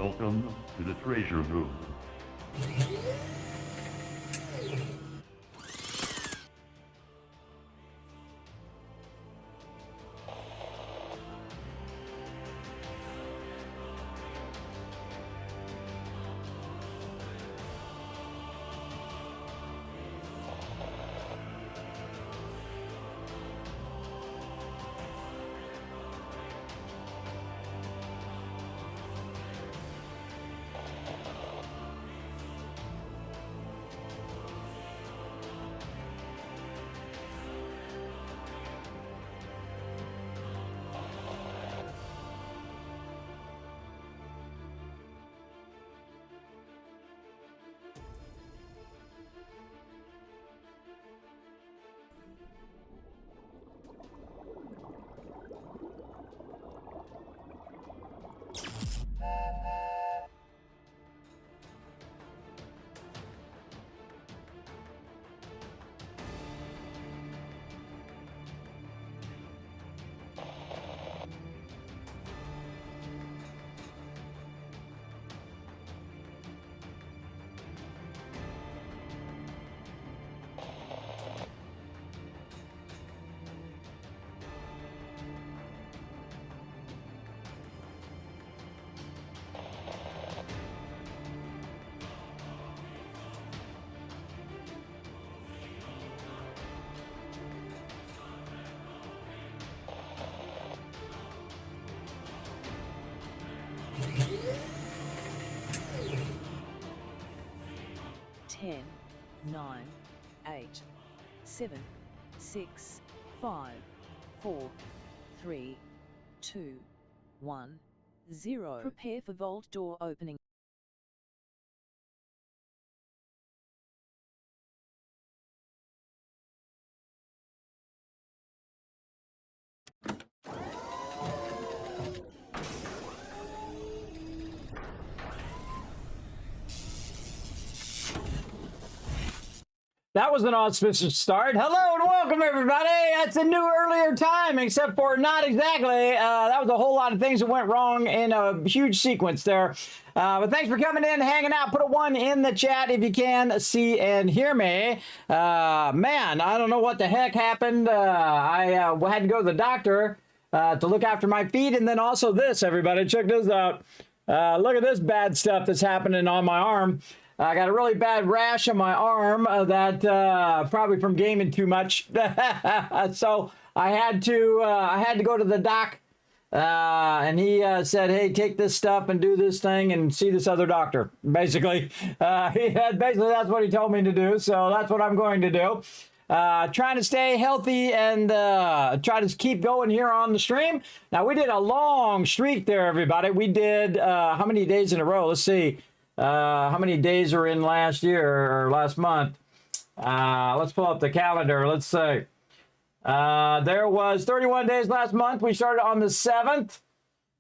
Welcome to the treasure room. Ten, 9, 8, 7, 6, 5, 4, 3, 2, 1, 0. Prepare for vault door opening. That was an auspicious start. Hello and welcome, everybody. That's a new earlier time, except for not exactly. That was a whole lot of things that went wrong in a huge sequence there. But thanks for coming in, hanging out. Put a 1 in the chat if you can see and hear me. Man, I don't know what the heck happened. I had to go to the doctor to look after my feet. And then also this, everybody. Check this out. Look at this bad stuff that's happening on my arm. I got a really bad rash on my arm that probably from gaming too much. So I had to go to the doc, and he said, "Hey, take this stuff and do this thing and see this other doctor." Basically, basically that's what he told me to do. So that's what I'm going to do. Trying to stay healthy and try to keep going here on the stream. Now we did a long streak there, everybody. We did how many days in a row? Let's see. How many days are in last year or last month? Let's pull up the calendar. Let's say there was 31 days last month. We started on the 7th.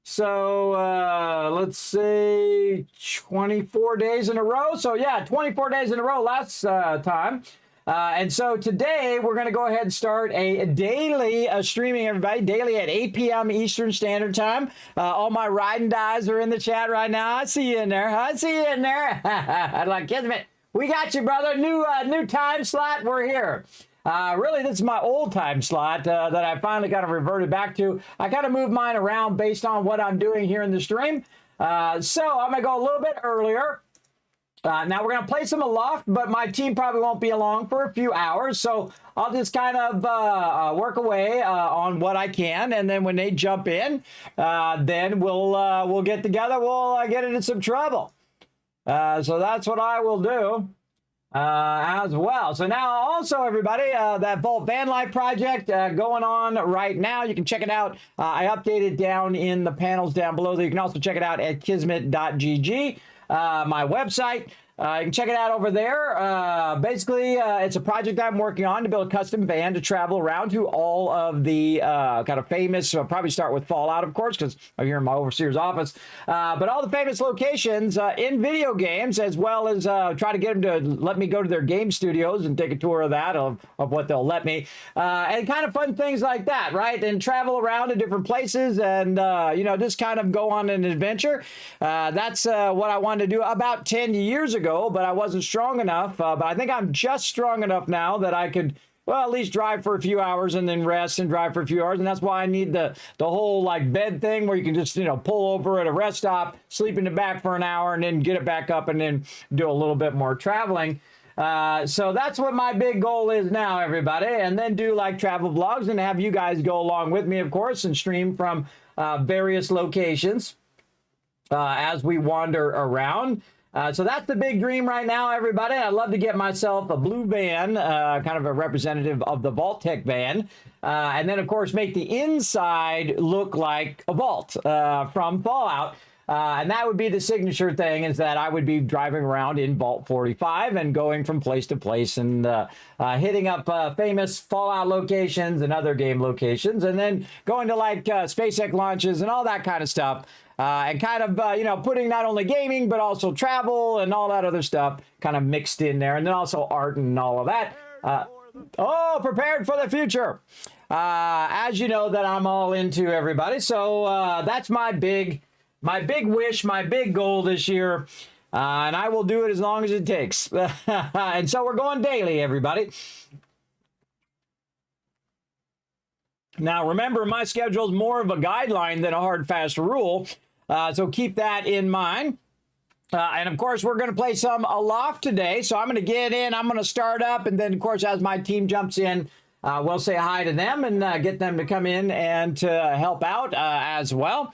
So let's see, 24 days in a row. So yeah, 24 days in a row last time. And so today we're going to go ahead and start a daily streaming, everybody, daily at 8 p.m. Eastern Standard Time. All my ride and dies are in the chat right now. I see you in there. I see you in there. I'd like Kismet. We got you, brother. New time slot. We're here. Really, this is my old time slot that I finally kind of reverted back to. I kind of moved mine around based on what I'm doing here in the stream. So I'm going to go a little bit earlier. Now we're going to play some Aloft, but my team probably won't be along for a few hours. So I'll just kind of work away on what I can. And then when they jump in, then we'll get together. We'll get into some trouble. So that's what I will do as well. So now also, everybody, that Vault Van Life project going on right now. You can check it out. I updated down in the panels down below there. You can also check it out at kismet.gg. My website. You can check it out over there. Basically, it's a project I'm working on to build a custom van to travel around to all of the kind of famous, I'll probably start with Fallout, of course, because I'm here in my overseer's office, but all the famous locations in video games, as well as try to get them to let me go to their game studios and take a tour of that, of what they'll let me, and kind of fun things like that, right? And travel around to different places and, just kind of go on an adventure. That's what I wanted to do about 10 years ago. But I wasn't strong enough. But I think I'm just strong enough now that I could, well, at least drive for a few hours and then rest and drive for a few hours. And that's why I need the whole like bed thing where you can just, pull over at a rest stop, sleep in the back for an hour and then get it back up and then do a little bit more traveling. So that's what my big goal is now, everybody. And then do like travel vlogs and have you guys go along with me, of course, and stream from various locations as we wander around. So that's the big dream right now, everybody. I'd love to get myself a blue van, kind of a representative of the Vault Tech van. And then, of course, make the inside look like a vault from Fallout. And that would be the signature thing, is that I would be driving around in Vault 45 and going from place to place and hitting up famous Fallout locations and other game locations. And then going to like SpaceX launches and all that kind of stuff. And kind of, putting not only gaming, but also travel and all that other stuff kind of mixed in there. And then also art and all of that. Prepared for the future. As you know, that I'm all into, everybody. So that's my big wish, my big goal this year. And I will do it as long as it takes. And so we're going daily, everybody. Now, remember, my schedule is more of a guideline than a hard, fast rule. So keep that in mind. And of course, we're going to play some Aloft today. So I'm going to get in, I'm going to start up. And then, of course, as my team jumps in, we'll say hi to them and get them to come in and to help out as well.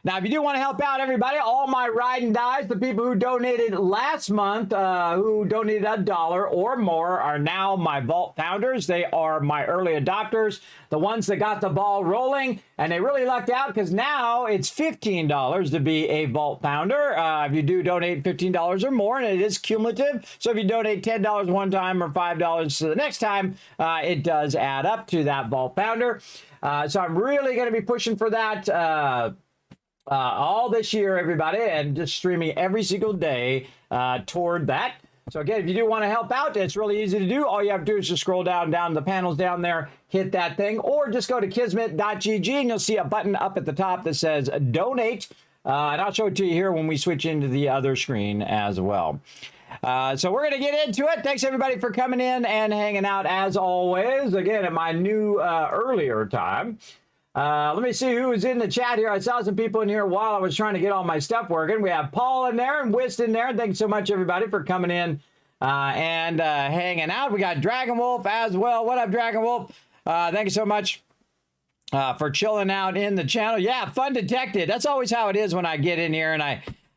Now, if you do want to help out, everybody, all my ride and dies, the people who donated last month, who donated $1 or more, are now my Vault founders. They are my early adopters, the ones that got the ball rolling, and they really lucked out because now it's $15 to be a Vault founder. If you do donate $15 or more, and it is cumulative, so if you donate $10 one time or $5 the next time, it does add up to that Vault founder. So I'm really going to be pushing for that all this year, everybody, and just streaming every single day toward that. So again, if you do want to help out, it's really easy to do. All you have to do is just scroll down the panels down there, hit that thing, or just go to kismet.gg and you'll see a button up at the top that says donate. And I'll show it to you here when we switch into the other screen as well. So we're going to get into it. Thanks, everybody, for coming in and hanging out, as always. Again, at my new earlier time. Let me see who is in the chat here. I saw some people in here while I was trying to get all my stuff working. We have Paul in there and Wist in there. Thanks so much, everybody, for coming in and hanging out. We got Dragon Wolf as well. What up, Dragon Wolf? Thank you so much for chilling out in the channel. Yeah, fun detected. That's always how it is when I get in here and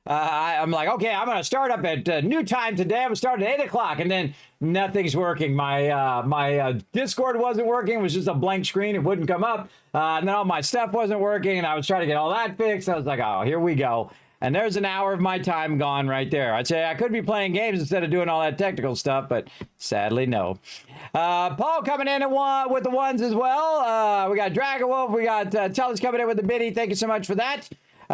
I'm like, okay, I'm going to start up at new time today. I'm going to start at 8 o'clock, and then nothing's working. My Discord wasn't working. It was just a blank screen. It wouldn't come up. And then all my stuff wasn't working, and I was trying to get all that fixed. I was like, oh, here we go. And there's an hour of my time gone right there. I'd say I could be playing games instead of doing all that technical stuff, but sadly, no. Paul coming in with the ones as well. We got Dragon Wolf. We got Tellis coming in with the biddy. Thank you so much for that.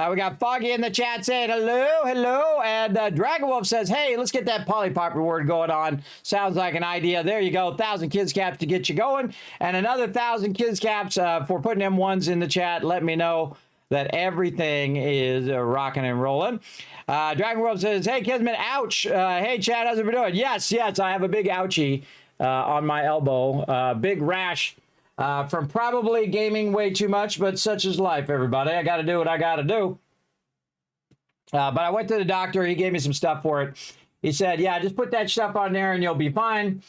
We got Foggy in the chat saying hello, and Dragon Wolf says, hey, let's get that Polypop reward going on. Sounds like an idea. There you go, 1,000 kids caps to get you going, and another 1,000 kids caps for putting them ones in the chat. Let me know that everything is rocking and rolling. Dragon Wolf says, hey, Kismet, ouch. Hey, Chad, how's it been doing? Yes, I have a big ouchie on my elbow, big rash. From probably gaming way too much, but such is life, everybody. I got to do what I got to do. But I went to the doctor. He gave me some stuff for it. He said, yeah, just put that stuff on there and you'll be fine.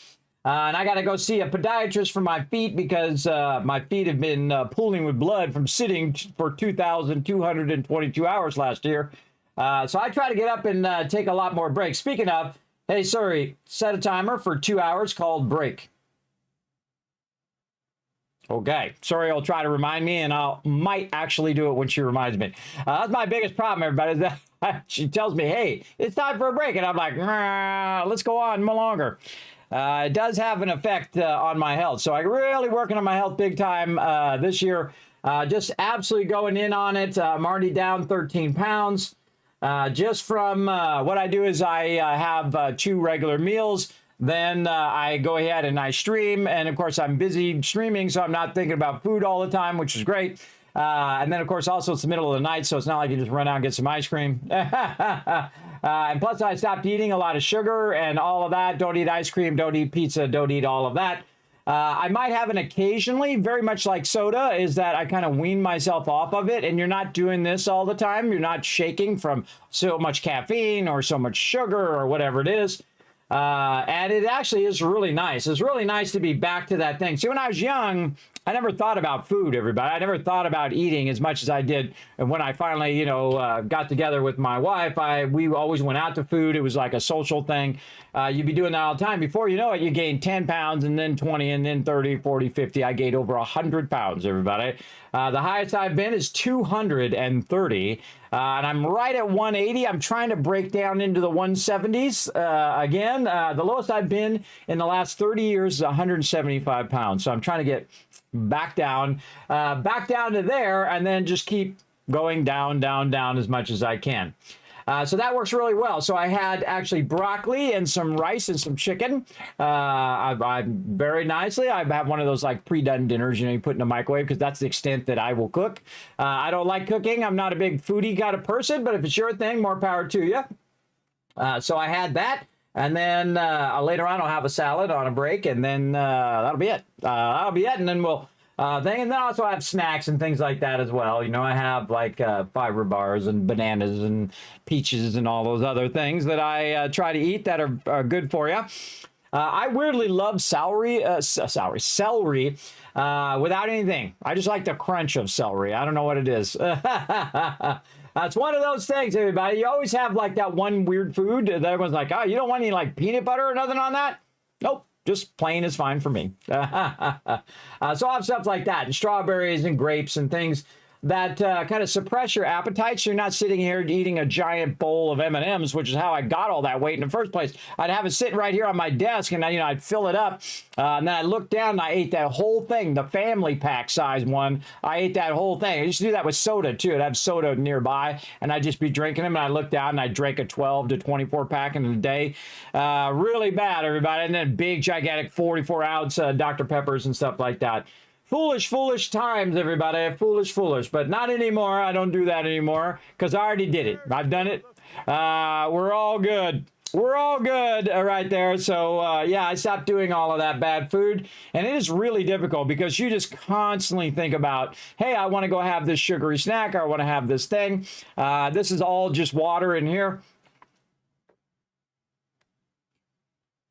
And I got to go see a podiatrist for my feet because my feet have been pooling with blood from sitting for 2,222 hours last year. So I try to get up and take a lot more breaks. Speaking of, hey, sorry, set a timer for 2 hours called break. Okay, sorry, I'll try to remind me, and I might actually do it when she reminds me. That's my biggest problem, everybody, is that she tells me, hey, it's time for a break, and I'm like, let's go on longer. It does have an effect on my health, so I'm really working on my health big time this year. Just absolutely going in on it. I'm already down 13 pounds. Just from what I do is I have 2 regular meals. Then I go ahead and I stream. And of course, I'm busy streaming, so I'm not thinking about food all the time, which is great. And then, of course, also it's the middle of the night, so it's not like you just run out and get some ice cream. And plus, I stopped eating a lot of sugar and all of that. Don't eat ice cream, don't eat pizza, don't eat all of that. I might have an occasionally, very much like soda, is that I kind of wean myself off of it. And you're not doing this all the time. You're not shaking from so much caffeine or so much sugar or whatever it is. And it actually is really nice. It's really nice to be back to that thing. See, when I was young, I never thought about food, everybody. I never thought about eating as much as I did. And when I finally, got together with my wife, we always went out to food. It was like a social thing. You'd be doing that all the time. Before you know it, you gain 10 pounds and then 20 and then 30, 40, 50. I gained over 100 pounds, everybody. The highest I've been is 230. And I'm right at 180. I'm trying to break down into the 170s again. The lowest I've been in the last 30 years is 175 pounds. So I'm trying to get back down to there and then just keep going down as much as I can. So that works really well. So I had actually broccoli and some rice and some chicken. I very nicely. I have one of those like pre-done dinners, you put in the microwave because that's the extent that I will cook. I don't like cooking. I'm not a big foodie kind of person, but if it's your thing, more power to you. So I had that. And then later on, I'll have a salad on a break, and then that'll be it. And then we'll and then also I have snacks and things like that as well. I have like fiber bars and bananas and peaches and all those other things that I try to eat that are good for you. I weirdly love celery without anything. I just like the crunch of celery. I don't know what it is. It's one of those things, everybody. You always have like that one weird food that everyone's like, oh, you don't want any like peanut butter or nothing on that? Nope. Just plain is fine for me. So I'll have stuff like that, and strawberries and grapes and things that kind of suppress your appetite, so you're not sitting here eating a giant bowl of M&Ms, which is how I got all that weight in the first place. I'd have it sitting right here on my desk, and I'd fill it up, and then I looked down and I ate that whole thing, the family pack size one. I ate that whole thing. I used to do that with soda too. I'd have soda nearby, and I'd just be drinking them, and I looked down and I drank a 12 to 24 pack in a day. Really bad, everybody. And then big, gigantic 44-ounce Dr. Peppers and stuff like that. Foolish, foolish times, everybody. Foolish, foolish. But not anymore. I don't do that anymore because I already did it. I've done it. We're all good. We're all good right there. So, yeah, I stopped doing all of that bad food. And it is really difficult because you just constantly think about, hey, I want to go have this sugary snack, or I want to have this thing. This is all just water in here.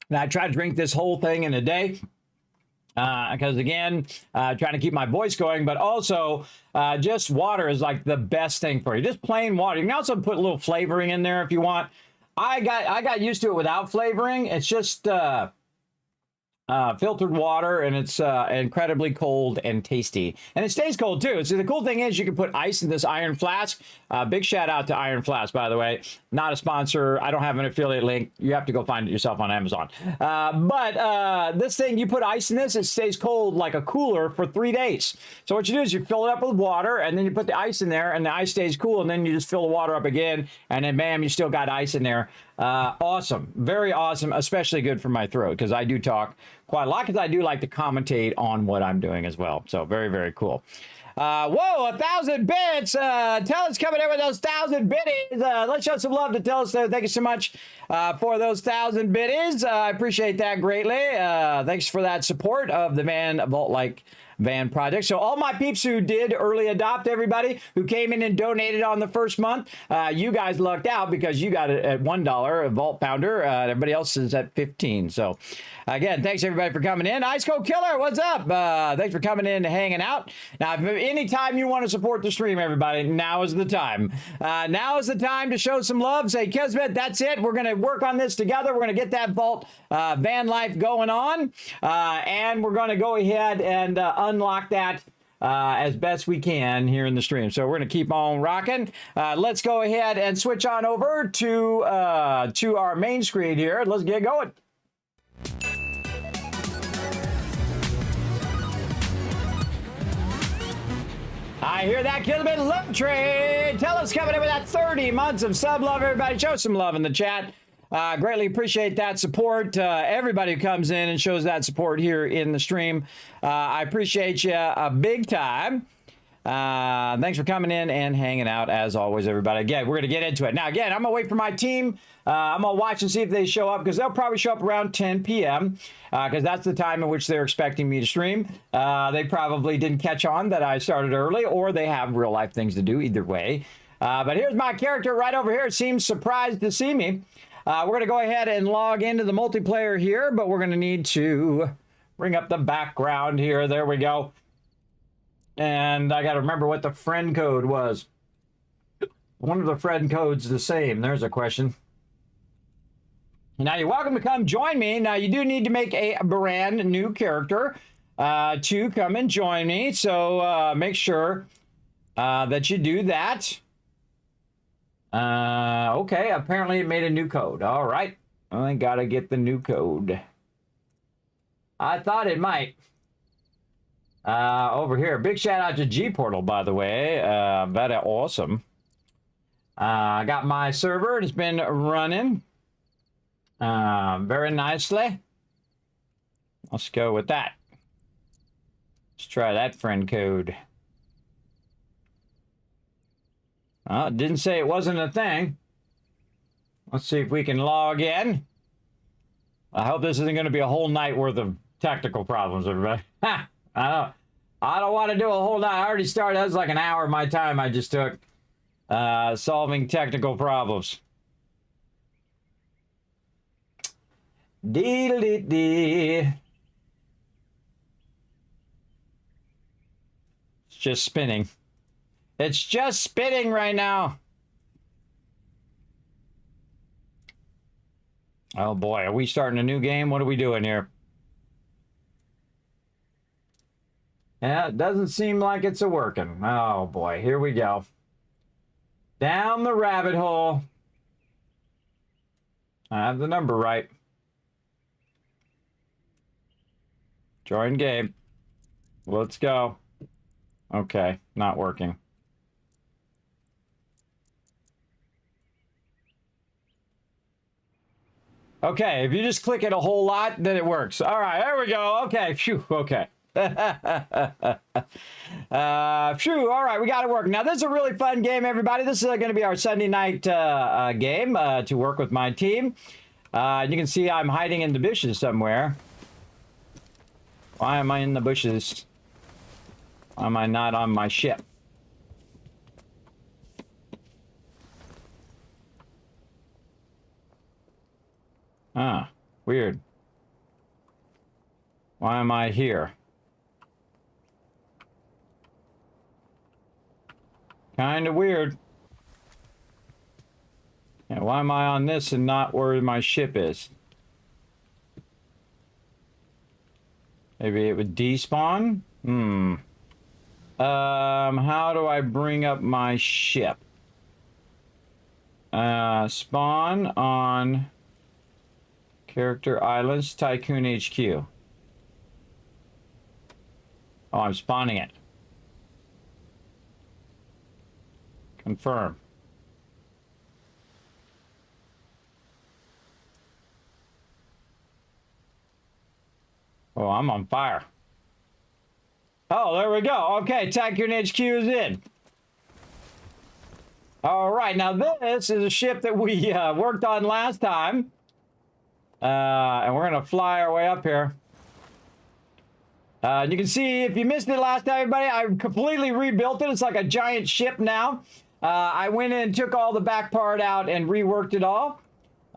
And I try to drink this whole thing in a day. Because again, trying to keep my voice going, but also just water is like the best thing for you. Just plain water. You can also put a little flavoring in there if you want. I got used to it without flavoring. It's just filtered water, and it's incredibly cold and tasty, and it stays cold too. So the cool thing is you can put ice in this Iron Flask. Big shout out to Iron Flask, by the way. Not a sponsor. I don't have an affiliate link. You have to go find it yourself on Amazon. But this thing, you put ice in this, it stays cold like a cooler for 3 days. So what you do is you fill it up with water, and then you put the ice in there, and the ice stays cool, and then you just fill the water up again, and then bam, you still got ice in there. Awesome. Very awesome. Especially good for my throat, because I do talk quite a lot, because I do like to commentate on what I'm doing as well. So very, very cool. Whoa, 1,000 bits. Tellus coming in with those 1,000 biddies. Let's show some love to Tellus there. Thank you so much for those 1,000 biddies. I appreciate that greatly. Thanks for that support of the Van Vault-like Van project. So all my peeps who did early adopt, everybody who came in and donated on the first month, you guys lucked out because you got it at $1, a Vault Founder. Everybody else is at 15. So again, thanks everybody for coming in. Ice Cold Killer, what's up? Thanks for coming in and hanging out. Now, if anytime you want to support the stream, everybody, now is the time. Now is the time to show some love. Say, Kismet, that's it. We're going to work on this together. We're going to get that Vault van life going on. And we're going to go ahead and unlock that as best we can here in the stream. So we're going to keep on rocking. Let's go ahead and switch on over to our main screen here. Let's get going. I hear that, Kismet. Love trade. Tell us coming in with that 30 months of sub love, everybody. Show some love in the chat. Greatly appreciate that support. Everybody who comes in and shows that support here in the stream. I appreciate you big time. Thanks for coming in and hanging out as always, everybody. Again, we're going to get into it. Now, again, I'm going to wait for my team. I'm going to watch and see if they show up because they'll probably show up around 10 p.m. Because that's the time in which they're expecting me to stream. They probably didn't catch on that I started early, or they have real life things to do, either way. But here's my character right over here. Seems surprised to see me. We're going to go ahead and log into the multiplayer here, but we're going to need to bring up the background here. There we go. And I got to remember what the friend code was. One of the friend codes the same. There's a question. Now, you're welcome to come join me. Now, you do need to make a brand new character to come and join me. So make sure that you do that. Okay, apparently it made a new code. All right. I gotta get the new code. I thought it might. Over here. Big shout out to G-Portal, by the way. Very awesome. I got my server. It's been running very nicely. Let's go with that. Let's try that friend code. Well, it didn't say it wasn't a thing. Let's see if we can log in. I hope this isn't going to be a whole night worth of technical problems, everybody. I don't want to do a whole night. I already started. That was like an hour of my time I just took solving technical problems. Dee-dee-dee. It's just spinning. It's just spinning right now. Oh boy, are we starting a new game? What are we doing here? Yeah, it doesn't seem like it's a working. Oh boy, here we go. Down the rabbit hole. I have the number right. Join game. Let's go. Okay, not working. Okay, if you just click it a whole lot, then it works. All right, there we go. Okay, phew, okay. Phew, all right, we got it working. Now, this is a really fun game, everybody. This is going to be our Sunday night game to work with my team. You can see I'm hiding in the bushes somewhere. Why am I in the bushes? Why am I not on my ship? Ah, weird. Why am I here? Kind of weird. Yeah, why am I on this and not where my ship is? Maybe it would despawn? How do I bring up my ship? Spawn on Character Islands, Tycoon HQ. Oh, I'm spawning it. Confirm. Oh, I'm on fire. Oh, there we go. Okay, Tycoon HQ is in. All right, now this is a ship that we worked on last time. And we're going to fly our way up here. You can see, if you missed it last time, everybody, I completely rebuilt it. It's like a giant ship now. I went in and took all the back part out and reworked it all.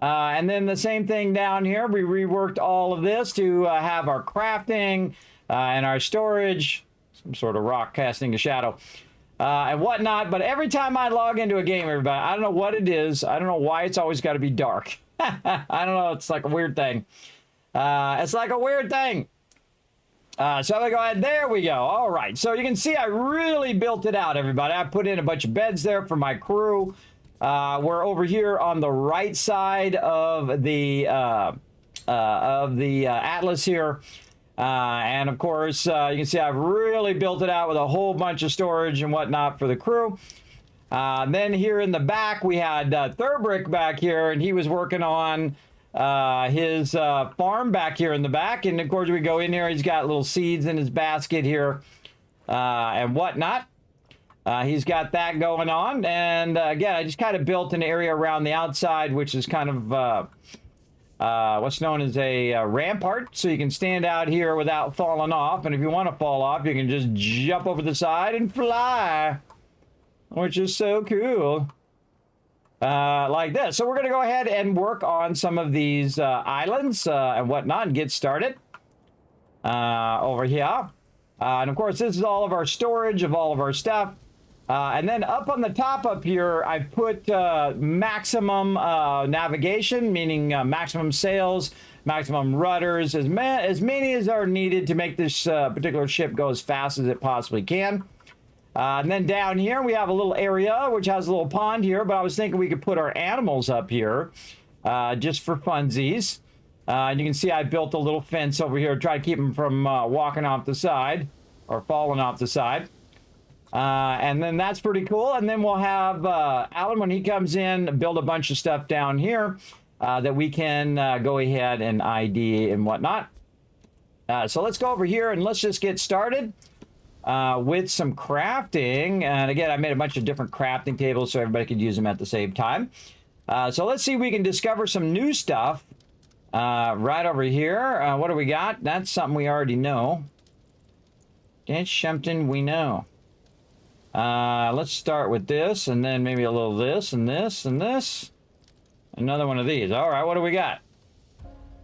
And then the same thing down here. We reworked all of this to have our crafting and our storage. Some sort of rock casting a shadow. And whatnot. But every time I log into a game, everybody, I don't know what it is. I don't know why it's always got to be dark. I don't know. It's like a weird thing. It's like a weird thing. So I go ahead. There we go. All right. So you can see I really built it out, everybody. I put in a bunch of beds there for my crew. We're over here on the right side of the Atlas here. And of course, you can see I've really built it out with a whole bunch of storage and whatnot for the crew. Then here in the back, we had Thurbrick back here, and he was working on his farm back here in the back. And of course, we go in here, he's got little seeds in his basket here and whatnot. He's got that going on. And again, I just kind of built an area around the outside, which is kind of what's known as a rampart. So you can stand out here without falling off. And if you want to fall off, you can just jump over the side and fly, which is so cool. Like this. So we're going to go ahead and work on some of these islands and whatnot and get started over here. And of course, this is all of our storage of all of our stuff. And then up on the top up here, I put maximum navigation, meaning maximum sails, maximum rudders, as many as are needed to make this particular ship go as fast as it possibly can. And then down here, we have a little area which has a little pond here, but I was thinking we could put our animals up here just for funsies. And you can see I built a little fence over here to try to keep them from walking off the side or falling off the side. And then that's pretty cool. And then we'll have Alan, when he comes in, build a bunch of stuff down here that we can go ahead and ID and whatnot. So let's go over here and let's just get started with some crafting. And again, I made a bunch of different crafting tables so everybody could use them at the same time. So let's see if we can discover some new stuff right over here. What do we got? That's something we already know. That's something we know. Let's start with this, and then maybe a little this, and this, and this. Another one of these. All right, what do we got?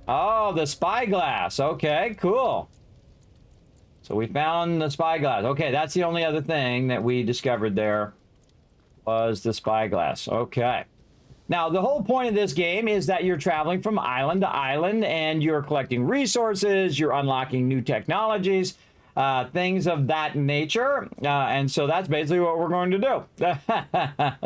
Oh, the spyglass. Okay, cool. So we found the spyglass. Okay, that's the only other thing that we discovered there was the spyglass. Okay. Now, the whole point of this game is that you're traveling from island to island, and you're collecting resources, you're unlocking new technologies. things of that nature. And so that's basically what we're going to do.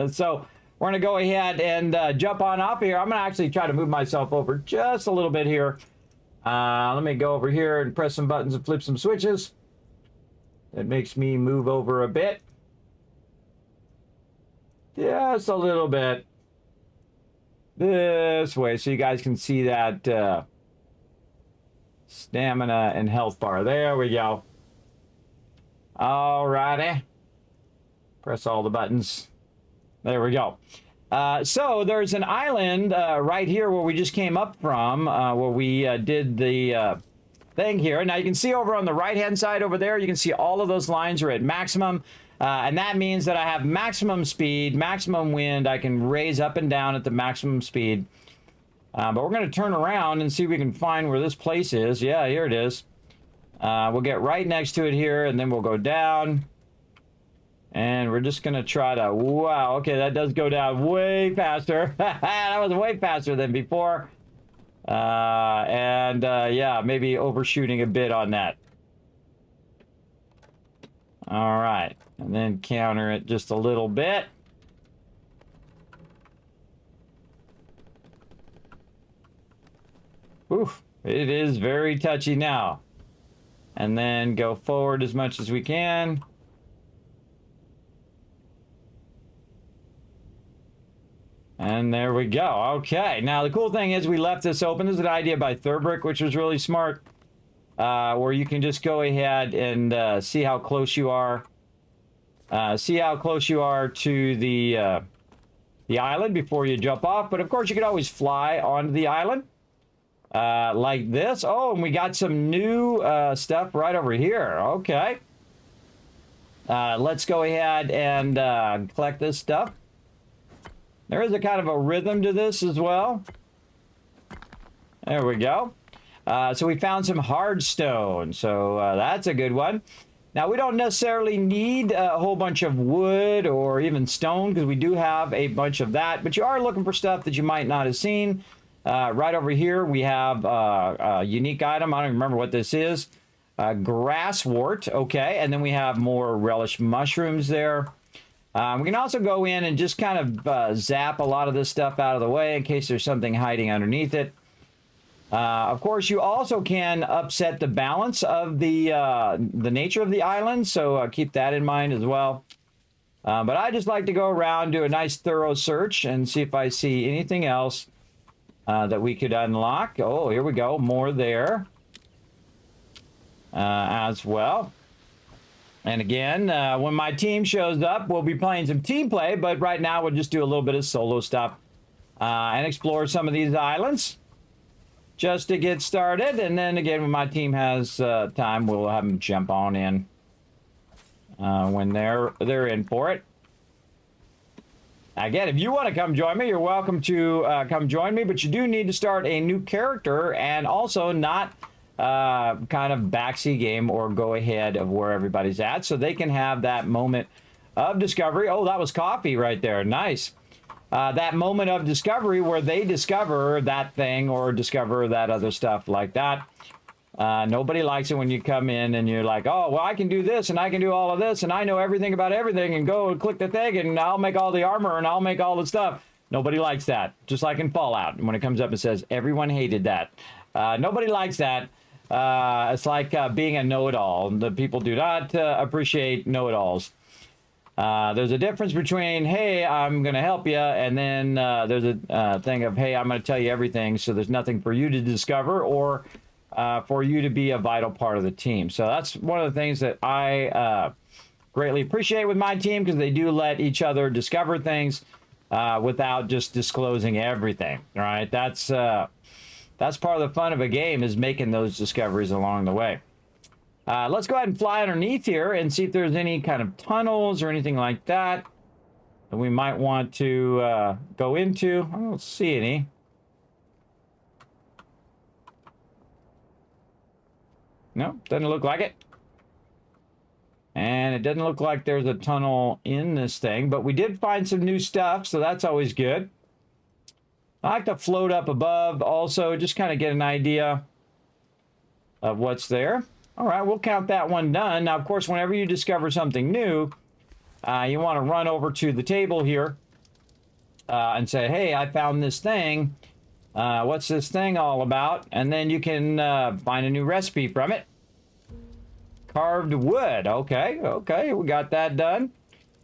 So we're going to go ahead and jump on up here. I'm going to actually try to move myself over just a little bit here. Let me go over here and press some buttons and flip some switches. That makes me move over a bit. Just a little bit. This way so you guys can see that stamina and health bar. There we go. Alrighty. Press all the buttons. There we go. So there's an island right here where we just came up from, where we did the thing here. Now you can see over on the right hand side over there, you can see all of those lines are at maximum. And that means that I have maximum speed, maximum wind. I can raise up and down at the maximum speed. But we're going to turn around and see if we can find where this place is. Yeah, here it is. We'll get right next to it here, and then we'll go down. And we're just going to try to... Wow, okay, that does go down way faster. That was way faster than before. Yeah, maybe overshooting a bit on that. All right, and then counter it just a little bit. Oof, it is very touchy now. And then go forward as much as we can. And there we go. Okay, now the cool thing is we left this open. This is an idea by Thurbrick, which was really smart. Where you can just go ahead and see how close you are. See how close you are to the island before you jump off. But of course, you can always fly onto the island like this. Oh, and we got some new stuff right over here. Okay. Let's go ahead and collect this stuff. There is a kind of a rhythm to this as well. There we go. So we found some hard stone, so that's a good one. Now, we don't necessarily need a whole bunch of wood or even stone, because we do have a bunch of that, but you are looking for stuff that you might not have seen. Right over here, we have a unique item. I don't even remember what this is. Grasswort, okay, and then we have more relish mushrooms there. We can also go in and just kind of zap a lot of this stuff out of the way in case there's something hiding underneath it. Of course, you also can upset the balance of the nature of the island, so keep that in mind as well. But I just like to go around, do a nice thorough search, and see if I see anything else that we could unlock. Oh, here we go, more there as well. And again, when my team shows up, we'll be playing some team play, but right now we'll just do a little bit of solo stuff and explore some of these islands. Just to get started, and then again, when my team has time, we'll have them jump on in when they're in for it. Again, if you want to come join me, you're welcome to come join me, but you do need to start a new character and also not kind of backseat game or go ahead of where everybody's at, so they can have that moment of discovery. Oh, that was coffee right there. Nice. That moment of discovery where they discover that thing or discover that other stuff like that. Nobody likes it when you come in and you're like, oh, well, I can do this and I can do all of this and I know everything about everything and go and click the thing and I'll make all the armor and I'll make all the stuff. Nobody likes that. Just like in Fallout, when it comes up and says, everyone hated that. Nobody likes that. It's like being a know-it-all. The people do not appreciate know-it-alls. There's a difference between, hey, I'm going to help you, and then there's a thing of, hey, I'm going to tell you everything, so there's nothing for you to discover or for you to be a vital part of the team. So that's one of the things that I greatly appreciate with my team, because they do let each other discover things without just disclosing everything, right? That's part of the fun of a game, is making those discoveries along the way. Let's go ahead and fly underneath here and see if there's any kind of tunnels or anything like that that we might want to go into. I don't see any. No, doesn't look like it. And it doesn't look like there's a tunnel in this thing, but we did find some new stuff, so that's always good. I like to float up above also, just kind of get an idea of what's there. All right, we'll count that one done. Now, of course, whenever you discover something new, you want to run over to the table here and say, hey, I found this thing. What's this thing all about? And then you can find a new recipe from it. Carved wood. Okay, okay, we got that done.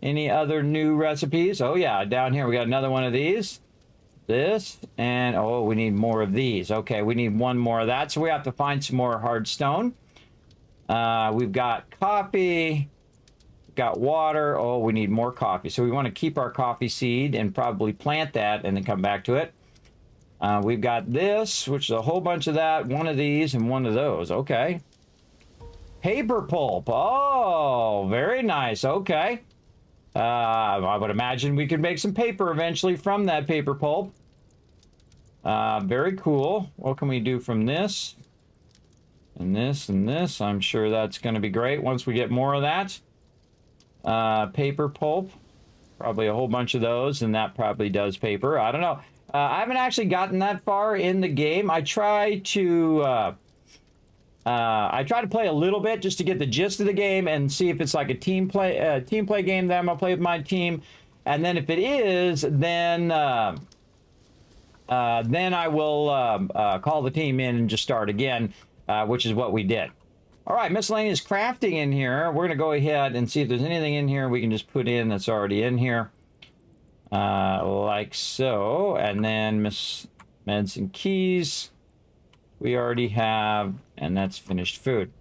Any other new recipes? Oh, yeah, down here we got another one of these. This, and oh, we need more of these. Okay, we need one more of that, so we have to find some more hard stone. We've got coffee, got water. Oh, we need more coffee. So we want to keep our coffee seed and probably plant that and then come back to it. We've got this, which is a whole bunch of that, one of these and one of those. Okay. Paper pulp. Oh, very nice. Okay. I would imagine we could make some paper eventually from that paper pulp. Very cool. What can we do from this? And this and this. I'm sure that's going to be great once we get more of that. Paper pulp. Probably a whole bunch of those, and that probably does paper. I don't know. I haven't actually gotten that far in the game. I try to play a little bit just to get the gist of the game and see if it's like a team play game that I'm gonna play with my team. And then if it is, then I will call the team in and just start again, which is what we did. All right, miscellaneous crafting in here. We're gonna go ahead and see if there's anything in here we can just put in that's already in here. Like so. And then meds and keys we already have, and that's finished food.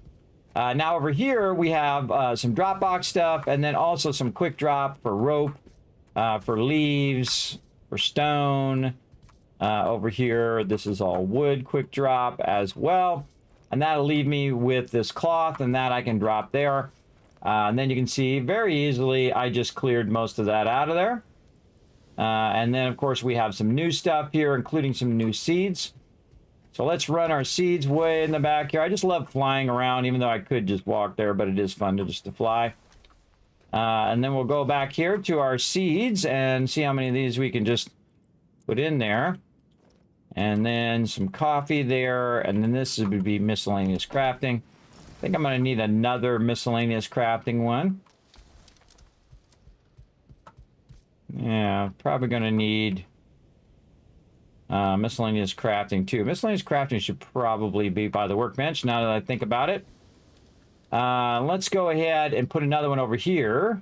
Now over here we have some Dropbox stuff, and then also some quick drop for rope, for leaves, for stone. Over here, this is all wood quick drop as well. And that'll leave me with this cloth, and that I can drop there. And then you can see very easily I just cleared most of that out of there. And then, of course, we have some new stuff here, including some new seeds. So let's run our seeds way in the back here. I just love flying around, even though I could just walk there, but it is fun to just to fly. And then we'll go back here to our seeds and see how many of these we can just put in there. And then some coffee there, and then this would be miscellaneous crafting. I think I'm going to need another miscellaneous crafting one. Yeah, probably going to need miscellaneous crafting too. Miscellaneous crafting should probably be by the workbench now that I think about it. Let's go ahead and put another one over here.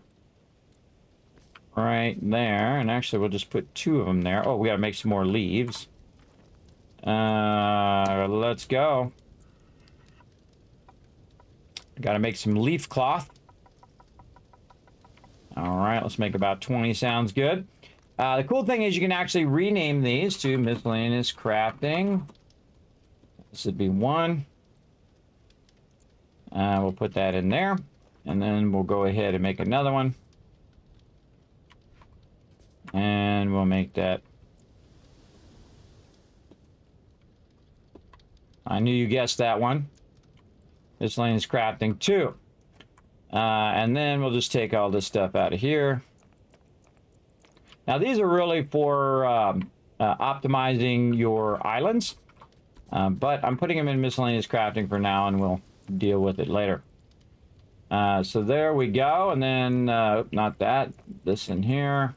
Right there. And actually we'll just put two of them there. Oh, we got to make some more leaves. Let's go. Got to make some leaf cloth. All right, let's make about 20. Sounds good. The cool thing is you can actually rename these to miscellaneous crafting. This would be one. We'll put that in there. And then we'll go ahead and make another one. And we'll make that. I knew you guessed that one. Miscellaneous crafting 2. And then we'll just take all this stuff out of here. Now these are really for optimizing your islands. But I'm putting them in miscellaneous crafting for now, and we'll deal with it later. So there we go. And then, not that. This in here.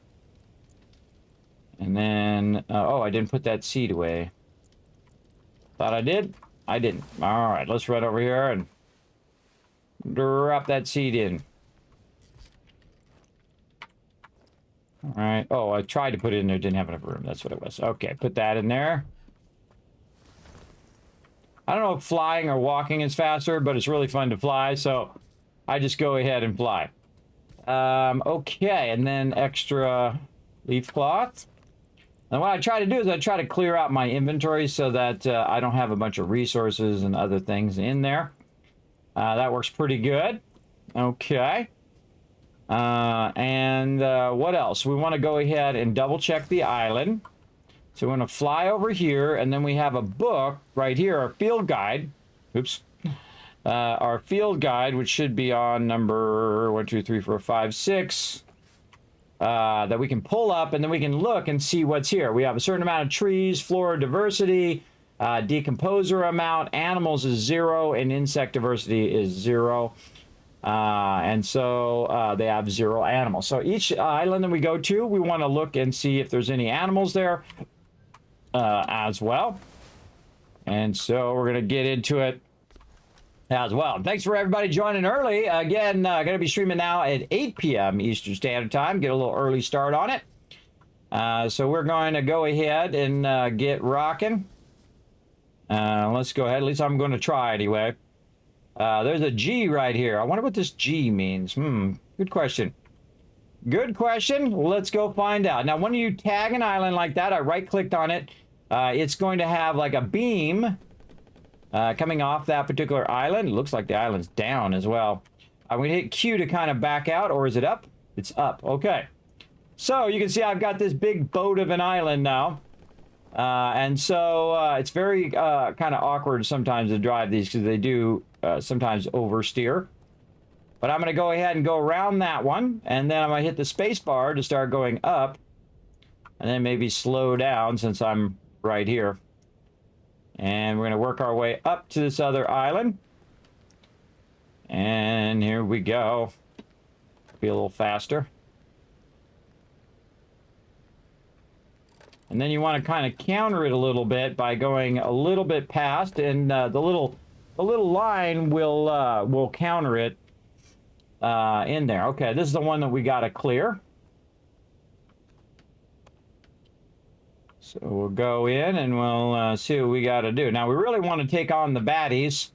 And then, oh, I didn't put that seed away. Thought I did? I didn't. All right, let's run over here and drop that seed in. All right. Oh, I tried to put it in there. Didn't have enough room. That's what it was. Okay, put that in there. I don't know if flying or walking is faster, but it's really fun to fly, so I just go ahead and fly. Okay, and then extra leaf cloth. And what I try to do is I try to clear out my inventory so that I don't have a bunch of resources and other things in there. That works pretty good. Okay. And what else? We want to go ahead and double check the island. So we're going to fly over here, and then we have a book right here, our field guide. Oops. Our field guide, which should be on number 1, 2, 3, 4, 5, 6. That we can pull up, and then we can look and see what's here. We have a certain amount of trees, flora diversity, Decomposer amount, animals is 0, and insect diversity is 0. And so they have 0 animals. So each island that we go to, we want to look and see if there's any animals there as well. And so we're going to get into it as well. Thanks for everybody joining early. Again, going to be streaming now at 8 p.m. Eastern Standard Time. Get a little early start on it. So we're going to go ahead and get rocking. Let's go ahead. At least I'm going to try anyway. There's a G right here. I wonder what this G means. Good question. Good question. Well, let's go find out. Now, when you tag an island like that, I right-clicked on it. It's going to have like a beam coming off that particular island. It looks like the island's down as well. I'm going to hit Q to kind of back out, or is it up? It's up. Okay. So you can see I've got this big boat of an island now. And so it's very kind of awkward sometimes to drive these because they do sometimes oversteer. But I'm going to go ahead and go around that one, and then I'm going to hit the space bar to start going up, and then maybe slow down since I'm right here. And we're going to work our way up to this other island. And here we go. Be a little faster. And then you want to kind of counter it a little bit by going a little bit past, and the little line will counter it in there. Okay, this is the one that we got to clear. So we'll go in and we'll see what we got to do. Now we really want to take on the baddies.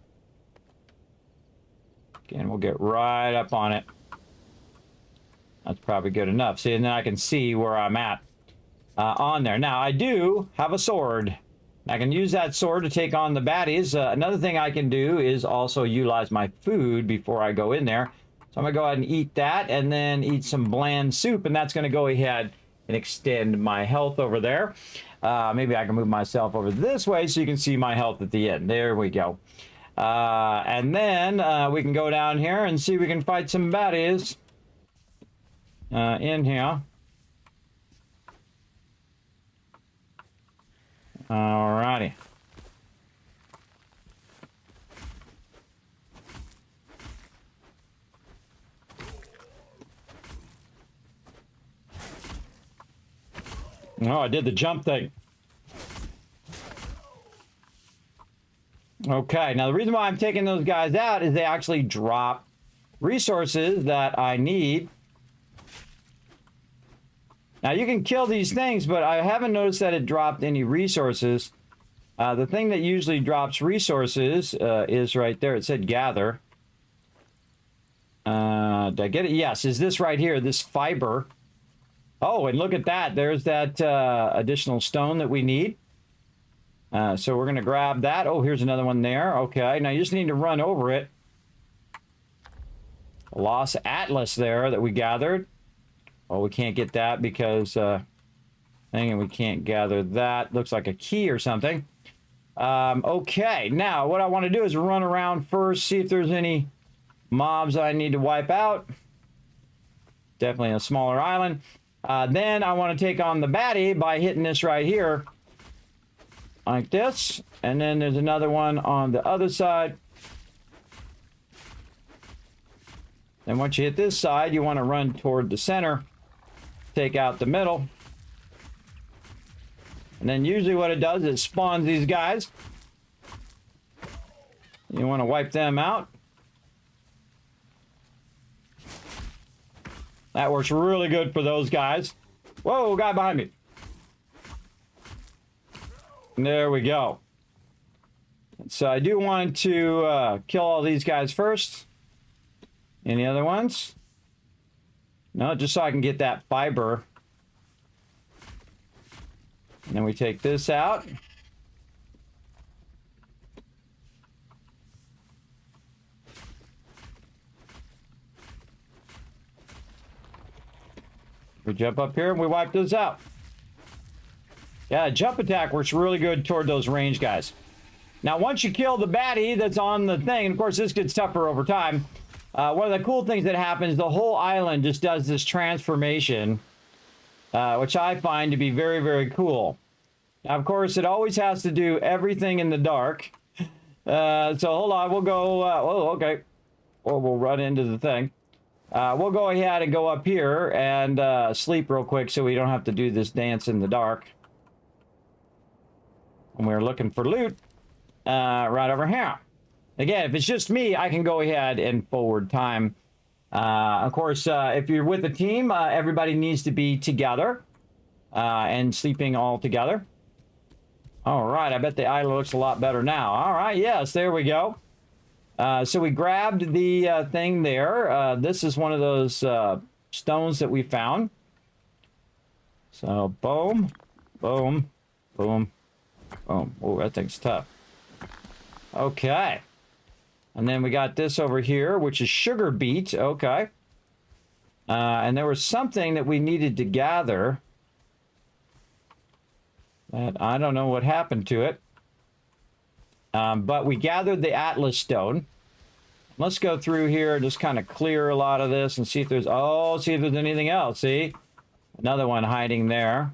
Again, we'll get right up on it. That's probably good enough. See, and then I can see where I'm at. On there. Now, I do have a sword. I can use that sword to take on the baddies. Another thing I can do is also utilize my food before I go in there. So I'm going to go ahead and eat that and then eat some bland soup, and that's going to go ahead and extend my health over there. Maybe I can move myself over this way so you can see my health at the end. There we go. And then we can go down here and see if we can fight some baddies in here. Alrighty. Oh, I did the jump thing. Okay, now the reason why I'm taking those guys out is they actually drop resources that I need. Now, you can kill these things, but I haven't noticed that it dropped any resources. The thing that usually drops resources is right there. It said gather. Did I get it? Yes, is this right here, this fiber. Oh, and look at that. There's that additional stone that we need. So we're going to grab that. Oh, here's another one there. Okay, now you just need to run over it. Lost Atlas there that we gathered. Oh, we can't get that because we can't gather that. Looks like a key or something. Okay, now what I want to do is run around first, see if there's any mobs I need to wipe out. Definitely a smaller island. Then I want to take on the baddie by hitting this right here. Like this. And then there's another one on the other side. Then once you hit this side, you want to run toward the center. Take out the middle. And then usually what it does is spawns these guys. You want to wipe them out. That works really good for those guys. Whoa, guy behind me. There we go. So I do want to kill all these guys first. Any other ones? No, just so I can get that fiber. And then we take this out. We jump up here and we wipe those out. Yeah, jump attack works really good toward those range guys. Now, once you kill the baddie that's on the thing, and of course this gets tougher over time, one of the cool things that happens, the whole island just does this transformation, which I find to be very, very cool. Now, of course, it always has to do everything in the dark. So hold on, we'll go, oh, okay. Or we'll run into the thing. We'll go ahead and go up here and sleep real quick so we don't have to do this dance in the dark. And we're looking for loot right over here. Again, if it's just me, I can go ahead and forward time. Of course, if you're with a team, everybody needs to be together and sleeping all together. All right, I bet the island looks a lot better now. All right, yes, there we go. So we grabbed the thing there. This is one of those stones that we found. So boom, boom, boom, boom. Oh, that thing's tough. Okay. And then we got this over here, which is sugar beet. Okay. And there was something that we needed to gather. That I don't know what happened to it. But we gathered the Atlas stone. Let's go through here and just kind of clear a lot of this and see if there's, oh, see if there's anything else. See? Another one hiding there.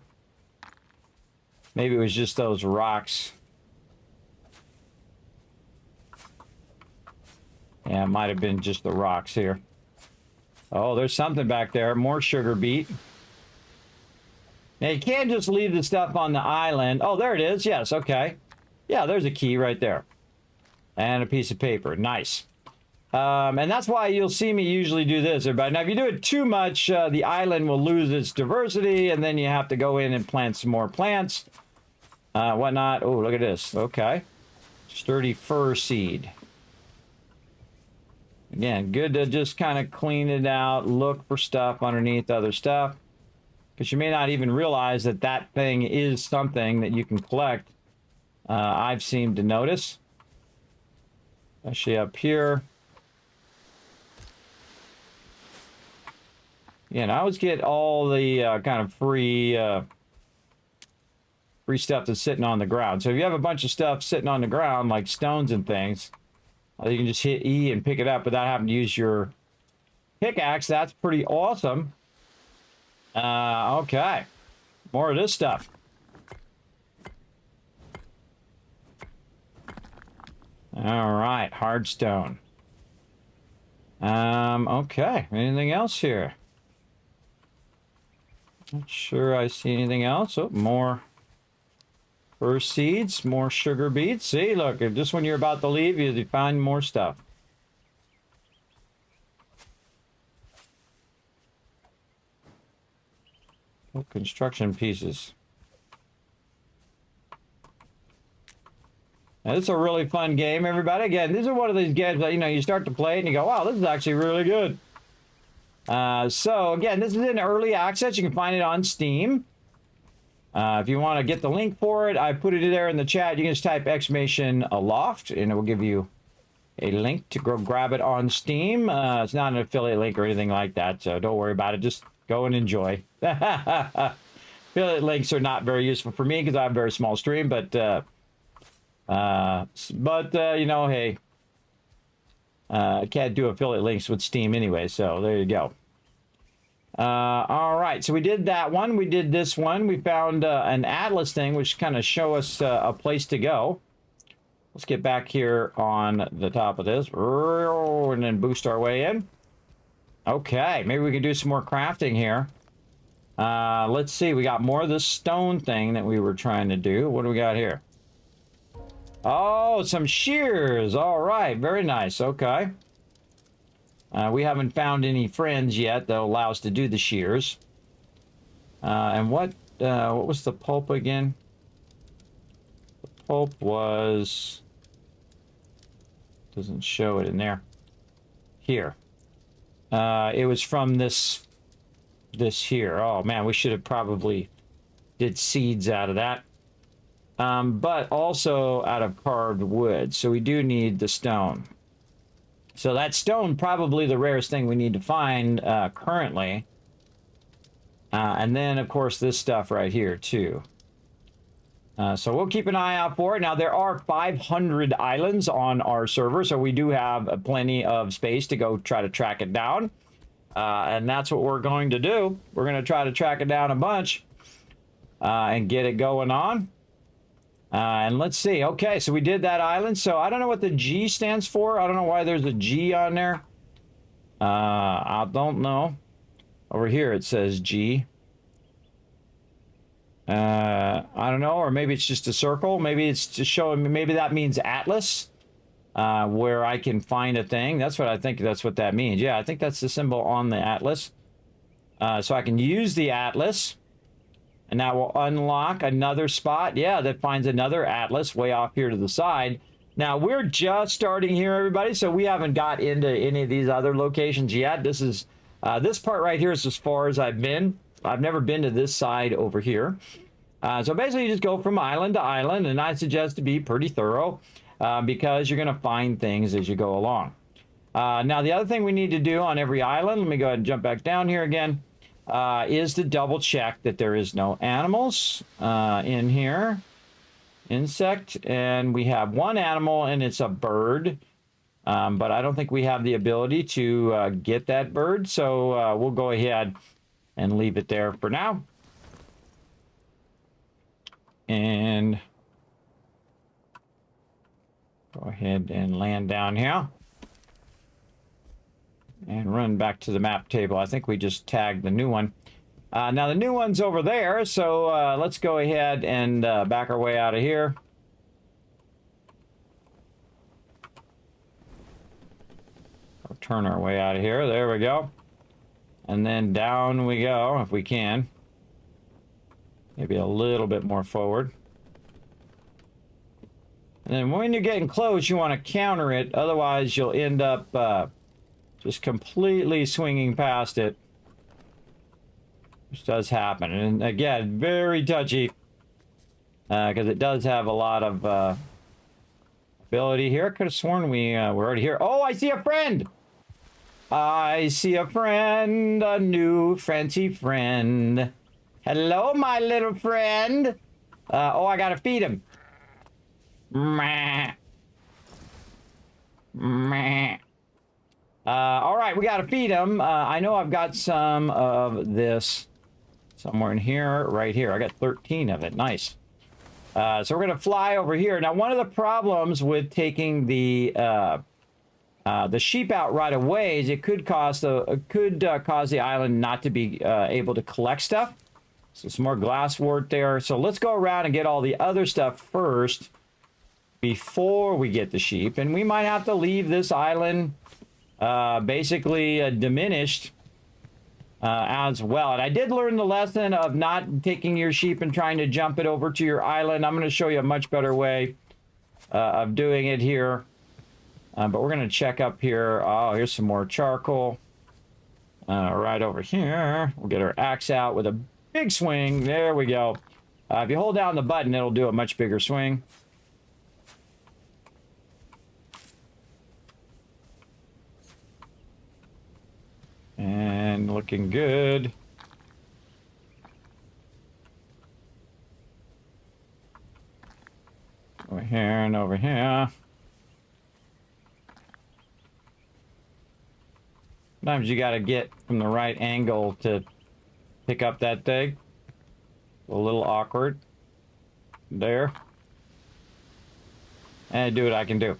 Maybe it was just those rocks. Yeah, it might have been just the rocks here. Oh, there's something back there. More sugar beet. Now, you can't just leave the stuff on the island. Oh, there it is. Yes, okay. Yeah, there's a key right there. And a piece of paper. Nice. And that's why you'll see me usually do this, everybody. Now, if you do it too much, the island will lose its diversity, and then you have to go in and plant some more plants. Whatnot. Oh, look at this. Okay. Sturdy fir seed. Again, good to just kind of clean it out, look for stuff underneath other stuff. Because you may not even realize that that thing is something that you can collect. I've seemed to notice. Especially up here. Yeah, and I always get all the kind of free stuff that's sitting on the ground. So if you have a bunch of stuff sitting on the ground, like stones and things, you can just hit E and pick it up without having to use your pickaxe. That's pretty awesome. Okay. More of this stuff. All right, hardstone. Okay. Anything else here? Not sure I see anything else. Oh, more fir seeds, more sugar beets. See, look, just when you're about to leave, you find more stuff. Oh, construction pieces. Now, this is a really fun game, everybody. Again, this is one of these games that, you know, you start to play and you go, wow, this is actually really good. So, again, this is in early access. You can find it on Steam. If you want to get the link for it, I put it there in the chat. You can just type exclamation Aloft, and it will give you a link to go grab it on Steam. It's not an affiliate link or anything like that, so don't worry about it. Just go and enjoy. Affiliate links are not very useful for me because I have a very small stream, but you know, hey, I can't do affiliate links with Steam anyway, so there you go. All right, so we did that one. We did this one. We found an Atlas thing, which kind of show us a place to go. Let's get back here on the top of this, and then boost our way in. Okay, maybe we can do some more crafting here. Let's see. We got more of this stone thing that we were trying to do. What do we got here? Oh, some shears. All right, very nice. Okay. We haven't found any friends yet that allow us to do the shears. And what was the pulp again? The pulp was... doesn't show it in there. Here. It was from this here. Oh, man, we should have probably did seeds out of that. But also out of carved wood. So we do need the stone. So that stone, probably the rarest thing we need to find currently. And then, of course, this stuff right here, too. So we'll keep an eye out for it. Now, there are 500 islands on our server, so we do have plenty of space to go try to track it down. And that's what we're going to do. We're going to try to track it down a bunch and get it going on. And let's see. Okay, so we did that island. So I don't know what the G stands for. I don't know why there's a G on there. I don't know. Over here it says G. I don't know, or maybe it's just a circle. Maybe it's just showing me, maybe that means Atlas, where I can find a thing. That's what I think, that's what that means. Yeah, I think that's the symbol on the Atlas. So I can use the Atlas, and that will unlock another spot. Yeah, that finds another Atlas way off here to the side. Now, we're just starting here, everybody, so we haven't got into any of these other locations yet. This is, this part right here is as far as I've been. I've never been to this side over here. So basically, you just go from island to island, and I suggest to be pretty thorough because you're going to find things as you go along. Now, the other thing we need to do on every island, let me go ahead and jump back down here again, is to double check that there is no animals in here. Insect, and we have one animal, and it's a bird. But I don't think we have the ability to get that bird, so we'll go ahead and leave it there for now. And go ahead and land down here. And run back to the map table. I think we just tagged the new one. Now the new one's over there, so let's go ahead and back our way out of here. Or turn our way out of here. There we go. And then down we go, if we can. Maybe a little bit more forward. And then when you're getting close, you want to counter it. Otherwise, you'll end up just completely swinging past it. Which does happen. And again, very touchy. Because it does have a lot of ability here. I could have sworn we were already here. Oh, I see a friend! I see a friend, a new fancy friend. Hello, my little friend. Oh, I gotta feed him. Meh. Meh. All right, we gotta feed him. I know I've got some of this somewhere in here, right here. I got 13 of it. Nice. So we're gonna fly over here. Now, one of the problems with taking the sheep out right away is it could cause the island not to be able to collect stuff. So some more glass wart there. So let's go around and get all the other stuff first before we get the sheep. And we might have to leave this island basically diminished as well. And I did learn the lesson of not taking your sheep and trying to jump it over to your island. I'm going to show you a much better way of doing it here. But we're going to check up here. Oh, here's some more charcoal. Right over here. We'll get our axe out with a big swing. There we go. If you hold down the button, it'll do a much bigger swing. And looking good. Over here and over here. Sometimes you got to get from the right angle to pick up that thing. A little awkward. There. And do what I can do.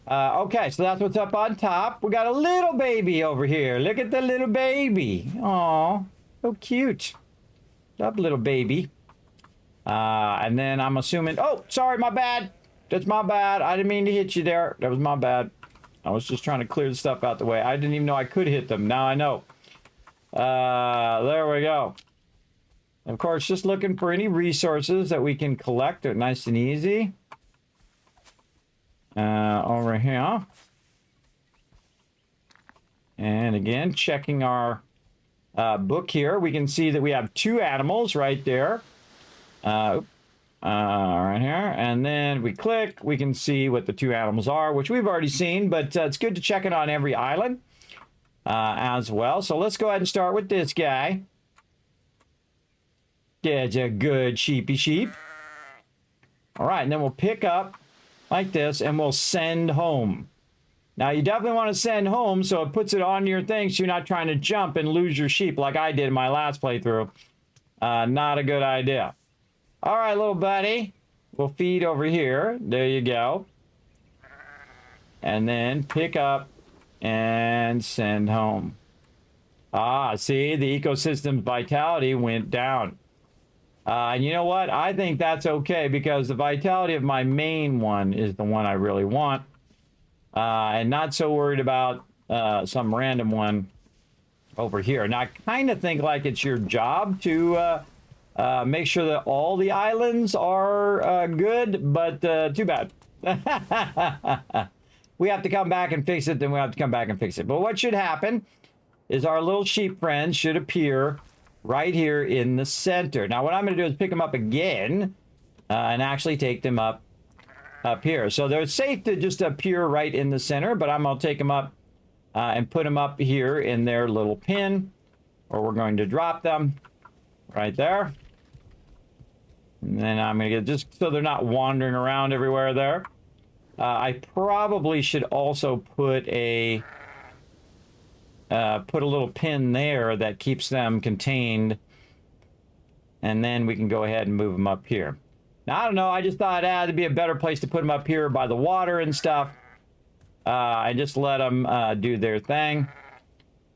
Okay, so that's what's up on top. We got a little baby over here. Look at the little baby. Aw, so cute. What's up, little baby? And then I'm assuming... Oh, sorry, my bad. That's my bad. I didn't mean to hit you there. That was my bad. I was just trying to clear the stuff out the way. I didn't even know I could hit them. Now I know. There we go. Of course, just looking for any resources that we can collect. They're nice and easy. Over here. And again, checking our book here, we can see that we have 2 animals right there. Right here. And then we click, we can see what the 2 animals are, which we've already seen, but it's good to check it on every island as well. So let's go ahead and start with this guy. That's a good sheepy sheep. All right, and then we'll pick up like this, and we'll send home. Now, you definitely want to send home so it puts it on your thing so you're not trying to jump and lose your sheep like I did in my last playthrough. Not a good idea. All right, little buddy. we'll feed over here. There you go. And then pick up and send home. Ah, see, the ecosystem's vitality went down. And you know what? I think that's okay because the vitality of my main one is the one I really want. And not so worried about some random one over here. Now, I kind of think like it's your job to make sure that all the islands are good, but too bad. We have to come back and fix it, then we have to come back and fix it. But what should happen is our little sheep friends should appear right here in the center. Now, what I'm going to do is pick them up again and actually take them up here. So they're safe to just appear right in the center, but I'm going to take them up and put them up here in their little pin, or we're going to drop them right there. And then I'm going to get, just so they're not wandering around everywhere there. I probably should also put a little pin there that keeps them contained, and then we can go ahead and move them up here. Now, I don't know, I just thought it'd be a better place to put them up here by the water and stuff. I just let them do their thing.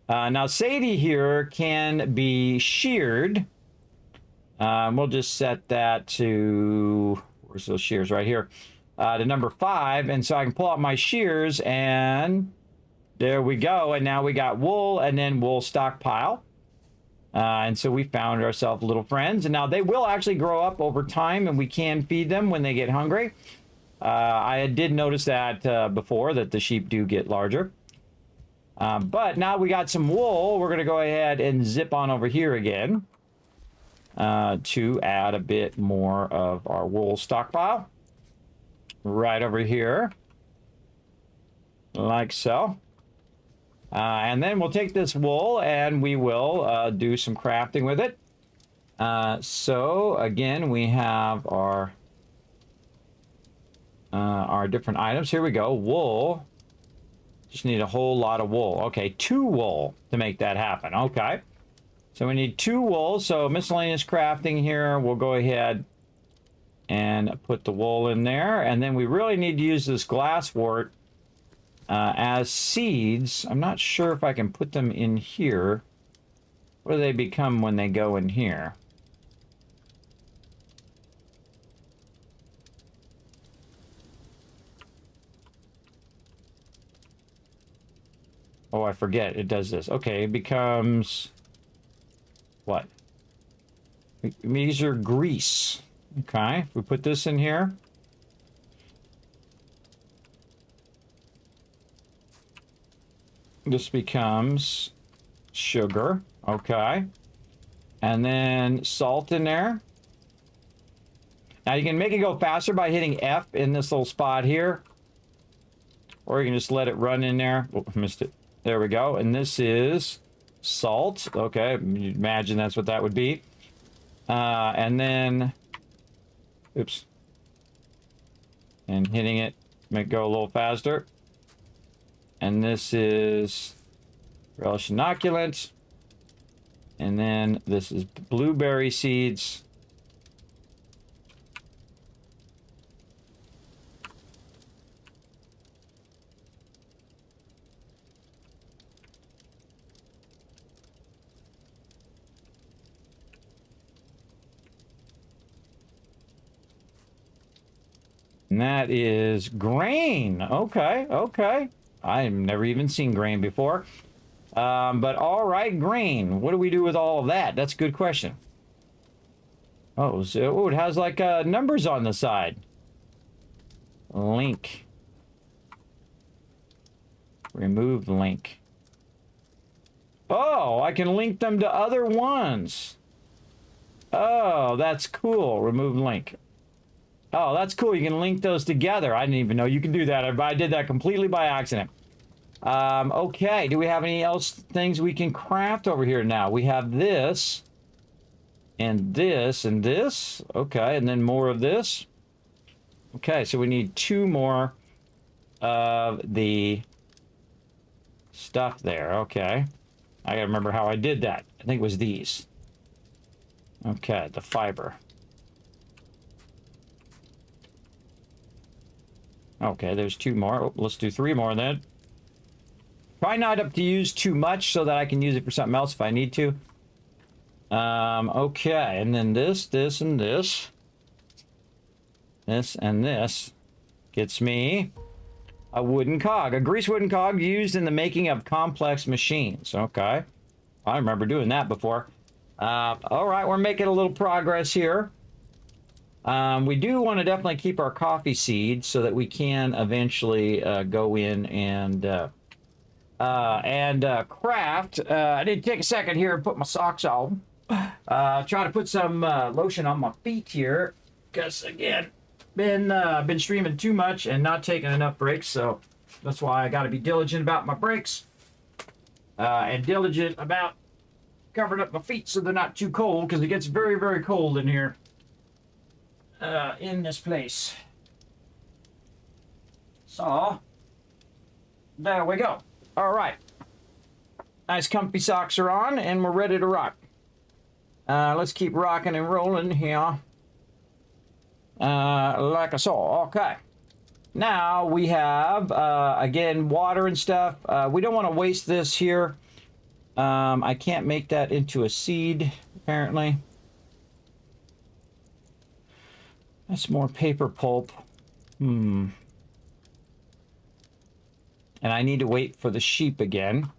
Now, Sadie here can be sheared. We'll just set that to, where's those shears? Right here. To number 5, and so I can pull out my shears, and there we go. And now we got wool, and then wool stockpile. And so we found ourselves little friends, and now they will actually grow up over time, and we can feed them when they get hungry. I did notice that before, that the sheep do get larger. But now we got some wool, we're going to go ahead and zip on over here again to add a bit more of our wool stockpile. Right over here, like so. And then we'll take this wool and we will do some crafting with it. So again, we have our different items. Here we go. Wool. Just need a whole lot of wool. Okay, 2 wool to make that happen. Okay. So we need 2 wool. So miscellaneous crafting here. We'll go ahead and put the wool in there. And then we really need to use this glasswort as seeds. I'm not sure if I can put them in here. What do they become when they go in here? Oh, I forget. It does this. Okay, it becomes... what? These are grease. Okay, if we put this in here. This becomes sugar. Okay. And then salt in there. Now you can make it go faster by hitting F in this little spot here. Or you can just let it run in there. Oh, missed it. There we go. And this is salt. Okay, imagine that's what that would be. And then... oops. And hitting it, make it go a little faster. And this is relish inoculant. And then this is blueberry seeds. And that is grain. Okay, okay. I've never even seen grain before. But all right, grain. What do we do with all of that? That's a good question. Oh, so it has like numbers on the side. Link. Remove link. Oh, I can link them to other ones. Oh, that's cool. Remove link. Oh, that's cool. You can link those together. I didn't even know you can do that. I did that completely by accident. Okay. Do we have any else things we can craft over here now? We have this and this and this. Okay. And then more of this. Okay. So we need 2 more of the stuff there. Okay. I gotta remember how I did that. I think it was these. Okay. The fiber. Okay, there's 2 more. Oh, let's do 3 more then. Try not to use too much so that I can use it for something else if I need to. Okay, and then this, and this. This and this gets me a wooden cog. A grease wooden cog used in the making of complex machines. Okay. I remember doing that before. All right, we're making a little progress here. We do want to definitely keep our coffee seeds so that we can eventually go in and craft. I did take a second here and put my socks on. Try to put some lotion on my feet here because again, been streaming too much and not taking enough breaks, so that's why I got to be diligent about my breaks and diligent about covering up my feet so they're not too cold because it gets very, very cold in here in this place. So there we go. All right, nice comfy socks are on and we're ready to rock. Let's keep rocking and rolling here. Like I saw. Okay. Now we have, again, water and stuff. We don't want to waste this here. I can't make that into a seed, apparently. That's more paper pulp. And I need to wait for the sheep again.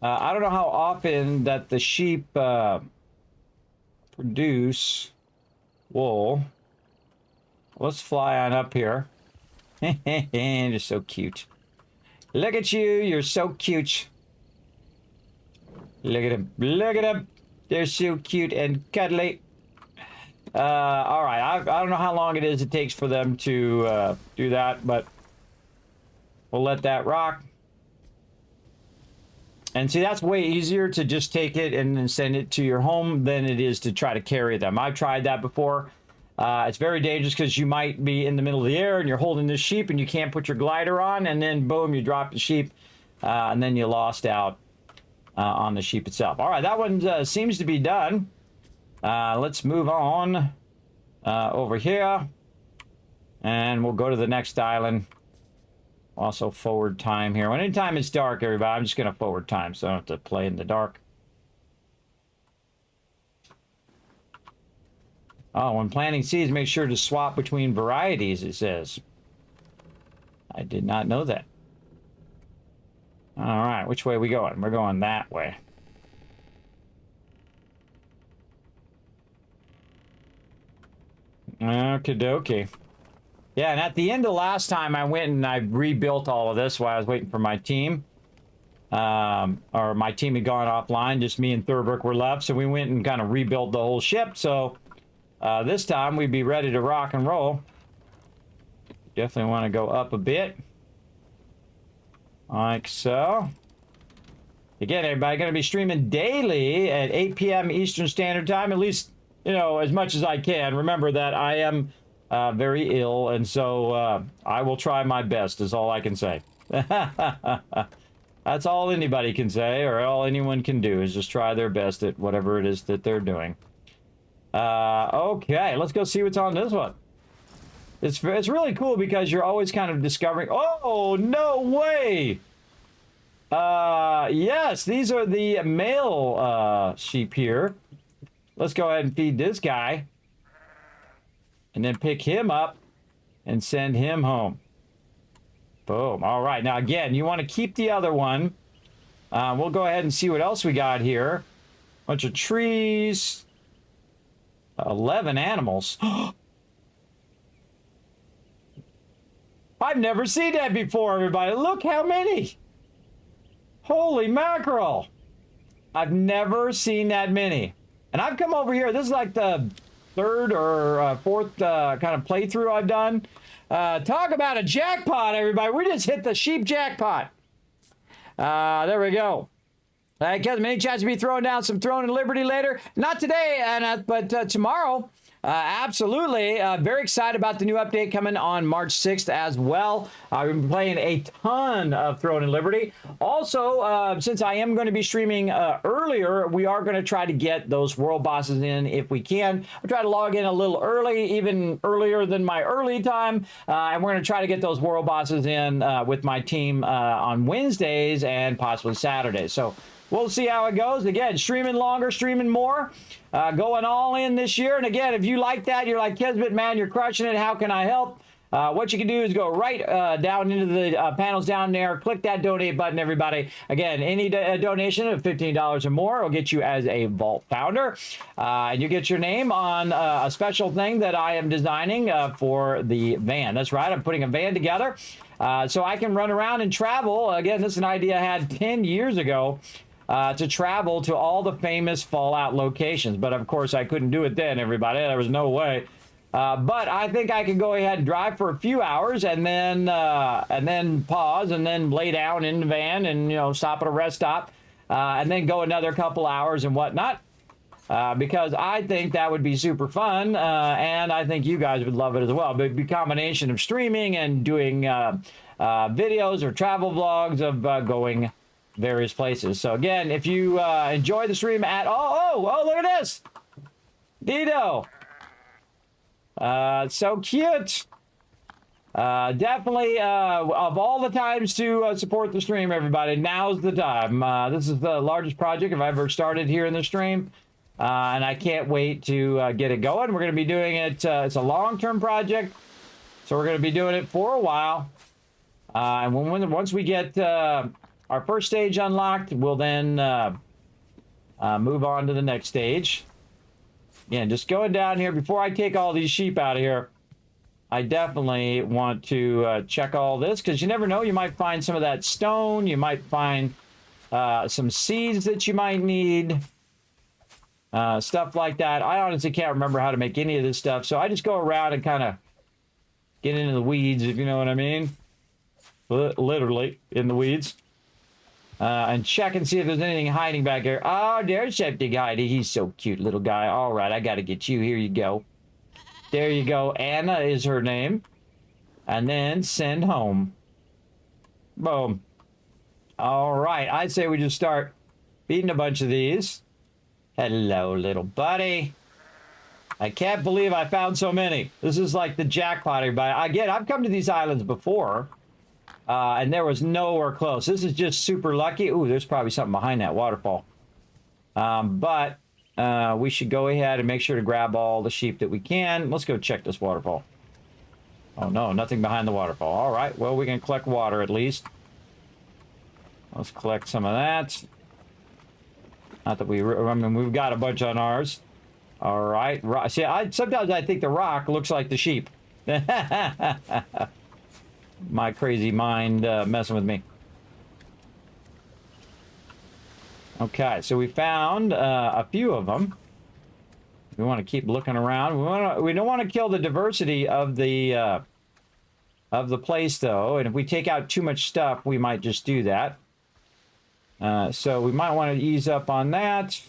I don't know how often that the sheep produce wool. Let's fly on up here. You're so cute. Look at you. You're so cute. Look at him. Look at him. They're so cute and cuddly. All right. I don't know how long it takes for them to do that, but we'll let that rock. And see, that's way easier to just take it and then send it to your home than it is to try to carry them. I've tried that before. It's very dangerous because you might be in the middle of the air and you're holding this sheep and you can't put your glider on, and then boom, you drop the sheep and then you lost out on the sheep itself. All right, that one seems to be done. Let's move on over here and we'll go to the next island. Also forward time here. Anytime it's dark, everybody, I'm just going to forward time so I don't have to play in the dark. Oh, when planting seeds, make sure to swap between varieties, it says. I did not know that. All right, which way are we going? We're going that way. Okie dokie. Yeah, and at the end of last time, I went and I rebuilt all of this while I was waiting for my team. Or my team had gone offline, just me and Thurberg were left, so we went and kind of rebuilt the whole ship, so this time we'd be ready to rock and roll. Definitely want to go up a bit. Like so. Again, everybody, going to be streaming daily at 8 p.m. Eastern Standard Time, at least, you know, as much as I can. Remember that I am very ill, and so I will try my best, is all I can say. That's all anybody can say, or all anyone can do, is just try their best at whatever it is that they're doing. Okay, let's go see what's on this one. It's really cool because you're always kind of discovering... Oh, no way! Yes, these are the male sheep here. Let's go ahead and feed this guy. And then pick him up and send him home. Boom. All right. Now, again, you want to keep the other one. We'll go ahead and see what else we got here. Bunch of trees. 11 animals. I've never seen that before, everybody. Look how many. Holy mackerel. I've never seen that many. And I've come over here. This is like the third or fourth kind of playthrough I've done. Talk about a jackpot, everybody. We just hit the sheep jackpot. There we go. Because many chance to be throwing down some Throne and Liberty later. Not today, but tomorrow. Absolutely. Very excited about the new update coming on March 6th as well. I've been playing a ton of Throne and Liberty. Also, since I am going to be streaming earlier, we are going to try to get those world bosses in if we can. I'll try to log in a little early, even earlier than my early time. And we're going to try to get those world bosses in with my team on Wednesdays and possibly Saturdays. So we'll see how it goes. Again, streaming longer, streaming more, going all in this year. And again, if you like that, you're like, Kismet, man, you're crushing it. How can I help? What you can do is go right down into the panels down there. Click that donate button, everybody. Again, any donation of $15 or more will get you as a Vault founder. And you get your name on a special thing that I am designing for the van. That's right. I'm putting a van together so I can run around and travel. Again, this is an idea I had 10 years ago. To travel to all the famous Fallout locations. But of course, I couldn't do it then, everybody. There was no way. But I think I can go ahead and drive for a few hours and then pause and then lay down in the van and, you know, stop at a rest stop and then go another couple hours and whatnot. Because I think that would be super fun, and I think you guys would love it as well. But it'd be a combination of streaming and doing videos or travel vlogs of going various places. So again, if you enjoy the stream at all, oh, look at this, Dido, so cute. Definitely of all the times to support the stream, everybody, now's the time. This is the largest project I've ever started here in the stream, and I can't wait to get it going. We're going to be doing it. It's a long-term project, so we're going to be doing it for a while. And once we get our first stage unlocked, we'll then move on to the next stage. Again, just going down here, before I take all these sheep out of here, I definitely want to check all this, because you never know, you might find some of that stone, you might find some seeds that you might need, stuff like that. I honestly can't remember how to make any of this stuff, so I just go around and kind of get into the weeds, if you know what I mean. Literally, in the weeds. And check and see if there's anything hiding back here. Oh, there's something hiding. He's so cute, little guy. All right, I got to get you. Here you go. There you go. Anna is her name. And then send home. Boom. All right, I'd say we just start beating a bunch of these. Hello, little buddy. I can't believe I found so many. This is like the jackpot, everybody. Again, I've come to these islands before. And there was nowhere close. This is just super lucky. Ooh, there's probably something behind that waterfall. But we should go ahead and make sure to grab all the sheep that we can. Let's go check this waterfall. Oh, no, nothing behind the waterfall. All right, well, we can collect water at least. Let's collect some of that. Not that I mean, we've got a bunch on ours. All right. See, sometimes I think the rock looks like the sheep. My crazy mind messing with me. Okay, so we found a few of them. We want to keep looking around. We don't want to kill the diversity of the place, though. And if we take out too much stuff, we might just do that. So we might want to ease up on that.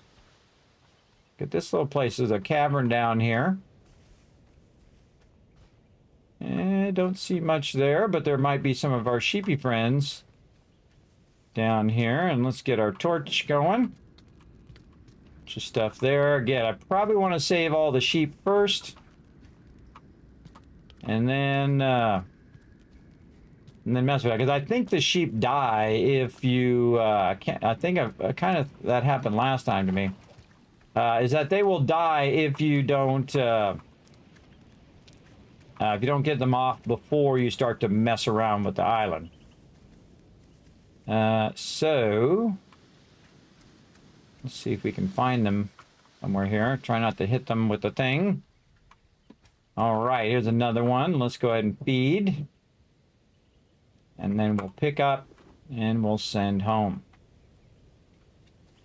Look at this little place. There's a cavern down here. Don't see much there, but there might be some of our sheepy friends down here. And let's get our torch going. Just stuff there. Again, I probably want to save all the sheep first. And then mess with it. Because I think the sheep die if you... I think kind of that happened last time to me. Is that they will die if you don't... if you don't get them off before you start to mess around with the island. So, let's see if we can find them somewhere here. Try not to hit them with the thing. All right, here's another one. Let's go ahead and feed. And then we'll pick up and we'll send home.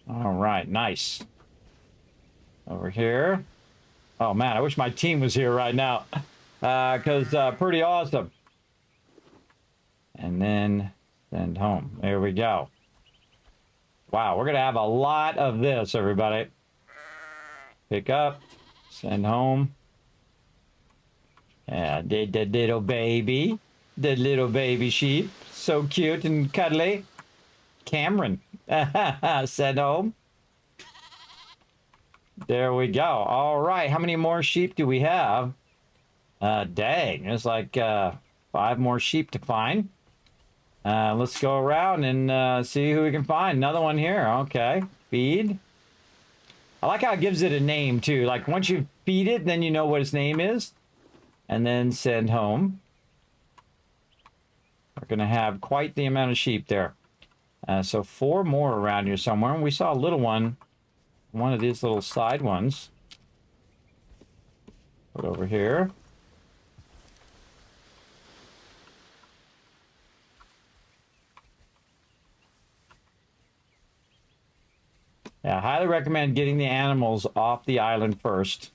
All right, nice. Over here. Oh man, I wish my team was here right now. Because pretty awesome. And then send home. There we go. Wow, we're going to have a lot of this, everybody. Pick up, send home. Yeah, the little baby. The little baby sheep. So cute and cuddly. Cameron. Send home. There we go. All right. How many more sheep do we have? Dang. There's like 5 more sheep to find. Let's go around and see who we can find. Another one here. Okay. Feed. I like how it gives it a name too. Like once you feed it, then you know what its name is. And then send home. We're going to have quite the amount of sheep there. So 4 more around here somewhere. And we saw a little one of these little side ones. Put over here. Yeah, I highly recommend getting the animals off the island first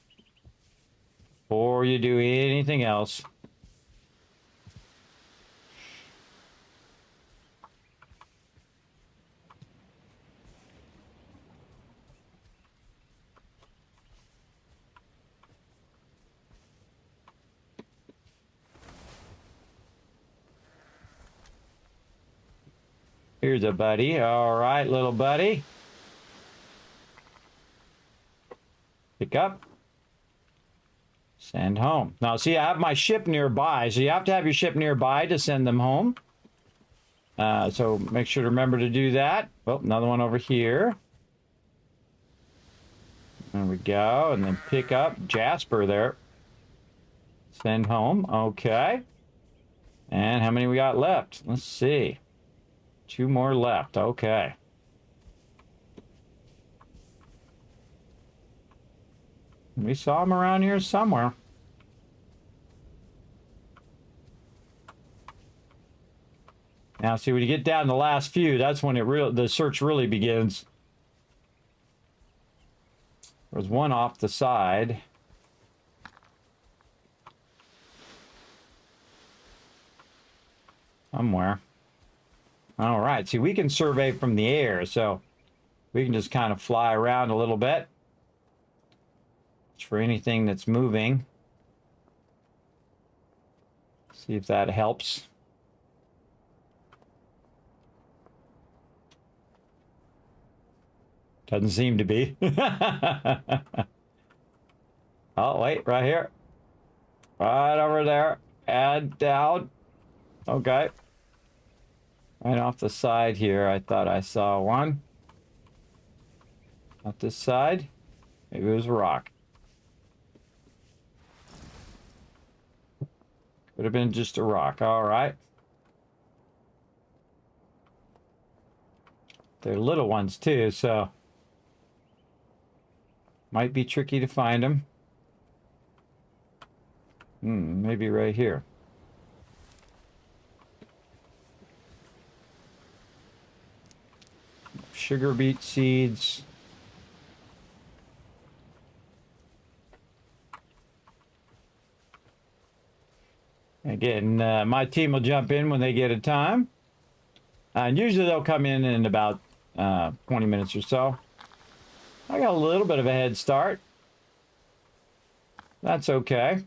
before you do anything else. Here's a buddy. All right, little buddy. Pick up. Send home. Now, see, I have my ship nearby, so you have to have your ship nearby to send them home. So make sure to remember to do that. Oh, another one over here. There we go. And then pick up Jasper there. Send home. Okay. And how many we got left? Let's see. 2 more left. Okay. We saw them around here somewhere. Now, see, when you get down to the last few, that's when the search really begins. There's one off the side. Somewhere. All right, see, we can survey from the air, so we can just kind of fly around a little bit. For anything that's moving. See if that helps. Doesn't seem to be. Oh, wait, right here. Right over there. Add down. Okay. Right off the side here, I thought I saw one. Off this side. Maybe it was a rock. Could have been just a rock. All right. They're little ones too, so might be tricky to find them. Maybe right here. Sugar beet seeds. Again, my team will jump in when they get a time. And usually they'll come in about 20 minutes or so. I got a little bit of a head start. That's okay.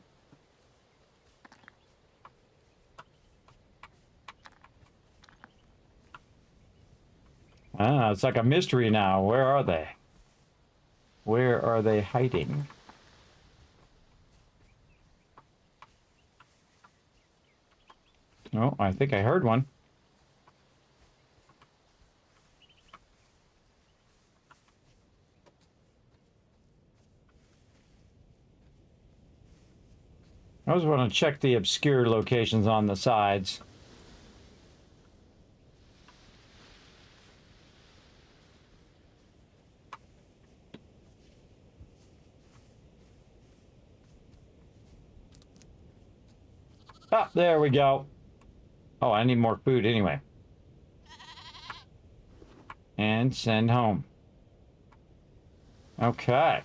It's like a mystery now. Where are they? Where are they hiding? Oh, I think I heard one. I always want to check the obscure locations on the sides. Ah, there we go. Oh, I need more food anyway. And send home. Okay.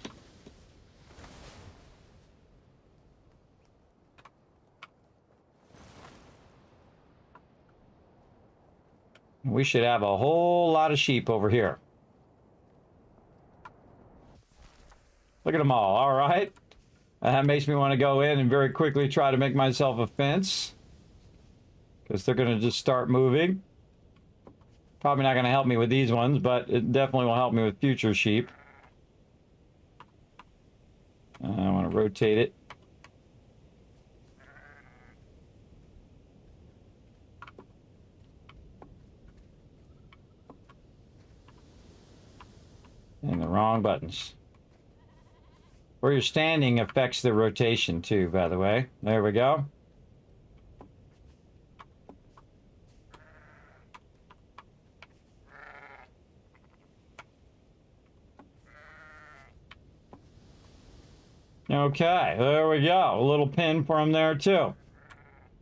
We should have a whole lot of sheep over here. Look at them all right? That makes me want to go in and very quickly try to make myself a fence. Because they're going to just start moving. Probably not going to help me with these ones, but it definitely will help me with future sheep. I want to rotate it. And the wrong buttons. Where you're standing affects the rotation too, by the way. There we go. Okay, there we go. A little pin for him there too.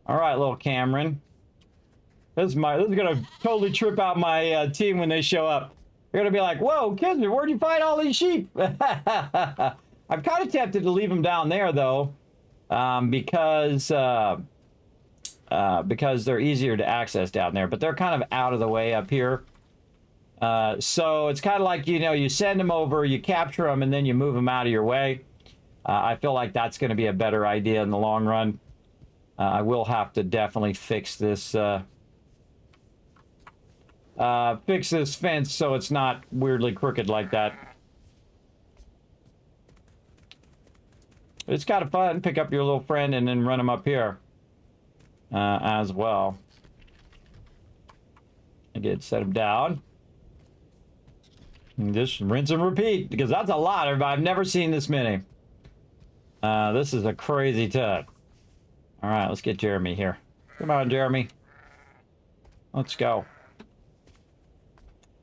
All right, little Cameron. This is gonna totally trip out my team when they show up. They're gonna be like, "Whoa, Kismet, where'd you find all these sheep?" I'm kind of tempted to leave them down there though, because they're easier to access down there. But they're kind of out of the way up here. So it's kind of like, you know, you send them over, you capture them, and then you move them out of your way. I feel like that's going to be a better idea in the long run. I will have to definitely fix this fence so it's not weirdly crooked like that. It's kind of fun. Pick up your little friend and then run them up here as well. Again, set them down. And just rinse and repeat, because that's a lot, everybody. I've never seen this many. This is a crazy ton. All right, let's get Jeremy here. Come on, Jeremy. Let's go.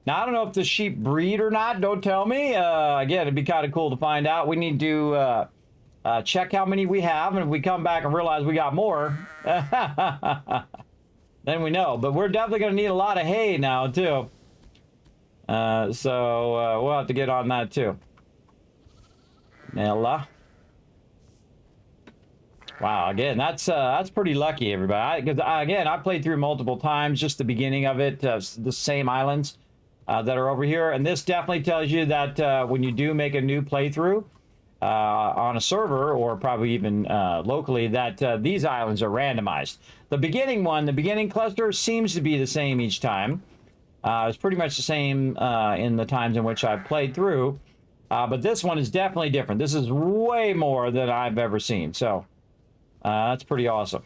Now, I don't know if the sheep breed or not. Don't tell me. Again, it'd be kind of cool to find out. We need to check how many we have, and if we come back and realize we got more, then we know. But we're definitely going to need a lot of hay now, too. So we'll have to get on that, too. Nella. Wow, again, that's pretty lucky, everybody. Because again, I played through multiple times, just the beginning of it, the same islands that are over here, and this definitely tells you that when you do make a new playthrough on a server, or probably even locally, that these islands are randomized. The beginning one, the beginning cluster, seems to be the same each time. It's pretty much the same in the times in which I've played through, but this one is definitely different. This is way more than I've ever seen, so. That's pretty awesome.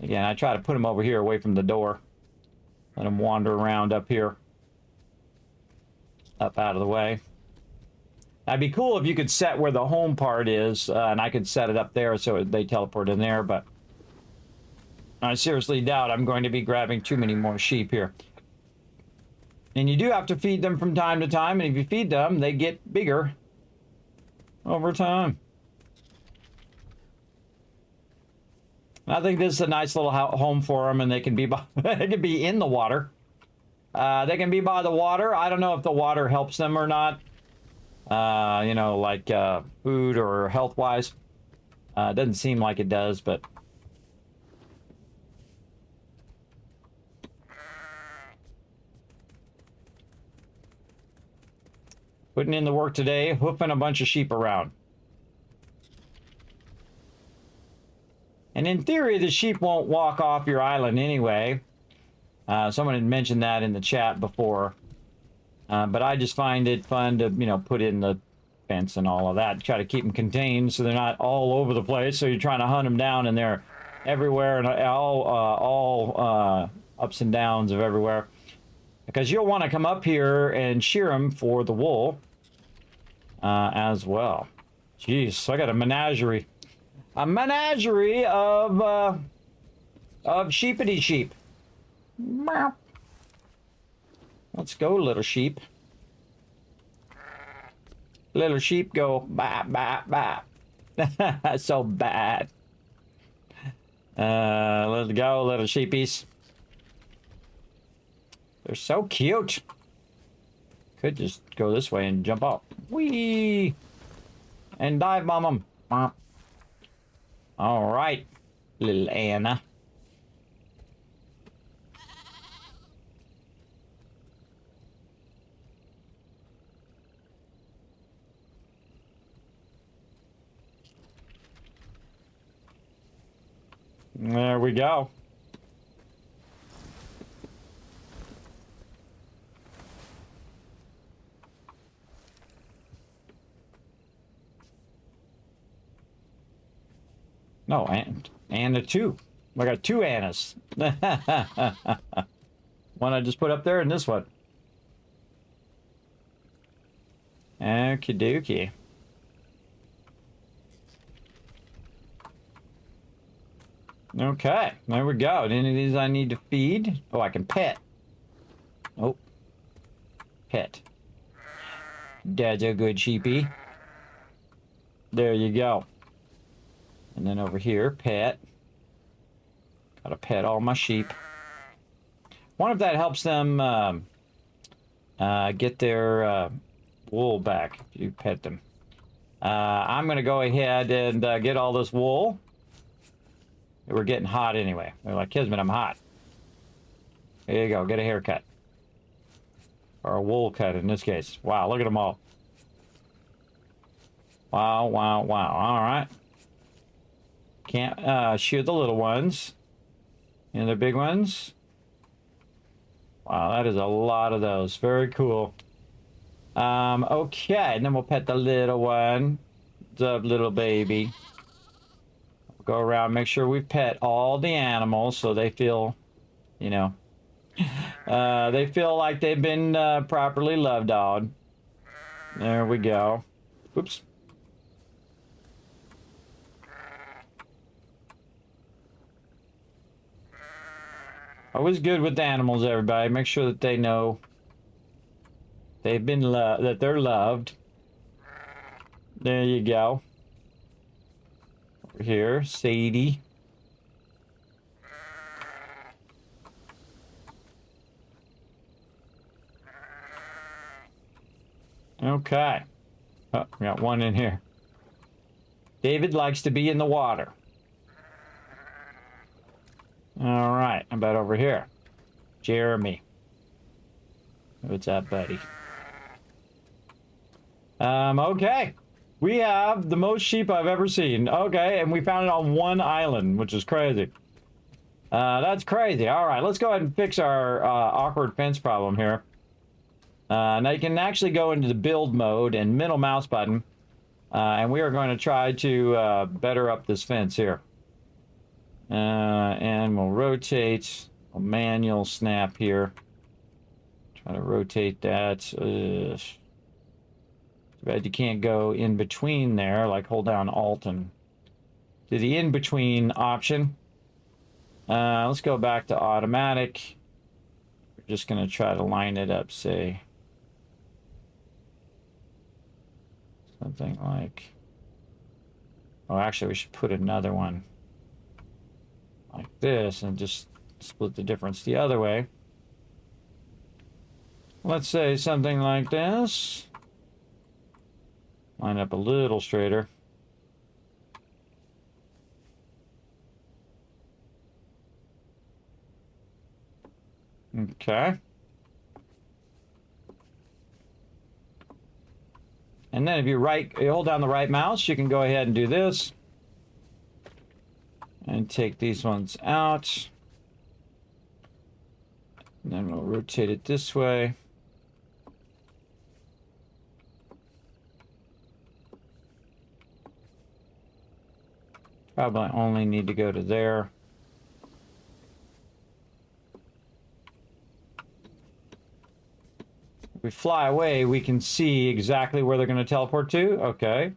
Again, I try to put him over here away from the door. Let him wander around up here. Up out of the way. That'd be cool if you could set where the home part is, and I could set it up there so they teleport in there, but I seriously doubt I'm going to be grabbing too many more sheep here. And you do have to feed them from time to time, and if you feed them, they get bigger over time. I think this is a nice little home for them, and they can be they can be in the water. They can be by the water. I don't know if the water helps them or not. You know, like food or health-wise. It doesn't seem like it does, but putting in the work today, hoofing a bunch of sheep around. And in theory, the sheep won't walk off your island anyway. Someone had mentioned that in the chat before. But I just find it fun to, you know, put in the fence and all of that. Try to keep them contained so they're not all over the place. So you're trying to hunt them down and they're everywhere and all ups and downs of everywhere. Because you'll want to come up here and shear them for the wool as well. Jeez, I got a menagerie. A menagerie of sheepity sheep. Let's go, little sheep. Little sheep go bah bah bah. That's so bad. Let's go, little sheepies. They're so cute. Could just go this way and jump off. Whee! And dive bomb them. All right, little Anna. There we go. No, Anna 2. I got 2 Annas. One I just put up there and this one. Okie dokie. Okay, there we go. Any of these I need to feed? Oh, I can pet. Oh. Pet. That's a good sheepy. There you go. And then over here, pet. Gotta pet all my sheep. Wonder if that helps them get their wool back if you pet them. I'm gonna go ahead and get all this wool. We're getting hot anyway. They're like, Kismet, I'm hot. There you go, get a haircut. Or a wool cut in this case. Wow, look at them all. Wow, wow, wow. All right. Can't shoot the little ones. And the big ones. Wow, that is a lot of those. Very cool. Okay, and then we'll pet the little one. The little baby. We'll go around, make sure we pet all the animals so they feel, you know, they feel like they've been properly loved on. There we go. Oops. Always good with the animals, everybody. Make sure that they know they've been that they're loved. There you go. Over here, Sadie. Okay. Oh, we got one in here. David likes to be in the water. All right, how about over here? Jeremy. What's up, buddy? Okay. We have the most sheep I've ever seen. Okay, and we found it on one island, which is crazy. That's crazy. All right, let's go ahead and fix our awkward fence problem here. Now you can actually go into the build mode and middle mouse button, and we are going to try to better up this fence here. And we'll rotate, a manual snap here. Try to rotate that. Too bad you can't go in between there, like hold down Alt and do the in between option. Let's go back to automatic. We're just going to try to line it up, say something like, oh, actually we should put another one like this and just split the difference the other way. Let's say something like this. Line up a little straighter. Okay. And then if you hold down the right mouse, you can go ahead and do this. And take these ones out. And then we'll rotate it this way. Probably only need to go to there. If we fly away, we can see exactly where they're going to teleport to. Okay.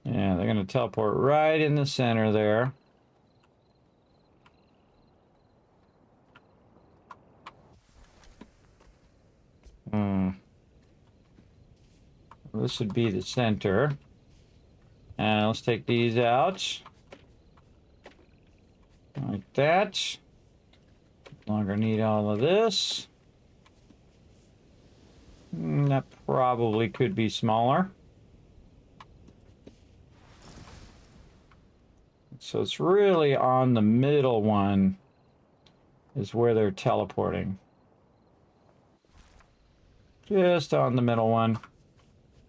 Yeah, they're going to teleport right in the center there. This would be the center. And let's take these out. Like that. No longer need all of this. That probably could be smaller. So it's really on the middle one is where they're teleporting. Just on the middle one.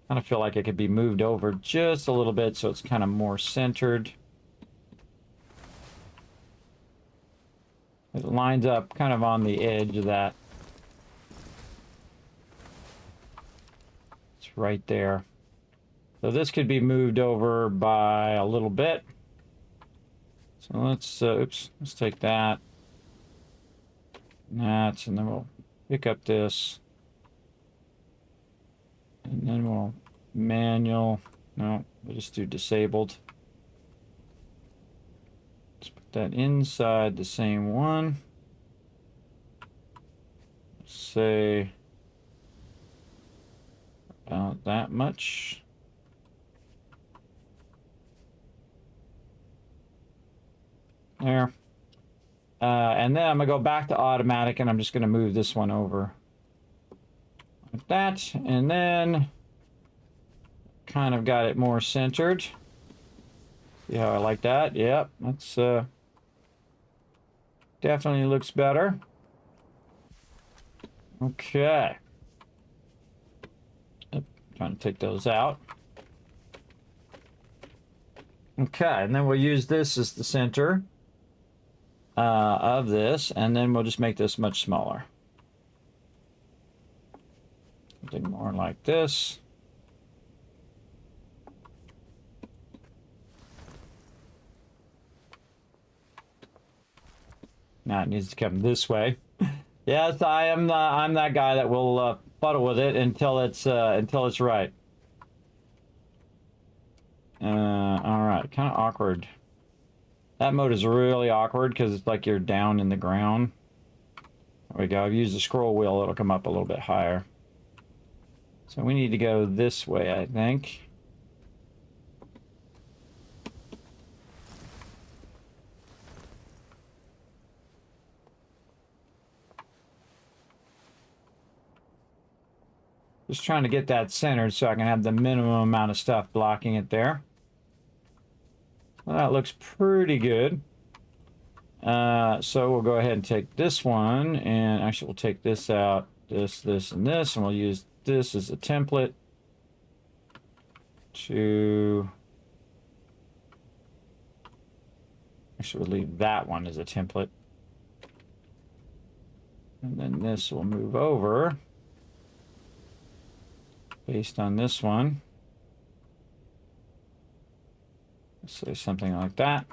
Kind of feel like it could be moved over just a little bit so it's kind of more centered. It lines up kind of on the edge of that. It's right there. So this could be moved over by a little bit. So let's, oops, let's take that. And that, and then we'll pick up this. And then we'll manual. No, we'll just do disabled. Let's put that inside the same one. Say about that much. There. And then I'm going to go back to automatic, and I'm just going to move this one over like that. And then kind of got it more centered. See how I like that? Yep, that's definitely looks better. Okay. Trying to take those out. Okay, and then we'll use this as the center of this, and then we'll just make this much smaller. Something more like this. Now it needs to come this way. Yes, I'm that guy that will fuddle with it until it's right. All right, kind of awkward. That mode is really awkward because it's like you're down in the ground. There we go. I've used the scroll wheel. It'll come up a little bit higher. So we need to go this way, I think. Just trying to get that centered so I can have the minimum amount of stuff blocking it there. Well, that looks pretty good. So we'll go ahead and take this one, and actually we'll take this out, this, and this, and we'll use this as a template to... Actually, we'll leave that one as a template. And then this will move over based on this one. Say something like that.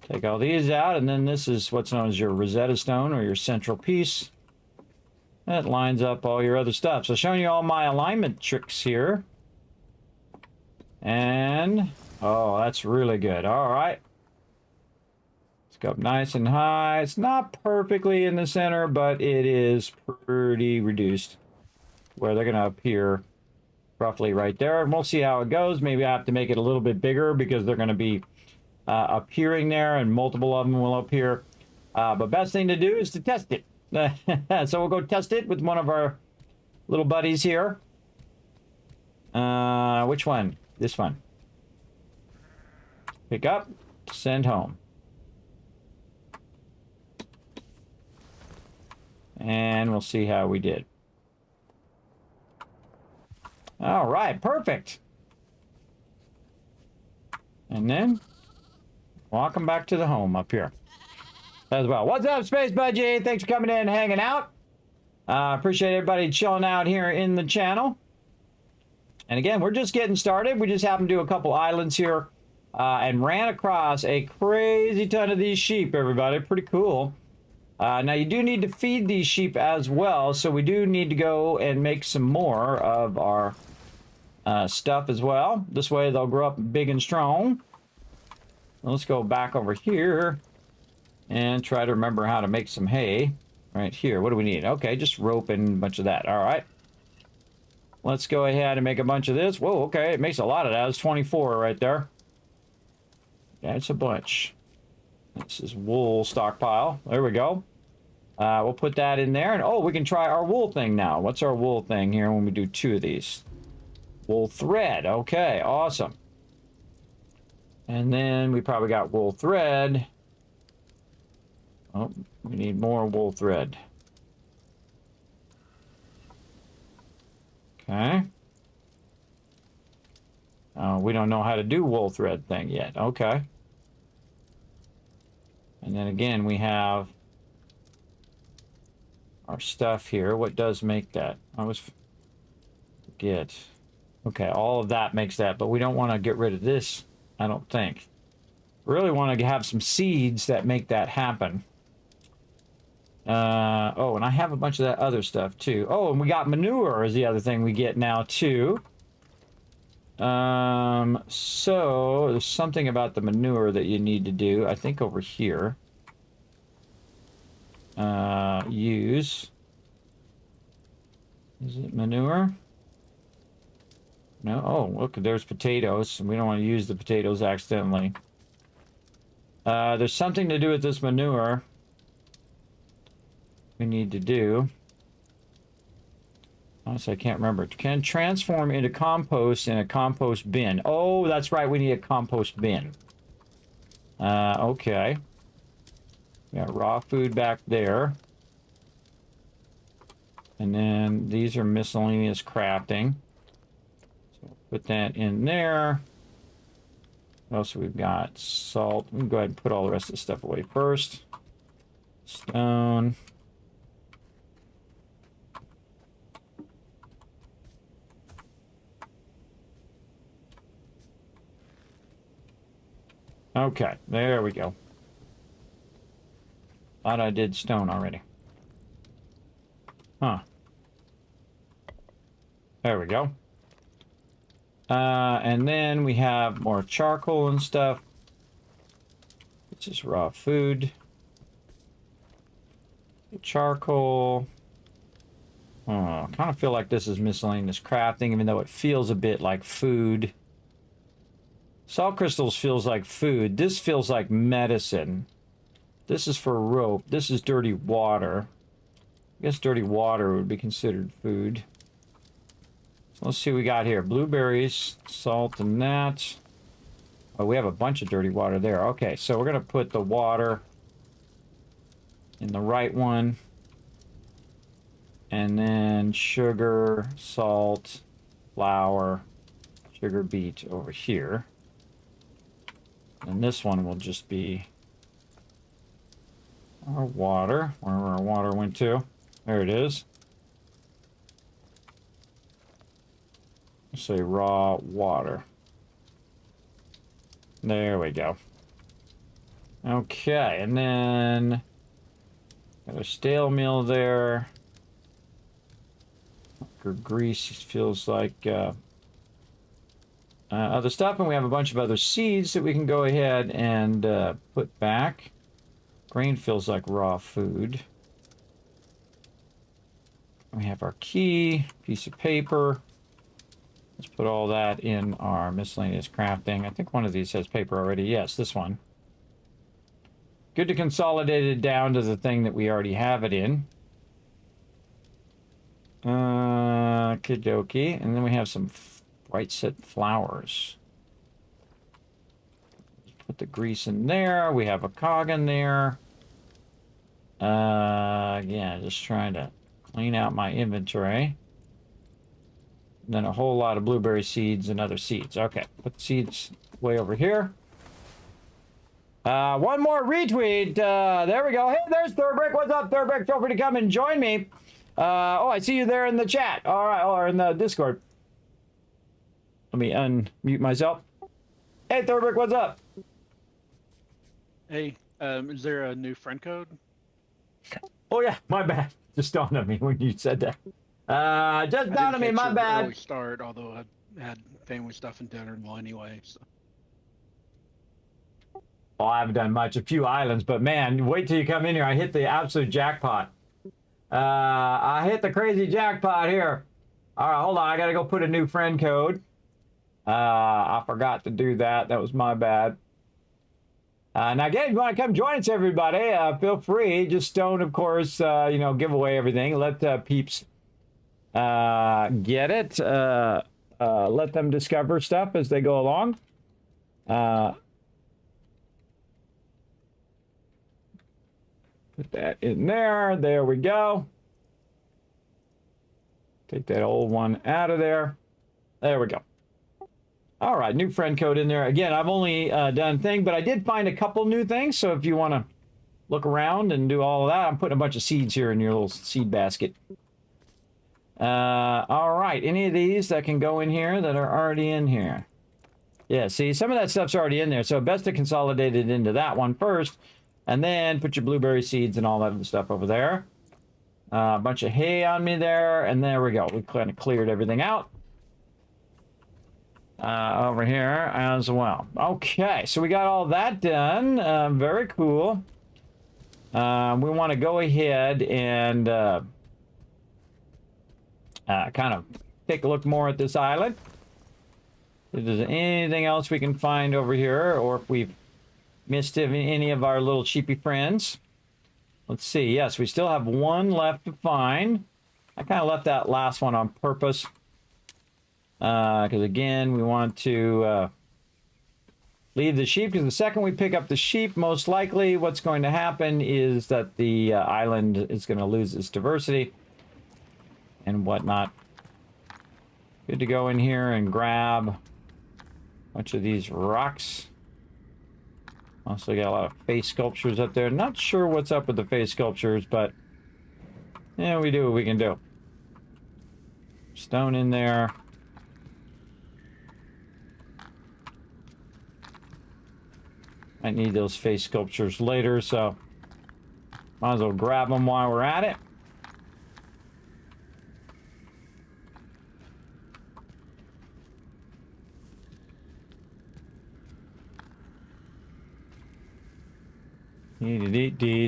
Take all these out, and then this is what's known as your Rosetta Stone, or your central piece. That lines up all your other stuff. So showing you all my alignment tricks here. And, oh, that's really good. All right. Let's go up nice and high. It's not perfectly in the center, but it is pretty reduced where they're going to appear roughly right there. And we'll see how it goes. Maybe I have to make it a little bit bigger because they're going to be appearing there, and multiple of them will appear. But best thing to do is to test it. So we'll go test it with one of our little buddies here. Which one? This one. Pick up, send home. And we'll see how we did. All right, perfect. And then walk them back to the home up here as well. What's up, Space Budgie? Thanks for coming in and hanging out. Appreciate everybody chilling out here in the channel. And again, we're just getting started. We just happened to do a couple islands here and ran across a crazy ton of these sheep, everybody. Pretty cool. Now, you do need to feed these sheep as well, so we do need to go and make some more of our stuff as well. This way, they'll grow up big and strong. Let's go back over here and try to remember how to make some hay. Right here. What do we need? Okay, just rope and a bunch of that. All right. Let's go ahead and make a bunch of this. Whoa, okay. It makes a lot of that. It's 24 right there. That's a bunch. This is wool stockpile. There we go. We'll put that in there. And oh, we can try our wool thing now. What's our wool thing here when we do 2 of these? Wool thread. Okay, awesome. And then we probably got wool thread. Oh, we need more wool thread. Okay. We don't know how to do wool thread thing yet. Okay. And then again, we have our stuff here. What does make that? I always forget. Okay, all of that makes that, but we don't want to get rid of this, I don't think. Really want to have some seeds that make that happen. Oh, and I have a bunch of that other stuff too. Oh, and we got manure is the other thing we get now too. So there's something about the manure that you need to do. I think over here. Use. Is it manure? No. Oh, look, there's potatoes. We don't want to use the potatoes accidentally. There's something to do with this manure we need to do. Honestly, I can't remember. Can transform into compost in a compost bin. Oh, that's right. We need a compost bin. Okay. We got raw food back there. And then these are miscellaneous crafting. So put that in there. What else we've got? Salt. We can go ahead and put all the rest of the stuff away first. Stone. Okay, there we go. Thought I did stone already. Huh. There we go. And then we have more charcoal and stuff. It's just raw food. Charcoal. Oh, I kind of feel like this is miscellaneous crafting, even though it feels a bit like food. Salt crystals feels like food. This feels like medicine. This is for rope. This is dirty water. I guess dirty water would be considered food. So let's see what we got here. Blueberries, salt, and that. Oh, we have a bunch of dirty water there. Okay, so we're going to put the water in the right one. And then sugar, salt, flour, sugar beet over here. And this one will just be our water, wherever our water went to. There it is. Let's say raw water. There we go. Okay, and then got a stale meal there. Grease feels like other stuff, and we have a bunch of other seeds that we can go ahead and put back. Grain feels like raw food. We have our key, piece of paper. Let's put all that in our miscellaneous crafting. I think one of these has paper already. Yes, this one. Good to consolidate it down to the thing that we already have it in. Kidoki. And then we have some bright set flowers. Put the grease in there. We have a cog in there. Again, just trying to clean out my inventory. And then a whole lot of blueberry seeds and other seeds. Okay, put the seeds way over here. One more retweet. There we go. Hey, there's Thurbrick. What's up, Thurbrick? Feel free to come and join me. Oh, I see you there in the chat. All right, or in the Discord. Let me unmute myself. Hey, Thurbrick, what's up? Hey, is there a new friend code? Oh yeah, my bad. Just dawned on me when you said that. Just dawned on me, my bad. Early start, although I had family stuff and dinner and all anyway. So. Oh, I haven't done much. A few islands, but man, wait till you come in here. I hit the absolute jackpot. I hit the crazy jackpot here. All right, hold on. I gotta go put a new friend code. I forgot to do that. That was my bad. Now again, if you want to come join us, everybody, feel free. Just don't, of course, you know, give away everything. Let peeps get it. Let them discover stuff as they go along. Put that in there. There we go. Take that old one out of there. There we go. All right, new friend code in there. Again, I've only done thing, but I did find a couple new things. So if you want to look around and do all of that, I'm putting a bunch of seeds here in your little seed basket. All right, any of these that can go in here that are already in here? Yeah, see, some of that stuff's already in there, so best to consolidate it into that one first, and then put your blueberry seeds and all that stuff over there. A bunch of hay on me there, and there we go. We kind of cleared everything out. Over here as well. Okay, so we got all that done. Very cool. We want to go ahead and kind of take a look more at this island. If there's anything else we can find over here, or if we've missed any of our little sheepy friends. Let's see. Yes, we still have one left to find. I kind of left that last one on purpose. Because again, we want to leave the sheep, because the second we pick up the sheep, most likely what's going to happen is that the island is going to lose its diversity and whatnot. Good to go in here and grab a bunch of these rocks. Also got a lot of face sculptures up there. Not sure what's up with the face sculptures, but yeah, we do what we can do. Stone in there. Might need those face sculptures later, so might as well grab them while we're at it.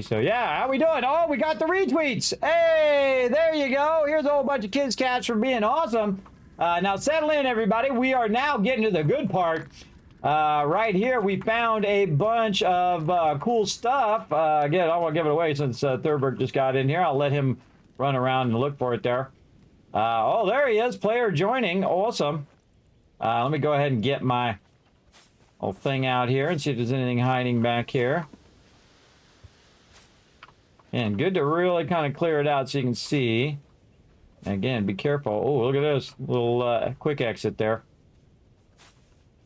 So yeah, how we doing? Oh, we got the retweets. Hey, there you go. Here's a whole bunch of kids cats for being awesome. Now settle in, everybody. We are now getting to the good part. Right here, we found a bunch of cool stuff. Again, I don't want to give it away since Thurberg just got in here. I'll let him run around and look for it there. Oh, there he is. Player joining. Awesome. Let me go ahead and get my whole thing out here and see if there's anything hiding back here. And good to really kind of clear it out so you can see. Again, be careful. Oh, look at this little quick exit there.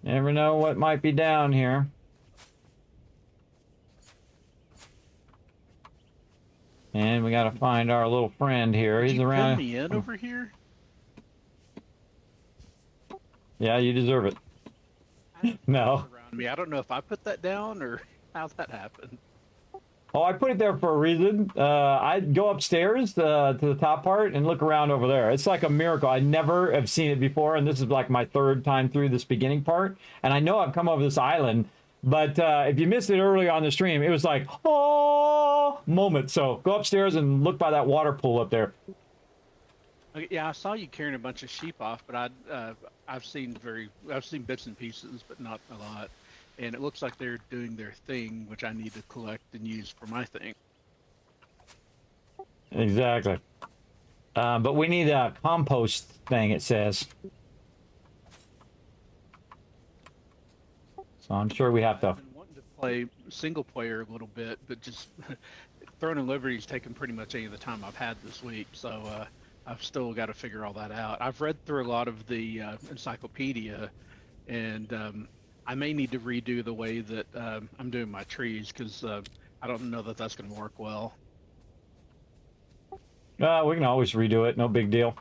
Never know what might be down here. And we got to find our little friend here. He's around. Put me in over here? Yeah, you deserve it. No. Around me. I don't know if I put that down or how that happened. Oh, I put it there for a reason. I'd go upstairs to the top part and look around over there. It's like a miracle. I never have seen it before, and this is like my third time through this beginning part. And I know I've come over this island, but if you missed it early on the stream, it was like, oh, moment. So go upstairs and look by that water pool up there. Okay, yeah, I saw you carrying a bunch of sheep off, but I've seen bits and pieces, but not a lot. And it looks like they're doing their thing, which I need to collect and use for my thing. Exactly. But we need a compost thing, it says. So I'm sure we have to. I've been wanting to play single player a little bit, but just Throne and Liberty's taken pretty much any of the time I've had this week. So I've still got to figure all that out. I've read through a lot of the encyclopedia, and I may need to redo the way that I'm doing my trees, because I don't know that that's going to work well. We can always redo it. No big deal.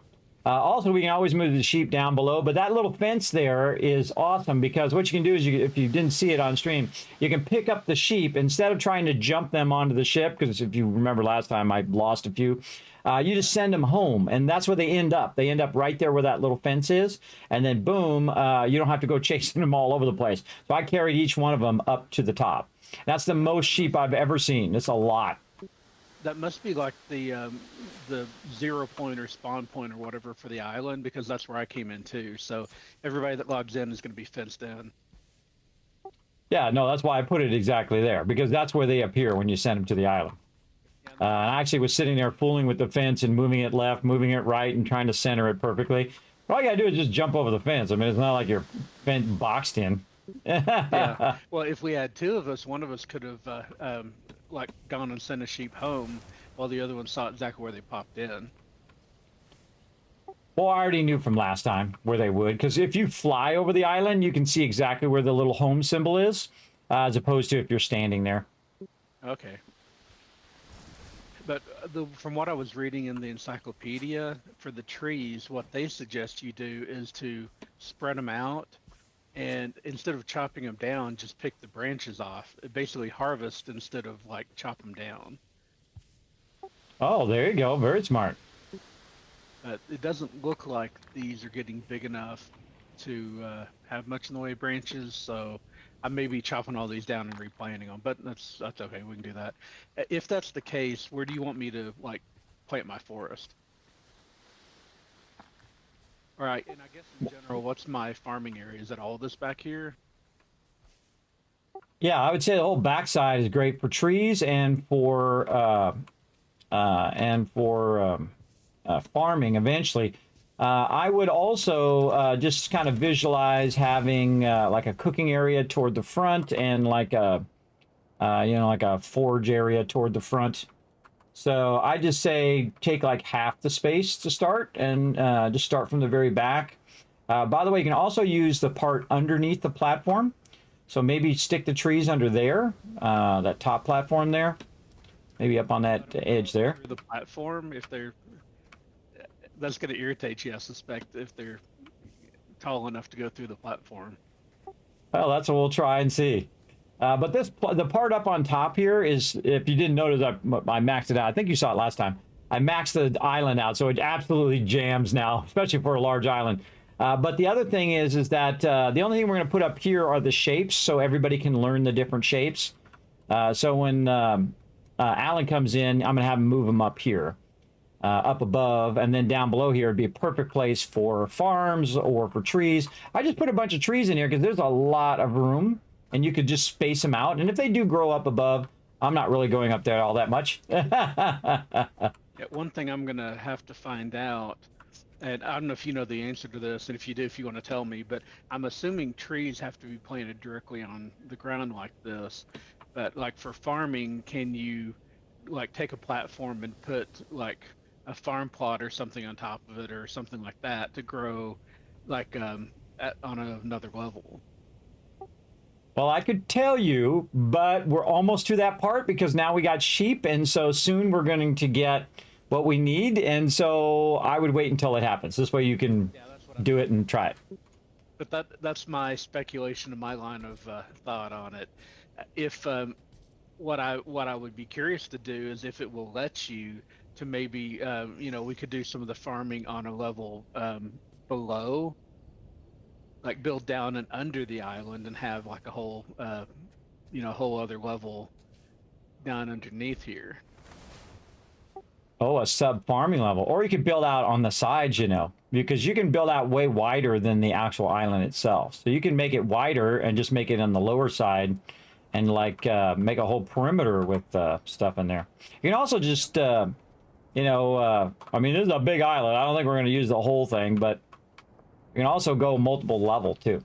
Also, we can always move the sheep down below. But that little fence there is awesome, because what you can do is, if you didn't see it on stream, you can pick up the sheep instead of trying to jump them onto the ship. Because if you remember last time, I lost a few. You just send them home, and that's where they end up. They end up right there where that little fence is, and then boom, you don't have to go chasing them all over the place. So I carried each one of them up to the top. That's the most sheep I've ever seen. It's a lot. That must be like the 0 point or spawn point or whatever for the island, because that's where I came in too. So everybody that logs in is going to be fenced in. Yeah, no, that's why I put it exactly there, because that's where they appear when you send them to the island. I actually was sitting there fooling with the fence and moving it left, moving it right, and trying to center it perfectly. All you gotta do is just jump over the fence. I mean, it's not like you're fence boxed in. Yeah. Well, if we had two of us, one of us could have like gone and sent a sheep home, while the other one saw exactly where they popped in. Well, I already knew from last time where they would, because if you fly over the island, you can see exactly where the little home symbol is, as opposed to if you're standing there. Okay. But from what I was reading in the encyclopedia, for the trees, what they suggest you do is to spread them out, and instead of chopping them down, just pick the branches off. Basically harvest instead of like chop them down. Oh, there you go. Very smart. But it doesn't look like these are getting big enough to have much in the way of branches, so I may be chopping all these down and replanting them, but that's okay. We can do that. If that's the case, where do you want me to like plant my forest? All right, and I guess in general, what's my farming area? Is it all this back here? Yeah, I would say the whole backside is great for trees and for farming eventually. I would also just kind of visualize having like a cooking area toward the front and like a like a forge area toward the front. So I just say take like half the space to start and just start from the very back. By the way, you can also use the part underneath the platform. So maybe stick the trees under there, that top platform there, maybe up on that edge there. The platform, if they're that's going to irritate you, I suspect, if they're tall enough to go through the platform. Well, that's what we'll try and see. But the part up on top here is, if you didn't notice, I maxed it out. I think you saw it last time. I maxed the island out, so it absolutely jams now, especially for a large island. But the other thing is that the only thing we're going to put up here are the shapes, so everybody can learn the different shapes. So when Alan comes in, I'm going to have him move him up here. Up above, and then down below here would be a perfect place for farms or for trees. I just put a bunch of trees in here because there's a lot of room, and you could just space them out. And if they do grow up above, I'm not really going up there all that much. Yeah, one thing I'm going to have to find out, and I don't know if you know the answer to this, and if you do, if you want to tell me, but I'm assuming trees have to be planted directly on the ground like this. But like for farming, can you like take a platform and put like a farm plot or something on top of it or something like that to grow like on another level? Well, I could tell you, but we're almost to that part because now we got sheep, and so soon we're going to get what we need, and so I would wait until it happens. This way you can do it and try it. But that's my speculation and my line of thought on it. If what I would be curious to do is if it will let you to maybe we could do some of the farming on a level below, like build down and under the island and have like a whole whole other level down underneath here. Oh, a sub farming level, or you could build out on the sides, because you can build out way wider than the actual island itself. So you can make it wider and just make it on the lower side and like make a whole perimeter with stuff in there. You can also just I mean, this is a big island. I don't think we're going to use the whole thing, but you can also go multiple level too.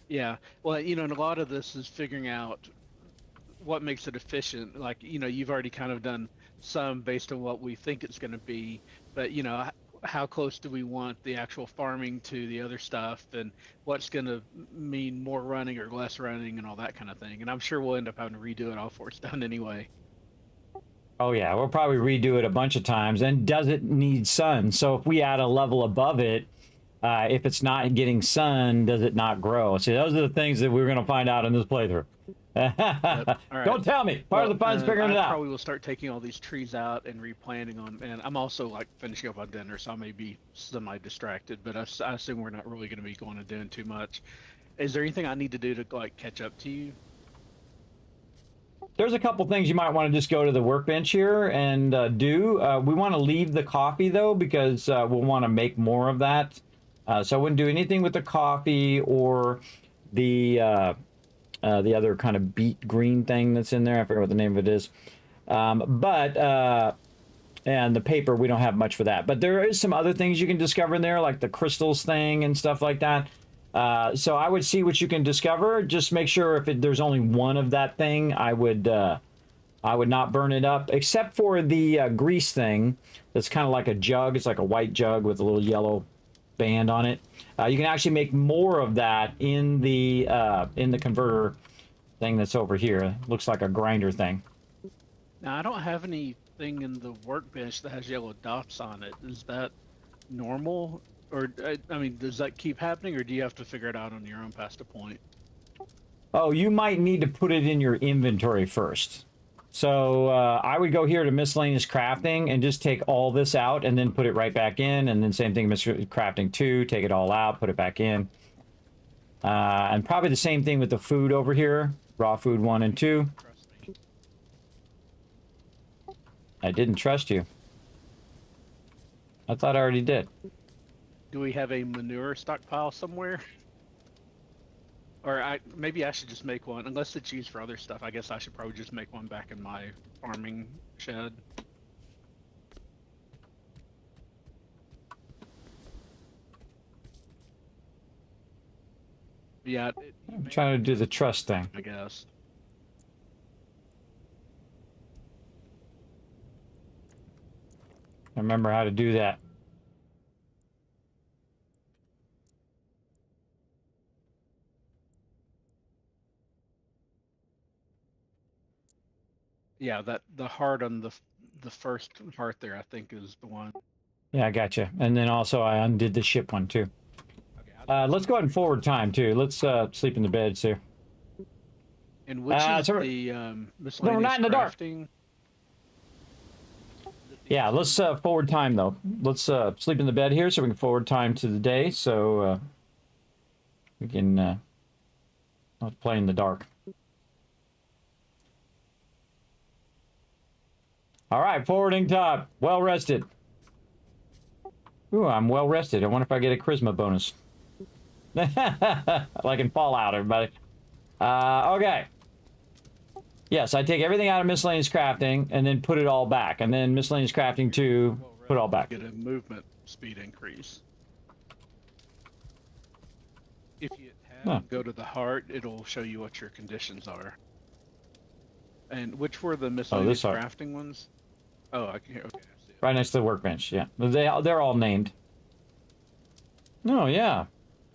Yeah. Well, and a lot of this is figuring out what makes it efficient. Like, you've already kind of done some based on what we think it's going to be, but how close do we want the actual farming to the other stuff, and what's going to mean more running or less running and all that kind of thing. And I'm sure we'll end up having to redo it all before it's done anyway. Oh yeah, we'll probably redo it a bunch of times. And does it need sun? So if we add a level above it, if it's not getting sun, does it not grow? See, those are the things that we're going to find out in this playthrough. Yep. All right. Don't tell me. Part of the fun is figuring it out. I probably will start taking all these trees out and replanting them. And I'm also like finishing up on dinner, so I may be semi-distracted. But I assume we're not really going to be going and doing too much. Is there anything I need to do to like catch up to you? There's a couple things you might want to just go to the workbench here and do. We want to leave the coffee though, because we'll want to make more of that. So I wouldn't do anything with the coffee or the other kind of beet green thing that's in there. I forget what the name of it is. And the paper, we don't have much for that. But there is some other things you can discover in there, like the crystals thing and stuff like that. So I would see what you can discover. Just make sure if there's only one of that thing, I would I would not burn it up, except for the grease thing. That's kind of like a jug. It's like a white jug with a little yellow band on it. You can actually make more of that in the converter thing that's over here. Looks like a grinder thing. Now, I don't have anything in the workbench that has yellow dots on it. Is that normal? Or, I mean, does that keep happening, or do you have to figure it out on your own past a point? Oh, you might need to put it in your inventory first. So I would go here to miscellaneous crafting and just take all this out and then put it right back in. And then same thing, crafting 2, take it all out, put it back in. And probably the same thing with the food over here. Raw food 1 and 2. I didn't trust you. I thought I already did. Do we have a manure stockpile somewhere? Or maybe I should just make one. Unless it's used for other stuff, I guess I should probably just make one back in my farming shed. Yeah, I'm trying to do the trust thing. I guess. I remember how to do that. Yeah, the heart on the first heart there, I think, is the one. Yeah, I gotcha. And then also I undid the ship one too. Okay, Let's go ahead and forward time too. Let's sleep in the beds here. and which is so the miscellaneous we're not in the dark. crafting? Yeah, let's forward time though. Let's sleep in the bed here so we can forward time to the day, so we can not play in the dark. All right, forwarding time. Well rested. Ooh, I'm well rested. I wonder if I get a charisma bonus. Like in Fallout, everybody. Okay. Yes, I take everything out of miscellaneous crafting and then put it all back. And then miscellaneous crafting 2, put it all back. Get a movement speed increase. If you go to the heart, it'll show you what your conditions are. And which were the miscellaneous crafting ones? Oh, I can hear. Okay, I see it. Right next to the workbench, yeah. They're all named. Oh, yeah.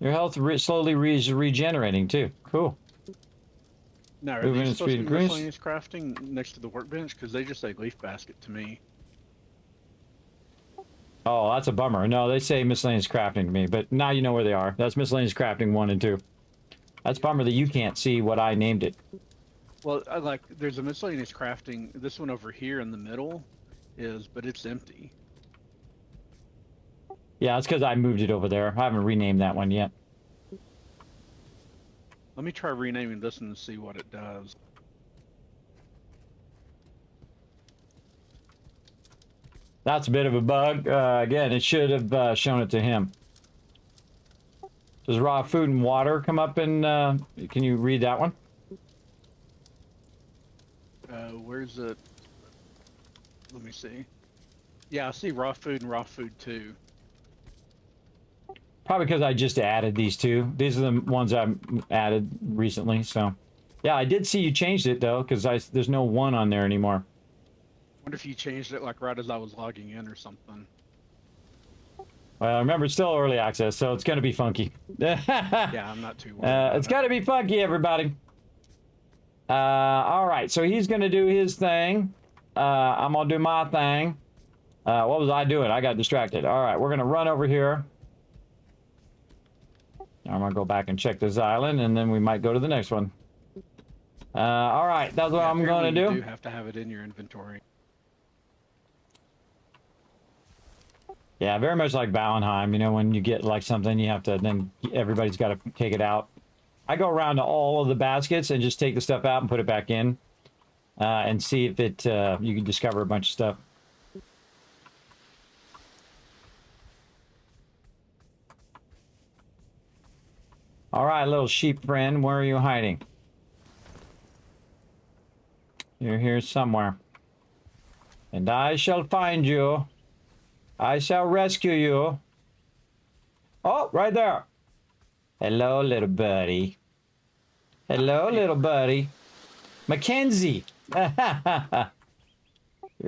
Your health slowly regenerating, too. Cool. Now, are Movement they and supposed to speed be increase? miscellaneous crafting next to the workbench? Because they just say leaf basket to me. Oh, that's a bummer. No, they say miscellaneous crafting to me, but now you know where they are. That's miscellaneous crafting 1 and 2. That's a bummer that you can't see what I named it. Well, there's a miscellaneous crafting. This one over here in the middle but it's empty. Yeah, it's because I moved it over there. I haven't renamed that one yet. Let me try renaming this one and see what it does. That's a bit of a bug. Again, it should have shown it to him. Does raw food and water come up in... can you read that one? Where's it? Let me see. Yeah, I see raw food and raw food 2. Probably because I just added these 2. These are the ones I added recently, so... Yeah, I did see you changed it, though, because there's no 1 on there anymore. Wonder if you changed it, like, right as I was logging in or something. Well, remember, it's still early access, so it's going to be funky. Yeah, I'm not too worried. It's got to be funky, everybody. All right, so he's going to do his thing. I'm going to do my thing. What was I doing? I got distracted. All right, we're going to run over here. I'm going to go back and check this island, and then we might go to the next one. All right, that's what I'm going to do. You do have to have it in your inventory. Yeah, very much like Valheim. You know, when you get like something, you have to, then everybody's got to take it out. I go around to all of the baskets and just take the stuff out and put it back in. And see if it, you can discover a bunch of stuff. All right, little sheep friend, where are you hiding? You're here somewhere. And I shall find you. I shall rescue you. Oh, right there. Hello, little buddy. Hello, little buddy. Mackenzie. You're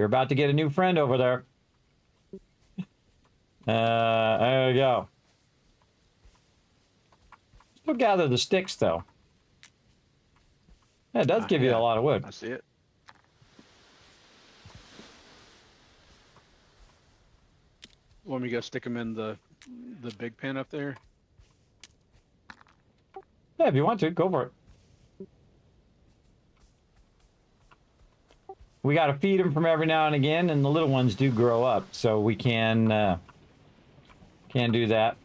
about to get a new friend over there. There you go. Still gather the sticks, though. Yeah, it does give you a lot of wood. I see it. Want me to go stick them in the big pen up there? Yeah, if you want to, go for it. We got to feed them from every now and again, and the little ones do grow up, so we can do that.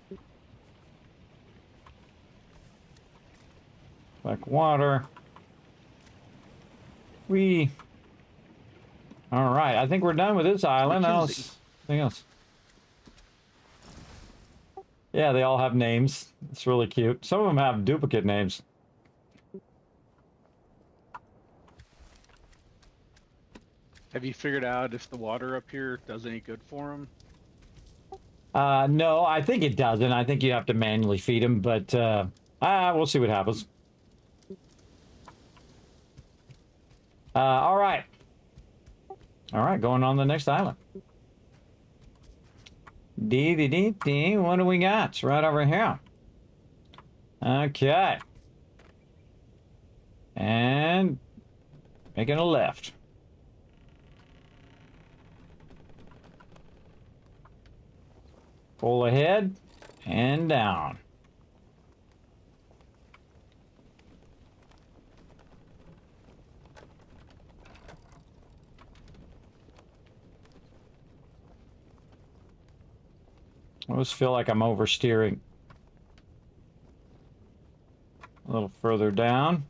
Like water. All right, I think we're done with this island. Anything else? Yeah, they all have names. It's really cute. Some of them have duplicate names. Have you figured out if the water up here does any good for them? No, I think it doesn't. I think you have to manually feed them, but we'll see what happens. All right. All right, going on the next island. Dee, what do we got? It's right over here. Okay. And making a left. Pull ahead and down. I always feel like I'm oversteering. A little further down.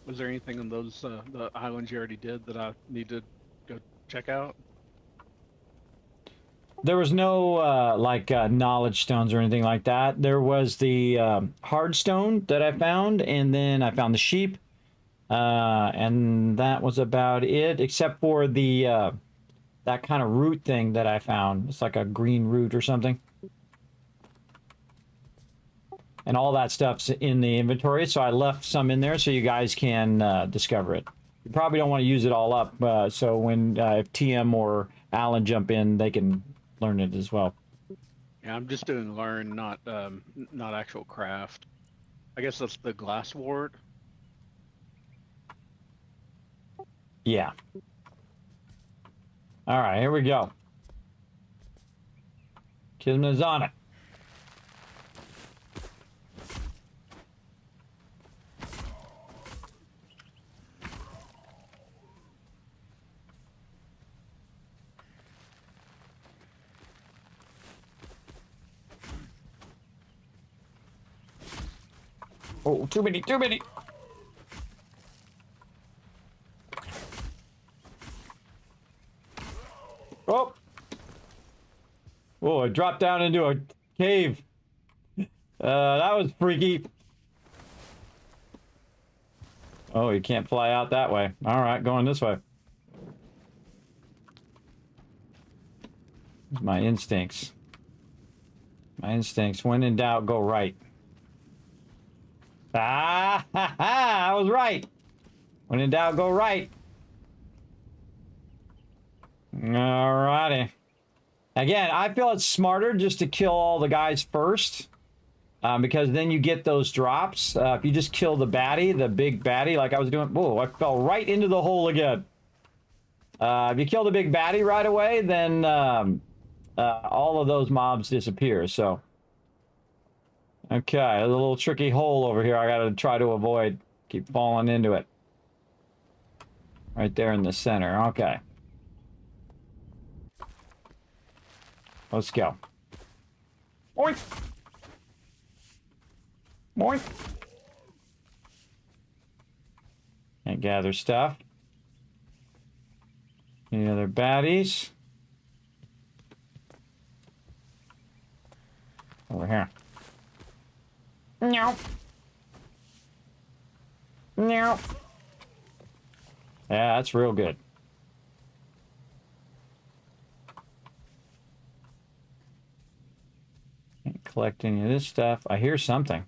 Was there anything in those the islands you already did that I need to go check out? There was no knowledge stones or anything like that. There was the hard stone that I found, and then I found the sheep. And that was about it, except for the that kind of root thing that I found. It's like a green root or something. And all that stuff's in the inventory, so I left some in there so you guys can discover it. You probably don't want to use it all up, so when if TM or Alan jump in, they can learn it as well. Yeah, I'm just doing learn, not actual craft. I guess that's the glass wart. Yeah. All right, here we go. Kismet's on it. Oh, too many. Oh. Oh, I dropped down into a cave. That was freaky. Oh, you can't fly out that way. All right, going this way. My instincts. When in doubt, go right. Ah, ha, ha, I was right. When in doubt, go right. Alrighty. Again, I feel it's smarter just to kill all the guys first. Because then you get those drops. If you just kill the baddie, the big baddie, like I was doing. Whoa, I fell right into the hole again. If you kill the big baddie right away, then all of those mobs disappear, so. Okay, there's a little tricky hole over here I gotta try to avoid. Keep falling into it. Right there in the center, okay. Let's go. Oink! Oink! And gather stuff. Any other baddies? Over here. No. No. Yeah, that's real good. Can't collect any of this stuff. I hear something.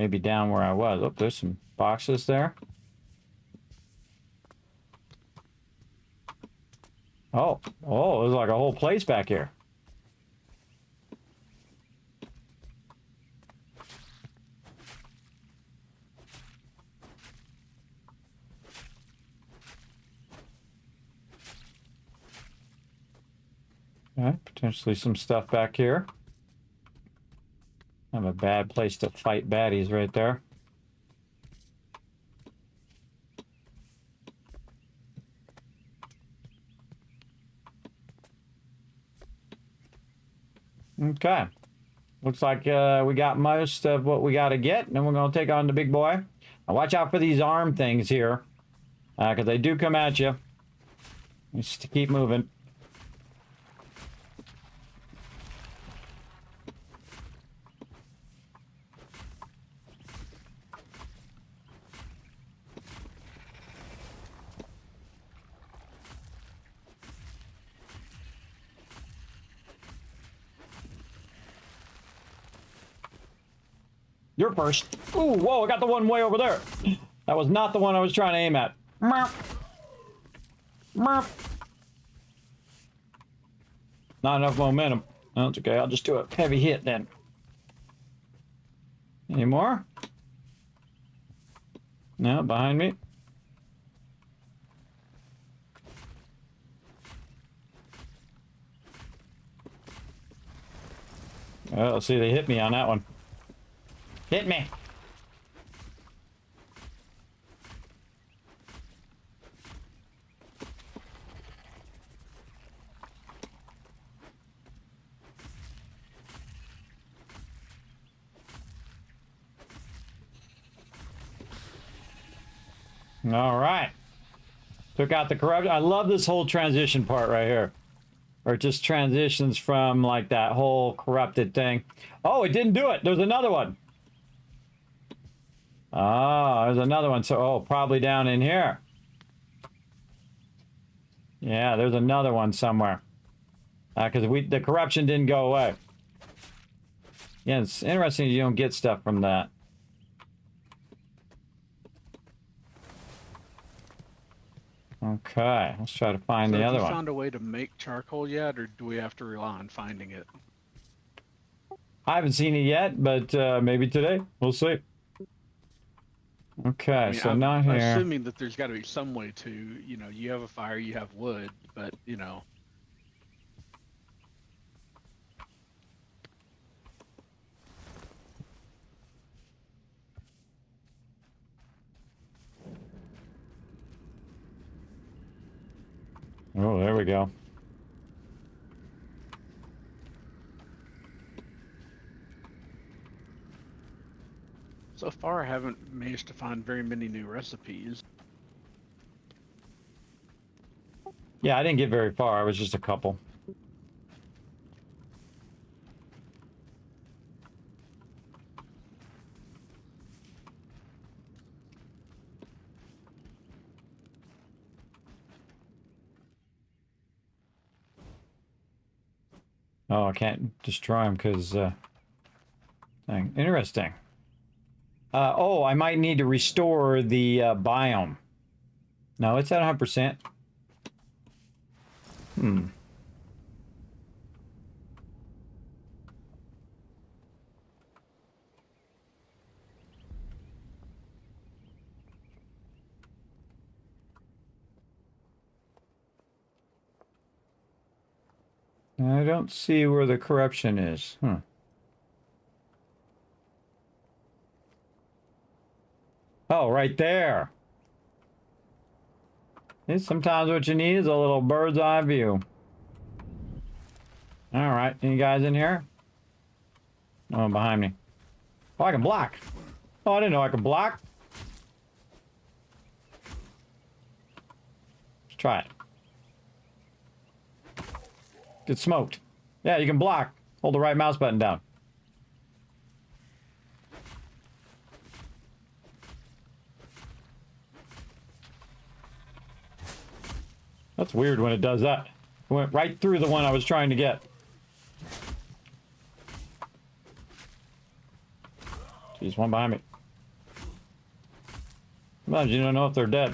Maybe down where I was. Oh, there's some boxes there. Oh, there's like a whole place back here. Okay, potentially some stuff back here. Have a bad place to fight baddies right there. Okay. Looks like we got most of what we got to get, and then we're going to take on the big boy. Now watch out for these arm things here, because they do come at you. Just to keep moving. You're first. Ooh, whoa, I got the one way over there. That was not the one I was trying to aim at. Merp. Merp. Not enough momentum. No, it's okay. I'll just do a heavy hit then. Any more? No, behind me. Oh, see, they hit me on that one. Hit me. All right. Took out the corruption. I love this whole transition part right here. Or it just transitions from like that whole corrupted thing. Oh, it didn't do it. There's another one. Oh, there's another one. So, probably down in here. Yeah, there's another one somewhere. Because the corruption didn't go away. Yeah, it's interesting you don't get stuff from that. Okay, let's try to find the other one. Have you found a way to make charcoal yet, or do we have to rely on finding it? I haven't seen it yet, but maybe today. We'll see. Okay, I mean, so I'm not here. assuming that there's got to be some way to, you have a fire, you have wood, but, Oh, there we go. So far I haven't managed to find very many new recipes. Yeah, I didn't get very far. It was just a couple. Oh, I can't destroy them because... Interesting. I might need to restore the biome. No, it's at 100%. I don't see where the corruption is. Oh, right there. Sometimes what you need is a little bird's eye view. All right, any guys in here? No one behind me. Oh, I can block. Oh, I didn't know I could block. Let's try it. Get smoked. Yeah, you can block. Hold the right mouse button down. That's weird when it does that. It went right through the one I was trying to get. Jeez, one behind me. Sometimes you don't know if they're dead.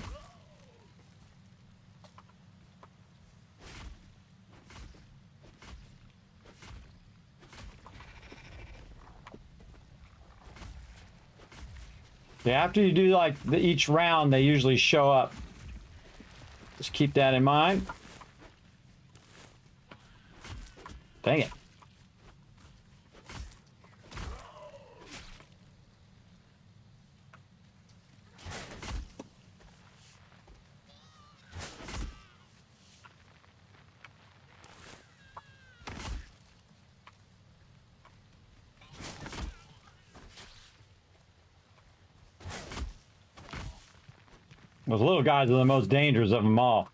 Yeah, after you do like each round, they usually show up. Just keep that in mind. Dang it. Those little guys are the most dangerous of them all.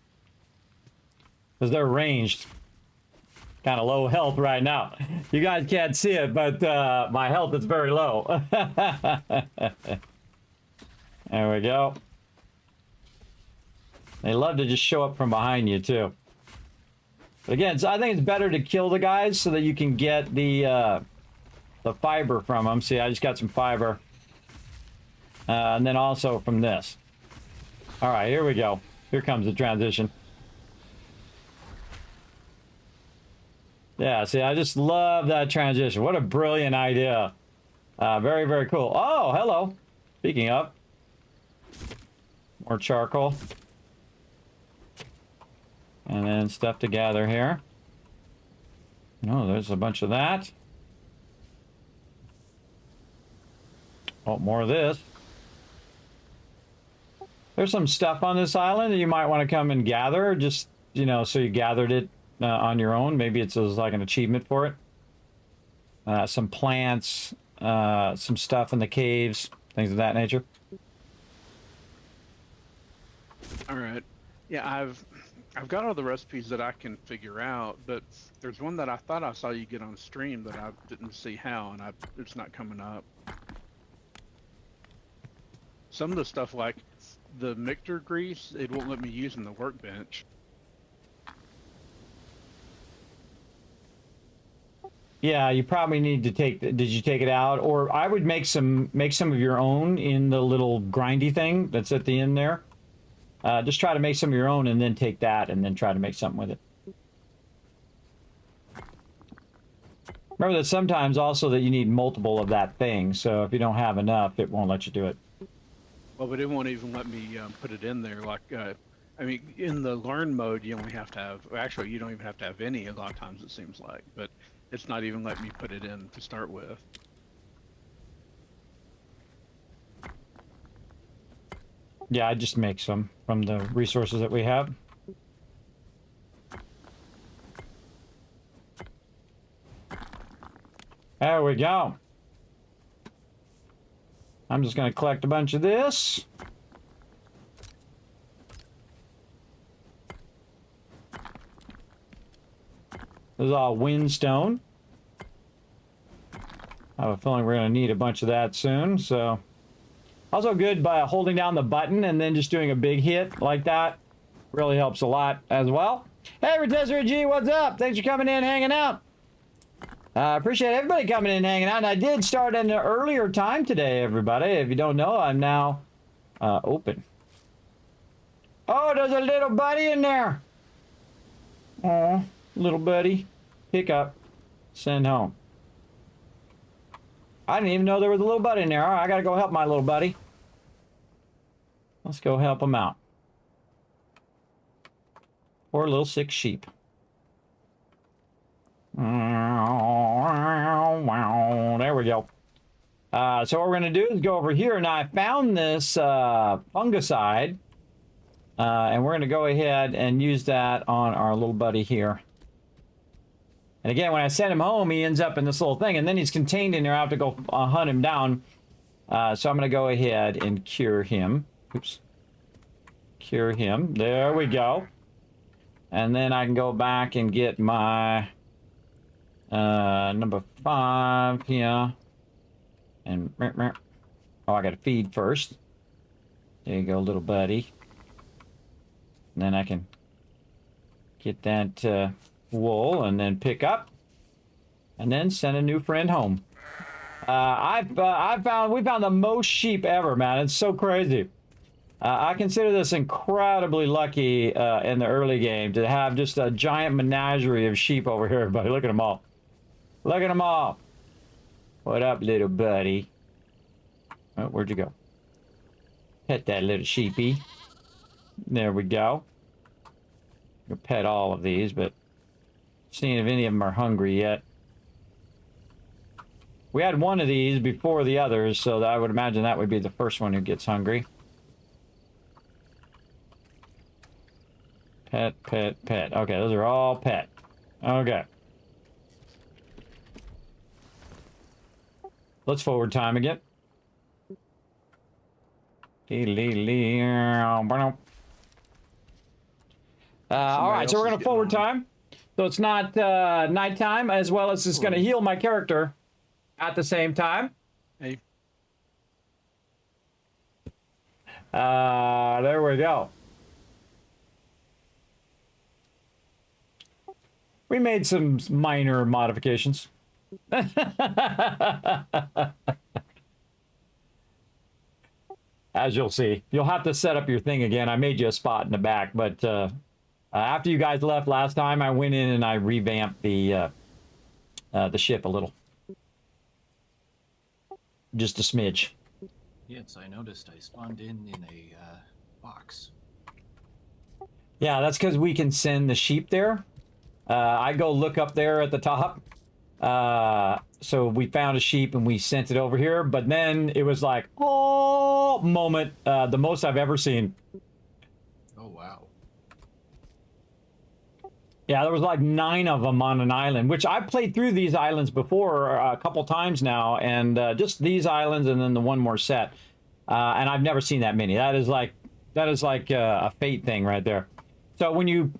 Because they're ranged. Kind of low health right now. You guys can't see it, but my health is very low. There we go. They love to just show up from behind you, too. But again, so I think it's better to kill the guys so that you can get the fiber from them. See, I just got some fiber. And then also from this. All right, here we go. Here comes the transition. Yeah, see, I just love that transition. What a brilliant idea. Very, very cool. Oh, hello. Speaking of. More charcoal. And then stuff to gather here. Oh, there's a bunch of that. Oh, more of this. There's some stuff on this island that you might want to come and gather. Just, you know, so you gathered it on your own. Maybe it's like an achievement for it. Some plants, some stuff in the caves, things of that nature. All right. Yeah, I've got all the recipes that I can figure out, but there's one that I thought I saw you get on stream that I didn't see how, and it's not coming up. Some of the stuff like the mixer grease, it won't let me use in the workbench. Yeah, you probably need to take. Did you take it out? Or I would make some of your own in the little grindy thing that's at the end there. Just try to make some of your own and then take that and then try to make something with it. Remember that sometimes also that you need multiple of that thing. So if you don't have enough, it won't let you do it. Well, but it won't even let me put it in there. Like, I mean, in the learn mode, you only have to have, actually, you don't even have to have any a lot of times, it seems like. But it's not even letting me put it in to start with. Yeah, I just make some from the resources that we have. There we go. I'm just going to collect a bunch of this. This is all windstone. I have a feeling we're going to need a bunch of that soon, so... Also good by holding down the button and then just doing a big hit like that. Really helps a lot as well. Hey, Rotisserie G, what's up? Thanks for coming in, hanging out. Appreciate everybody coming in, hanging out. And I did start at an earlier time today, everybody. If you don't know, I'm now open. Oh, there's a little buddy in there. Oh, little buddy. Pick up. Send home. I didn't even know there was a little buddy in there. All right, I got to go help my little buddy. Let's go help him out. Poor little sick sheep. There we go. So what we're going to do is go over here. Now, I found this fungicide. And we're going to go ahead and use that on our little buddy here. And again, when I send him home, he ends up in this little thing. And then he's contained in there. I have to go hunt him down. So I'm going to go ahead and cure him. Oops. Cure him. There we go. And then I can go back and get my number 5 here. And oh, I got to feed first. There you go, little buddy. And then I can get that wool and then pick up and then send a new friend home. We found the most sheep ever, man. It's so crazy. I consider this incredibly lucky in the early game to have just a giant menagerie of sheep over here, everybody. Look at them all. Look at them all. What up, little buddy? Oh, where'd you go? Pet that little sheepy. There we go. You'll pet all of these, but seeing if any of them are hungry yet. We had one of these before the others, so I would imagine that would be the first one who gets hungry. Pet, pet, pet. Okay, those are all pet. Okay. Let's forward time again. All right, so we're going to forward time. So it's not nighttime, as well as it's going to heal my character at the same time. Hey. There we go. We made some minor modifications. As you'll see. You'll have to set up your thing again. I made you a spot in the back, but after you guys left last time, I went in and I revamped the ship a little. Just a smidge. Yes, I noticed I spawned in a box. Yeah, that's because we can send the sheep there. I go look up there at the top. So we found a sheep and we sent it over here, but then it was like, oh, moment, the most I've ever seen. Oh, wow. Yeah, there was like 9 of them on an island, which I've played through these islands before a couple times now, and just these islands and then the one more set. And I've never seen that many. That is like a fate thing right there. So when you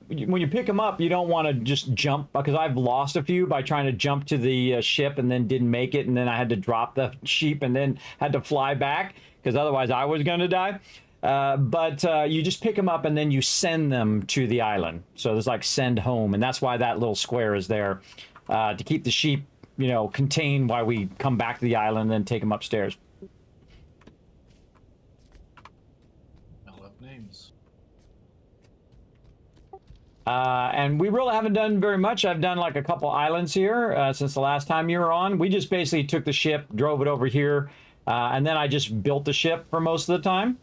pick them up, you don't want to just jump, because I've lost a few by trying to jump to the ship and then didn't make it, and then I had to drop the sheep and then had to fly back, because otherwise I was going to die. But you just pick them up and then you send them to the island. So there's like send home, and that's why that little square is there, to keep the sheep, contained while we come back to the island and then take them upstairs. I love names. And we really haven't done very much. I've done like a couple islands here since the last time you were on. We just basically took the ship, drove it over here, and then I just built the ship for most of the time.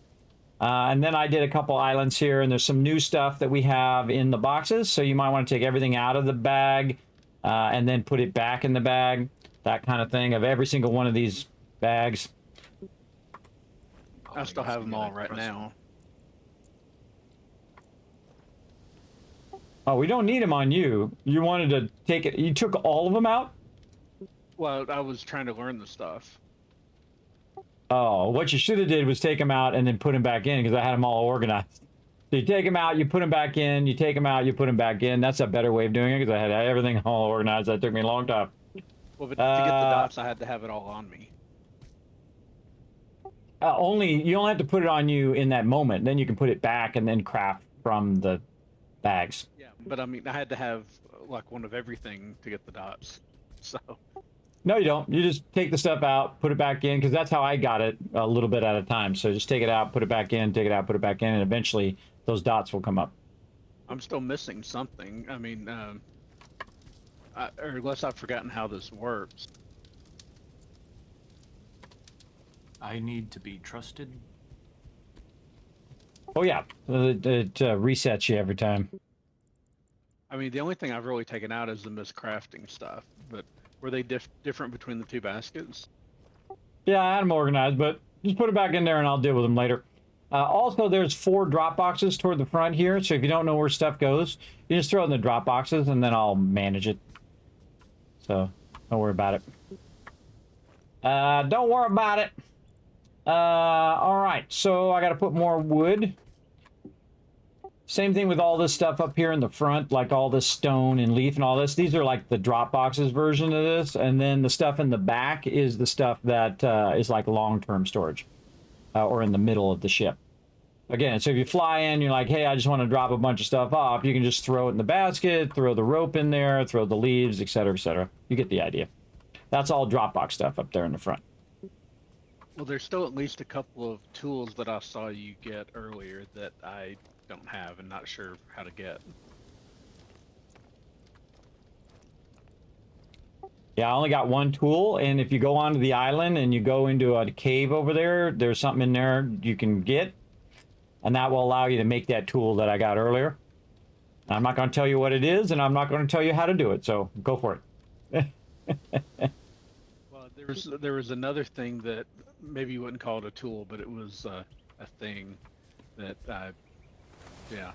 And then I did a couple islands here, and there's some new stuff that we have in the boxes. So you might want to take everything out of the bag and then put it back in the bag, that kind of thing, of every single one of these bags. I still have them all right now. Oh, we don't need them on you. You wanted to take it. You took all of them out? Well, I was trying to learn the stuff. Oh, what you should have did was take them out and then put them back in, because I had them all organized. So you take them out, you put them back in, you take them out, you put them back in. That's a better way of doing it, because I had everything all organized. That took me a long time. Well, but to get the dots, I had to have it all on me. You only have to put it on you in that moment. Then you can put it back and then craft from the bags. Yeah, but I mean, I had to have like one of everything to get the dots. So. No, you don't. You just take the stuff out, put it back in, because that's how I got it a little bit at a time. So just take it out, put it back in, take it out, put it back in, and eventually those dots will come up. I'm still missing something. I mean, or unless I've forgotten how this works. I need to be trusted. Oh, yeah. It resets you every time. I mean, the only thing I've really taken out is the miscrafting stuff, but were they different between the two baskets? Yeah, I had them organized, but just put it back in there and I'll deal with them later. Also, there's 4 drop boxes toward the front here, so if you don't know where stuff goes, you just throw it in the drop boxes and then I'll manage it. So, don't worry about it. Don't worry about it. All right, so I got to put more wood. Same thing with all this stuff up here in the front, like all this stone and leaf and all this. These are like the drop boxes version of this. And then the stuff in the back is the stuff that is like long-term storage or in the middle of the ship. Again, so if you fly in, you're like, hey, I just want to drop a bunch of stuff off. You can just throw it in the basket, throw the rope in there, throw the leaves, etc., etc. You get the idea. That's all Dropbox stuff up there in the front. Well, there's still at least a couple of tools that I saw you get earlier that I don't have and not sure how to get. Yeah, I only got one tool, and if you go onto the island and you go into a cave over there, there's something in there you can get, and that will allow you to make that tool that I got earlier. I'm not going to tell you what it is, and I'm not going to tell you how to do it, so go for it. Well, there was another thing that maybe you wouldn't call it a tool, but it was a thing that yeah.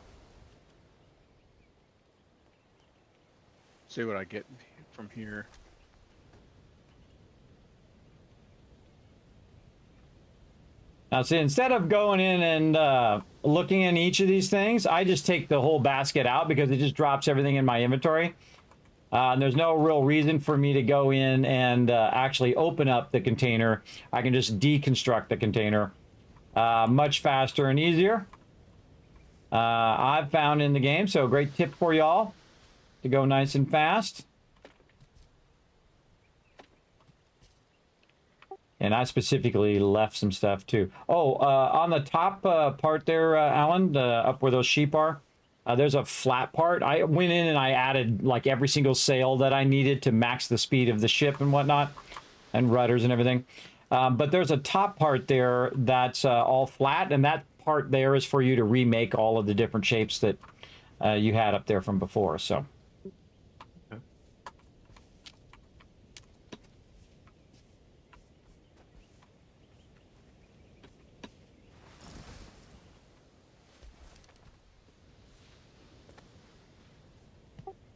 See what I get from here. Now, see, instead of going in and looking in each of these things, I just take the whole basket out because it just drops everything in my inventory. And there's no real reason for me to go in and actually open up the container. I can just deconstruct the container much faster and easier. I've found in the game, so great tip for y'all to go nice and fast. And I specifically left some stuff too. Oh, on the top part there, Alan, up where those sheep are, there's a flat part. I went in and I added like every single sail that I needed to max the speed of the ship and whatnot, and rudders and everything. But there's a top part there that's all flat, and that part there is for you to remake all of the different shapes that you had up there from before. So.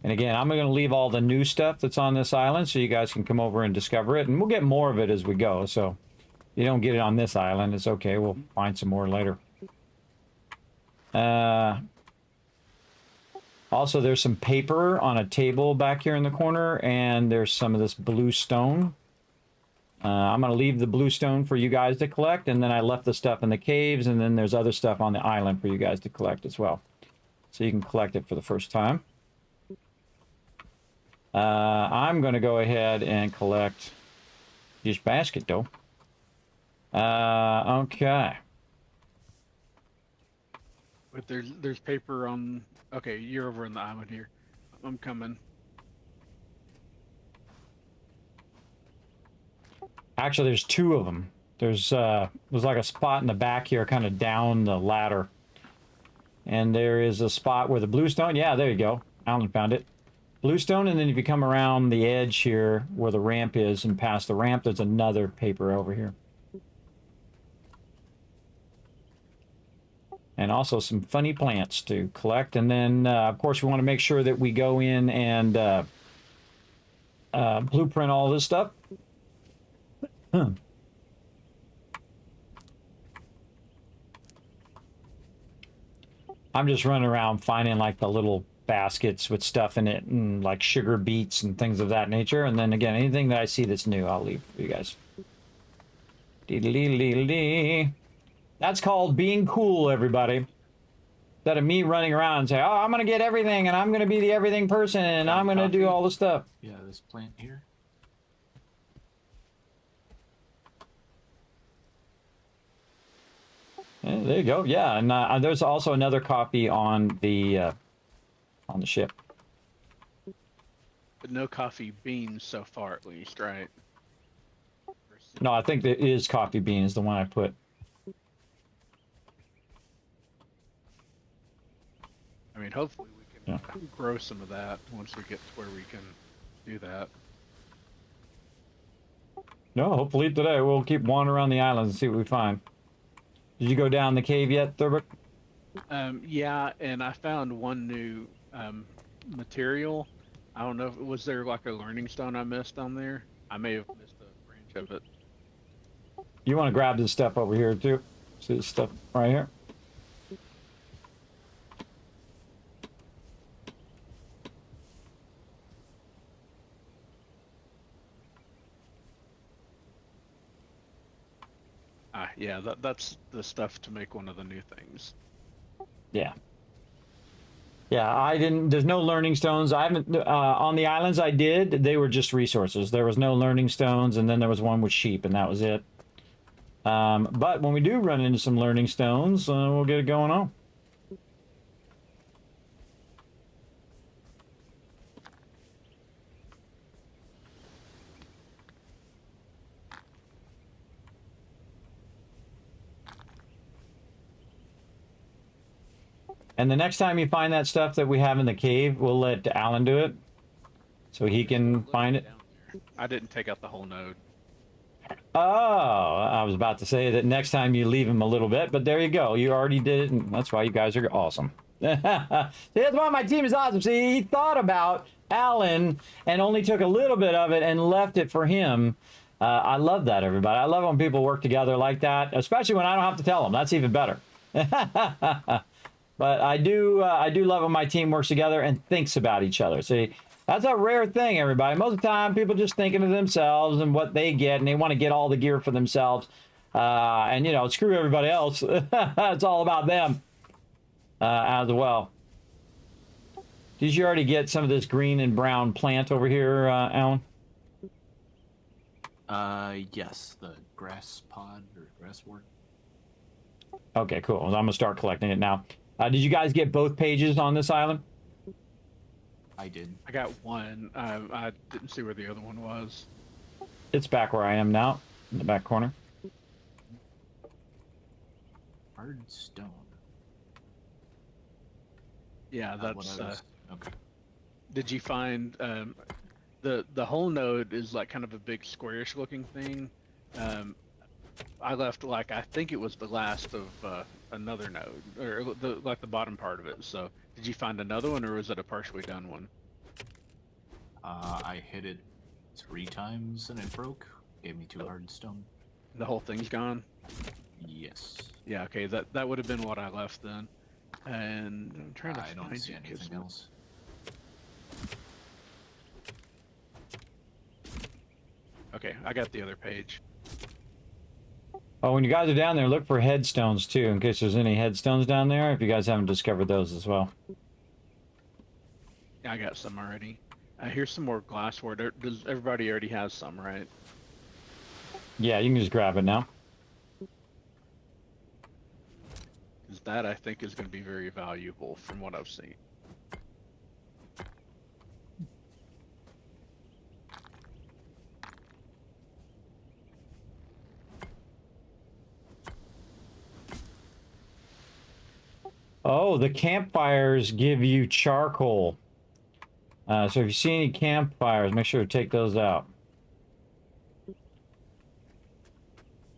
And again, I'm going to leave all the new stuff that's on this island so you guys can come over and discover it. And we'll get more of it as we go. So if you don't get it on this island, it's okay. We'll find some more later. Also, there's some paper on a table back here in the corner. And there's some of this blue stone. I'm going to leave the blue stone for you guys to collect. And then I left the stuff in the caves. And then there's other stuff on the island for you guys to collect as well. So you can collect it for the first time. I'm going to go ahead and collect this basket, though. Okay. But there's paper on. Okay, you're over in the island here. I'm coming. Actually, there's two of them. There's like a spot in the back here, kind of down the ladder. And there is a spot where the bluestone. Yeah, there you go. Alan found it. Bluestone, and then if you come around the edge here where the ramp is and past the ramp, there's another paper over here. And also some funny plants to collect. And then, of course, we want to make sure that we go in and blueprint all this stuff. I'm just running around finding like the little baskets with stuff in it and like sugar beets and things of that nature. And then again, anything that I see that's new, I'll leave for you guys. That's called being cool, everybody. Instead of me running around and say, oh, I'm going to get everything and I'm going to be the everything person and I'm going to do all the stuff. Yeah, this plant here. Yeah, there you go. Yeah, and there's also another copy on the ship. But no coffee beans so far, at least, right? No, I think it is coffee bean is the one I put. I mean, hopefully we can grow some of that once we get to where we can do that. No, hopefully today we'll keep wandering around the island and see what we find. Did you go down the cave yet, Thurbert? Yeah, and I found one new material. I don't know if was there like a learning stone I missed on there. I may have missed a branch of it. You want to grab this stuff over here too? See this stuff right here? Yeah, that's the stuff to make one of the new things. Yeah. Yeah, I didn't, there's no learning stones. I haven't, on the islands I did, they were just resources. There was no learning stones, and then there was one with sheep, and that was it. But when we do run into some learning stones, we'll get it going on. And the next time you find that stuff that we have in the cave, we'll let Alan do it, so he can find it. I didn't take out the whole node. Oh, I was about to say that next time you leave him a little bit, but there you go. You already did it, and that's why you guys are awesome. See, that's why my team is awesome. See, he thought about Alan and only took a little bit of it and left it for him. I love that, everybody. I love when people work together like that, especially when I don't have to tell them. That's even better. But I do love when my team works together and thinks about each other. See, that's a rare thing, everybody. Most of the time, people just thinking of themselves and what they get, and they want to get all the gear for themselves. And, you know, screw everybody else. It's all about them as well. Did you already get some of this green and brown plant over here, Alan? Yes, the grass pod or grasswort. Okay, cool. I'm going to start collecting it now. Did you guys get both pages on this island? I did. I got one. I didn't see where the other one was. It's back where I am now, in the back corner. Hard stone. Yeah, that's. Okay. Did you find the whole node is like kind of a big squarish looking thing? I left like I think it was the last of another node, or like the bottom part of it. So did you find another one, or was it a partially done one? I hit it 3 times and it broke. Gave me 2 hard stone. The whole thing's gone. Yes. Yeah. Okay. That would have been what I left then. And I'm trying to I don't find see you, anything Kismet. else. Okay, I got the other page. Oh, when you guys are down there, look for headstones too, in case there's any headstones down there, if you guys haven't discovered those as well. Yeah, I got some already. Here's some more glassware. Does everybody already has some, right? Yeah, you can just grab it now. Because that I think is going to be very valuable from what I've seen. Oh, the campfires give you charcoal. So if you see any campfires, make sure to take those out.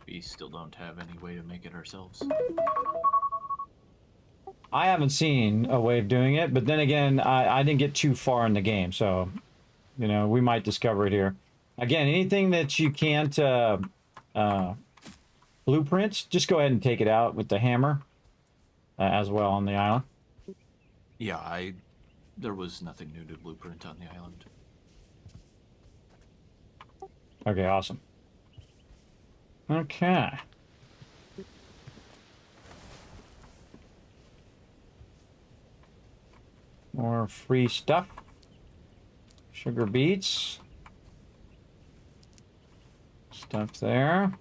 We still don't have any way to make it ourselves. I haven't seen a way of doing it, but then again, I didn't get too far in the game, so, you know, we might discover it here. Again, anything that you can't blueprints, just go ahead and take it out with the hammer as well on the island. Yeah, there was nothing new to blueprint on the island. Okay, awesome. Okay. More free stuff. Sugar beets. Stuff there.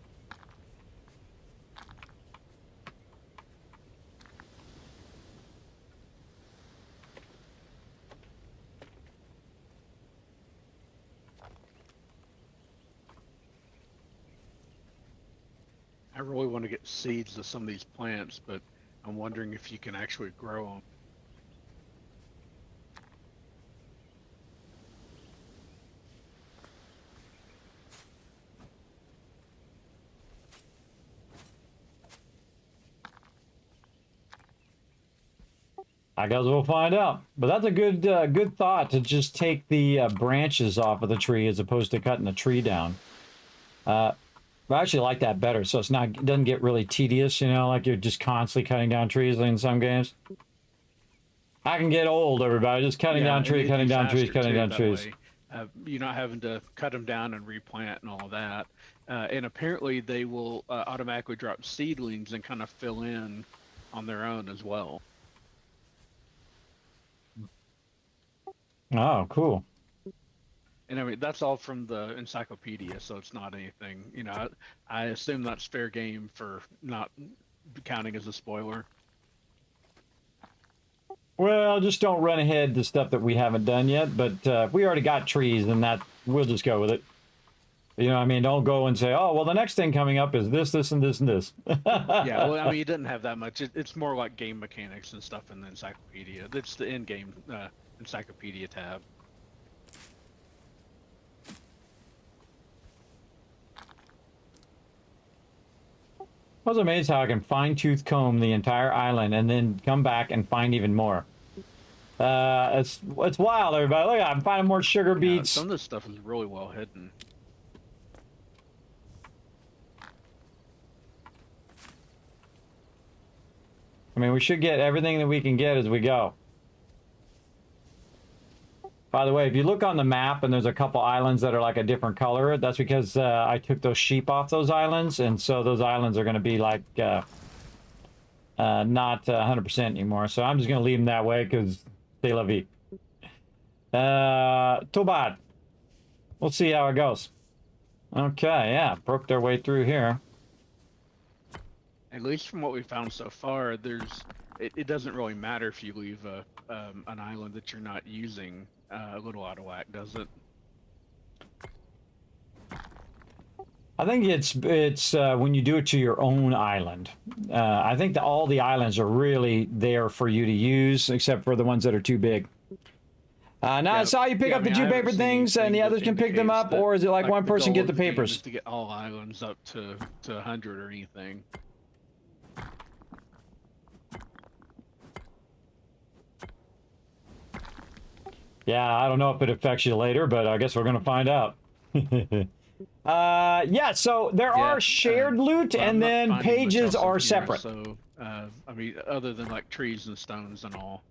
I really want to get seeds of some of these plants, but I'm wondering if you can actually grow them. I guess we'll find out. But that's a good good thought, to just take the branches off of the tree as opposed to cutting the tree down. I actually like that better, so it doesn't get really tedious, you know, like you're just constantly cutting down trees in some games. I can get old, everybody, just cutting down trees, cutting down trees, cutting down trees. You're not having to cut them down and replant and all that. And apparently they will automatically drop seedlings and kind of fill in on their own as well. Oh, cool. And I mean, that's all from the encyclopedia, so it's not anything, you know, I assume that's fair game for not counting as a spoiler. Well, just don't run ahead to stuff that we haven't done yet, but we already got trees, and that we'll just go with it. You know what I mean? Don't go and say, oh, well, the next thing coming up is this, this, and this, and this. Yeah, well, I mean, you didn't have that much. It's more like game mechanics and stuff in the encyclopedia. It's the in-game encyclopedia tab. I was amazed how I can fine-tooth comb the entire island and then come back and find even more. It's wild, everybody. Look, I'm finding more sugar beets. Some of this stuff is really well hidden. I mean, we should get everything that we can get as we go. By the way, if you look on the map and there's a couple islands that are like a different color, that's because I took those sheep off those islands, and so those islands are going to be like not 100% anymore. So I'm just going to leave them that way because c'est la vie. Tobad. We'll see how it goes. Okay, yeah, broke their way through here. At least from what we found so far, it doesn't really matter if you leave an island that you're not using a little out of whack, does it? I think it's when you do it to your own island. I think that all the islands are really there for you to use, except for the ones that are too big. Now I saw you pick up the two paper things, and the others can pick them up, or is it like one person get the papers? Is to get all islands up to 100 or anything. Yeah, I don't know if it affects you later, but I guess we're going to find out. Yeah, so there are shared loot, and then pages are separate. So, I mean, other than like trees and stones and all.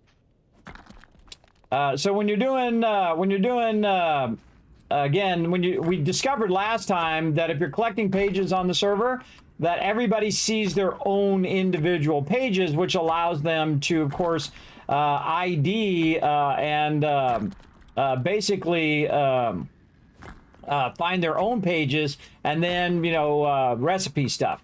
So when you're doing, again, we discovered last time that if you're collecting pages on the server, that everybody sees their own individual pages, which allows them to, of course, ID and basically find their own pages, and then, you know, recipe stuff.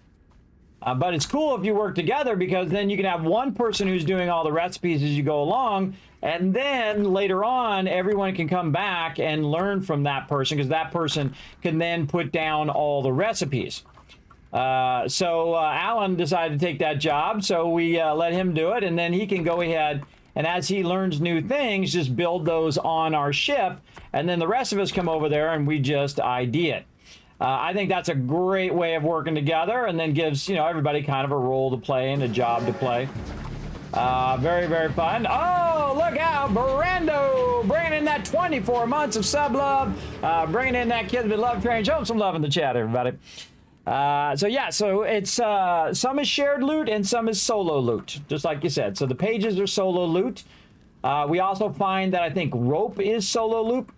But it's cool if you work together, because then you can have one person who's doing all the recipes as you go along, and then later on everyone can come back and learn from that person, because that person can then put down all the recipes. So Alan decided to take that job, so we let him do it, and then he can go ahead and, as he learns new things, just build those on our ship, and then the rest of us come over there and we just ID it. I think that's a great way of working together, and then gives, you know, everybody kind of a role to play and a job to play. Very, very fun. Oh, look out, Brando, bringing in that 24 months of sub love, bringing in that Kismet love train. Show them some love in the chat, everybody. So yeah, so it's some is shared loot and some is solo loot, just like you said. So the pages are solo loot. We also find that I think rope is solo loot.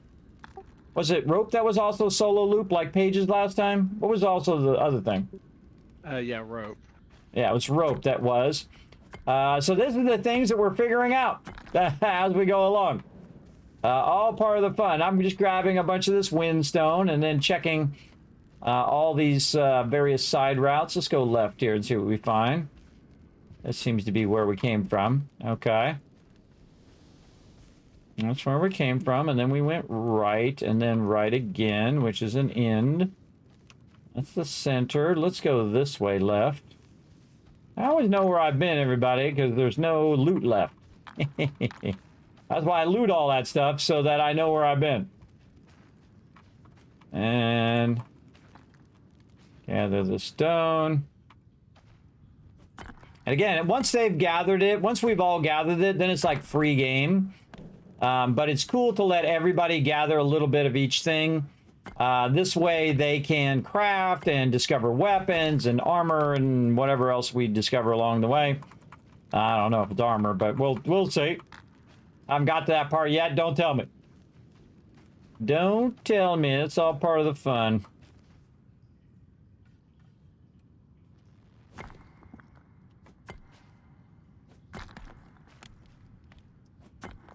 Was it rope that was also solo loop like pages last time? What was also the other thing? Yeah, rope. Yeah, it was rope that was. So this is the things that we're figuring out as we go along. All part of the fun. I'm just grabbing a bunch of this windstone and then checking all these various side routes. Let's go left here and see what we find. This seems to be where we came from. Okay. That's where we came from, and then we went right, and then right again, which is an end. That's the center. Let's go this way left. I always know where I've been, everybody, because there's no loot left. That's why I loot all that stuff, so that I know where I've been. And gather the stone. And again, once they've gathered it, once we've all gathered it, then it's like free game. But it's cool to let everybody gather a little bit of each thing. This way they can craft and discover weapons and armor and whatever else we discover along the way. I don't know if it's armor, but we'll see. I haven't got to that part yet. Don't tell me. Don't tell me. It's all part of the fun.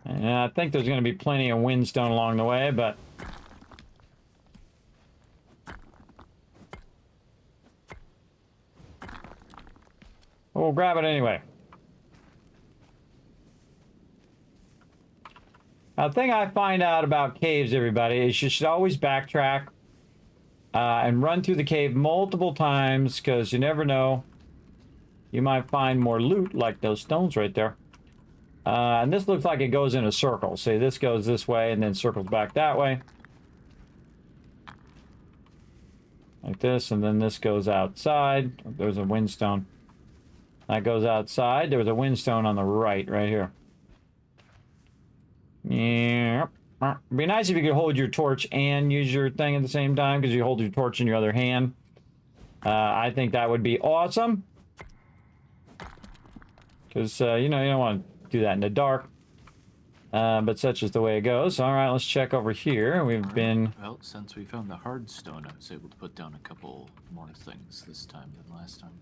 And I think there's going to be plenty of windstone along the way, but grab it anyway. Now, the thing I find out about caves, everybody, is you should always backtrack and run through the cave multiple times, because you never know. You might find more loot, like those stones right there. And this looks like it goes in a circle. See, this goes this way and then circles back that way. Like this, and then this goes outside. There's a windstone. That goes outside. There was a windstone on the right here. Yeah. It'd be nice if you could hold your torch and use your thing at the same time, because you hold your torch in your other hand. I think that would be awesome. Because, you know, you don't want to do that in the dark. But such is the way it goes. All right, let's check over here. We've been... Well, since we found the hard stone, I was able to put down a couple more things this time than last time.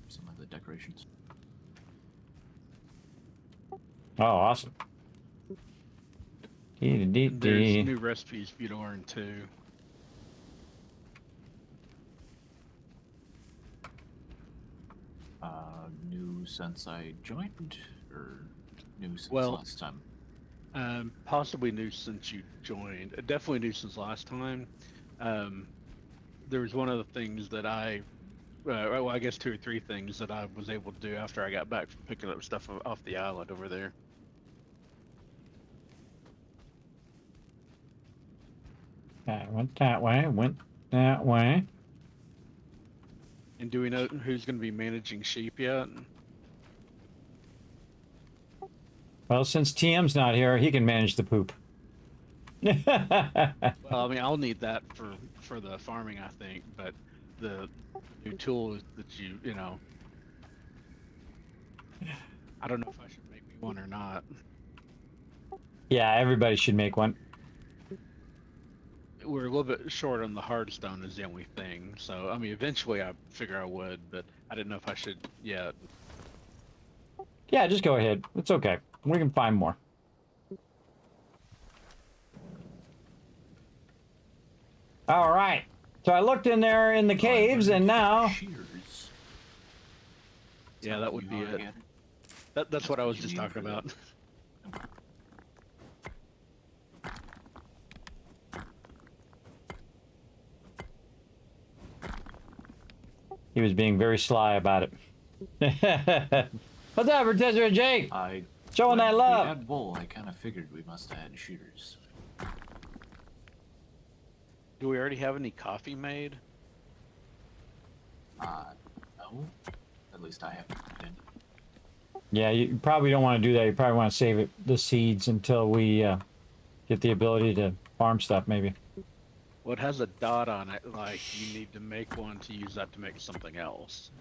Some of the decorations. Oh, awesome. There's new recipes for you to learn too. New since I joined, or new since Well, last time? Possibly new since you joined. Definitely new since last time. There was one of the things that well, I guess 2 or 3 things that I was able to do after I got back from picking up stuff off the island over there. I went that way, went that way. And do we know who's going to be managing sheep yet? Well, since TM's not here, he can manage the poop. Well, I mean, I'll need that for the farming, I think, but the new tool that you know, I don't know if I should make me one or not. Yeah, everybody should make one. We're a little bit short on the hard stone is the only thing, so I mean, eventually I figure I would, but I didn't know if I should yet. Yeah, just go ahead. It's okay. We can find more. All right. So I looked in there in the caves, and now... Shears. Yeah, that would be it. That's what I was just talking about. He was being very sly about it. What's up, Rotisserie Jake? Showing that love. We had wool. I kind of figured we must have had shears. Do we already have any coffee made? No. At least I haven't put any. Yeah, you probably don't want to do that. You probably want to save it, the seeds, until we get the ability to farm stuff, maybe. Well, it has a dot on it, like you need to make one to use that to make something else.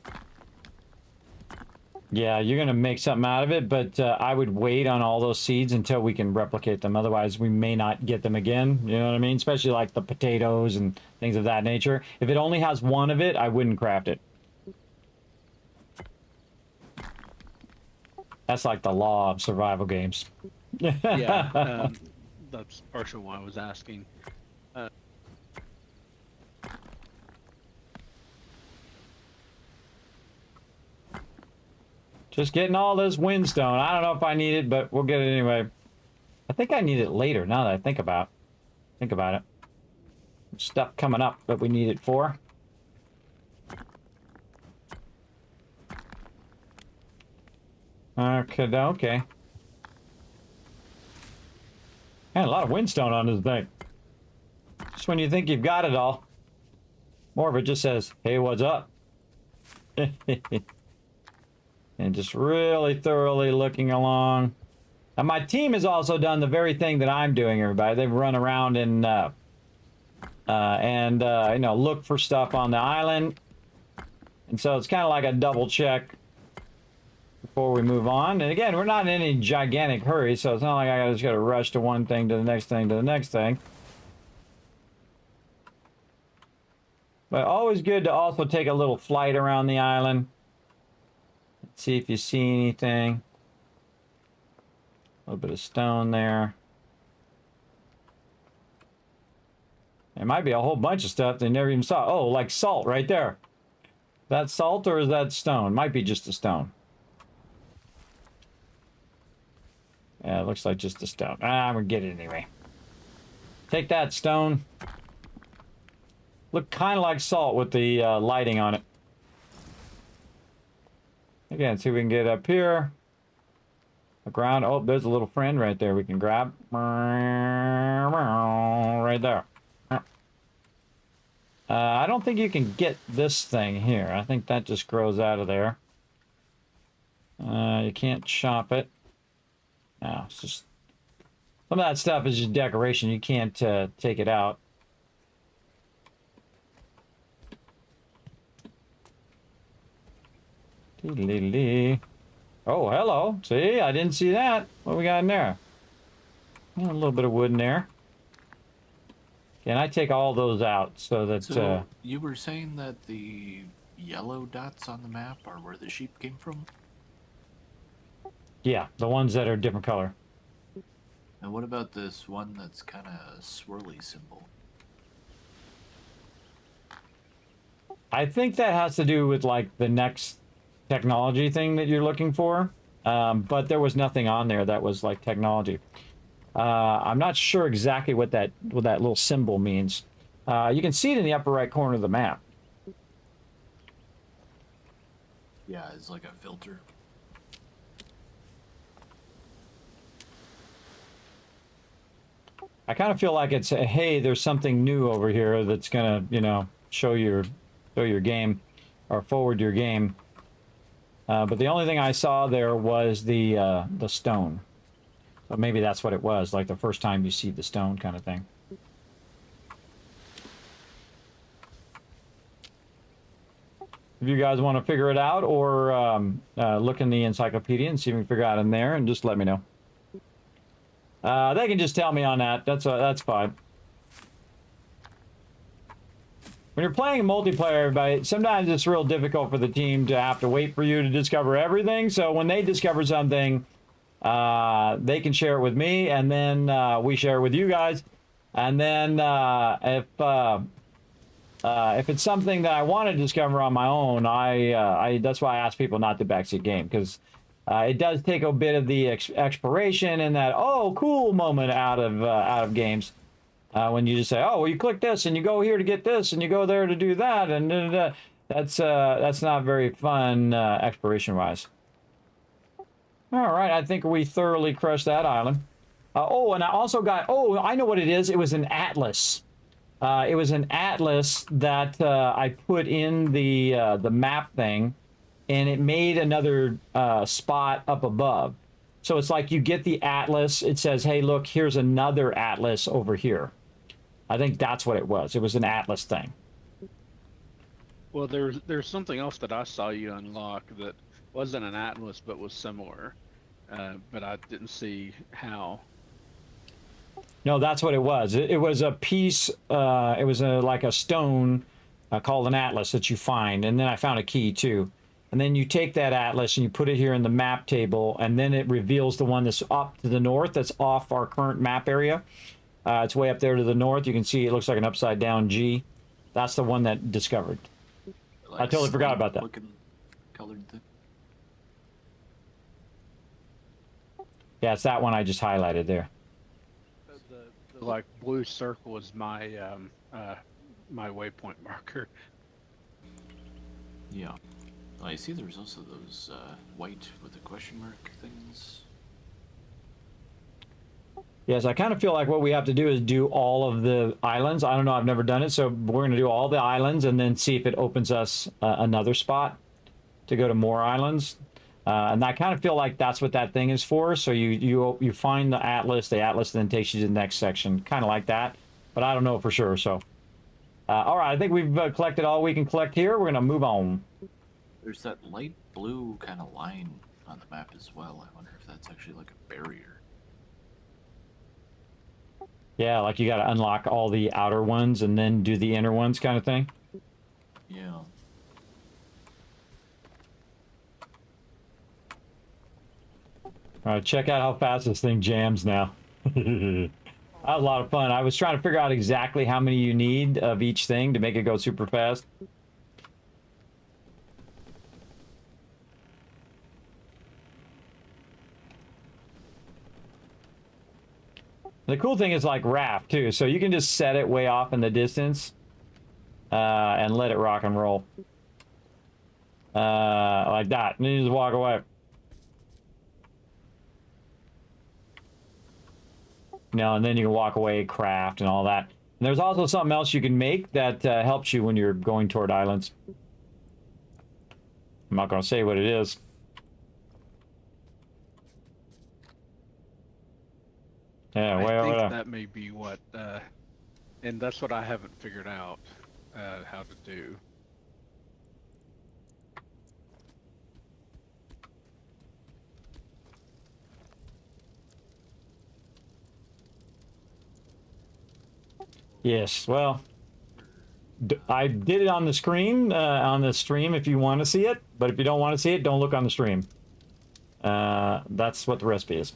Yeah, you're going to make something out of it, but I would wait on all those seeds until we can replicate them. Otherwise, we may not get them again. You know what I mean? Especially like the potatoes and things of that nature. If it only has one of it, I wouldn't craft it. That's like the law of survival games. Yeah, that's partially why I was asking. Just getting all this windstone. I don't know if I need it, but we'll get it anyway. I think I need it later, now that I think about it. Stuff coming up that we need it for. Okay. Man, a lot of windstone on this thing. Just when you think you've got it all, more of it just says, hey, what's up? And just really thoroughly looking along. And my team has also done the very thing that I'm doing, everybody. They've run around and you know, look for stuff on the island. And so it's kind of like a double check before we move on. And again, we're not in any gigantic hurry, so it's not like I just got to rush to one thing to the next thing to the next thing. But always good to also take a little flight around the island. See if you see anything. A little bit of stone there. There might be a whole bunch of stuff they never even saw. Oh, like salt right there. That salt or is that stone? Might be just a stone. Yeah, it looks like just a stone. Ah, I'm gonna get it anyway. Take that, stone. Look kind of like salt with the lighting on it. Again, see if we can get up here. The ground. Oh, there's a little friend right there we can grab. Right there. I don't think you can get this thing here. I think that just grows out of there. You can't chop it. No, it's just... Some of that stuff is just decoration. You can't take it out. Oh, hello. See, I didn't see that. What we got in there? A little bit of wood in there. And I take all those out so that... So, you were saying that the yellow dots on the map are where the sheep came from? Yeah, the ones that are different color. And what about this one that's kind of swirly symbol? I think that has to do with, like, the next technology thing that you're looking for. But there was nothing on there that was, like, technology. I'm not sure exactly what that little symbol means. You can see it in the upper right corner of the map. Yeah, it's like a filter. I kind of feel like it's hey, there's something new over here that's gonna, you know, show your game or forward your game. But the only thing I saw there was the stone. But maybe that's what it was, like the first time you see the stone kind of thing. If you guys want to figure it out or look in the encyclopedia and see if you can figure it out in there, and just let me know. They can just tell me on that. That's fine. When you're playing multiplayer, everybody, sometimes it's real difficult for the team to have to wait for you to discover everything. So when they discover something, they can share it with me, and then we share it with you guys. And then if it's something that I want to discover on my own, that's why I ask people not to backseat game, because it does take a bit of the exploration and that cool moment out of games. When you just say, oh, well, you click this and you go here to get this and you go there to do that, and that's not very fun exploration wise. All right, I think we thoroughly crushed that island. And I also got, I know what it is. It was an atlas. It was an atlas that I put in the map thing, and it made another spot up above. So it's like you get the atlas. It says, hey, look, here's another atlas over here. I think that's what it was. It was an atlas thing. Well, there's something else that I saw you unlock that wasn't an atlas but was similar, but I didn't see how. No, that's what it was. It was a piece. It was like a stone called an atlas that you find, and then I found a key too. And then you take that atlas and you put it here in the map table, and then it reveals the one that's up to the north, that's off our current map area. It's way up there to the north. You can see it looks like an upside down G. That's the one that discovered. Like I totally forgot about that. Looking colored thing. Yeah, it's that one I just highlighted there. The like blue circle is my my waypoint marker. Yeah. I see there's also those white with the question mark things. Yes, I kind of feel like what we have to do is do all of the islands. I don't know, I've never done it, so we're going to do all the islands and then see if it opens us another spot to go to more islands. And I kind of feel like that's what that thing is for. So you find the atlas then takes you to the next section, kind of like that. But I don't know for sure. So, all right, I think we've collected all we can collect here. We're going to move on. There's that light blue kind of line on the map as well. I wonder if that's actually like a barrier. Yeah, like you got to unlock all the outer ones and then do the inner ones kind of thing. Yeah. All right, check out how fast this thing jams now. That was a lot of fun. I was trying to figure out exactly how many you need of each thing to make it go super fast. The cool thing is like raft too, so you can just set it way off in the distance and let it rock and roll. Like that, and then you just walk away. And then you can walk away, craft, and all that. And there's also something else you can make that helps you when you're going toward islands. I'm not going to say what it is. Yeah, way I over think there. that may be what, and that's what I haven't figured out how to do. Yes, well, I did it on the screen, on the stream if you want to see it, but if you don't want to see it, don't look on the stream. That's what the recipe is.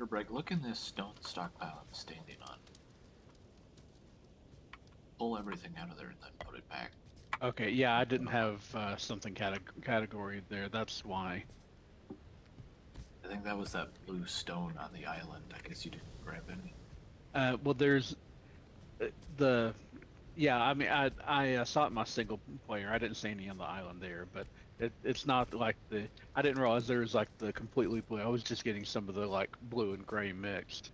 Greg, look in this stone stockpile I'm standing on. Pull everything out of there and then put it back. Okay, yeah, I didn't have something category there. That's why. I think that was that blue stone on the island. I guess you didn't grab any. Well, there's yeah. I mean, I saw it in my single player. I didn't see any on the island there, but it's not like I didn't realize there was like the completely blue. I was just getting some of the like blue and gray mixed.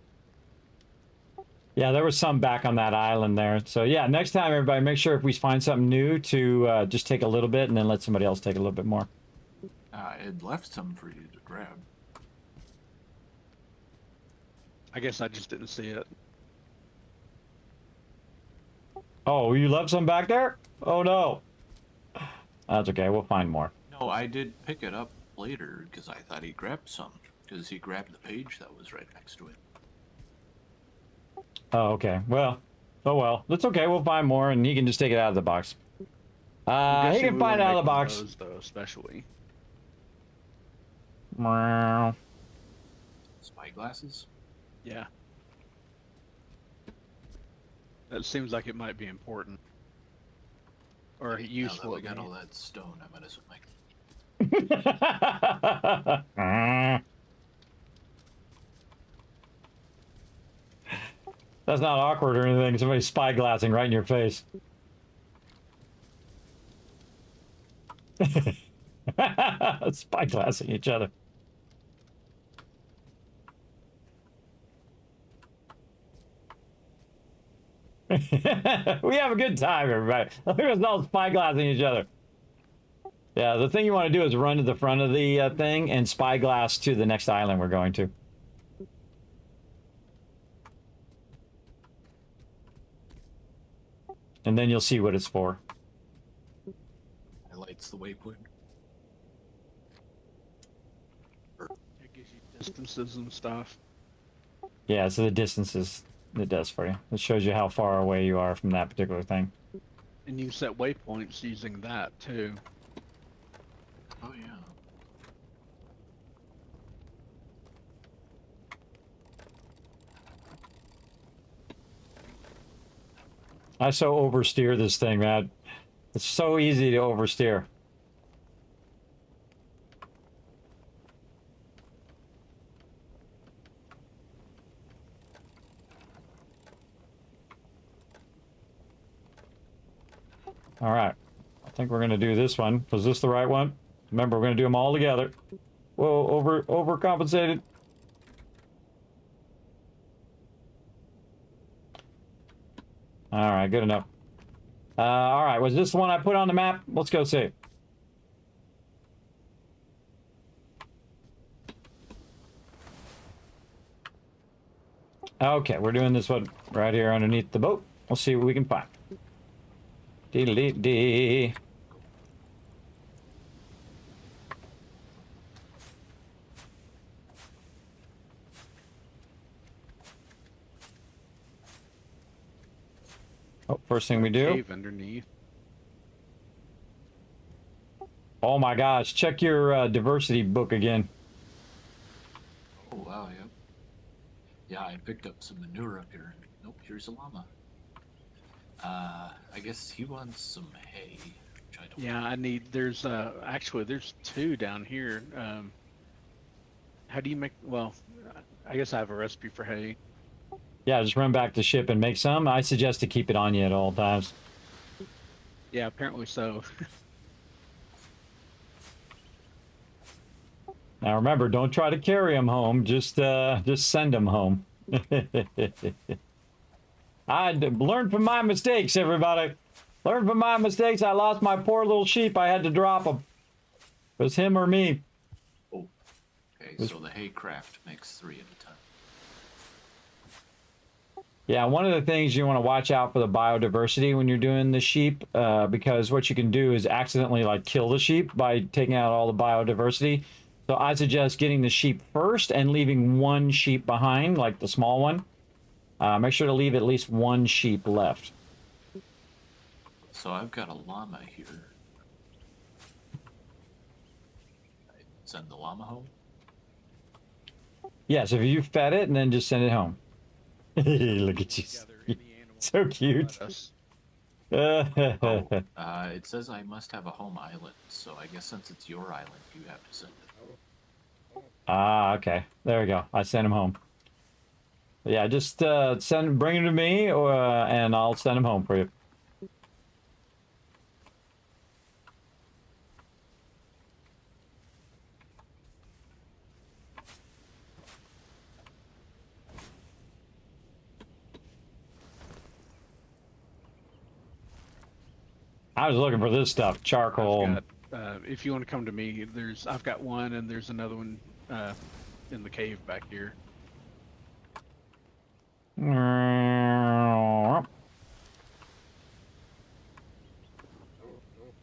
Yeah, there was some back on that island there. So yeah, next time everybody make sure if we find something new to just take a little bit and then let somebody else take a little bit more. It left some for you to grab. I guess I just didn't see it. Oh, you left some back there? Oh no. That's okay, we'll find more. No, I did pick it up later because I thought he grabbed some. Because he grabbed the page that was right next to it. Oh, okay. Well, oh well. That's okay, we'll find more and he can just take it out of the box. He can find it out of the box. Those, though, especially. Meow. Spyglasses? Yeah. That seems like it might be important. Or useful. Now that we got all that stone, I might as well make. That's not awkward or anything. Somebody's spyglassing right in your face. Spyglassing each other. We have a good time, everybody. Look at us all spyglassing each other. Yeah, the thing you want to do is run to the front of the thing and spyglass to the next island we're going to. And then you'll see what it's for. Highlights the waypoint. It gives you distances and stuff. Yeah, so the distances it does for you. It shows you how far away you are from that particular thing. And you set waypoints using that too. Oh yeah. I so oversteer this thing, man. It's so easy to oversteer. All right. I think we're going to do this one. Was this the right one? Remember, we're going to do them all together. Whoa, overcompensated. All right, good enough. All right, was this the one I put on the map? Let's go see. Okay, we're doing this one right here underneath the boat. We'll see what we can find. Dee-dee-dee. Oh, first thing we do. Cave underneath. Oh my gosh, check your diversity book again. Oh wow, yep. Yeah, I picked up some manure up here. Nope, here's a llama. I guess he wants some hay, which I don't. Yeah, I need. There's actually there's two down here. How do you make? Well, I guess I have a recipe for hay. Yeah, just run back to ship and make some. I suggest to keep it on you at all times. Yeah, apparently so. Now remember, don't try to carry them home. Just send them home. I learned from my mistakes, everybody. Learn from my mistakes. I lost my poor little sheep. I had to drop him. It was him or me. Oh, okay. So the hay craft makes 3 at a time. Yeah, one of the things you want to watch out for the biodiversity when you're doing the sheep, because what you can do is accidentally like kill the sheep by taking out all the biodiversity. So I suggest getting the sheep first and leaving one sheep behind, like the small one. Make sure to leave at least one sheep left. So I've got a llama here. I send the llama home? Yes, if you fed it and then just send it home. Look at you. Gather any animals So that cute. let us. It says I must have a home island, so I guess since it's your island, you have to send it. Ah, okay. There we go. I sent him home. Yeah, just bring him to me, and I'll send him home for you. I was looking for this stuff, charcoal. If you want to come to me, I've got one, and there's another one in the cave back here. Let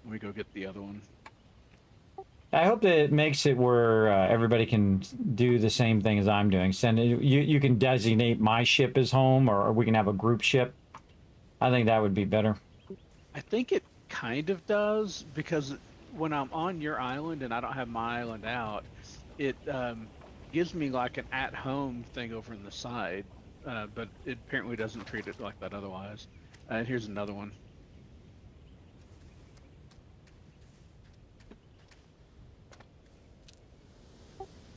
me go get the other one. I hope that it makes it where everybody can do the same thing as I'm doing. You can designate my ship as home, or we can have a group ship. I think that would be better. I think it kind of does, because when I'm on your island and I don't have my island out, it gives me like an at-home thing over in the side, but it apparently doesn't treat it like that otherwise. And here's another one.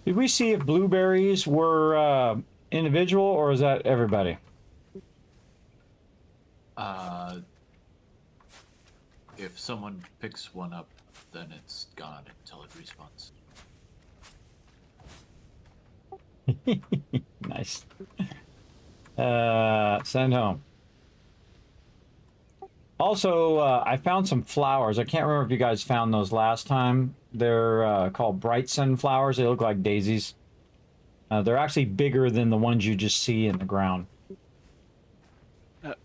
Did we see if blueberries were individual, or is that everybody? If someone picks one up, then it's gone until it respawns. Nice. Send home. Also, I found some flowers. I can't remember if you guys found those last time. They're called bright sunflowers. They look like daisies. They're actually bigger than the ones you just see in the ground.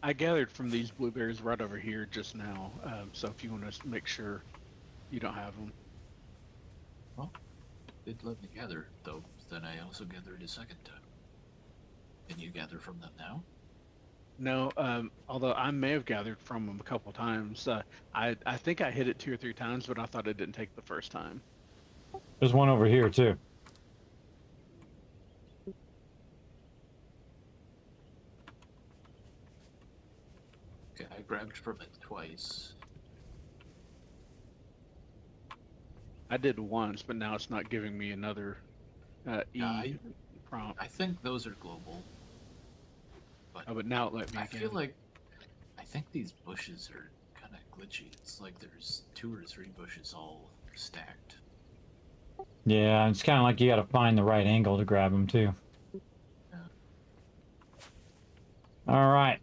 I gathered from these blueberries right over here just now, so if you want to make sure you don't have them. Well, they'd let me gather, though. Then I also gathered a second time. Can you gather from them now? No, although I may have gathered from them a couple times. I think I hit it 2 or 3 times, but I thought it didn't take the first time. There's one over here, too. Okay, I grabbed from it twice. I did once, but now it's not giving me another E prompt. I think those are global. But now it let me I again. feel like I think these bushes are kind of glitchy. It's like there's 2 or 3 bushes all stacked. Yeah, it's kind of like you got to find the right angle to grab them, too. Yeah. All right.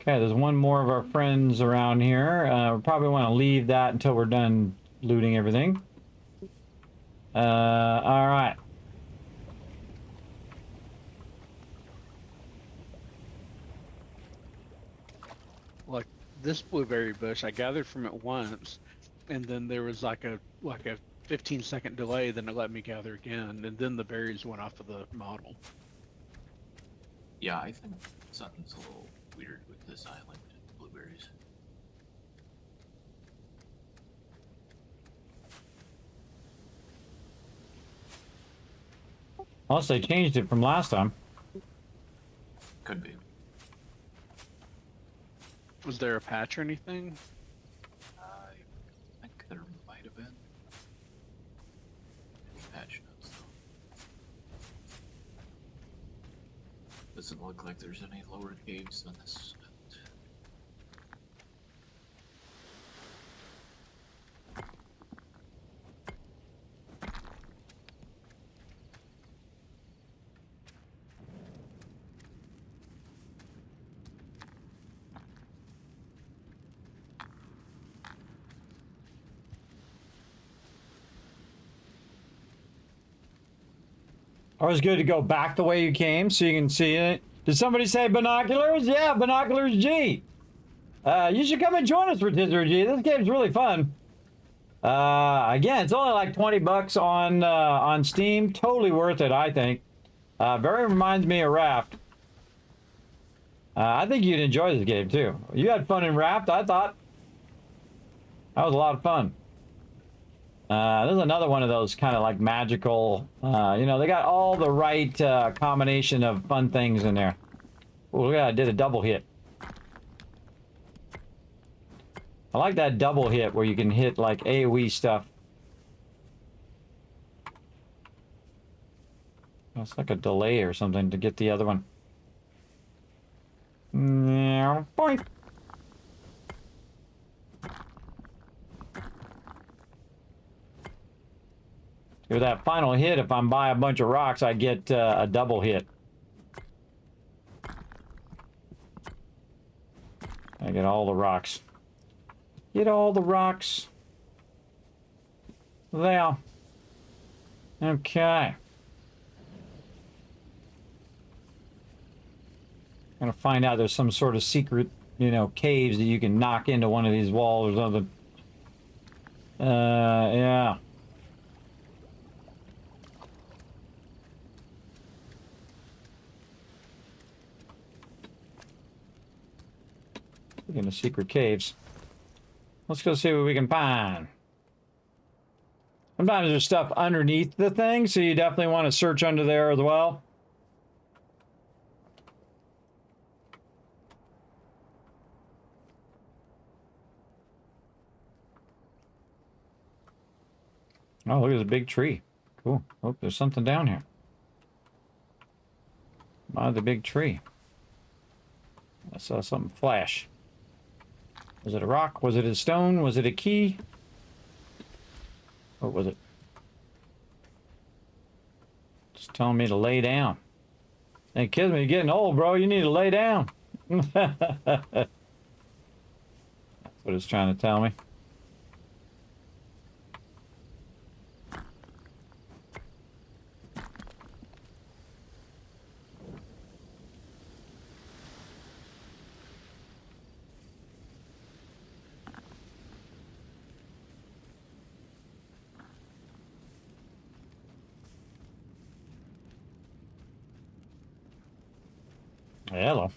Okay, there's one more of our friends around here. We probably want to leave that until we're done looting everything. All right. Like this blueberry bush, I gathered from it once, and then there was like a 15-second delay. Then it let me gather again, and then the berries went off of the model. Yeah, I think something's a little weird with this island blueberries. Unless they changed it from last time. Could be. Was there a patch or anything? I think there might have been. patch notes, though. Doesn't look like there's any lower caves on this. Always good to go back the way you came so you can see it. Did somebody say binoculars? Yeah, binoculars G. You should come and join us, Rotisserie G. This game's really fun. Again, it's only like 20 bucks on Steam. Totally worth it, I think. Very reminds me of Raft. I think you'd enjoy this game too. You had fun in Raft, I thought. That was a lot of fun. There's another one of those kind of like magical, you know, they got all the right combination of fun things in there. Oh, look at that, I did a double hit. I like that double hit where you can hit like AoE stuff. It's like a delay or something to get the other one. Yeah, point. With that final hit, if I'm by a bunch of rocks, I get a double hit. I get all the rocks. Get all the rocks. There. Okay. Gonna find out there's some sort of secret, you know, caves that you can knock into one of these walls or something. Yeah. In the secret caves. Let's go see what we can find. Sometimes there's stuff underneath the thing, so you definitely want to search under there as well. Oh, look at this big tree. Cool. Oh, there's something down here. By the big tree. I saw something flash. Was it a rock? Was it a stone? Was it a key? What was it? Just telling me to lay down. Hey, Kismet, you're getting old, bro. You need to lay down. That's what it's trying to tell me. Hello.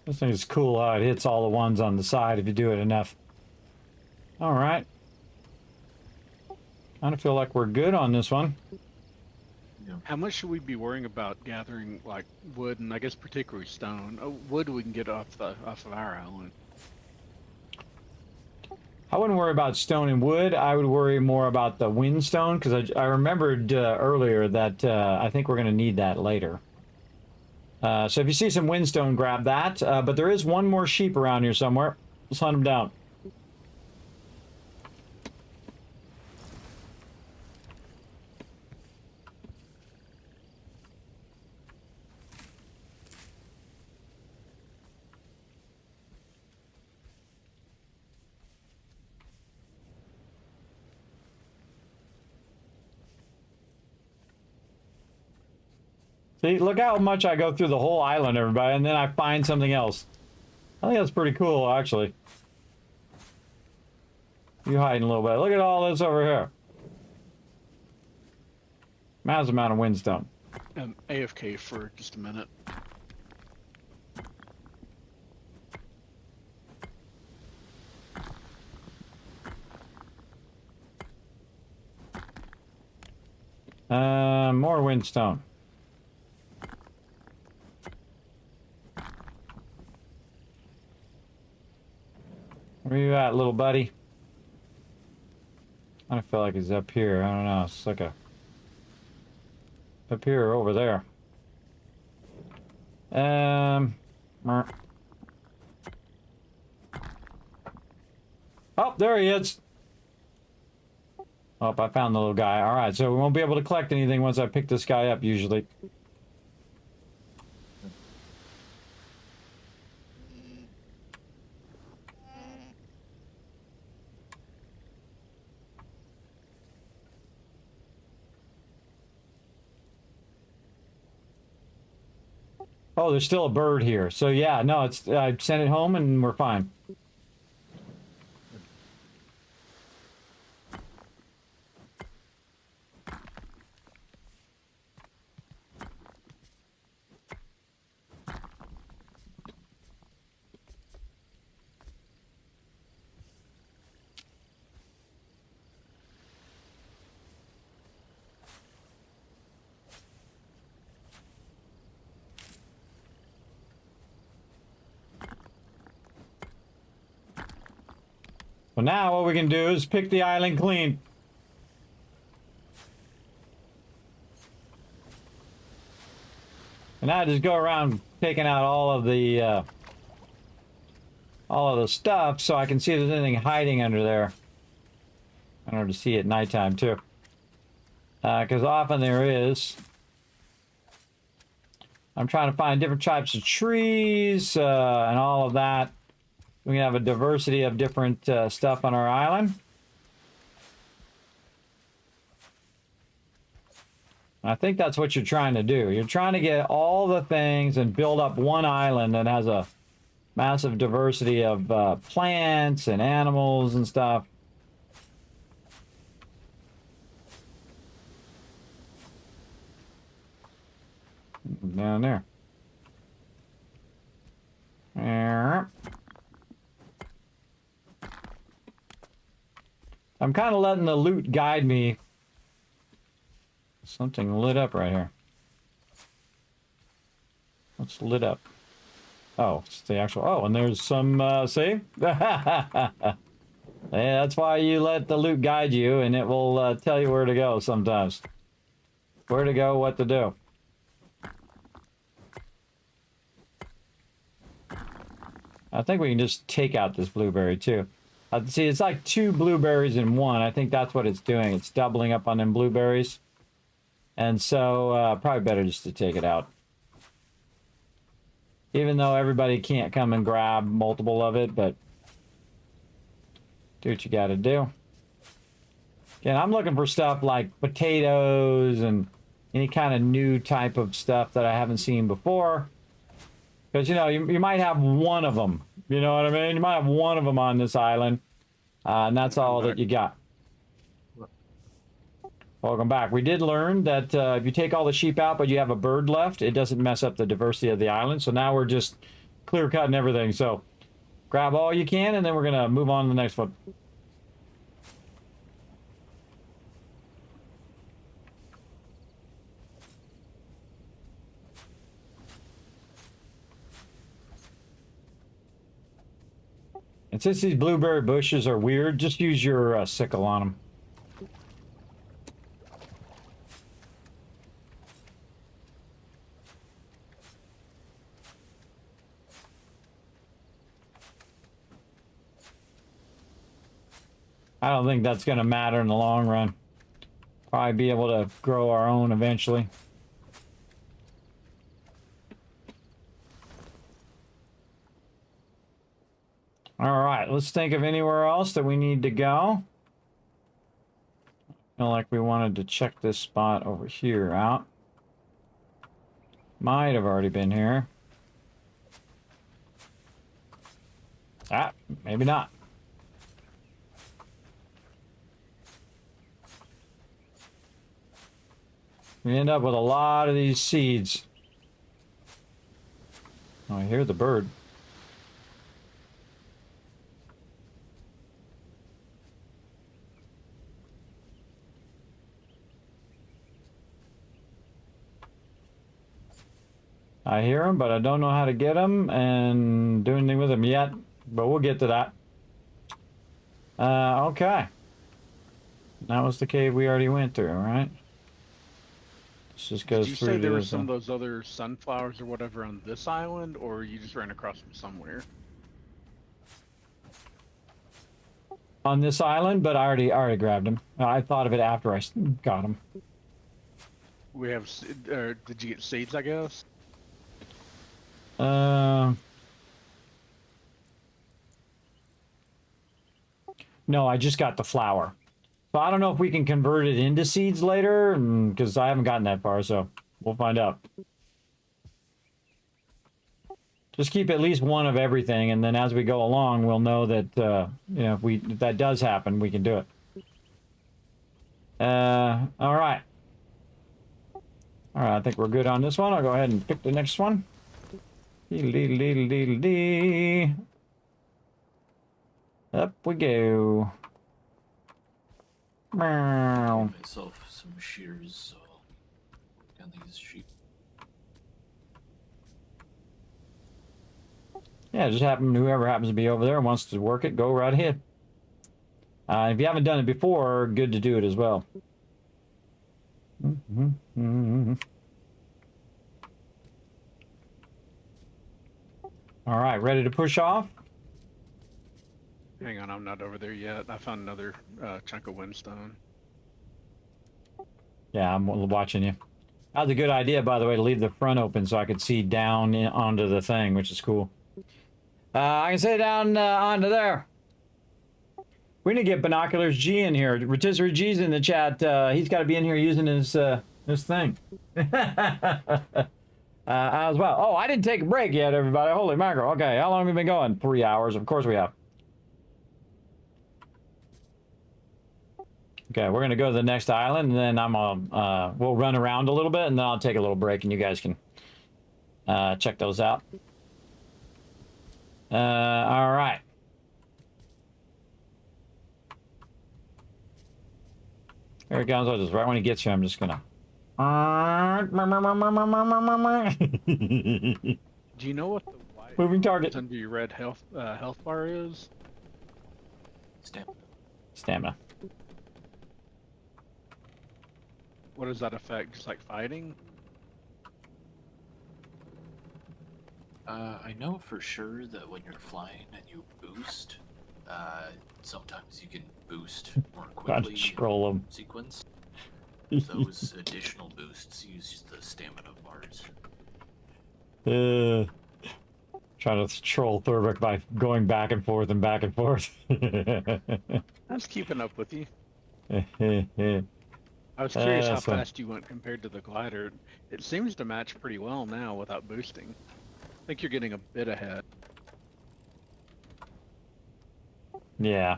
This thing is cool how it hits all the ones on the side if you do it enough. All right. Kind of feel like we're good on this one. How much should we be worrying about gathering like wood and I guess particularly stone? Oh, wood we can get off of our island. I wouldn't worry about stone and wood. I would worry more about the windstone because I remembered earlier that I think we're going to need that later. So if you see some windstone, grab that. But there is one more sheep around here somewhere. Let's hunt him down. See, look how much I go through the whole island, everybody, and then I find something else. I think that's pretty cool, actually. You hiding a little bit. Look at all this over here. Massive amount of windstone. AFK for just a minute. More windstone. Where you at, little buddy? I feel like he's up here. I don't know. It's like a... Up here or over there. Mer. Oh, there he is. Oh, I found the little guy. All right, so we won't be able to collect anything once I pick this guy up, usually. Oh, there's still a bird here. So yeah, no, it's I sent it home and we're fine. So now what we can do is pick the island clean. And now just go around taking out all of the stuff so I can see if there's anything hiding under there. I don't know, to see at nighttime too. Because often there is. I'm trying to find different types of trees and all of that. We can have a diversity of different stuff on our island. I think that's what you're trying to do. You're trying to get all the things and build up one island that has a massive diversity of plants and animals and stuff. Down there. I'm kind of letting the loot guide me. Something lit up right here. What's lit up? Oh, it's the actual... Oh, and there's some... see? Yeah, that's why you let the loot guide you, and it will tell you where to go sometimes. Where to go, what to do. I think we can just take out this blueberry, too. See, it's like 2 blueberries in 1. I think that's what it's doing. It's doubling up on them blueberries. And so, probably better just to take it out. Even though everybody can't come and grab multiple of it, but... do what you gotta do. Again, I'm looking for stuff like potatoes and any kind of new type of stuff that I haven't seen before. Because, you know, you might have one of them. You know what I mean? You might have one of them on this island. And that's all that you got. Welcome back. We did learn that if you take all the sheep out, but you have a bird left, it doesn't mess up the diversity of the island. So now we're just clear-cutting everything. So grab all you can, and then we're going to move on to the next one. And since these blueberry bushes are weird, just use your sickle on them. I don't think that's going to matter in the long run. Probably be able to grow our own eventually. All right, let's think of anywhere else that we need to go. I feel like we wanted to check this spot over here out. Might have already been here. Ah, maybe not. We end up with a lot of these seeds. Oh, I hear the bird. I hear him, but I don't know how to get him and do anything with him yet. But we'll get to that. Okay. That was the cave we already went through, right? This just Did goes you through say to there were this. some of those other sunflowers or whatever on this island, or you just ran across them somewhere? On this island, but I already grabbed him. I thought of it after I got him. We have, did you get seeds, I guess? No, I just got the flower. So I don't know if we can convert it into seeds later, because I haven't gotten that far, so we'll find out. Just keep at least one of everything, and then as we go along, we'll know that, you know, if that does happen, we can do it. All right. All right, I think we're good on this one. I'll go ahead and pick the next one. Dee. Up we go. Meow. Myself some shears, so got these sheep. Yeah, just whoever happens to be over there and wants to work it, go right ahead. If you haven't done it before, good to do it as well. All right, ready to push off? Hang on, I'm not over there yet. I found another chunk of windstone. Yeah, I'm watching you. That was a good idea, by the way, to leave the front open so I could see down onto the thing, which is cool. I can see down onto there. We need to get Binoculars G in here. Rotisserie G's in the chat. He's got to be in here using his thing. As well. Oh, I didn't take a break yet, everybody. Holy mackerel. Okay, how long have we been going? 3 hours. Of course we have. Okay, we're gonna go to the next island, and then we'll run around a little bit, and then I'll take a little break, and you guys can check those out. All right. Here it comes. Just right when he gets here, I'm just gonna. Do you know what the white Moving target. under your red health bar is? Stamina. What does that affect? Just like fighting? I know for sure that when you're flying and you boost, sometimes you can boost more Gotta quickly scroll in them. sequence. Those additional boosts use the stamina bars. Trying to troll Thurbeck by going back and forth and back and forth. I was keeping up with you. I was curious how fast you went compared to the glider. It seems to match pretty well now without boosting. I think you're getting a bit ahead. Yeah.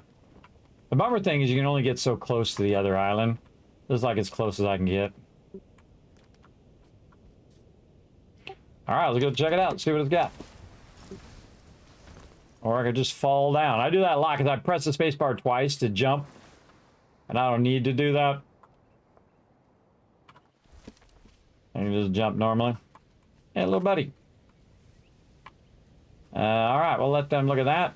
The bummer thing is you can only get so close to the other island. This is like as close as I can get. Alright, let's go check it out, see what it's got. Or I could just fall down. I do that a lot because I press the spacebar twice to jump. And I don't need to do that. I can just jump normally. Hey, little buddy. Alright, we'll let them look at that.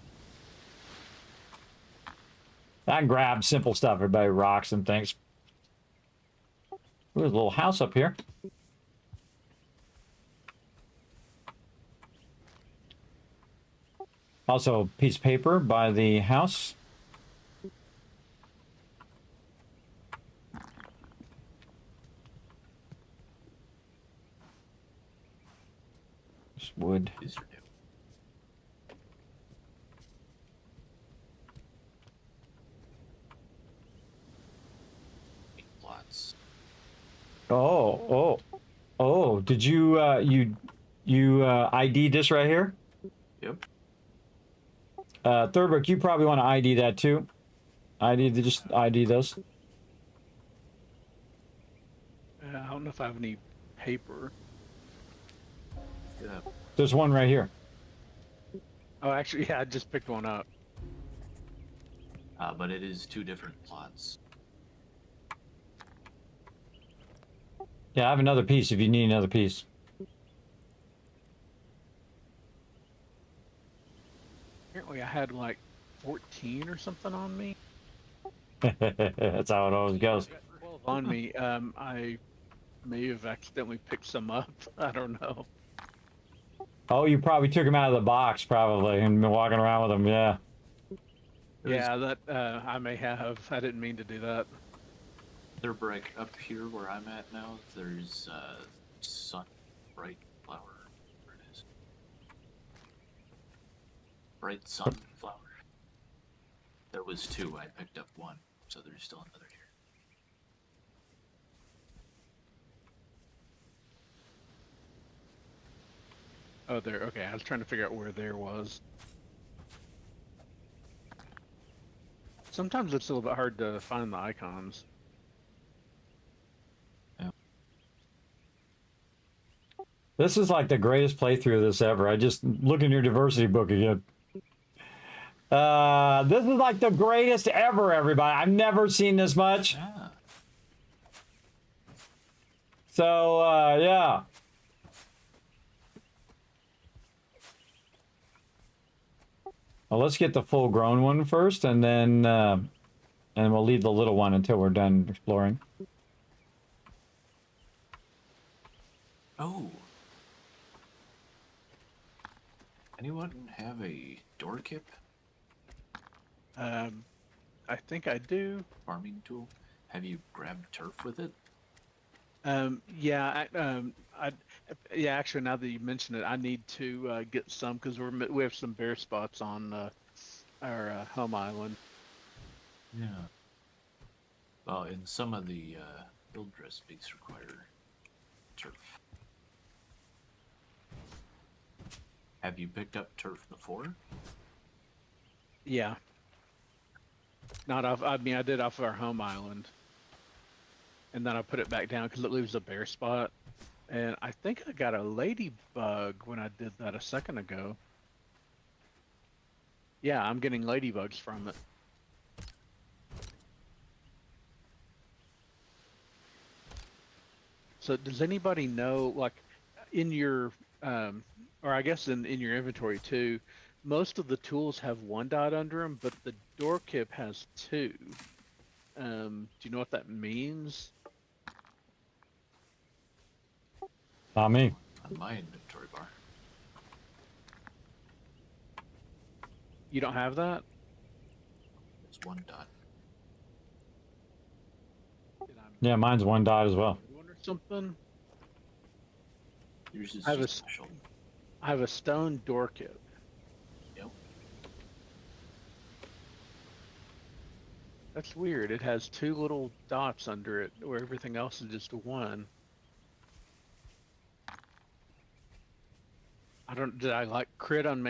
I can grab simple stuff, everybody, rocks and things. Ooh, there's a little house up here. Also, a piece of paper by the house. Just wood. These are new. Lots. Oh. Did you ID this right here? Yep. Thurberg, you probably want to ID that too. Just ID those. I don't know if I have any paper. Yeah. There's one right here. Oh, actually, yeah, I just picked one up. But it is 2 different plots. Yeah, I have another piece if you need another piece. Apparently, I had like 14 or something on me. That's how it always goes. I got 12 on me. I may have accidentally picked some up. I don't know. Oh, you probably took him out of the box, probably, and been walking around with him. Yeah. Yeah, that I may have. I didn't mean to do that. They're break up here where I'm at now. There's sun bright flower. Where it is? Bright sunflower. There was 2. I picked up 1, so there's still another here. Oh, there. Okay, I was trying to figure out where there was. Sometimes it's a little bit hard to find the icons. This is like the greatest playthrough of this ever. I just look in your diversity book again. This is like the greatest ever, everybody. I've never seen this much. Yeah. So, yeah. Well, let's get the full-grown one first, and then we'll leave the little one until we're done exploring. Oh. Anyone have a door kip I think I do. farming tool? Have you grabbed turf with it? Yeah, yeah. Actually, now that you mention it, I need to get some because we have some bare spots on our home island. Yeah. Well, in some of the build recipes require turf. Have you picked up turf before? Yeah. Not off. I mean, I did off of our home island, and then I put it back down because it leaves a bare spot. And I think I got a ladybug when I did that a second ago. Yeah, I'm getting ladybugs from it. So does anybody know, like, in your, or I guess in your inventory too, most of the tools have 1 dot under them, but the door kip has 2. Do you know what that means? Not me. On my inventory bar. You don't have that? It's 1 dot. Did I Yeah, mine's 1 dot as well. or something? Yours is I have just a special. I have a stone door kip. Yep. That's weird. It has 2 little dots under it, where everything else is just 1. I don't. Did I like crit on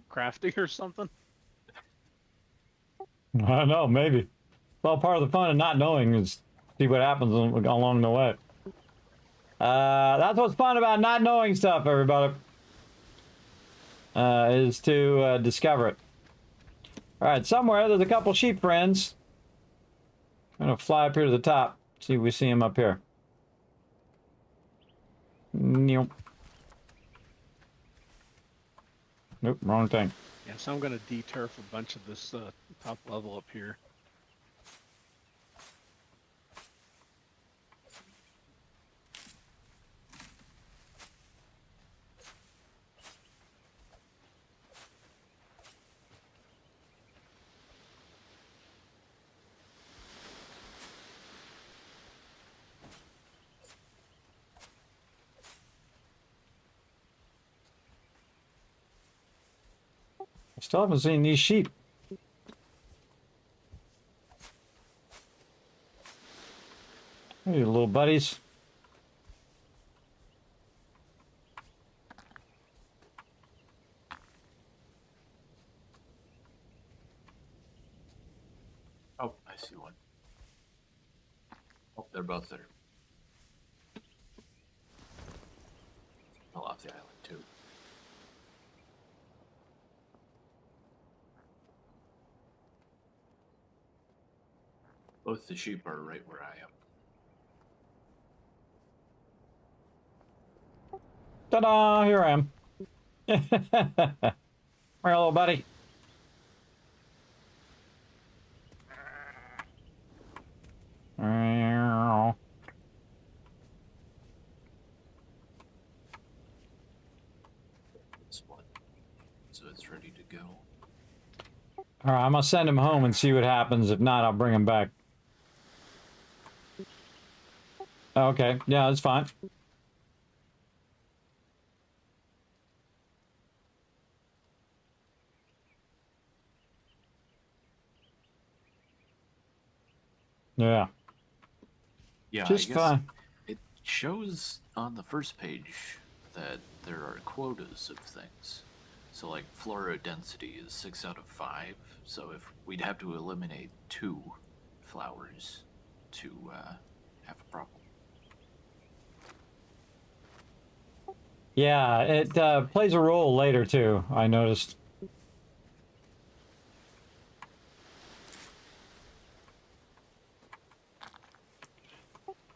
crafting or something? I don't know, maybe. Well, part of the fun of not knowing is see what happens along the way. That's what's fun about not knowing stuff, everybody. Is to discover it. All right, somewhere there's a couple sheep friends. I'm gonna fly up here to the top. See if we see them up here. Nope. Nope, wrong thing. Yeah, so I'm gonna deturf a bunch of this top level up here. Still haven't seen these sheep. Hey, you little buddies. Oh, I see one. Oh, they're both there. Fell off the island too. Both the sheep are right where I am. Ta-da! Here I am. Where, little buddy? This one. So it's ready to go. All right, I'm gonna send him home and see what happens. If not, I'll bring him back. Okay, yeah, that's fine. Yeah. Yeah, Just I guess fine. it shows on the first page that there are quotas of things. So like flora density is 6 out of 5. So if we'd have to eliminate 2 flowers to have a problem. Yeah, it plays a role later too, I noticed.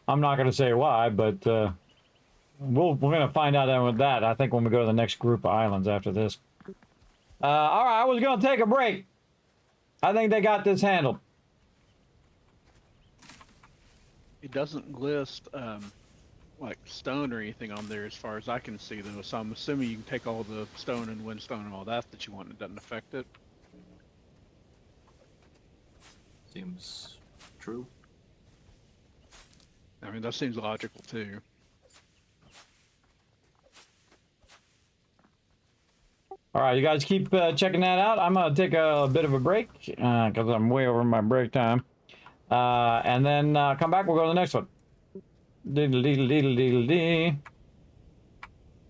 I'm not going to say why, but we're going to find out with that, I think, when we go to the next group of islands after this. All right, I was going to take a break. I think they got this handled. It doesn't list like stone or anything on there as far as I can see, though. So I'm assuming you can take all the stone and windstone and all that you want. It doesn't affect it. Seems true. I mean, that seems logical too. All right, you guys keep checking that out. I'm going to take a bit of a break because I'm way over my break time. And then come back. We'll go to the next one. Diddle-diddle-diddle-diddle-dee.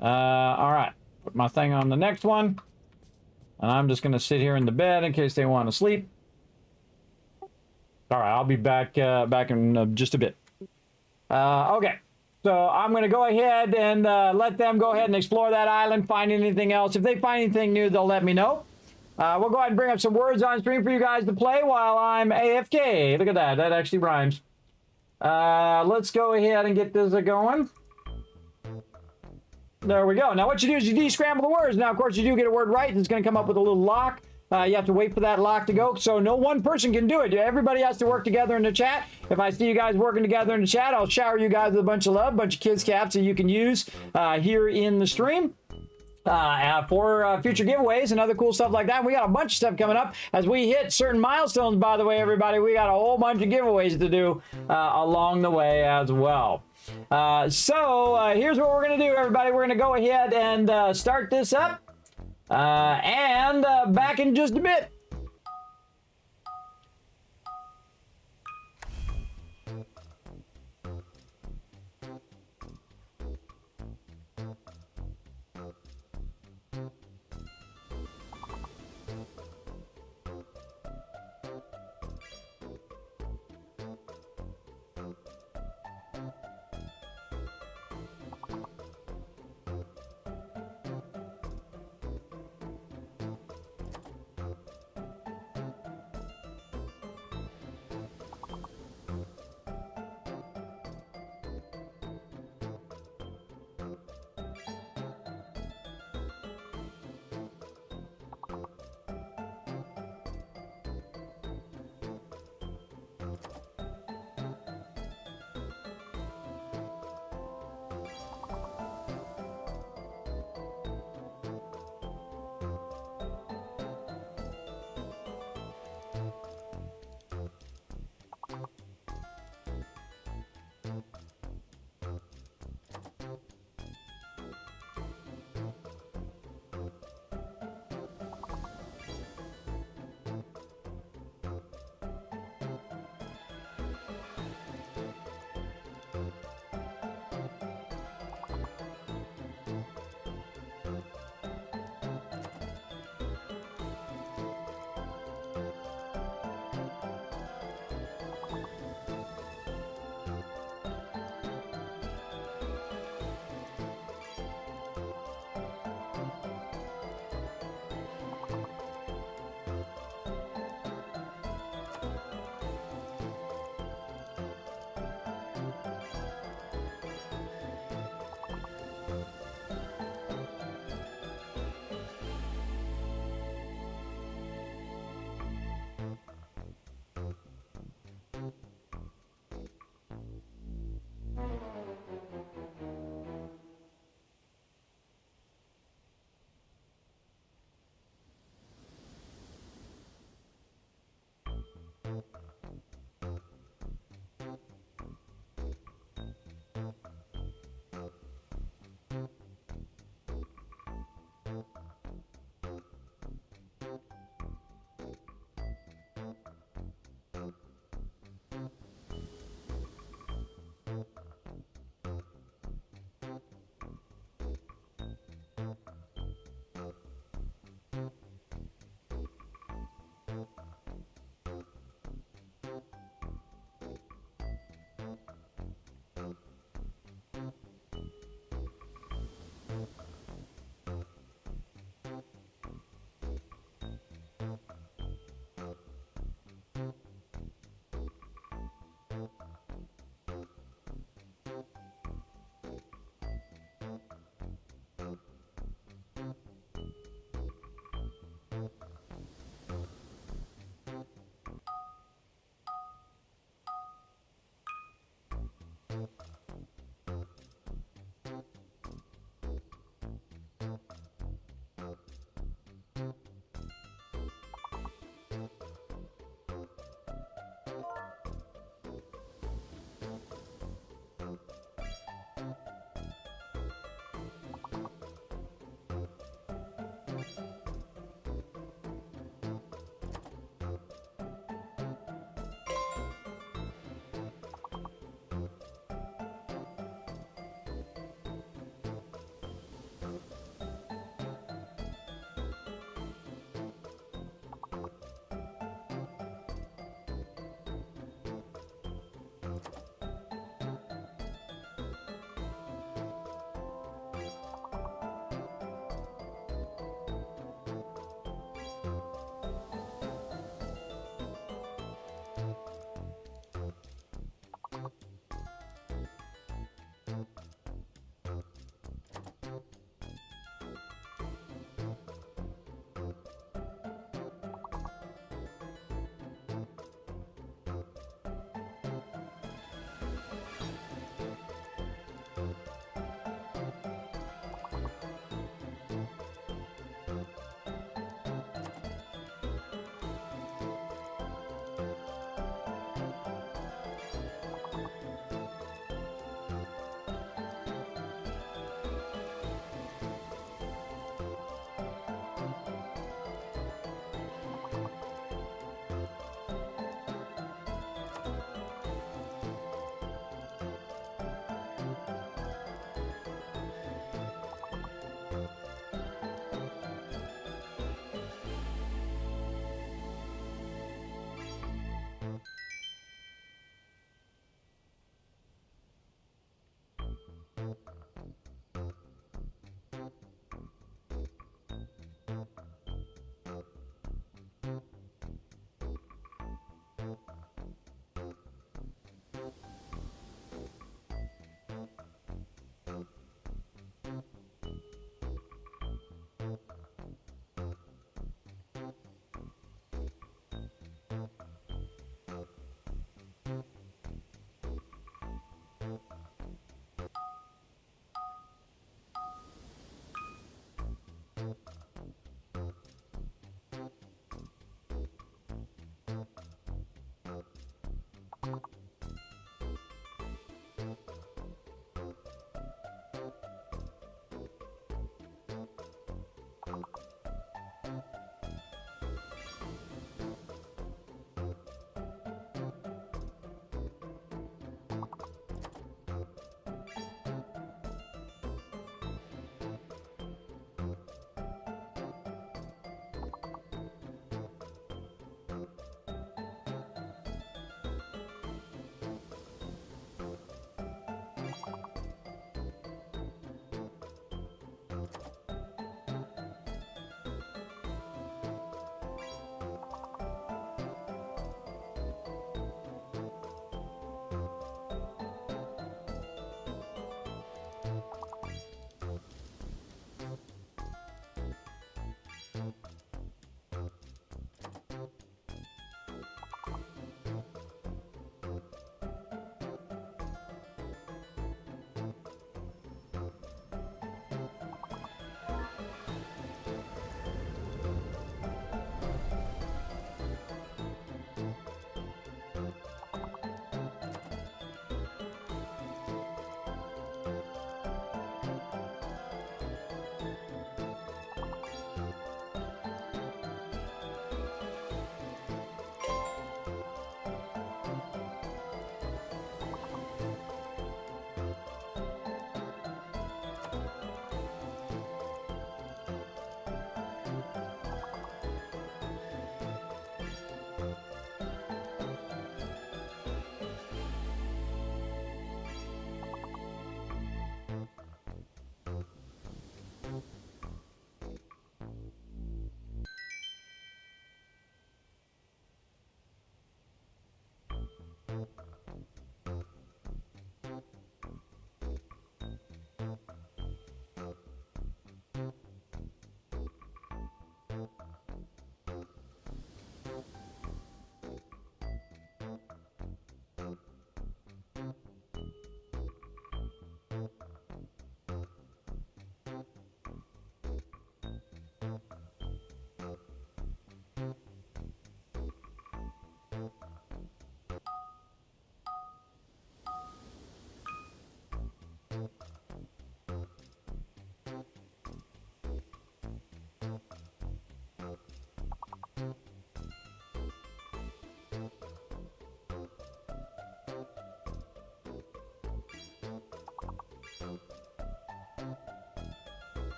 All right. Put my thing on the next one. And I'm just going to sit here in the bed in case they want to sleep. All right, I'll be back back in just a bit. Okay. So I'm going to go ahead and let them go ahead and explore that island, find anything else. If they find anything new, they'll let me know. We'll go ahead and bring up some words on stream for you guys to play while I'm AFK. Look at that. That actually rhymes. Let's go ahead and get this going. There we go. Now what you do is you de-scramble the words. Now, of course, you do get a word right. It's going to come up with a little lock. You have to wait for that lock to go. So no one person can do it. Everybody has to work together in the chat. If I see you guys working together in the chat, I'll shower you guys with a bunch of love, a bunch of kids caps that you can use here in the stream. For future giveaways and other cool stuff like that. We got a bunch of stuff coming up as we hit certain milestones, by the way, everybody. We got a whole bunch of giveaways to do along the way as well. So here's what we're going to do, everybody. We're going to go ahead and start this up and back in just a bit.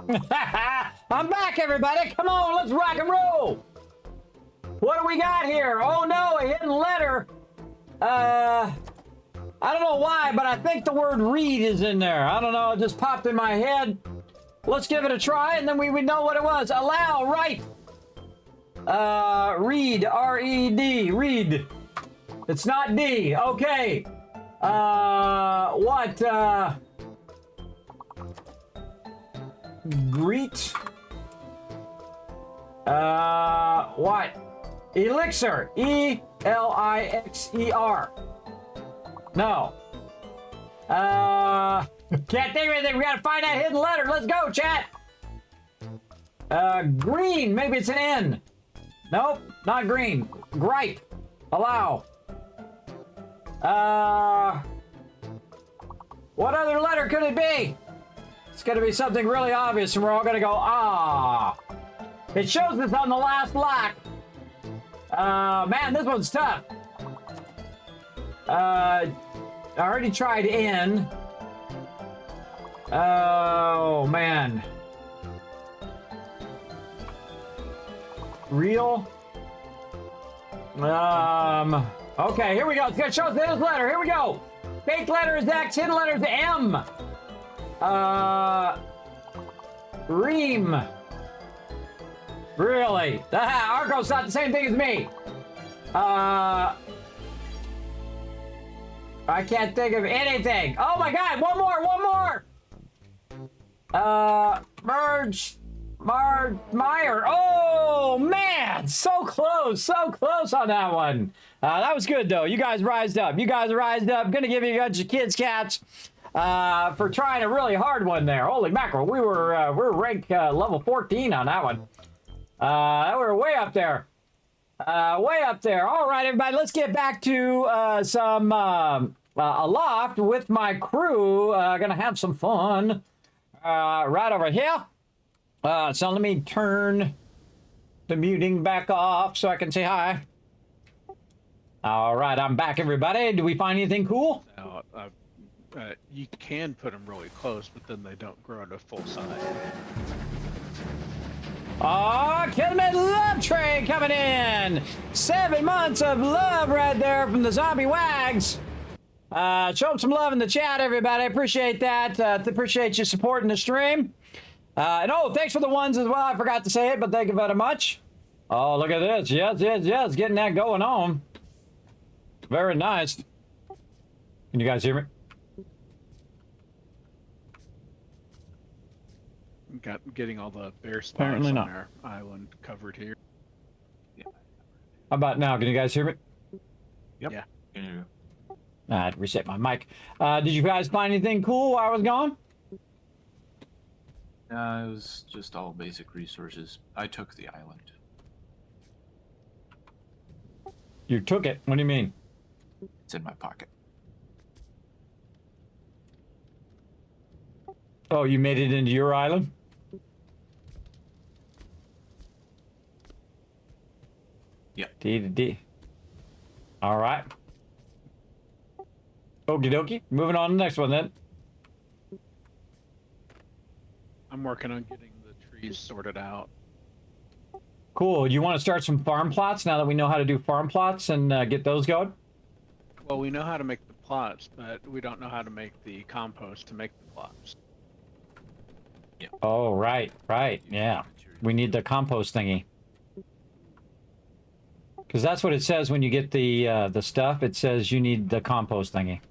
I'm back, everybody. Come on, let's rock and roll. What do we got here? Oh no, a hidden letter. I don't know why, but I think the word read is in there. I don't know, it just popped in my head. Let's give it a try, and then we would know what it was. Allow, right. Read, R-E-D, read. It's not D, okay. What, greet. What? Elixir, E-L-I-X-E-R. No. Can't think of anything. We gotta find that hidden letter. Let's go, chat. Green. Maybe it's an N. Nope, not green. Gripe. Allow. What other letter could it be? It's gonna be something really obvious, and we're all gonna go, ah. It shows us on the last block. Man, this one's tough. I already tried N. Oh, man. Real. Okay, here we go. It's gonna show us this letter. Here we go. Fake letter is X, hidden letter is M. Ream. Really? Arco's not the same thing as me. I can't think of anything. Oh my God, one more. Meyer. Oh man, so close on that one. That was good though. You guys rised up. Gonna give you a bunch of kids cats for trying a really hard one there. Holy mackerel, we're ranked level 14 on that one. We're way up there. All right, everybody, let's get back to some Aloft with my crew. Gonna have some fun right over here. So let me turn the muting back off so I can say hi. All right, I'm back, everybody. Do we find anything cool? Now, you can put them really close, but then they don't grow to full size. Oh, Kismet Love Train coming in. 7 months of love right there from the Zombie Wags. Show them some love in the chat, everybody. Appreciate that. Appreciate you supporting the stream. And oh, thanks for the ones as well. I forgot to say it, but thank you very much. Oh, look at this. Yes. Getting that going on. Very nice. Can you guys hear me? Getting all the bare spots Apparently on not. our island covered here. How about now? Can you guys hear me? Yep. Yeah. I had to reset my mic. Did you guys find anything cool while I was gone? It was just all basic resources. I took the island. You took it? What do you mean? It's in my pocket. Oh, you made it into your island? Yeah. D. All right. Okie dokie. Moving on to the next one then. I'm working on getting the trees sorted out. Cool. You want to start some farm plots now that we know how to do farm plots and get those going? Well, we know how to make the plots, but we don't know how to make the compost to make the plots. Yeah. Oh, right. Yeah. We need the compost thingy. Because that's what it says when you get the stuff. It says you need the compost thingy.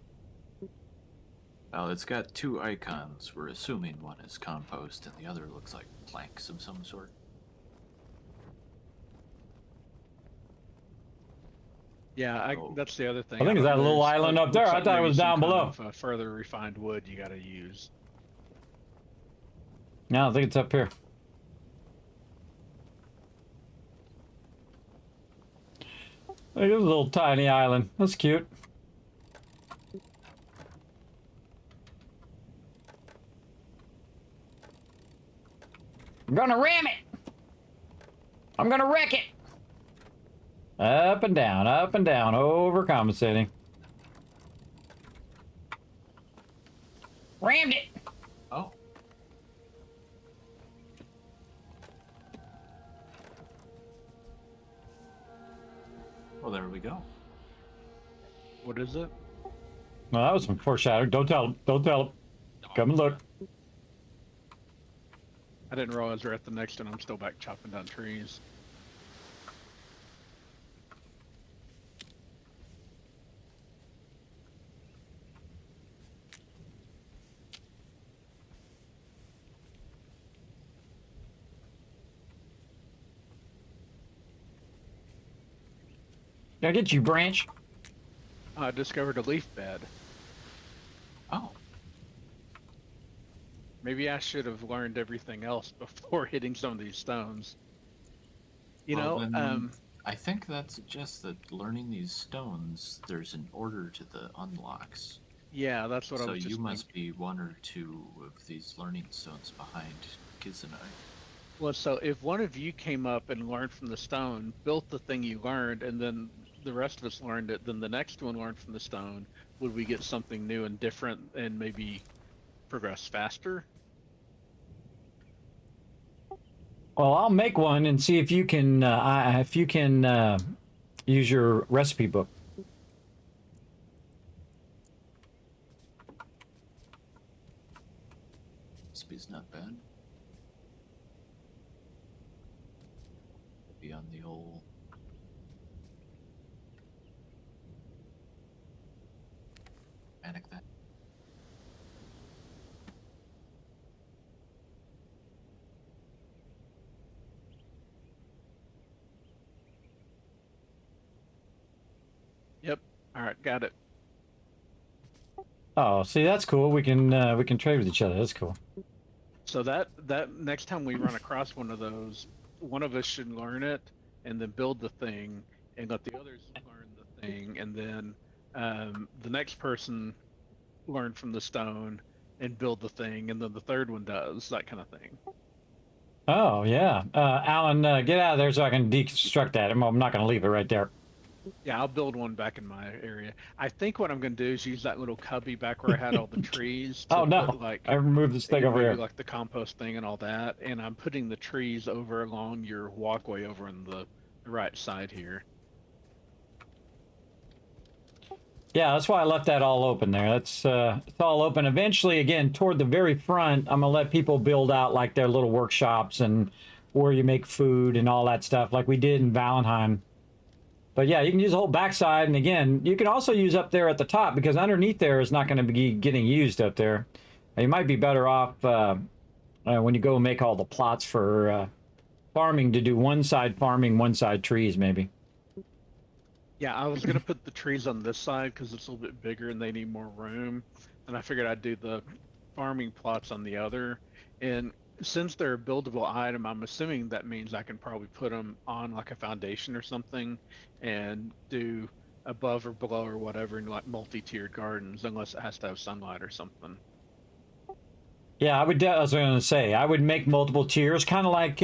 Well, it's got 2 icons. We're assuming one is compost and the other looks like planks of some sort. Yeah, that's the other thing. I think it's that little There's- island up there. looks I like thought it maybe was some down kind below. of, further refined wood you got to use. No, I think it's up here. Look at this little tiny island. That's cute. I'm gonna ram it. I'm gonna wreck it. Up and down, overcompensating. Rammed it. Oh. Well, there we go. What is it? Well, that was some foreshadowing. Don't tell him. Don't tell him. Come and look. I didn't realize we're at the next one. I'm still back chopping down trees. Can I get you, Branch? I discovered a leaf bed. Oh, Maybe I should have learned everything else before hitting some of these stones. You well, know, then, I think that suggests that learning these stones, there's an order to the unlocks. yeah, that's what I So was just you must thinking. be one or two of these learning stones behind Kismet. Well, so if one of you came up and learned from the stone, built the thing you learned, and then the rest of us learned it, then the next one learned from the stone, would we get something new and different and maybe progress faster? Well, I'll make one and see if you can use your recipe book. Recipe's not bad. Be on the old panic that. Yep. All right, got it. Oh, see, that's cool. We can trade with each other. That's cool. So that next time we run across one of those, one of us should learn it and then build the thing and let the others learn the thing, and then the next person learn from the stone and build the thing, and then the third one does that kind of thing. Oh yeah, Alan, get out of there so I can deconstruct that. I'm not going to leave it right there. Yeah, I'll build one back in my area. I think what I'm going to do is use that little cubby back where I had all the trees. To Oh no, put, like, I removed this thing over maybe here. like the compost thing and all that, and I'm putting the trees over along your walkway over on the right side here. Yeah, that's why I left that all open there. That's it's all open. Eventually, again, toward the very front, I'm gonna let people build out like their little workshops and where you make food and all that stuff, like we did in Valheim. But yeah, you can use the whole backside, and again, you can also use up there at the top because underneath there is not going to be getting used up there. You might be better off when you go make all the plots for farming to do one side farming, one side trees, maybe. Yeah, I was gonna put the trees on this side because it's a little bit bigger and they need more room, and I figured I'd do the farming plots on the other. And since they're a buildable item, I'm assuming that means I can probably put them on like a foundation or something and do above or below or whatever in like multi-tiered gardens, unless it has to have sunlight or something. Yeah, I was going to say I would make multiple tiers, kind of like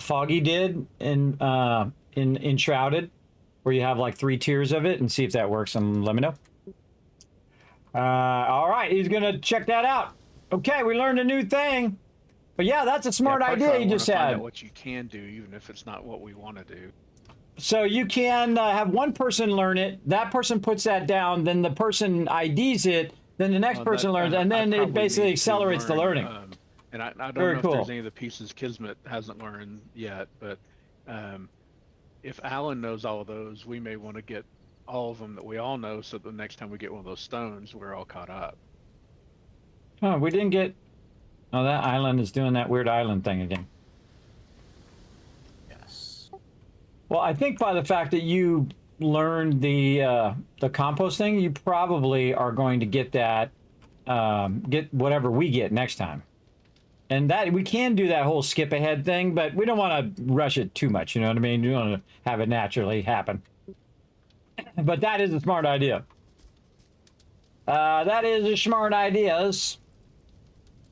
Foggy did in Shrouded, where you have like 3 tiers of it, and see if that works. And let me know. All right, he's gonna check that out. Okay, we learned a new thing. But yeah, that's a smart Yeah, idea you just find had. out what you can do, even if it's not what we want to do. So you can have one person learn it. That person puts that down. Then the person IDs it. Then the next person learns, and then it basically accelerates the learning. And I don't Very know cool. if there's any of the pieces Kismet hasn't learned yet, but if Alan knows all of those, we may want to get all of them that we all know, so the next time we get one of those stones, we're all caught up. Oh, we didn't get. Oh, that island is doing that weird island thing again. Yes. Well, I think by the fact that you learned the compost thing, you probably are going to get that, get whatever we get next time. And that we can do that whole skip ahead thing, but we don't want to rush it too much. You know what I mean? You want to have it naturally happen. But that is a smart idea. That is a smart ideas.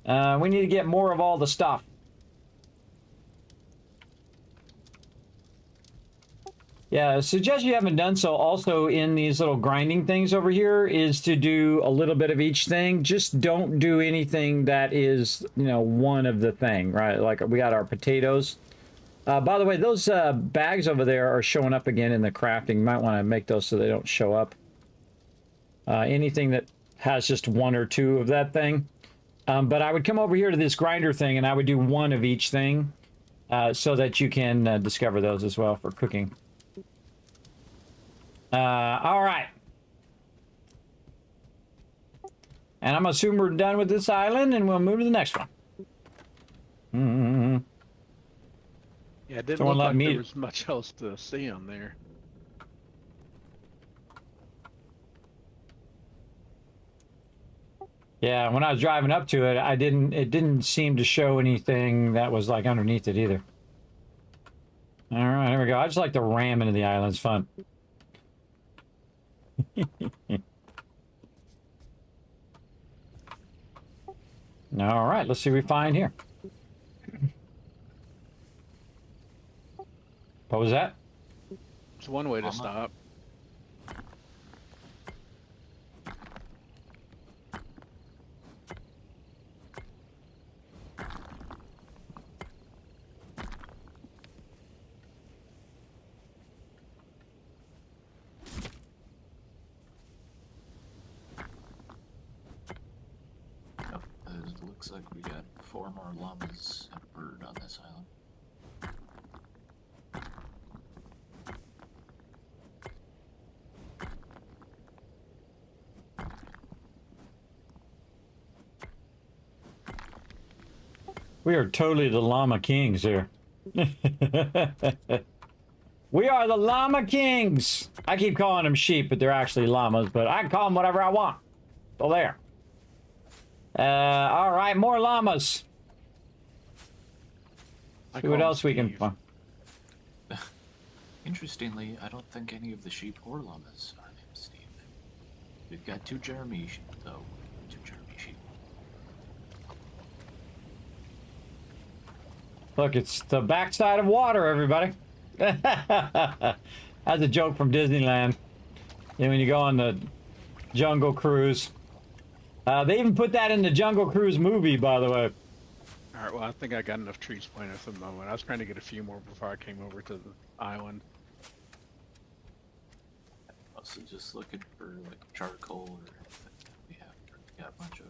We need to get more of all the stuff. Yeah, suggest you haven't done so also in these little grinding things over here is to do a little bit of each thing. Just don't do anything that is, you know, one of the thing, right? Like we got our potatoes. By the way, those bags over there are showing up again in the crafting. You might want to make those so they don't show up. Anything that has just one or two of that thing. But I would come over here to this grinder thing and I would do one of each thing so that you can discover those as well for cooking. All right. And I'm assuming we're done with this island and we'll move to the next one. Mm-hmm. Yeah, it didn't Someone look let like me- there was much else to see on there. Yeah, when I was driving up to it, it didn't seem to show anything that was like underneath it either. All right, here we go. I just like to ram into the island. It's fun. All right, let's see what we find here. What was that? It's one way to stop. Oh, it looks like we got 4 more llamas and a bird on this island. We are totally the llama kings here. We are the llama kings. I keep calling them sheep, but they're actually llamas, but I can call them whatever I want. So there. All right, more llamas. See what else we can find. Interestingly, I don't think any of the sheep or llamas are named Steve. We've got 2 Jeremy sheep, though. 2 Jeremy sheep. Look, it's the backside of water, everybody. That's a joke from Disneyland. And when you go on the Jungle Cruise. They even put that in the Jungle Cruise movie, by the way. All right, well, I think I got enough trees planted for the moment. I was trying to get a few more before I came over to the island. Also just looking for like charcoal or anything that we have got much of.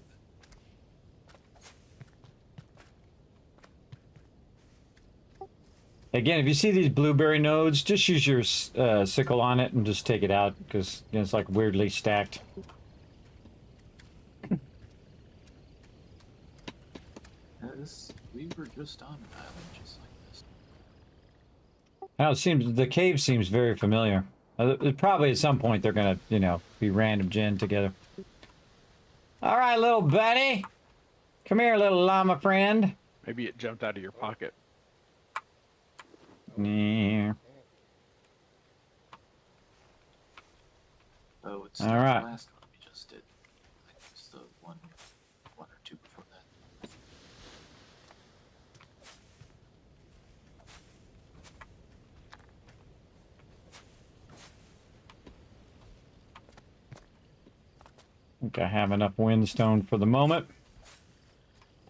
Again, if you see these blueberry nodes, just use your sickle on it and just take it out because it's like weirdly stacked. We were just on an island just like this. Now it seems the cave seems very familiar. Probably at some point they're gonna, be random gen together. All right, little buddy, come here, little llama friend. Maybe it jumped out of your pocket. Yeah. Oh, it's All not right. the last one we just did. I think it's the one or two before that. I think I have enough windstone for the moment.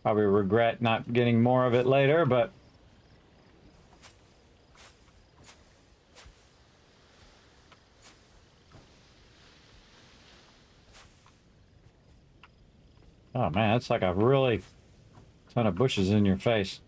Probably regret not getting more of it later, but oh man, that's like a really ton of bushes in your face.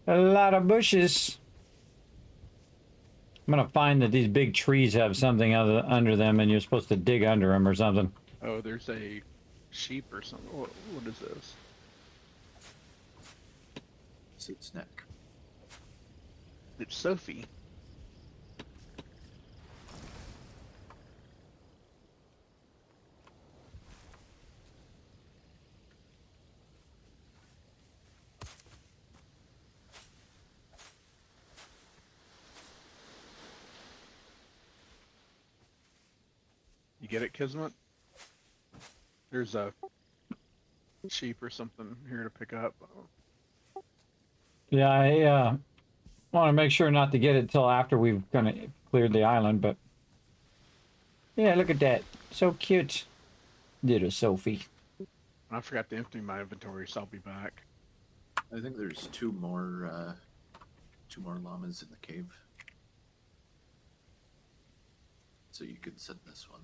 A lot of bushes. I'm gonna find that these big trees have something under them, and you're supposed to dig under them or something. Oh, there's a sheep or something. What is this? It's its neck. It's Sophie. You get it, Kismet? There's a sheep or something here to pick up. Yeah, I want to make sure not to get it till after we've kind of cleared the island, but yeah, look at that. So cute. Little Sophie. I forgot to empty my inventory, so I'll be back. I think there's two more llamas in the cave. So you could send this one.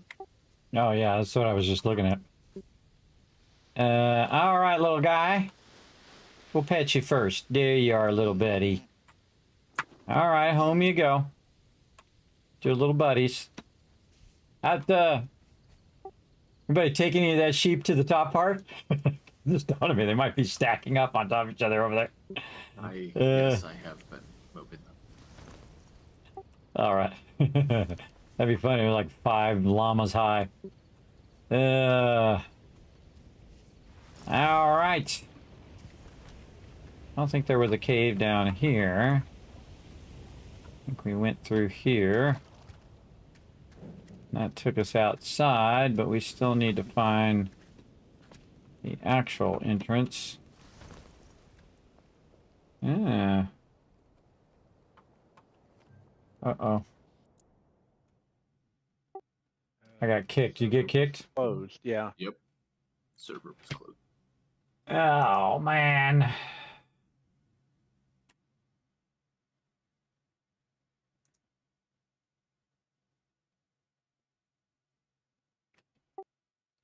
Oh yeah, that's what I was just looking at. All right, little guy. We'll pet you first. There you are, little Betty. All right, home you go. To your little buddies. Anybody take any of that sheep to the top part? Just thought of me. They might be stacking up on top of each other over there. Yes, I have been moving them. All right. That'd be funny. Like 5 llamas high. All right. I don't think there was a cave down here. I think we went through here. That took us outside, but we still need to find the actual entrance. Yeah. Uh-oh. I got kicked. You get kicked? Closed, yeah. Yep. Server was closed. Oh, man.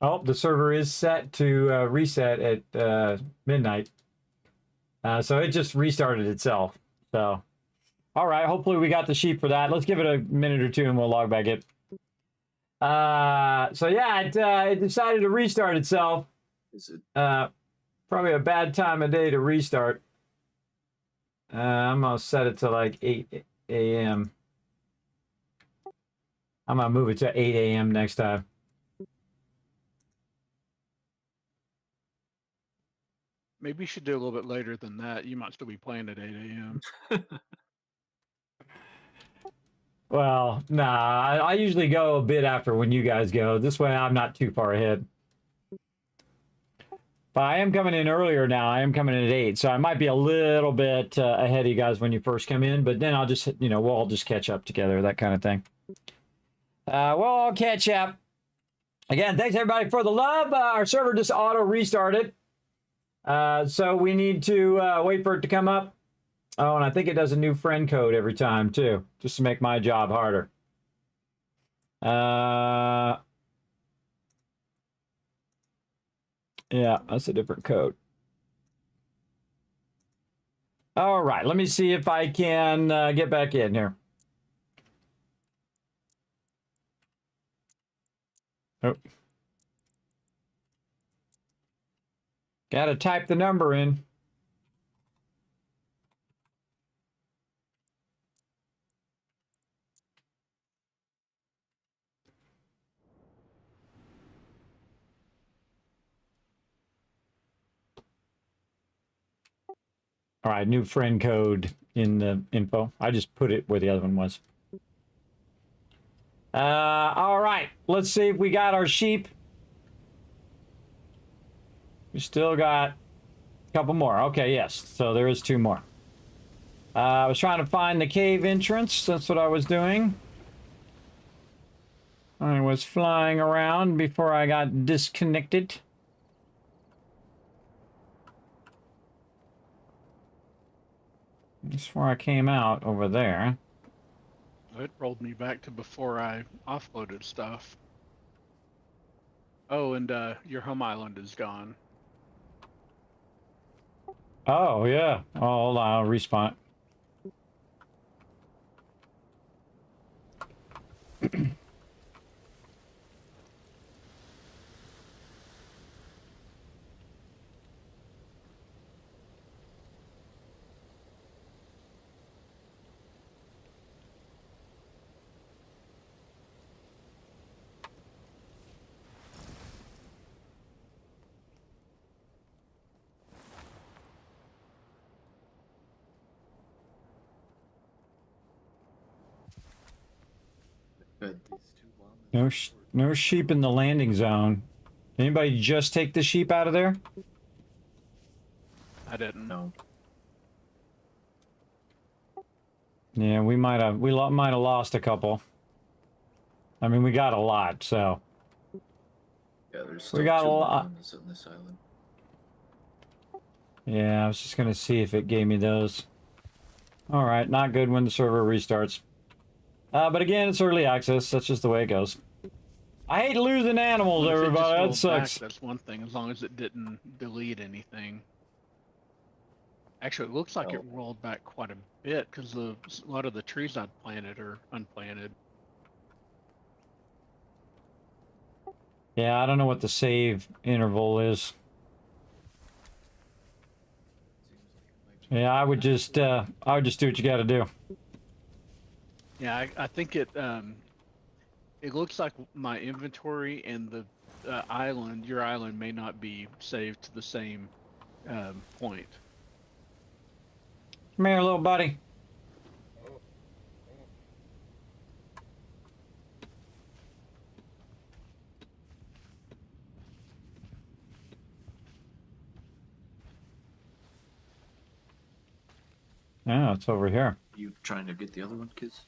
Oh, the server is set to reset at midnight. So it just restarted itself. So, all right. Hopefully we got the sheep for that. Let's give it a minute or two and we'll log back in. So yeah, it decided to restart itself. Is it? Probably a bad time of day to restart. I'm gonna set it to like 8 a.m. I'm gonna move it to 8 a.m. next time. Maybe you should do a little bit later than that. You might still be playing at 8 a.m. Well, nah, I usually go a bit after when you guys go. This way I'm not too far ahead. But I am coming in earlier now. I am coming in at 8, so I might be a little bit ahead of you guys when you first come in, but then I'll just, we'll all just catch up together, that kind of thing. We'll all catch up. Again, thanks everybody for the love. Our server just auto restarted. So we need to wait for it to come up. Oh, and I think it does a new friend code every time too, just to make my job harder. Yeah, that's a different code. All right, let me see if I can get back in here. Oh. Gotta type the number in. All right, new friend code in the info. I just put it where the other one was. All right, let's see if we got our sheep. We still got a couple more. Okay, yes. So there is 2 more. I was trying to find the cave entrance. That's what I was doing. I was flying around before I got disconnected. That's where I came out over there. It rolled me back to before I offloaded stuff. Oh, and your home island is gone. Oh, yeah. Oh, hold on. I'll respawn. No sheep in the landing zone. Anybody just take the sheep out of there? I didn't. No. Yeah, we might have lost a couple. I mean, we got a lot, so Yeah, there's still got two a more lot. ones on this island. Yeah, I was just gonna see if it gave me those. All right, not good when the server restarts. But again, it's early access. That's just the way it goes. I hate losing animals, Well, if it just everybody. That rolled back, sucks. that's one thing, as long as it didn't delete anything. Actually, it looks like it rolled back quite a bit because a lot of the trees I'd planted are unplanted. Yeah, I don't know what the save interval is. Yeah, I would just do what you got to do. Yeah, I think it looks like my inventory and the island, your island, may not be saved to the same point. Come here, little buddy. Yeah, it's over here. You trying to get the other one, kids?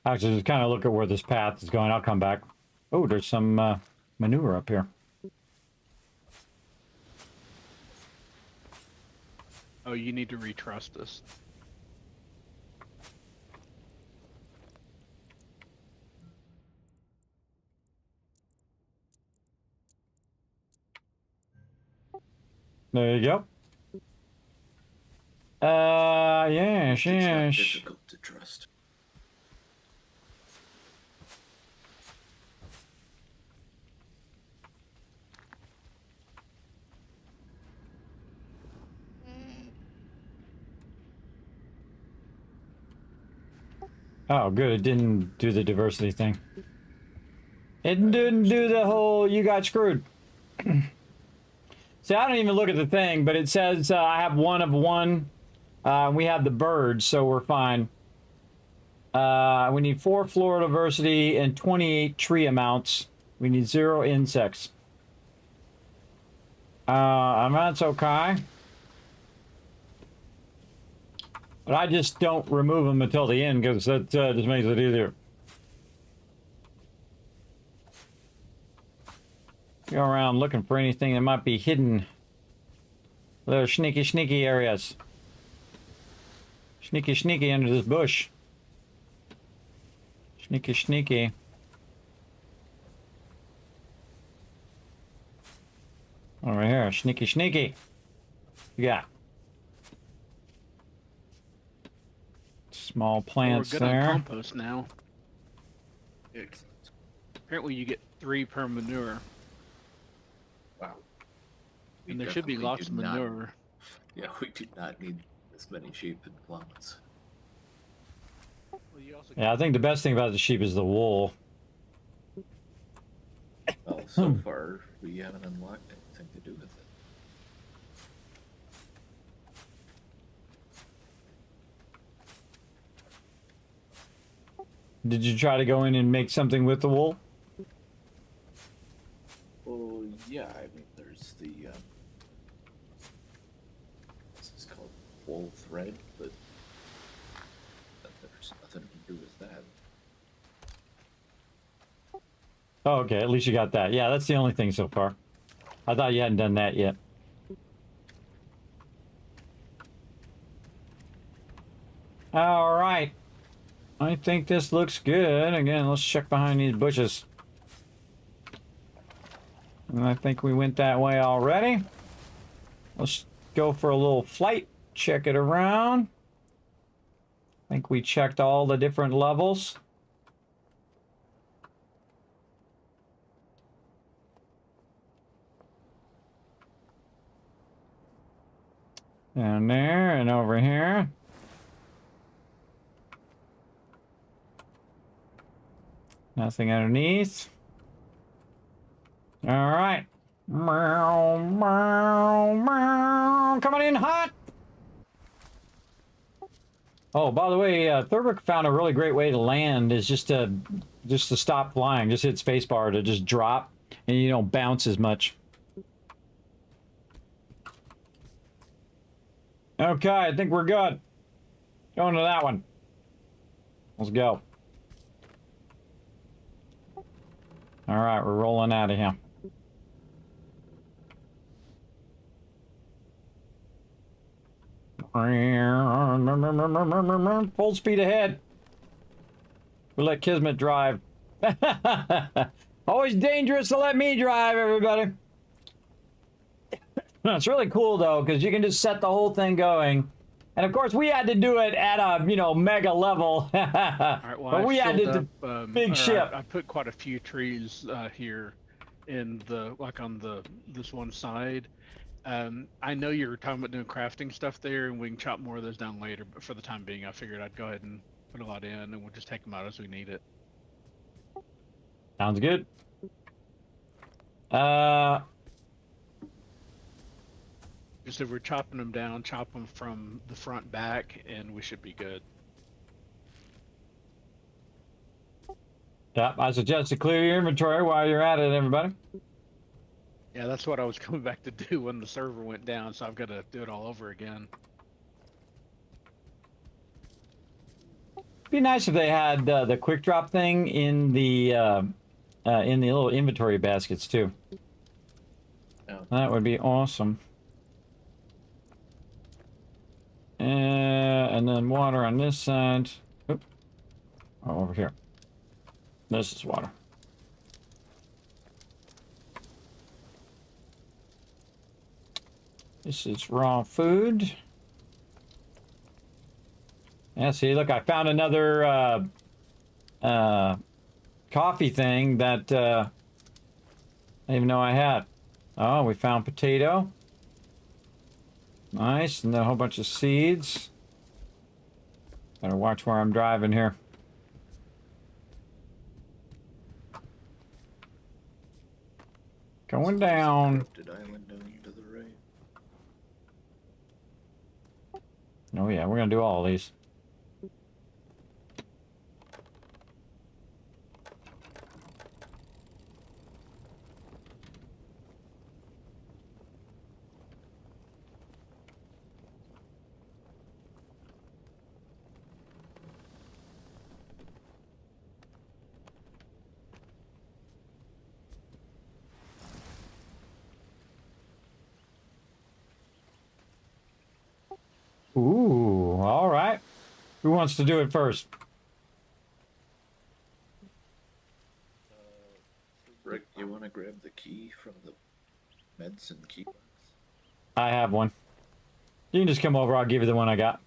Actually, just kind of look at where this path is going. I'll come back. Oh, there's some manure up here. Oh, you need to retrust this. There you go. Yes, It's not yes. difficult to trust. Oh, good. It didn't do the diversity thing. It didn't do the whole you got screwed. See, I don't even look at the thing, but it says I have one of one. We have the birds, so we're fine. We need 4 floral diversity and 28 tree amounts. We need 0 insects. That's okay. But I just don't remove them until the end because that just makes it easier. Go around looking for anything that might be hidden. Little sneaky areas. Sneaky under this bush. Sneaky. Over here, sneaky. Yeah. Small plants We're good there. on compost now. Apparently, you get 3 per manure. Wow. And there should be lots of manure. Yeah, we do not need this many sheep and llamas. Well, you also Yeah, I think the best thing about the sheep is the wool. Well, so far, we haven't unlocked anything to do with it. Did you try to go in and make something with the wool? Well, yeah, I mean, there's the, this is called wool thread, but there's nothing to do with that. Oh, okay, at least you got that. Yeah, that's the only thing so far. I thought you hadn't done that yet. All right. I think this looks good. Again, let's check behind these bushes. And I think we went that way already. Let's go for a little flight. Check it around. I think we checked all the different levels. Down there and over here. Nothing underneath. All right. Coming in hot. Oh, by the way, Thurber found a really great way to land is just to stop flying. Just hit spacebar to just drop, and you don't bounce as much. Okay, I think we're good. Going to that one. Let's go. All right, we're rolling out of here. Full speed ahead. We'll let Kismet drive. Always dangerous to let me drive, everybody. It's really cool though, because you can just set the whole thing going. And of course, we had to do it at a mega level. All right, well, but we had to up, big ship. I put quite a few trees here in the on this one side. I know you were talking about doing crafting stuff there, and we can chop more of those down later. But for the time being, I figured I'd go ahead and put a lot in, and we'll just take them out as we need it. Sounds good. Just if we're chopping them down, chop them from the front back, and we should be good. Yeah, I suggest to clear your inventory while you're at it, everybody. Yeah, that's what I was coming back to do when the server went down, so I've got to do it all over again. Be nice if they had the quick drop thing in the little inventory baskets too. Yeah. That would be awesome. And then water on this side. Oop. Oh, over here. This is water. This is raw food. Yeah, see, look, I found another coffee thing that I didn't even know I had. Oh, we found potato. Nice, and then a whole bunch of seeds. Better watch where I'm driving here. Going down. Island down to the right. Oh yeah, we're gonna do all of these. Ooh, all right. Who wants to do it first? Rick, you want to grab the key from the medicine key box? I have one. You can just come over, I'll give you the one I got.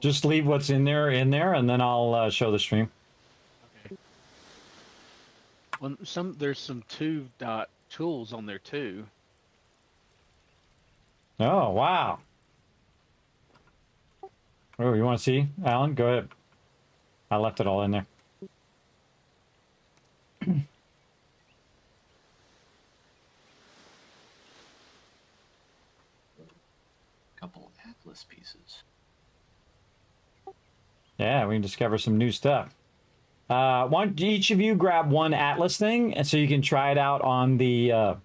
Just leave what's in there, and then I'll show the stream. Okay. Well, there's some 2-dot tools on there too. Oh, wow. Oh, you want to see, Alan? Go ahead. I left it all in there. Couple atlas pieces. Yeah, we can discover some new stuff. Why don't each of you grab one atlas thing, and so you can try it out on the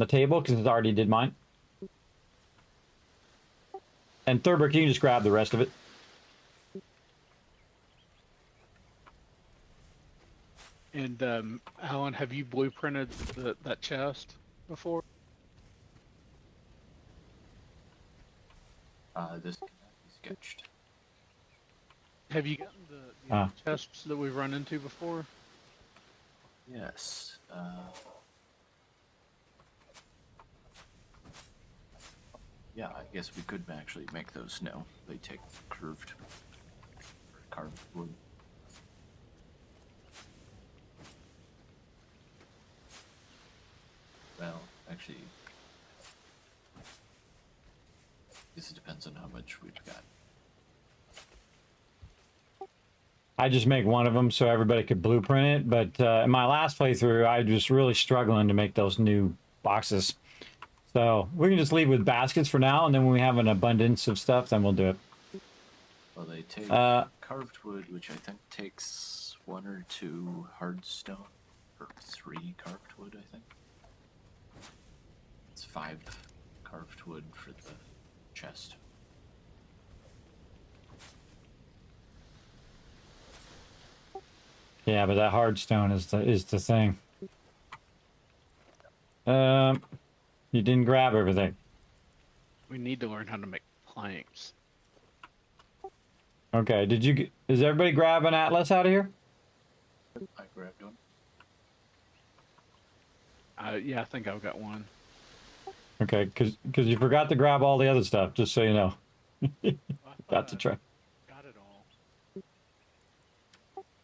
table, because it already did mine. And Thurber, you can just grab the rest of it. And Alan, have you blueprinted that chest before? This cannot be sketched. Have you gotten the other chests that we've run into before? Yes. Yeah, I guess we could actually make those now. They take curved carved wood. Well, actually, I guess it depends on how much we've got. I just make one of them so everybody could blueprint it. But in my last playthrough, I was really struggling to make those new boxes. So we can just leave with baskets for now, and then when we have an abundance of stuff, then we'll do it. Well, they take carved wood, which I think takes 1 or 2 hard stone, or 3 carved wood, I think. It's 5 carved wood for the chest. Yeah, but that hard stone is the thing. You didn't grab everything. We need to learn how to make planks. Okay, is everybody grab an atlas out of here? I grabbed one. Yeah, I think I've got one. Okay, because you forgot to grab all the other stuff, just so you know. Got to try. Got it all.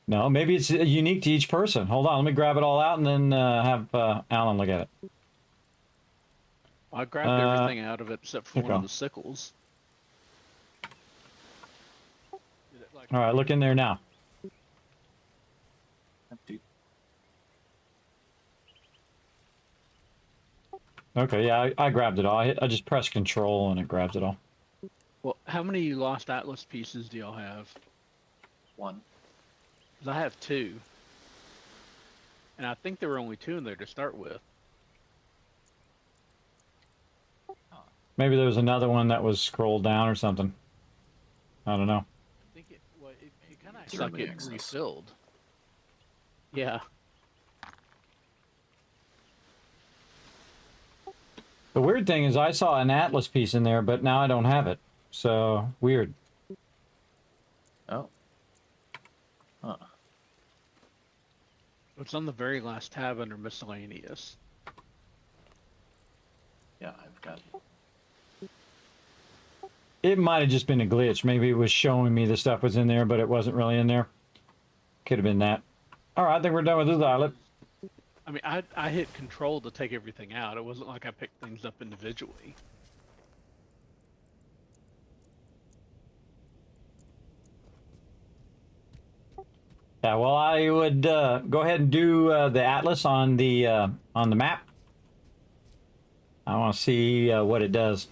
No, maybe it's unique to each person. Hold on, let me grab it all out and then have Alan look at it. I grabbed everything out of it except for one okay. of the sickles. All right, look in there now. Empty. Okay, yeah, I grabbed it all. I just pressed control and it grabs it all. Well, how many lost atlas pieces do y'all have? 1. 'Cause I have 2. And I think there were only 2 in there to start with. Maybe there was another one that was scrolled down or something. I don't know. I think it kind of acts like it access. refilled. Yeah. The weird thing is I saw an atlas piece in there, but now I don't have it. So, weird. Oh. Huh. It's on the very last tab under miscellaneous. Yeah, I've got it. It might have just been a glitch. Maybe it was showing me the stuff was in there, but it wasn't really in there. Could have been that. All right, I think we're done with this islet. I mean, I hit control to take everything out. It wasn't like I picked things up individually. Yeah, well, I would go ahead and do the atlas on the map. I want to see what it does.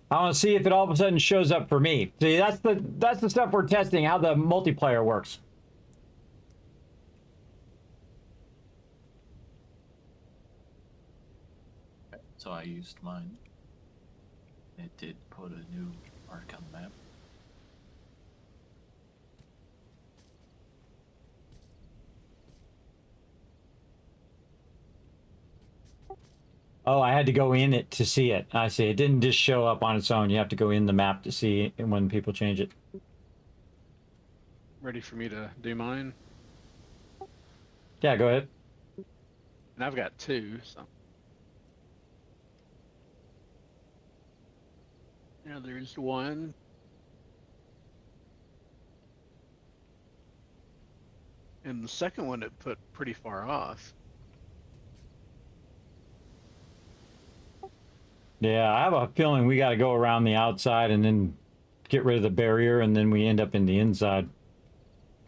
I want to see if it all of a sudden shows up for me. See, that's the stuff we're testing, how the multiplayer works. So I used mine. It did put a new mark on the map. Oh, I had to go in it to see it. I see. It didn't just show up on its own. You have to go in the map to see it when people change it. Ready for me to do mine? Yeah, go ahead. And I've got 2, so. Now there's 1. And the second one it put pretty far off. Yeah, I have a feeling we got to go around the outside and then get rid of the barrier, and then we end up in the inside.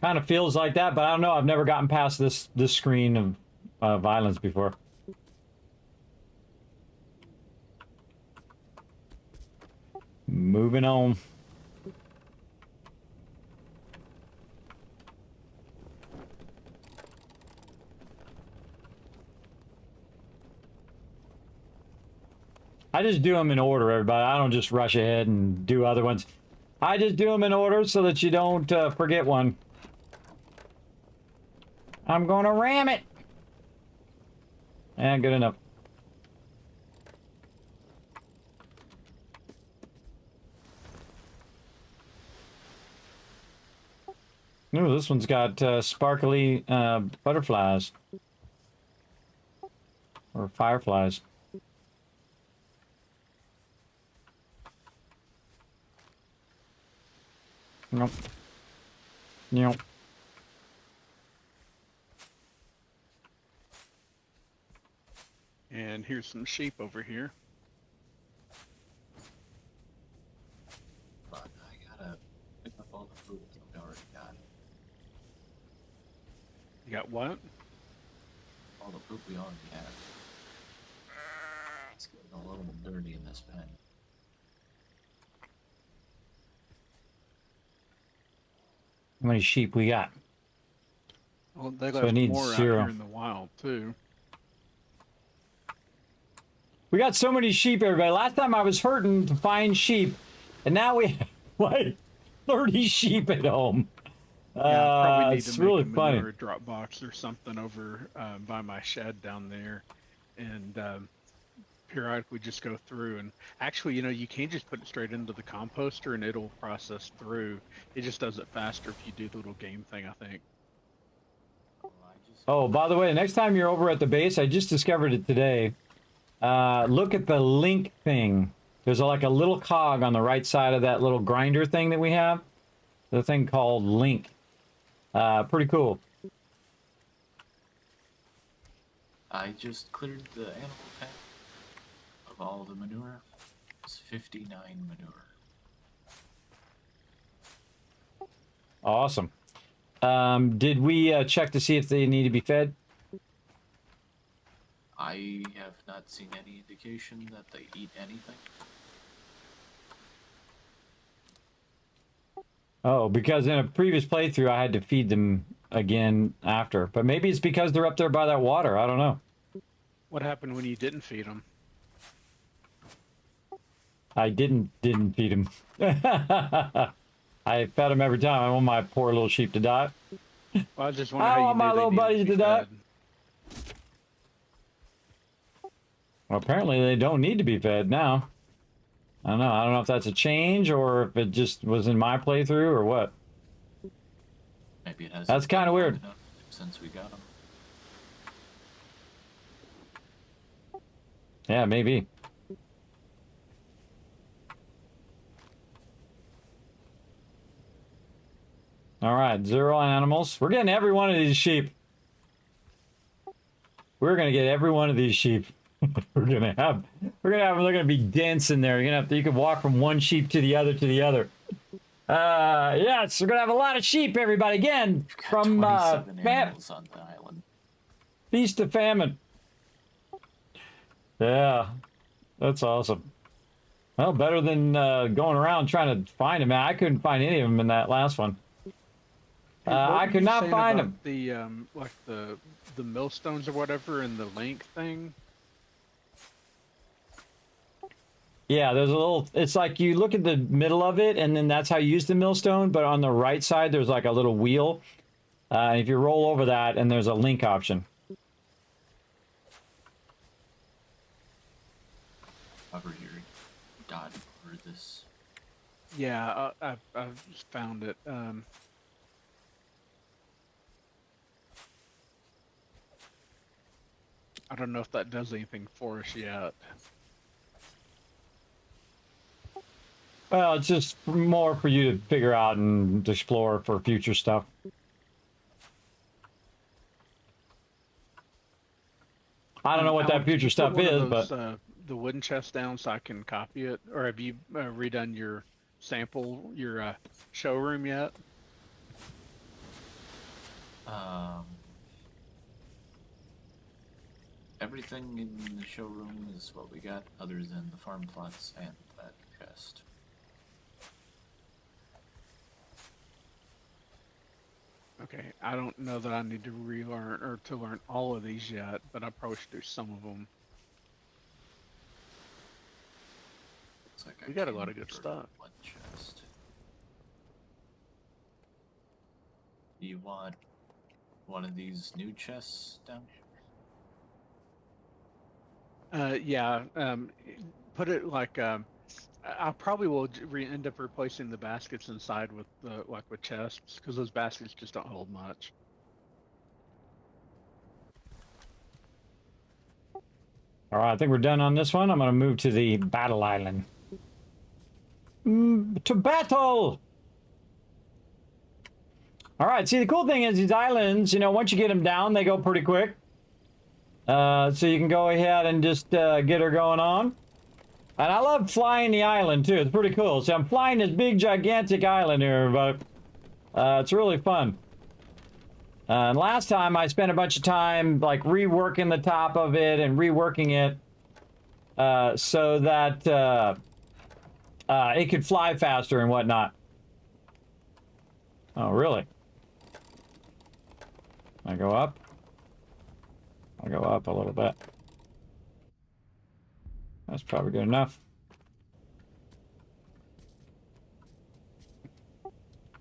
Kind of feels like that, but I don't know. I've never gotten past this screen of violence before. Moving on. I just do them in order, everybody. I don't just rush ahead and do other ones. I just do them in order so that you don't forget one. I'm gonna ram it. And good enough. Ooh, this one's got sparkly butterflies. Or fireflies. Nope. Nope. And here's some sheep over here. But I gotta we already have. It's getting a little dirty in this pen. How many sheep we got? Well, they So it left needs more 0. out here in the wild too. We got so many sheep, everybody. Last time I was hurting to find sheep, and now we have like 30 sheep at home. Yeah, I probably need It's to make really a funny. manure drop box or something over by my shed down there, and periodically just go through. And actually, you know, you can just put it straight into the composter and it'll process through. It just does it faster if you do the little game thing, I think. Oh, by the way, next time you're over at the base, I just discovered it today. Look at the link thing. There's like a little cog on the right side of that little grinder thing that we have. The thing called link. Pretty cool. I just cleared the animal pen of all the manure. It's 59 manure. Awesome. Did we check to see if they need to be fed? I have not seen any indication that they eat anything. Oh, because in a previous playthrough I had to feed them again after. But maybe it's because they're up there by that water. I don't know. What happened when you didn't feed them? I didn't feed them. I fed them every time. I want my poor little sheep to die. Well, I just wonder I how you want my knew they little needed buddies be to die. fed. Well, apparently they don't need to be fed now. I don't know. I don't know if that's a change or if it just was in my playthrough or what. Maybe it has. That's kinda weird. Since we got them. Yeah, maybe. All right, 0 animals. We're getting every one of these sheep. We're gonna get every one of these sheep. We're gonna have. They're gonna be dense in there. You're gonna have to. You can walk from one sheep to the other to the other. Yes, we're gonna have a lot of sheep. Everybody, again, from 27 animals on the island. feast to famine. Yeah, that's awesome. Well, better than going around trying to find them. I couldn't find any of them in that last one. Hey, what I were could you not saying find about them. The like the millstones or whatever and the link thing. Yeah, there's a little. It's like you look at the middle of it, and then that's how you use the millstone. But on the right side, there's like a little wheel. If you roll over that, and there's a link option. Cover your dot for this. Yeah, I've found it. I don't know if that does anything for us yet. Well, it's just more for you to figure out and explore for future stuff. I don't know what that Alan, can future you stuff put one is, of those, but the wooden chest down so I can copy it, or have you redone your sample, your showroom yet? Everything in the showroom is what we got, other than the farm plots and that chest. Okay, I don't know that I need to relearn or to learn all of these yet, but I probably should do some of them. Looks like We got a came lot of good for stuff. One chest. You want one of these new chests down here? Yeah, put it like I probably will end up replacing the baskets inside with the with chests because those baskets just don't hold much. all right, I think we're done on this one. I'm going to move to the battle island. To battle! All right, see, the cool thing is these islands, you know, once you get them down, they go pretty quick. So you can go ahead and just get her going on. And I love flying the island, too. It's pretty cool. See, I'm flying this big, gigantic island here, but it's really fun. And last time I spent a bunch of time like reworking the top of it and reworking it so that it could fly faster and whatnot. Oh, really? I go up? I'll go up a little bit. That's probably good enough.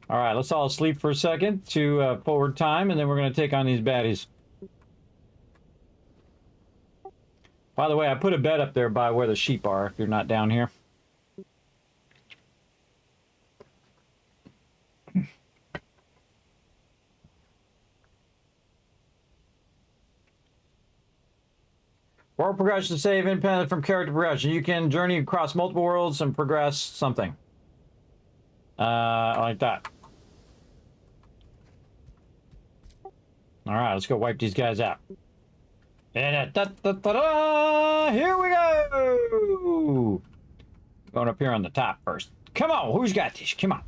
All right, let's all sleep for a second to forward time, and then we're going to take on these baddies. By the way, I put a bed up there by where the sheep are, if you're not down here. World progression save independent from character progression. You can journey across multiple worlds and progress something. Like that. All right, let's go wipe these guys out. Here we go! Going up here on the top first. Come on, who's got this? Come on.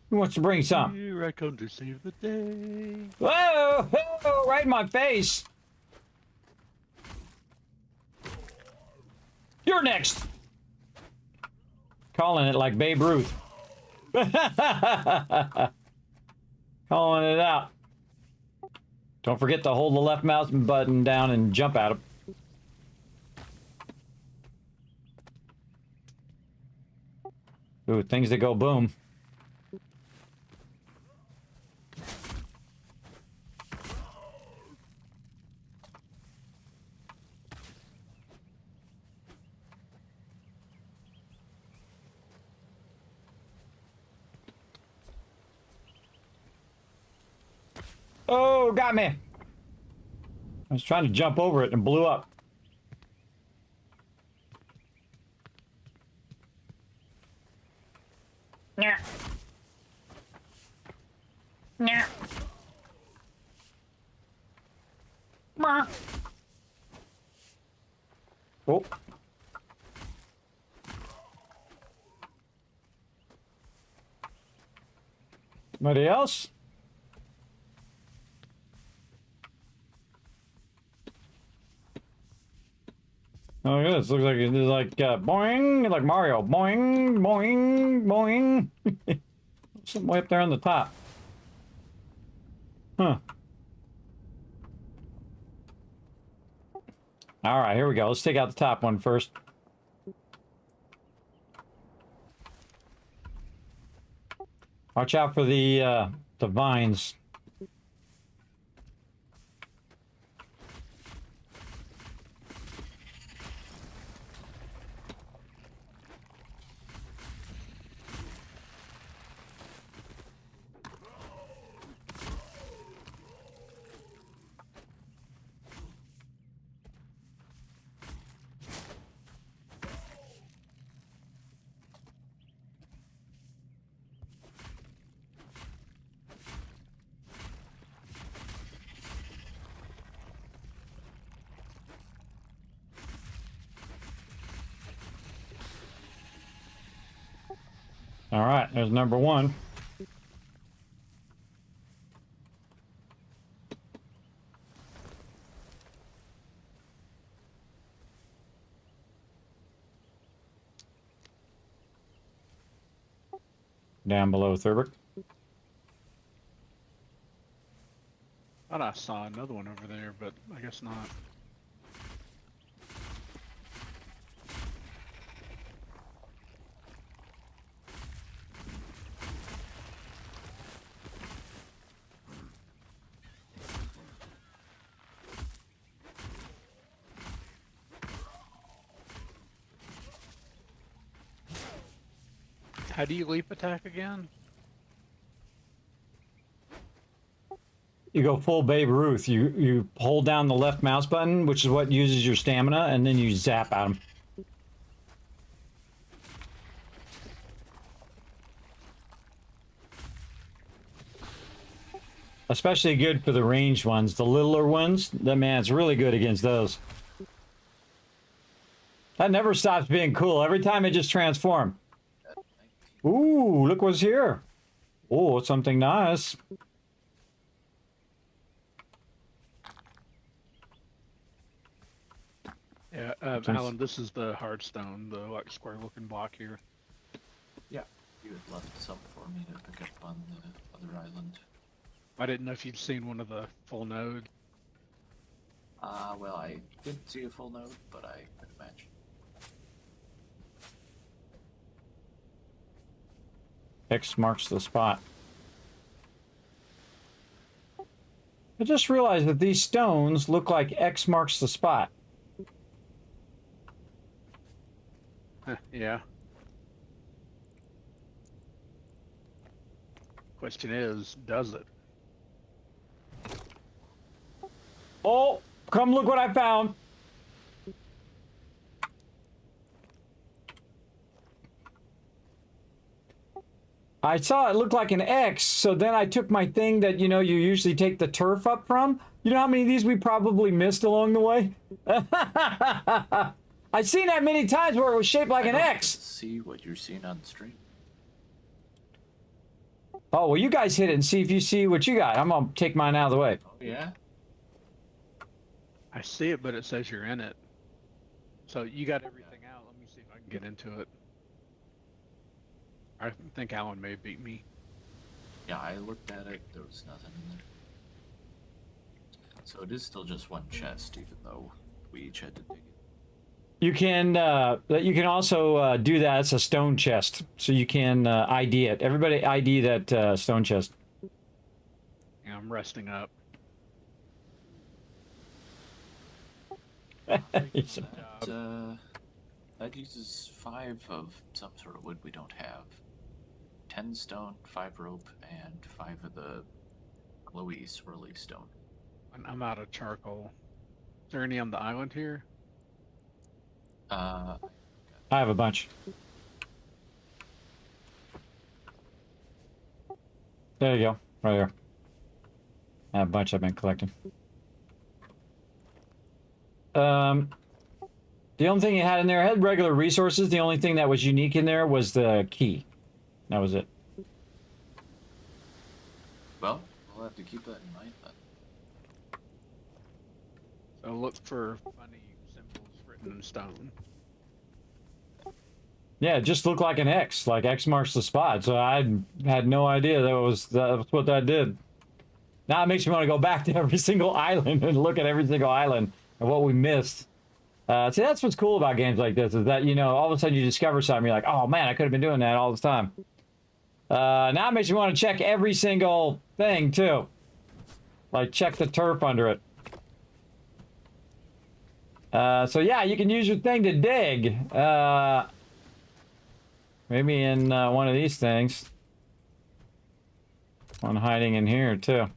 Who wants to bring some? Here I come to save the day. Whoa! Whoa, right in my face! You're next! Calling it like Babe Ruth. Calling it out. Don't forget to hold the left mouse button down and jump at him. Ooh, things that go boom. Oh, got me. I was trying to jump over it and blew up. Yeah. Yeah. Oh. Somebody else? Oh, yeah, this looks like it's like boing, like Mario, boing, boing, boing. Something way up there on the top. Huh. All right, here we go. Let's take out the top one first. Watch out for the vines. All right, there's number one. Down below Thurber. Thought I saw another one over there, but I guess not. How do you leap attack again? You go full Babe Ruth. You hold down the left mouse button, which is what uses your stamina, and then you zap at them. Especially good for the ranged ones. The littler ones, that man, it's really good against those. That never stops being cool. Every time it just transforms. Ooh, look what's here. Oh, something nice. Yeah, Alan, this is the hard stone, the like square looking block here. Yeah. You had left some for me to pick up on the other island. I didn't know if you'd seen one of the full node. Well, I didn't see a full node, but I could imagine. X marks the spot. I just realized that these stones look like X marks the spot. Yeah. Question is, does it? Oh, come look what I found. I saw it looked like an X, so then I took my thing that, you know, you usually take the turf up from. You know how many of these we probably missed along the way? I've seen that many times where it was shaped like an X. See what you're seeing on the stream. Oh, well, you guys hit it and see if you see what you got. I'm going to take mine out of the way. Oh, yeah? I see it, but it says you're in it. So you got everything out. Let me see if I can get into it. I think Alan may have beat me. Yeah, I looked at it. There was nothing in there. So it is still just one chest, even though we each had to dig it. You can also do that. It's a stone chest, so you can ID it. Everybody ID that stone chest. Yeah, I'm resting up. That uses 5 of some sort of wood we don't have. 10 stone, 5 rope, and 5 of the glowy, swirly stone. I'm out of charcoal. Is there any on the island here? I have a bunch. There you go, right here. I have a bunch I've been collecting. The only thing it had in there, it had regular resources. The only thing that was unique in there was the key. That was it. Well, we'll have to keep that in mind then. So look for funny symbols written in stone. Yeah, it just looked like an X, like X marks the spot. So I had no idea that's what that did. Now it makes me want to go back to every single island and look at every single island and what we missed. See, that's what's cool about games like this, is that, you know, all of a sudden you discover something, you're like, oh man, I could have been doing that all this time. Now it makes me want to check every single thing too. Like check the turf under it. So yeah, you can use your thing to dig. Maybe in one of these things. One hiding in here too.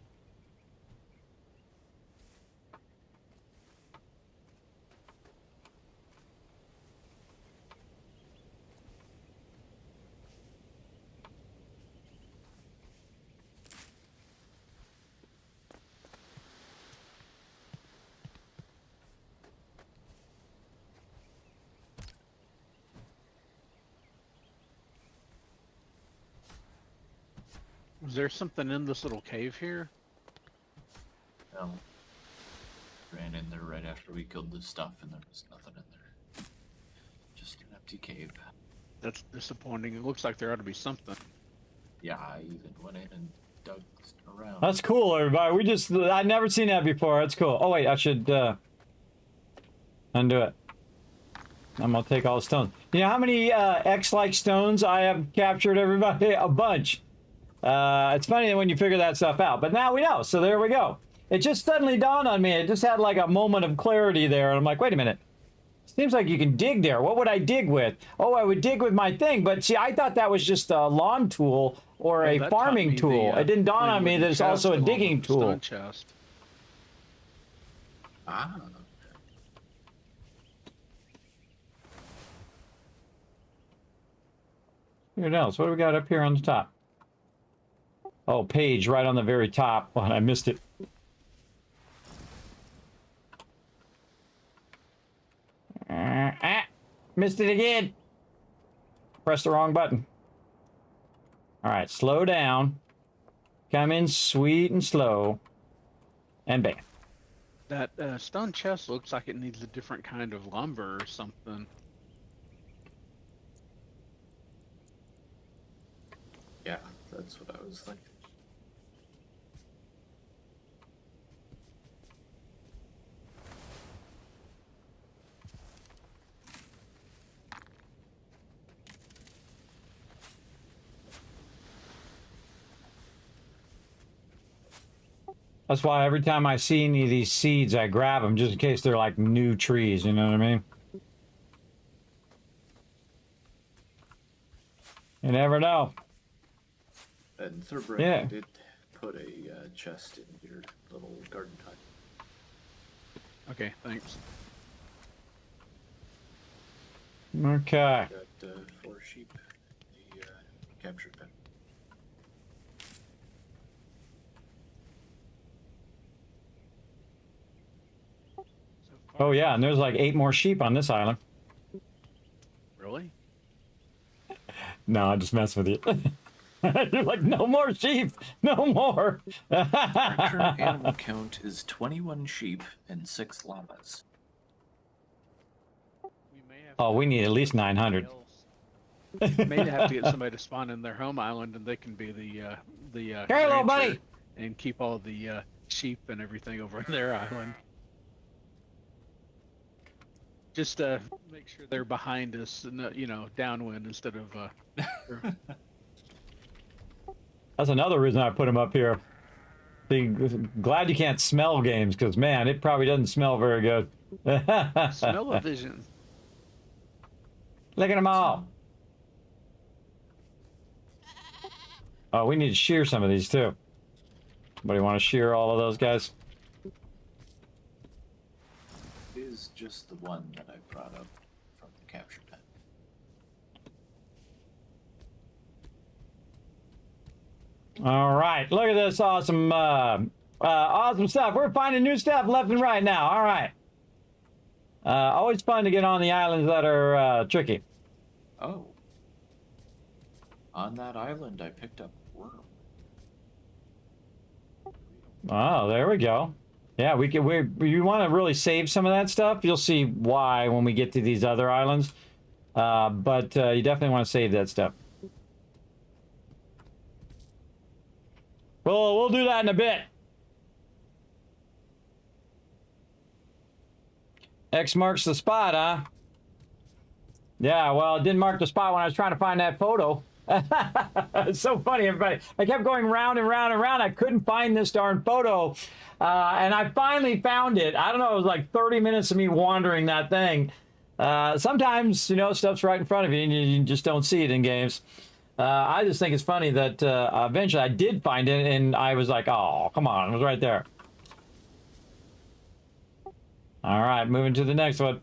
Was there something in this little cave here? No. Ran in there right after we killed the stuff and there was nothing in there. Just an empty cave. That's disappointing. It looks like there ought to be something. Yeah, I even went in and dug around. That's cool, everybody. I'd never seen that before. That's cool. Oh wait, I should undo it. I'm gonna take all the stones. You know how many X-like stones I have captured, everybody? A bunch. It's funny when you figure that stuff out, but now we know, so there we go. It just suddenly dawned on me. It just had like a moment of clarity there, and I'm like, wait a minute. Seems like you can dig there. What would I dig with? Oh, I would dig with my thing, but see, I thought that was just a lawn tool or a farming tool. It didn't dawn on me that it's also a digging tool. Stone chest. Ah. Who knows? What do we got up here on the top? Oh, page right on the very top. Oh, I missed it. Missed it again. Press the wrong button. All right, slow down. Come in sweet and slow. And bam. That stone chest looks like it needs a different kind of lumber or something. Yeah, that's what I was thinking. That's why every time I see any of these seeds, I grab them just in case they're like new trees. You know what I mean? You never know. And Thurbrand, Yeah. I did put a chest in your little garden hut. Okay, thanks. Okay. Got 4 sheep in the capture pen. So far, Oh yeah, and there's like 8 more sheep on this island. really? No, I just mess with you. You're like, no more sheep, no more. Our current animal count is 21 sheep and 6 llamas. We may have Oh, to we need at least somebody 900. else. We may have to get somebody to spawn in their home island, and they can be the Hey, little buddy. rancher and keep all the sheep and everything over in their island. Just make sure they're behind us, and, you know, downwind instead of. That's another reason I put them up here. Glad you can't smell games, because man, it probably doesn't smell very good. Smell-o-vision. Look at them all. Oh, we need to shear some of these too. Somebody want to shear all of those guys? It is just the one that I brought up from the capture pen. All right, look at this awesome, awesome stuff. We're finding new stuff left and right now. All right. Always fun to get on the islands that are tricky. Oh. On that island, I picked up a worm. Oh, there we go. Yeah, you want to really save some of that stuff. You'll see why when we get to these other islands. But you definitely want to save that stuff. Well, we'll do that in a bit. X marks the spot, huh? Yeah, well, it didn't mark the spot when I was trying to find that photo. It's so funny, everybody. I kept going round and round and round. I couldn't find this darn photo. And I finally found it. I don't know, it was like 30 minutes of me wandering that thing. Sometimes, you know, stuff's right in front of you and you just don't see it in games. I just think it's funny that eventually I did find it and I was like, oh, come on, it was right there. All right, moving to the next one.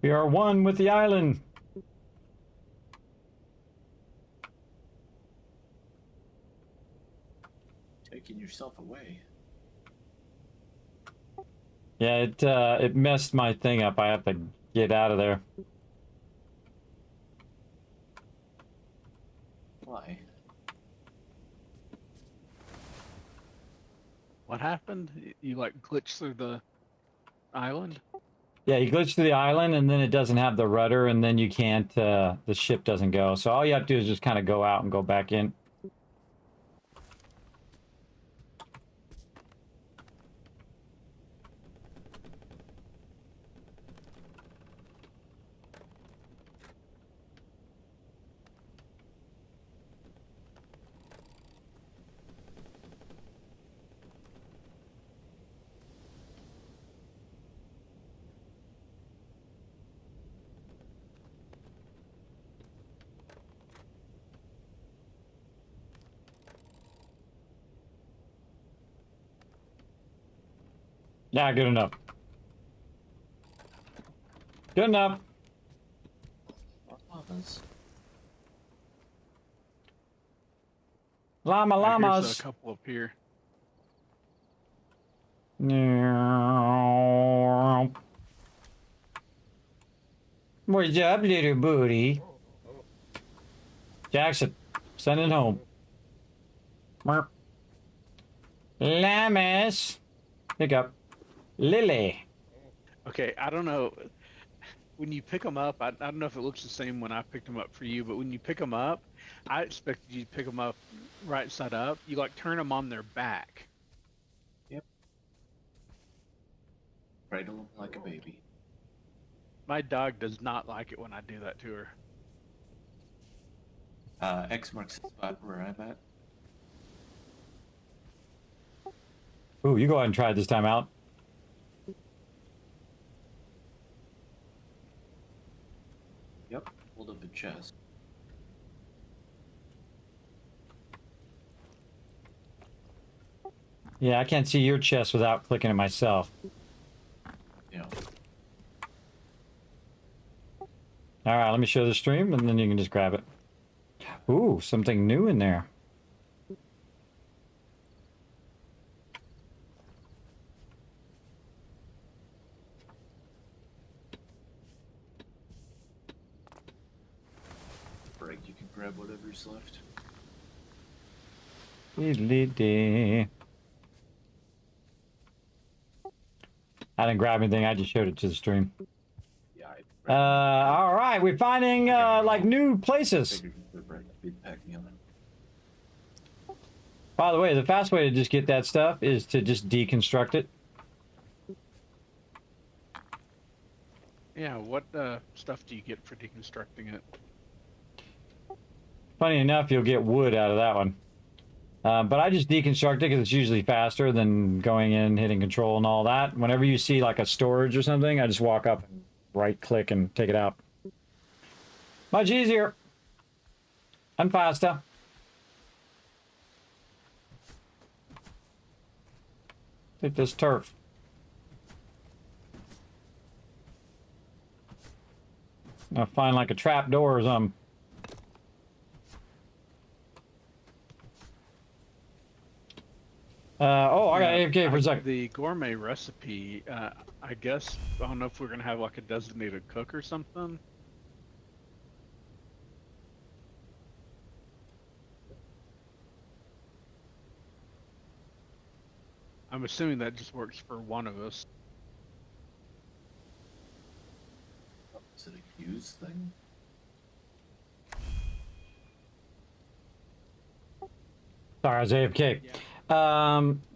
We are one with the island. Taking yourself away. Yeah, it messed my thing up. I have to get out of there. Why? What happened? You like glitched through the island? Yeah, you glitch to the island and then it doesn't have the rudder and then you can't, the ship doesn't go. So all you have to do is just kind of go out and go back in. Yeah, good enough. Good enough. Llamas. Llama Here's a llamas. couple up here. What's up, little booty? Jackson, send it home. Merp. Llamas. Pick up. Lily. Okay, I don't know. When you pick them up, I don't know if it looks the same when I picked them up for you, but when you pick them up, I expected you to pick them up right side up. You like turn them on their back. Cradle them like a baby. My dog does not like it when I do that to her. X marks the spot where I'm at. Ooh, you go ahead and try it this time out. Yep. Hold up a chest. Yeah, I can't see your chest without clicking it myself. Yeah. All right, let me show the stream, and then you can just grab it. Ooh, something new in there. Break. You can grab whatever's left. Diddly-dee. I didn't grab anything. I just showed it to the stream. Yeah. All right, we're finding like new places. Figured you could big pack meal in. By the way, the fast way to just get that stuff is to just deconstruct it. Yeah, what stuff do you get for deconstructing it? Funny enough, you'll get wood out of that one. But I just deconstruct it because it's usually faster than going in, hitting control and all that. Whenever you see like a storage or something, I just walk up and right click and take it out. Much easier and faster. Take this turf. I'll find like a trap door or something. Oh, I got AFK for a second. The gourmet recipe, I guess, I don't know if we're going to have like a designated cook or something. I'm assuming that just works for one of us. Is it a use thing? Sorry, I was AFK.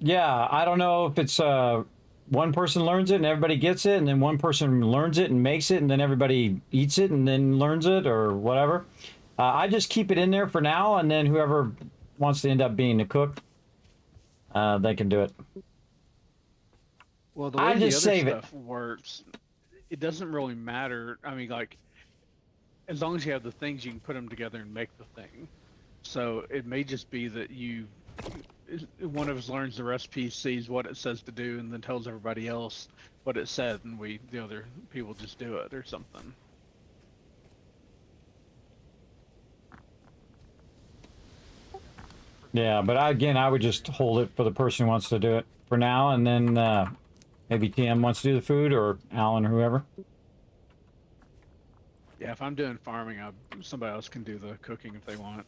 Yeah, I don't know if it's one person learns it and everybody gets it, and then one person learns it and makes it, and then everybody eats it and then learns it or whatever. I just keep it in there for now, and then whoever wants to end up being the cook, they can do it. Well, the way the other stuff works, it doesn't really matter. I mean, like, as long as you have the things, you can put them together and make the thing. So it may just be that one of us learns the recipe, sees what it says to do, and then tells everybody else what it said, and the other people just do it or something. Yeah, but I would just hold it for the person who wants to do it for now, and then maybe TM wants to do the food, or Alan or whoever. Yeah, if I'm doing farming, somebody else can do the cooking if they want.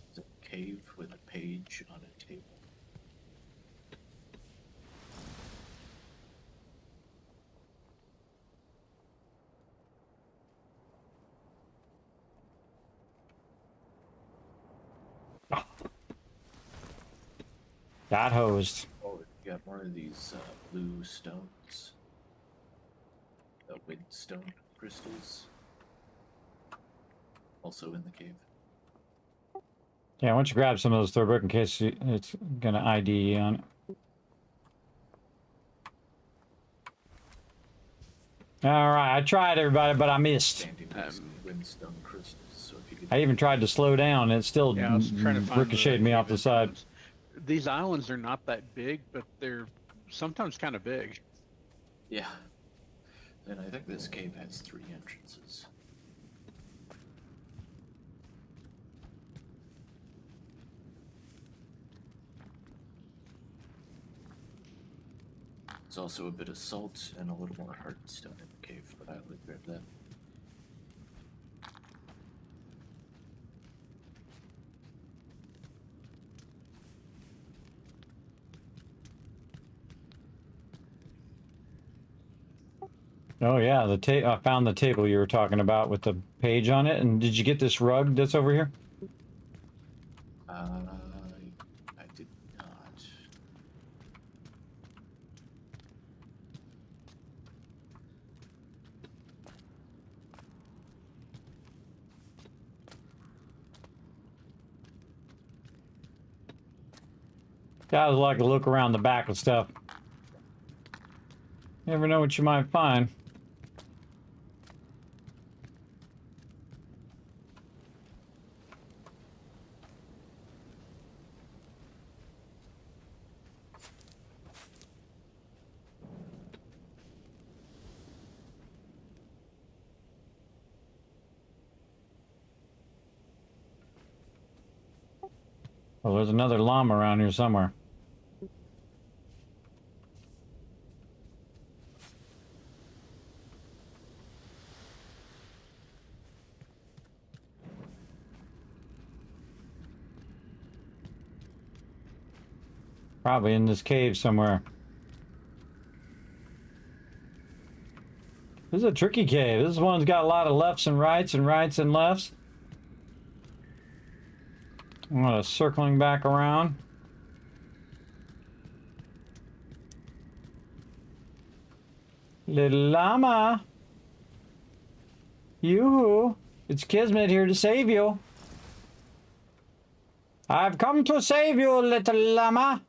It's a cave with a page on a table. Got hosed. Oh, you got more of these blue stones. The windstone crystals. Also in the cave. Yeah, why don't you grab some of those Thorbook in case it's gonna ID on it. All right, I tried everybody, but I missed. Standing windstone crystals. So if you could I even tried to slow down, and it still Yeah, I was trying to find ricocheted me off the side. these islands are not that big, but they're sometimes kind of big. Yeah. And I think this cave has 3 entrances. There's also a bit of salt and a little more hardened stone in the cave, but I would grab that. Oh yeah, I found the table you were talking about with the page on it. And did you get this rug that's over here? I did not. Guys like to look around the back of stuff. Never know what you might find. Oh, there's another llama around here somewhere. Probably in this cave somewhere. This is a tricky cave. This one's got a lot of lefts and rights and lefts. I'm gonna circling back around. Little llama. Yoo-hoo. It's Kismet here to save you. I've come to save you, little llama.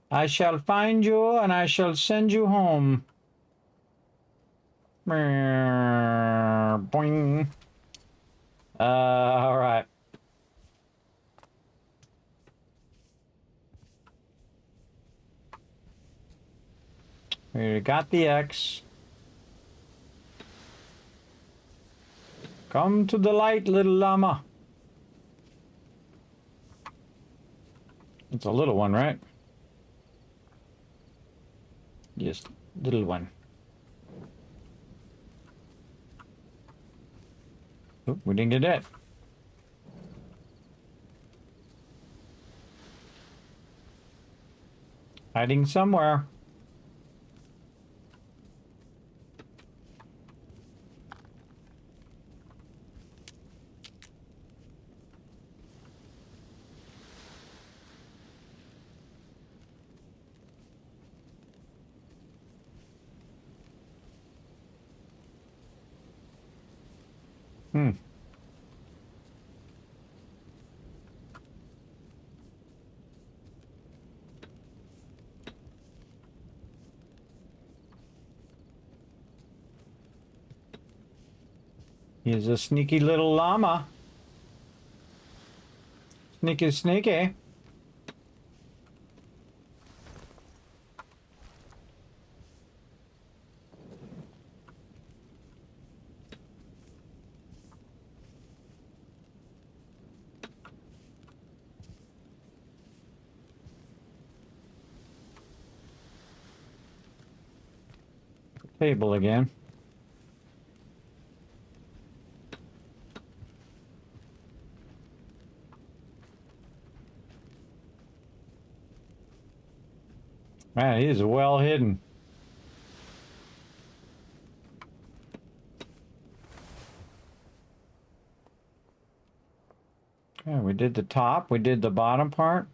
I shall find you and I shall send you home. Boing. All right. We got the X. Come to the light, little llama. It's a little one, right? Yes, little one. Oh, we didn't get it. Hiding somewhere. He's a sneaky little llama. Sneaky, sneaky. Table again. Man, he is well hidden. Okay, we did the top, we did the bottom part.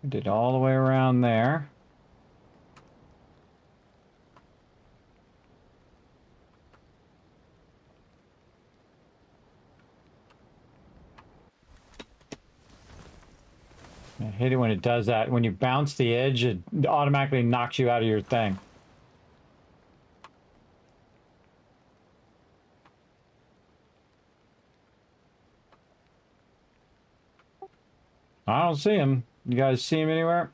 We did all the way around there. I hate it when it does that. When you bounce the edge, it automatically knocks you out of your thing. I don't see him. You guys see him anywhere?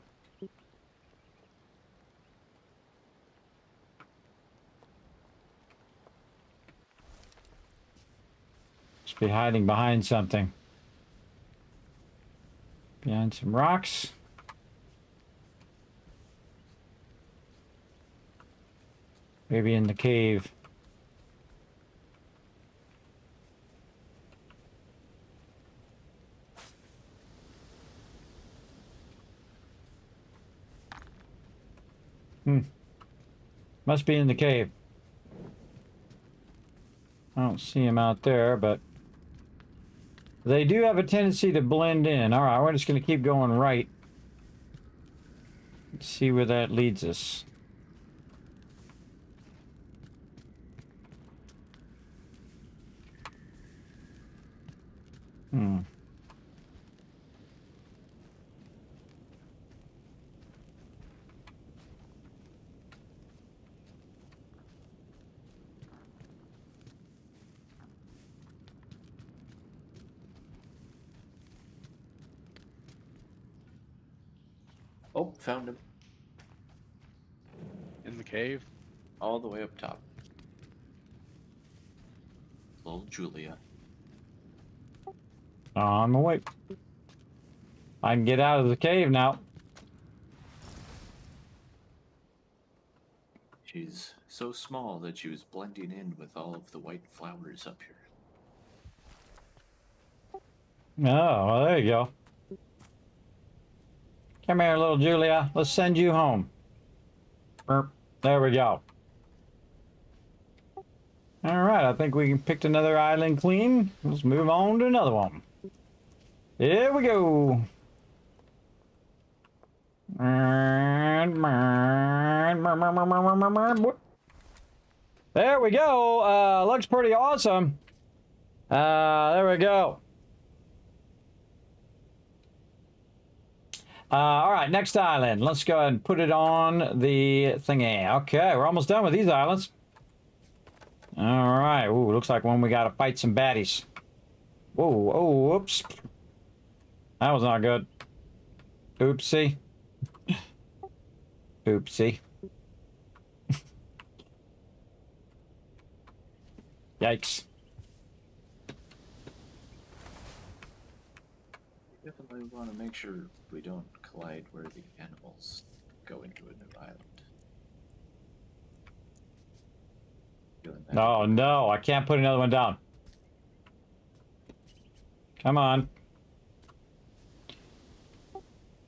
Must be hiding behind something. Behind some rocks. Maybe in the cave. Must be in the cave. I don't see him out there, but they do have a tendency to blend in. All right, we're just going to keep going right. Let's see where that leads us. Oh, found him. In the cave. All the way up top. Little Julia. On my way. I can get out of the cave now. She's so small that she was blending in with all of the white flowers up here. Oh, well, there you go. Come here, little Julia. Let's send you home. Burp. There we go. All right, I think we picked another island clean. Let's move on to another one. Here we go. There we go. Looks pretty awesome. There we go. All right, next island. Let's go ahead and put it on the thingy. Okay, we're almost done with these islands. All right. Ooh, looks like one we got to fight some baddies. Whoa, oh, whoops. That was not good. Oopsie. Oopsie. Yikes. Definitely want to make sure we don't collide where the animals go into a new island. Oh no, I can't put another one down. Come on.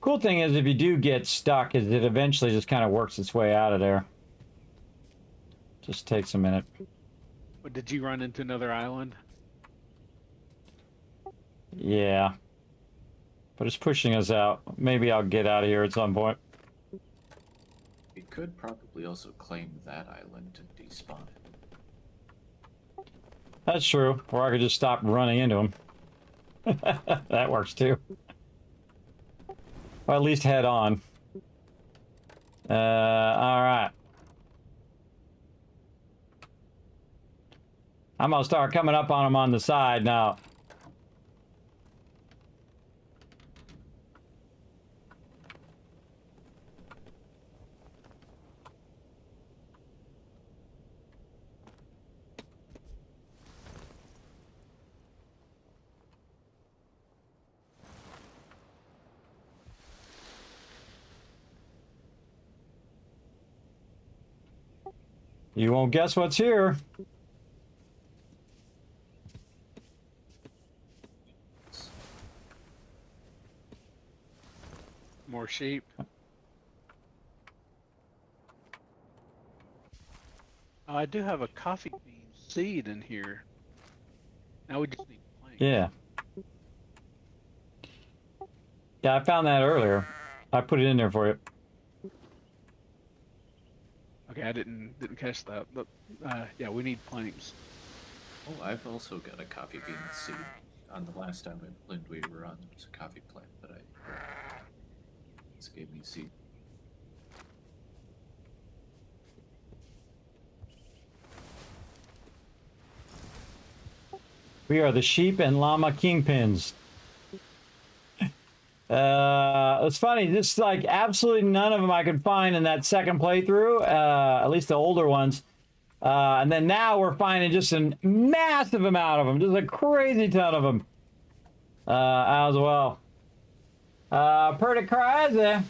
Cool thing is if you do get stuck is it eventually just kind of works its way out of there. Just takes a minute. But did you run into another island? Yeah. But it's pushing us out. Maybe I'll get out of here at some point. We could probably also claim that island and despawn it. That's true. Or I could just stop running into them. That works too. Or at least head on. Alright. I'm gonna start coming up on them on the side now. You won't guess what's here. More sheep. Oh, I do have a coffee bean seed in here. Now we just need planks. Yeah. Yeah, I found that earlier. I put it in there for you. Okay, I didn't catch that, but yeah, we need planks. Oh, I've also got a coffee bean seed. On the last time we were on, there was a coffee plant that this gave me seed. We are the sheep and llama kingpins. It's funny. Just like absolutely none of them I could find in that second playthrough. At least the older ones. And then now we're finding just a massive amount of them, just a crazy ton of them as well. Pretty crazy.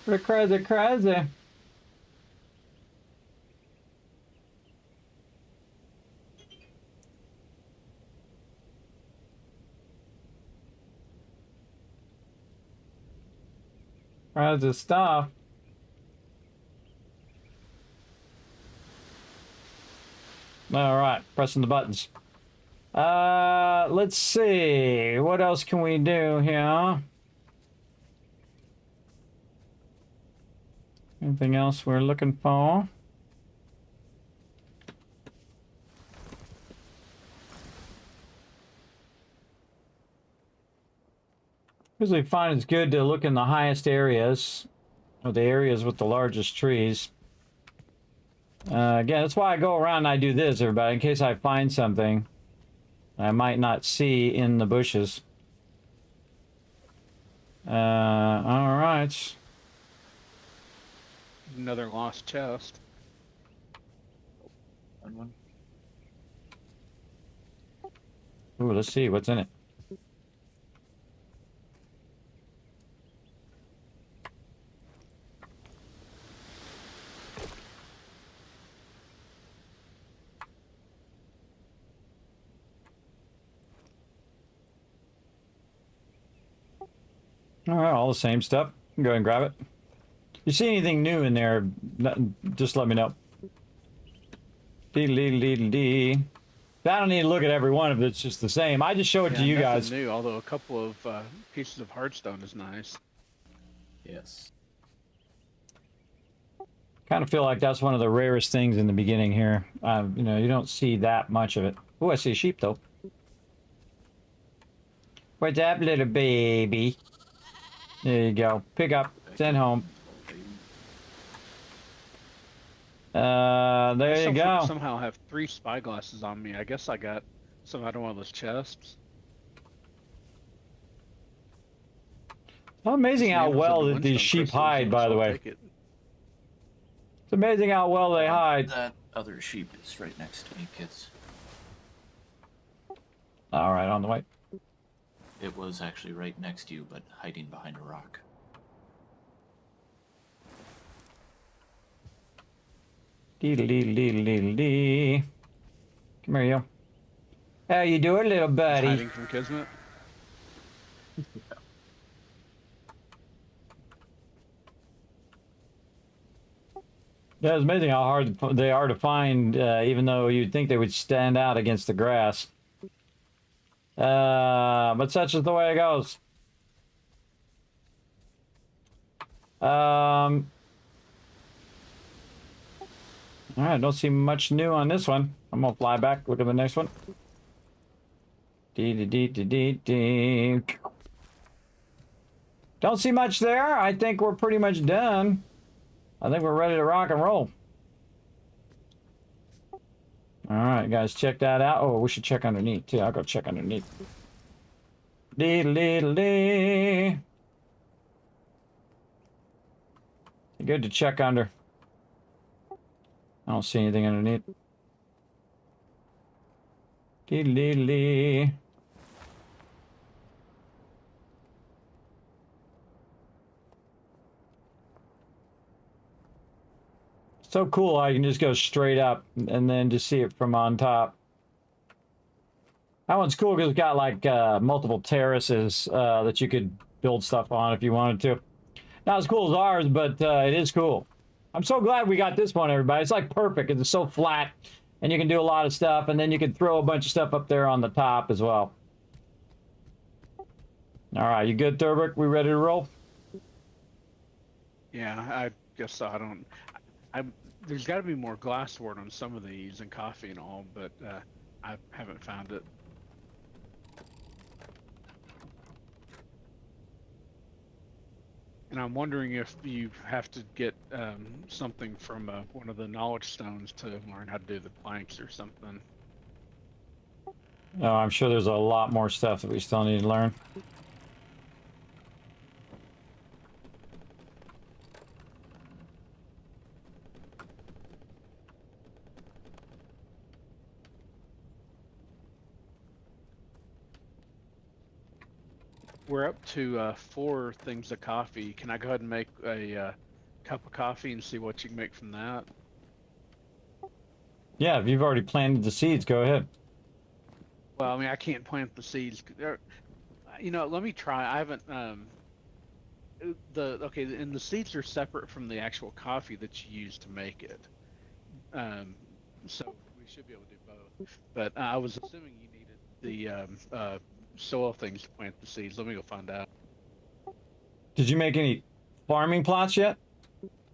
Pretty crazy, crazy. Crazy stuff. All right, pressing the buttons. Let's see. What else can we do here? Anything else we're looking for? Usually find it's good to look in the highest areas, or the areas with the largest trees. Again, that's why I go around and I do this, everybody, in case I find something I might not see in the bushes. All right. Another lost chest. One. Ooh, let's see what's in it. All right, all the same stuff. Go ahead and grab it. You see anything new in there, just let me know. Dee. I don't need to look at every one of it. It's just the same. I just show it to you nothing guys. New, although a couple of pieces of hardstone is nice. Yes. Kind of feel like that's one of the rarest things in the beginning here. You know, you don't see that much of it. Oh, I see a sheep though. What's up, little baby? There you go. Pick up. Send home. There you go. Somehow have 3 spyglasses on me. I guess I got some out of one of those chests. Amazing how well that these sheep hide, by the way. It. It's amazing how well they hide. That other sheep is right next to me, kids. All right, on the way. It was actually right next to you, but hiding behind a rock. Dee. Come here, you. How you doing, little buddy? Hiding from Kismet. Yeah, it's amazing how hard they are to find, even though you'd think they would stand out against the grass. But such is the way it goes. All right, don't see much new on this one. I'm gonna fly back, look at the next one. Dee. Don't see much there. I think we're pretty much done. I think we're ready to rock and roll. All right, guys, check that out. Oh, we should check underneath too. I'll go check underneath. Dee. Good to check under. I don't see anything underneath. Dee. So cool how you can just go straight up and then just see it from on top. That one's cool because it's got like multiple terraces that you could build stuff on if you wanted to. Not as cool as ours, but it is cool. I'm so glad we got this one, everybody. It's like perfect. It's so flat, and you can do a lot of stuff, and then you can throw a bunch of stuff up there on the top as well. All right, you good, Turbic? We ready to roll? Yeah, I guess so. There's got to be more glassware on some of these and coffee and all, but I haven't found it. And I'm wondering if you have to get something from one of the knowledge stones to learn how to do the planks or something. Oh, I'm sure there's a lot more stuff that we still need to learn. We're up to 4 things of coffee. Can I go ahead and make a cup of coffee and see what you can make from that? Yeah, if you've already planted the seeds, go ahead. Well, I mean, I can't plant the seeds. Let me try. I haven't and the seeds are separate from the actual coffee that you use to make it. Um, so we should be able to do both. But I was assuming you needed the soil things to plant the seeds. Let me go find out. Did you make any farming plots yet?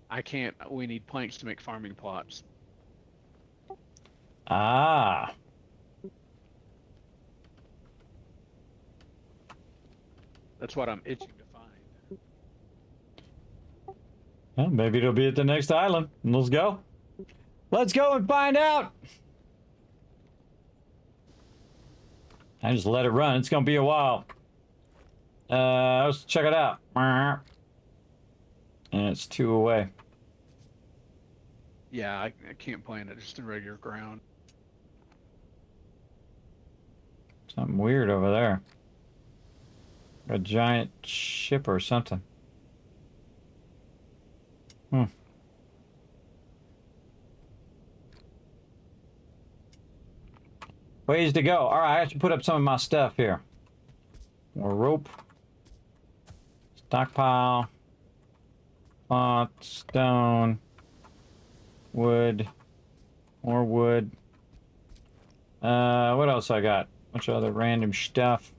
I can't. We need planks to make farming plots. Ah. That's what I'm itching to find. Well, maybe it'll be at the next island. Let's go. Let's go and find out. I just let it run. It's gonna be a while. Let's check it out. And it's 2 away. Yeah, I can't plant it just in regular ground. Something weird over there. A giant ship or something. Ways to go. All right, I have to put up some of my stuff here. More rope. Stockpile. Pot, stone. Wood. More wood. What else I got? Bunch of other random stuff.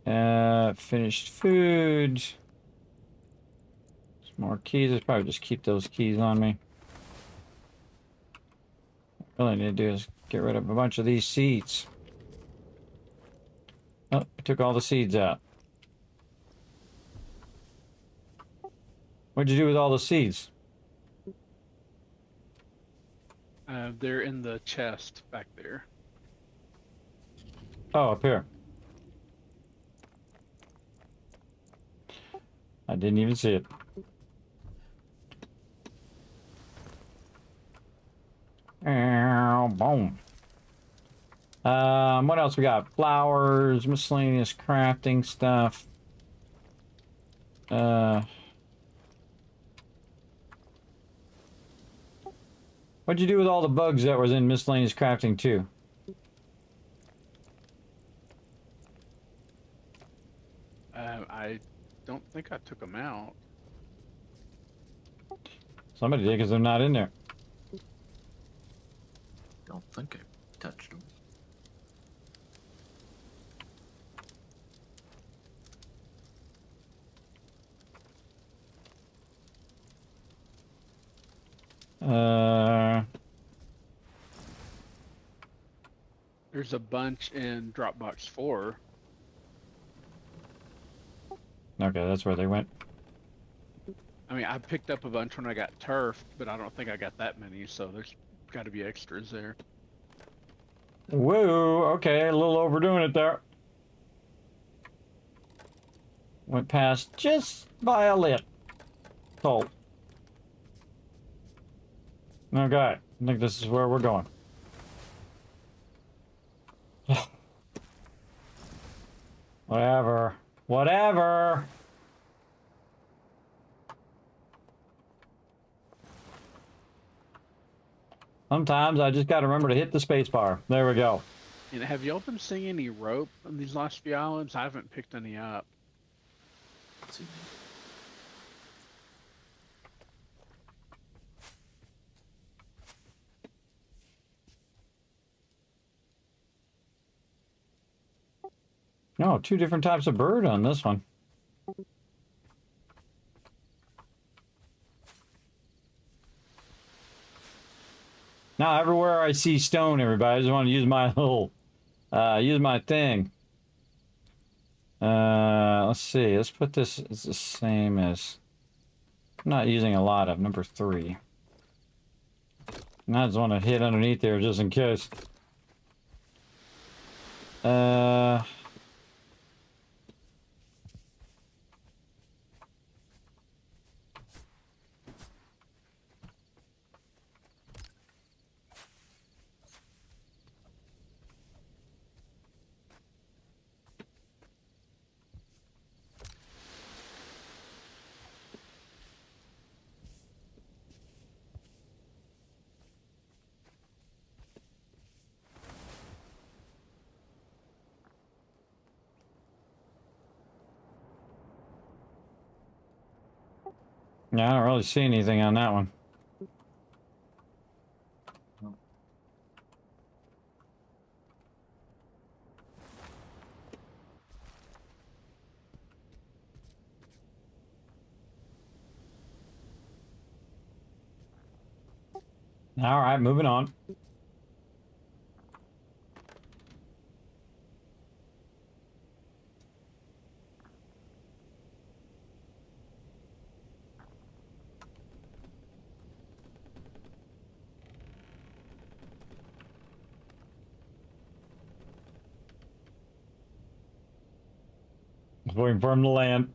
Finished food. Some more keys. I should probably just keep those keys on me. What I really need to do is get rid of a bunch of these seeds. Oh, I took all the seeds out. What'd you do with all the seeds? They're in the chest back there. Oh, up here. I didn't even see it. Boom. What else we got? Flowers, miscellaneous crafting stuff. What'd you do with all the bugs that was in miscellaneous crafting too? I don't think I took them out. Somebody did because they're not in there. Don't think I touched them. There's a bunch in Dropbox 4. Okay, that's where they went. I mean, I picked up a bunch when I got turf, but I don't think I got that many, so there's got to be extras there. Whoa, okay, a little overdoing it there. Went past just by a little. Okay, I think this is where we're going. Whatever. Whatever. Sometimes I just gotta remember to hit the space bar. There we go. And have y'all been seeing any rope on these last few islands? I haven't picked any up. Let's see. No, 2 different types of bird on this one. Now, everywhere I see stone, everybody, I just want to use my little, use my thing. Let's see. Let's put this as the same as. I'm not using a lot of number 3. And I just want to hit underneath there just in case. Yeah, I don't really see anything on that one. All right, moving on. Just waiting for him to land.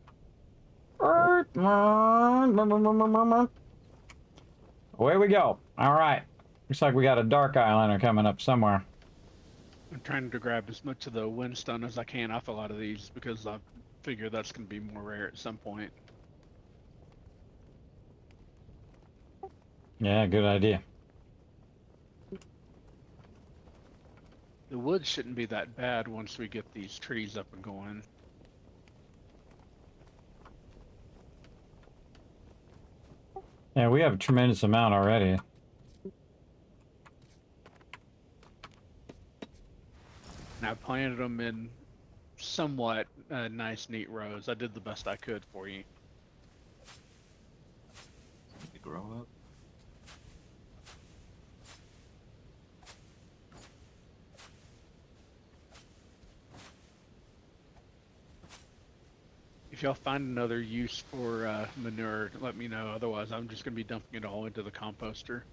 Away we go. All right. Looks like we got a dark eyeliner coming up somewhere. I'm trying to grab as much of the windstone as I can off a lot of these because I figure that's going to be more rare at some point. Yeah, good idea. The wood shouldn't be that bad once we get these trees up and going. Yeah, we have a tremendous amount already. And I planted them in somewhat nice, neat rows. I did the best I could for you. They grow up. If y'all find another use for manure, let me know. Otherwise, I'm just going to be dumping it all into the composter.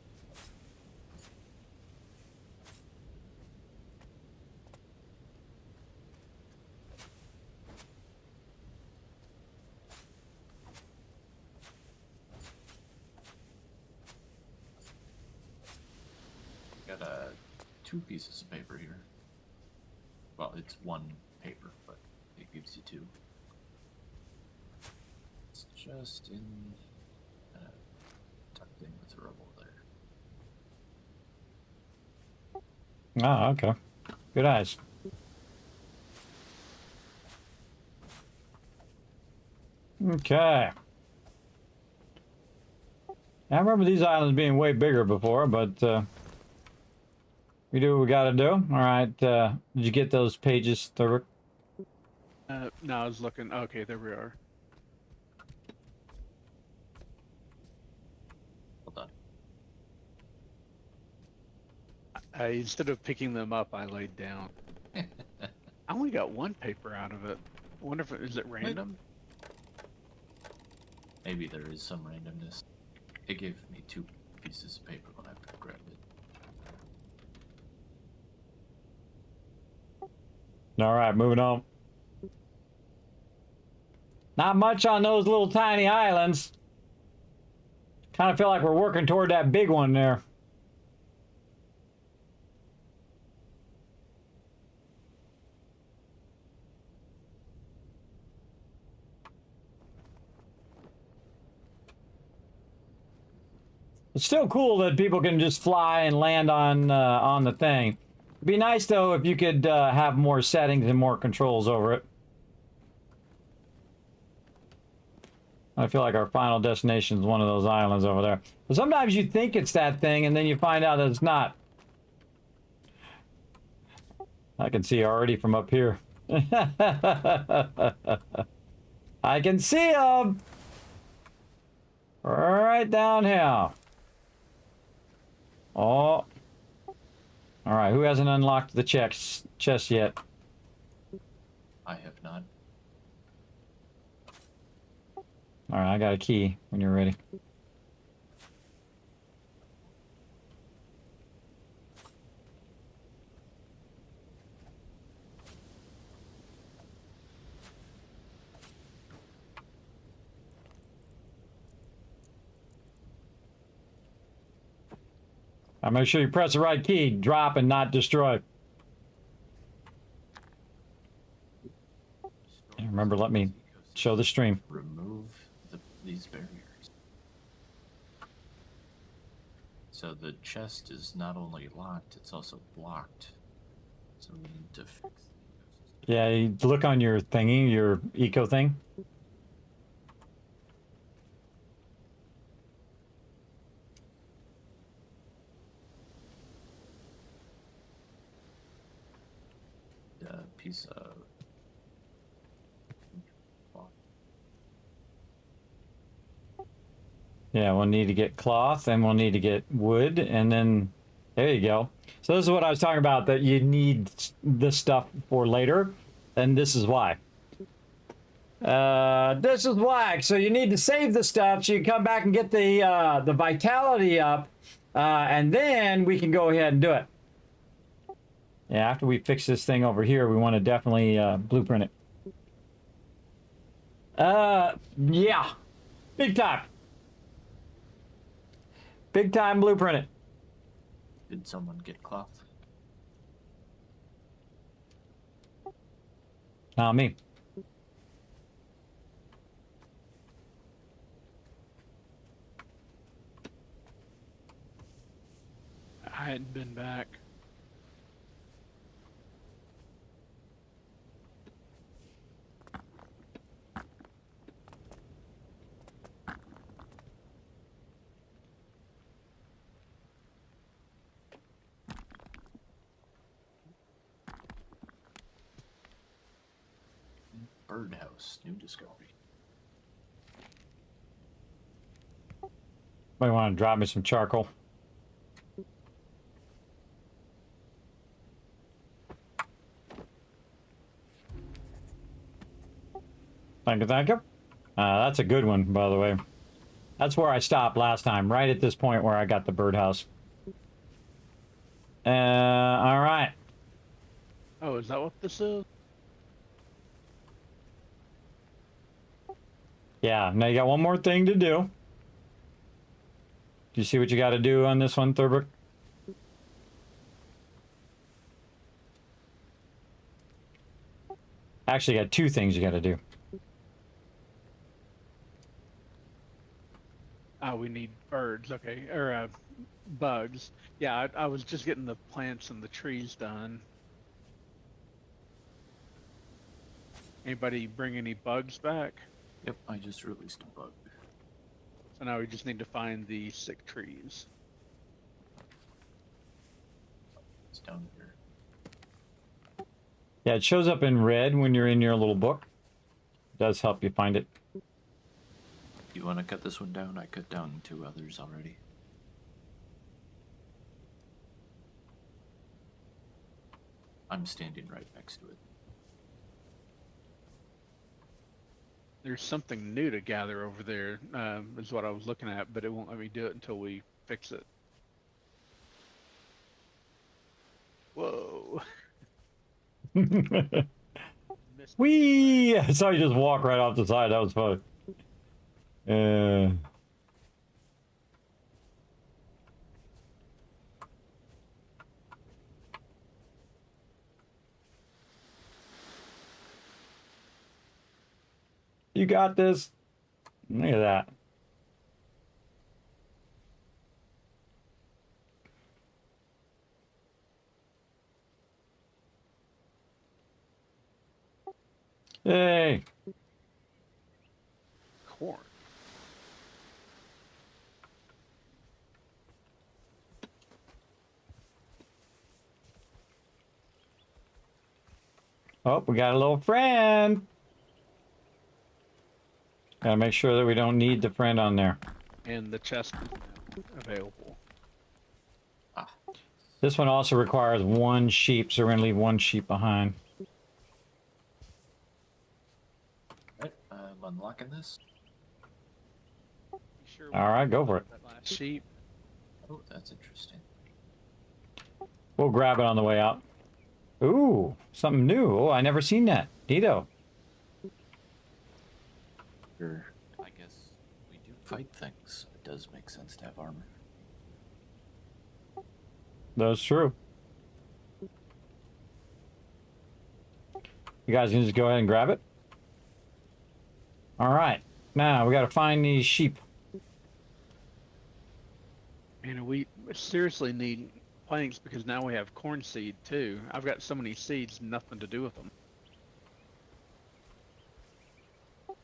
Got 2 pieces of paper here. Well, it's 1 paper, but it gives you 2. It's just in tucked in with the rubble there. Oh, okay. Good eyes. Okay. I remember these islands being way bigger before, but we do what we gotta do. All right. Did you get those pages, Thurber? No, I was looking. Okay, there we are. Hold on. Instead of picking them up, I laid down. I only got 1 paper out of it. I wonder if is it random? Maybe there is some randomness. It gave me 2 pieces of paper when I grabbed it. All right, moving on. Not much on those little tiny islands. Kind of feel like we're working toward that big one there. It's still cool that people can just fly and land on the thing. It'd be nice though if you could have more settings and more controls over it. I feel like our final destination is one of those islands over there. But sometimes you think it's that thing and then you find out that it's not. I can see already from up here. I can see them right down here. Oh. All right, who hasn't unlocked the chest yet? I have not. All right, I got a key when you're ready. I'll make sure you press the right key, drop and not destroy. And remember, let me show the stream. Remove these barriers. So the chest is not only locked, it's also blocked. So we need to fix the ecosystem. Yeah, you look on your thingy, your eco thing. piece of. Yeah, we'll need to get cloth and we'll need to get wood, and then there you go. So this is what I was talking about, that you need this stuff for later, and this is why. This is why. So you need to save the stuff so you can come back and get the vitality up, and then we can go ahead and do it. Yeah, after we fix this thing over here, we want to definitely blueprint it. Yeah, big time. Big time blueprint it. Did someone get cloth? Not me. I hadn't been back. Birdhouse, new discovery. Might want to drop me some charcoal. Thank you, thank you. That's a good one, by the way. That's where I stopped last time, right at this point where I got the birdhouse. All right. Oh, is that what this is? Yeah, now you got one more thing to do. Do you see what you got to do on this one, Thurber? Actually, you got two things you got to do. Oh, we need birds. Okay, or bugs. Yeah, I was just getting the plants and the trees done. Anybody bring any bugs back? Yep, I just released a bug. So now we just need to find the sick trees. It's down here. Yeah, it shows up in red when you're in your little book. It does help you find it. You want to cut this one down? I cut down 2 others already. I'm standing right next to it. There's something new to gather over there, is what I was looking at, but it won't let me do it until we fix it. Whoa. Whee! I saw you just walk right off the side. That was fun. You got this. Look at that. Hey. Corn. Oh, we got a little friend. Gotta make sure that we don't need the friend on there. And the chest is now available. Ah. This one also requires 1 sheep, so we're gonna leave 1 sheep behind. Right, I'm unlocking this. Sure All right, go for it. that last sheep. Oh, that's interesting. We'll grab it on the way out. Ooh, something new. Oh, I never seen that. Neato. Sure. I guess we do fight things. It does make sense to have armor. That's true. You guys can just go ahead and grab it. All right. Now we got to find these sheep. And we seriously need planks because now we have corn seed too. I've got so many seeds, nothing to do with them.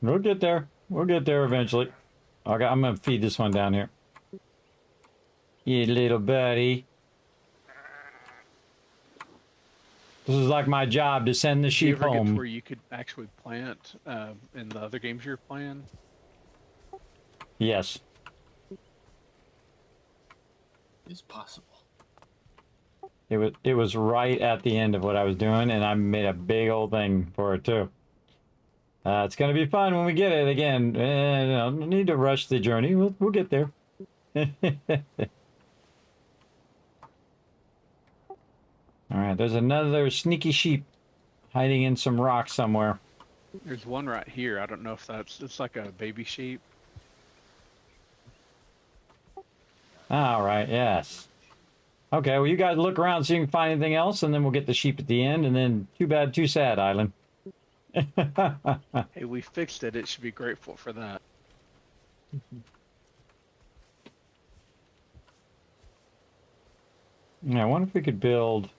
We'll get there. We'll get there eventually. Okay, I'm going to feed this one down here. You little buddy. This is like my job to send the Did you sheep ever get to home. where you could actually plant in the other games you're playing? Yes. It's possible. It was right at the end of what I was doing, and I made a big old thing for it too. It's gonna be fun when we get it again. No need to rush the journey. We'll get there. All right, there's another sneaky sheep hiding in some rocks somewhere. There's one right here. I don't know if it's like a baby sheep. All right, yes. Okay, well, you guys look around so you can find anything else, and then we'll get the sheep at the end, and then too bad, too sad, Island. Hey, we fixed it. It should be grateful for that. Yeah, I wonder if we could build...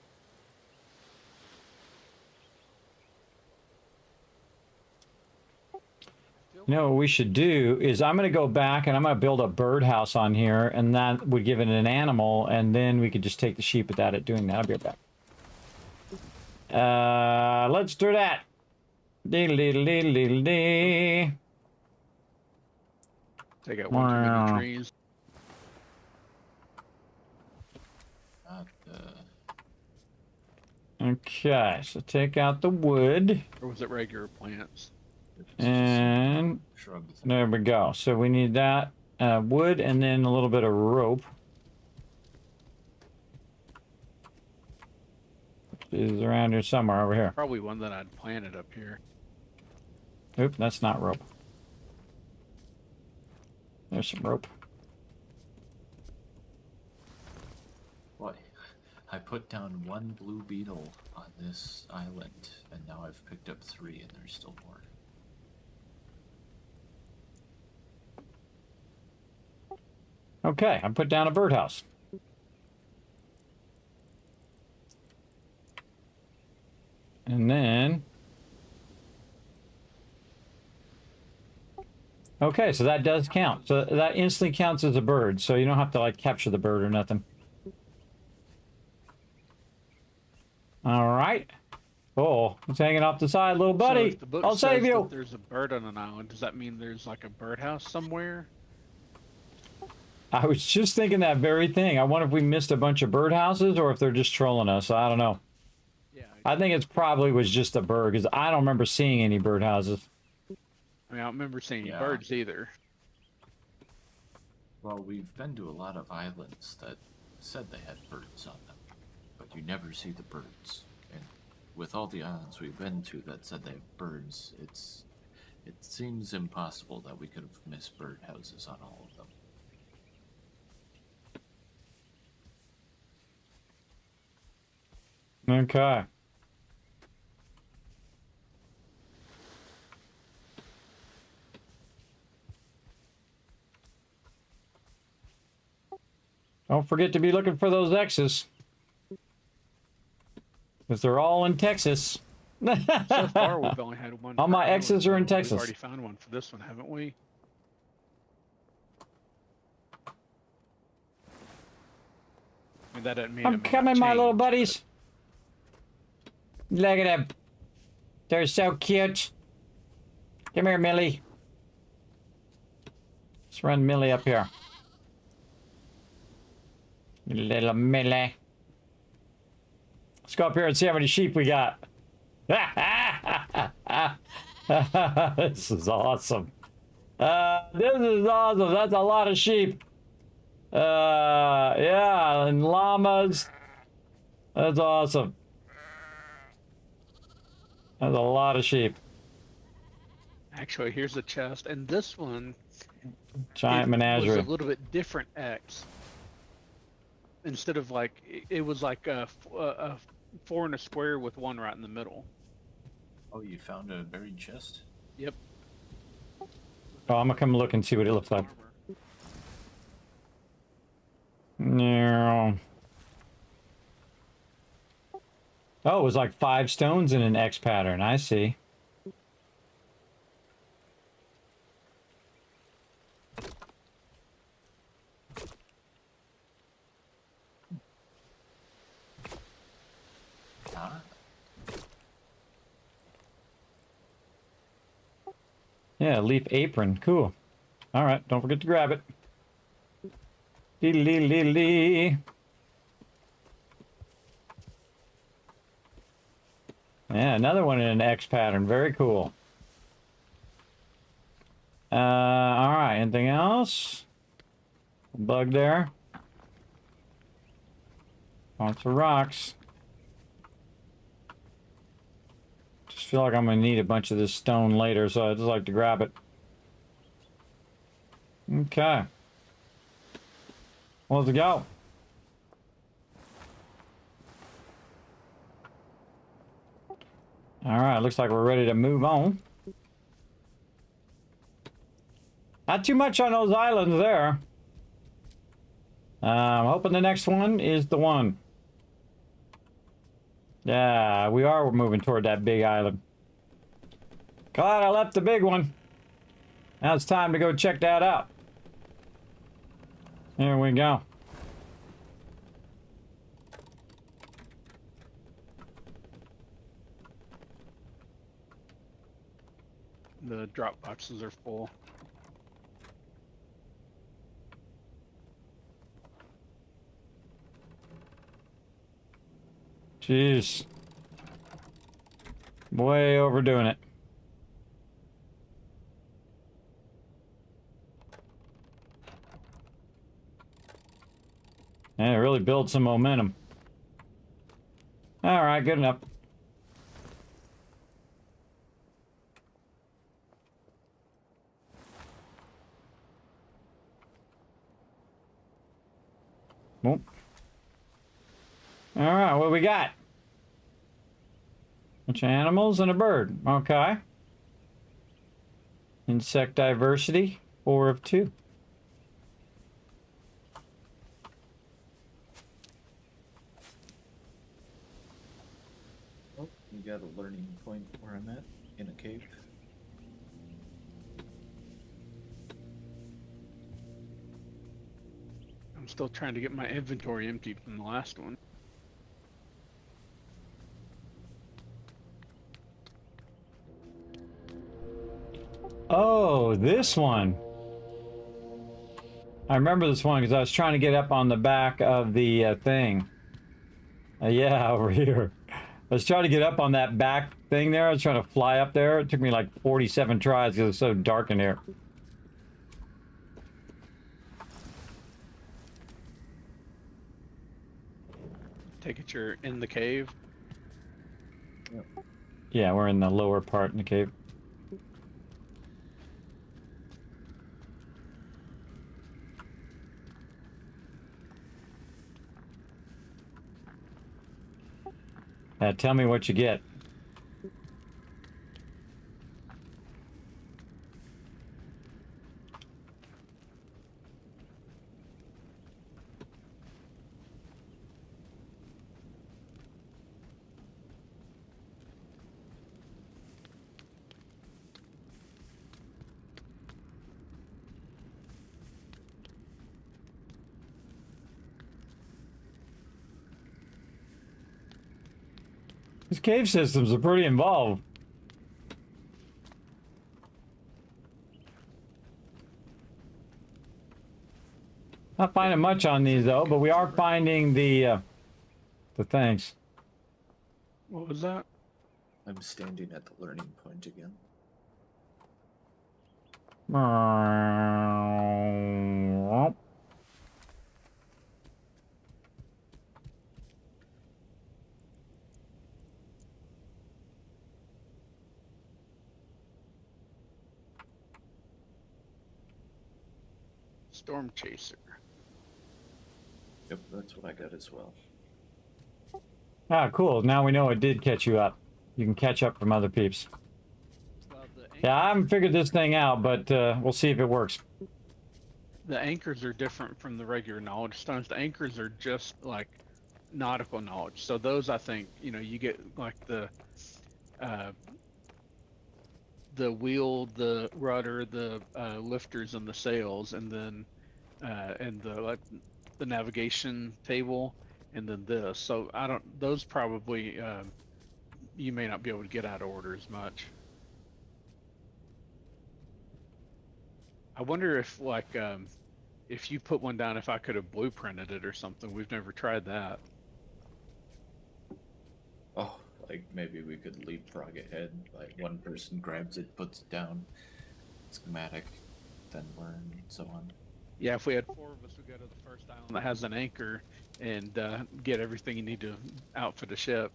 You know what we should do is I'm going to go back and I'm going to build a birdhouse on here, and that would give it an animal, and then we could just take the sheep without it doing that. I'll be right back. Let's do that. Dee-dee-dee-dee-dee-dee. Take out one too many trees. Okay, so take out the wood. Or was it regular plants? And there we go. So we need that wood and then a little bit of rope. Is around here somewhere over here. Probably one that I'd planted up here. Oop, that's not rope. There's some rope. Boy, I put down one blue beetle on this island, and now I've picked up 3, and there's still more. Okay, I put down a birdhouse. And then... Okay, so that does count. So that instantly counts as a bird, so you don't have to, like, capture the bird or nothing. All right. Oh, it's hanging off the side, little So buddy. if the book I'll save says you. that there's a bird on an island, does that mean there's like a birdhouse somewhere? I was just thinking that very thing. I wonder if we missed a bunch of birdhouses or if they're just trolling us. I don't know. Yeah. I think it's probably was just a bird because I don't remember seeing any birdhouses. I mean, I don't remember seeing any Yeah. birds either. Well, we've been to a lot of islands that said they had birds on them, but you never see the birds. And with all the islands we've been to that said they have birds, it seems impossible that we could have missed birdhouses on all of them. Okay. Don't forget to be looking for those X's. Because they're all in Texas. So far, we've only had one. All my per X's are in island, but Texas. We've already found one for this one, haven't we? I mean, that doesn't mean I'm coming, my little buddies. Look at them. They're so cute. Come here, Millie. Let's run Millie up here. Little Millie. Let's go up here and see how many sheep we got. This is awesome. This is awesome. That's a lot of sheep. Yeah, and llamas. That's awesome. That's a lot of sheep. Actually, here's the chest, and this one Giant was menagerie. a little bit different X. Instead of like, it was like a 4 in a square with 1 right in the middle. Oh, you found a buried chest? Yep. Oh, I'm gonna come look and see what it looks like. No. Oh, it was like 5 stones in an X pattern. I see. Huh? Yeah, leaf apron. Cool. All right, don't forget to grab it. Dee. Yeah, another one in an X pattern. Very cool. All right, anything else? Bug there. Lots of rocks. Just feel like I'm gonna need a bunch of this stone later, so I'd just like to grab it. Okay. Well, let's go. All right, looks like we're ready to move on. Not too much on those islands there. I'm hoping the next one is the one. Yeah, we are moving toward that big island. Glad I left the big one. Now it's time to go check that out. Here we go. The drop boxes are full. Jeez. Way overdoing it. And it really builds some momentum. All right, good enough. Well. All right, what we got? Bunch of animals and a bird. Okay. Insect diversity, 4 of 2. Oh, you got a learning point where I'm at, in a cave. I'm still trying to get my inventory empty from the last one. Oh, this one. I remember this one because I was trying to get up on the back of the thing. Yeah, over here. I was trying to get up on that back thing there. I was trying to fly up there. It took me like 47 tries because it's so dark in here. Take it you're in the cave. Yep. Yeah, we're in the lower part in the cave. Tell me what you get. These cave systems are pretty involved. Not finding much on these though, but we are finding the things. What was that? I'm standing at the learning point again. Storm Chaser. Yep, that's what I got as well. Ah, cool. Now we know it did catch you up. You can catch up from other peeps. Yeah, I haven't figured this thing out, but we'll see if it works. The anchors are different from the regular knowledge stones. The anchors are just like nautical knowledge. So those, I think, you know, you get like the wheel, the rudder, the lifters, and the sails, and then and the navigation table, and then this. So I don't. Those probably you may not be able to get out of order as much. I wonder if like if you put one down, if I could have blueprinted it or something. We've never tried that. Oh, like maybe we could leapfrog ahead. Like one person grabs it, puts it down, schematic, then learn, and so on. Yeah, if we had 4 of us, we go to the first island that has an anchor and get everything you need to outfit a ship.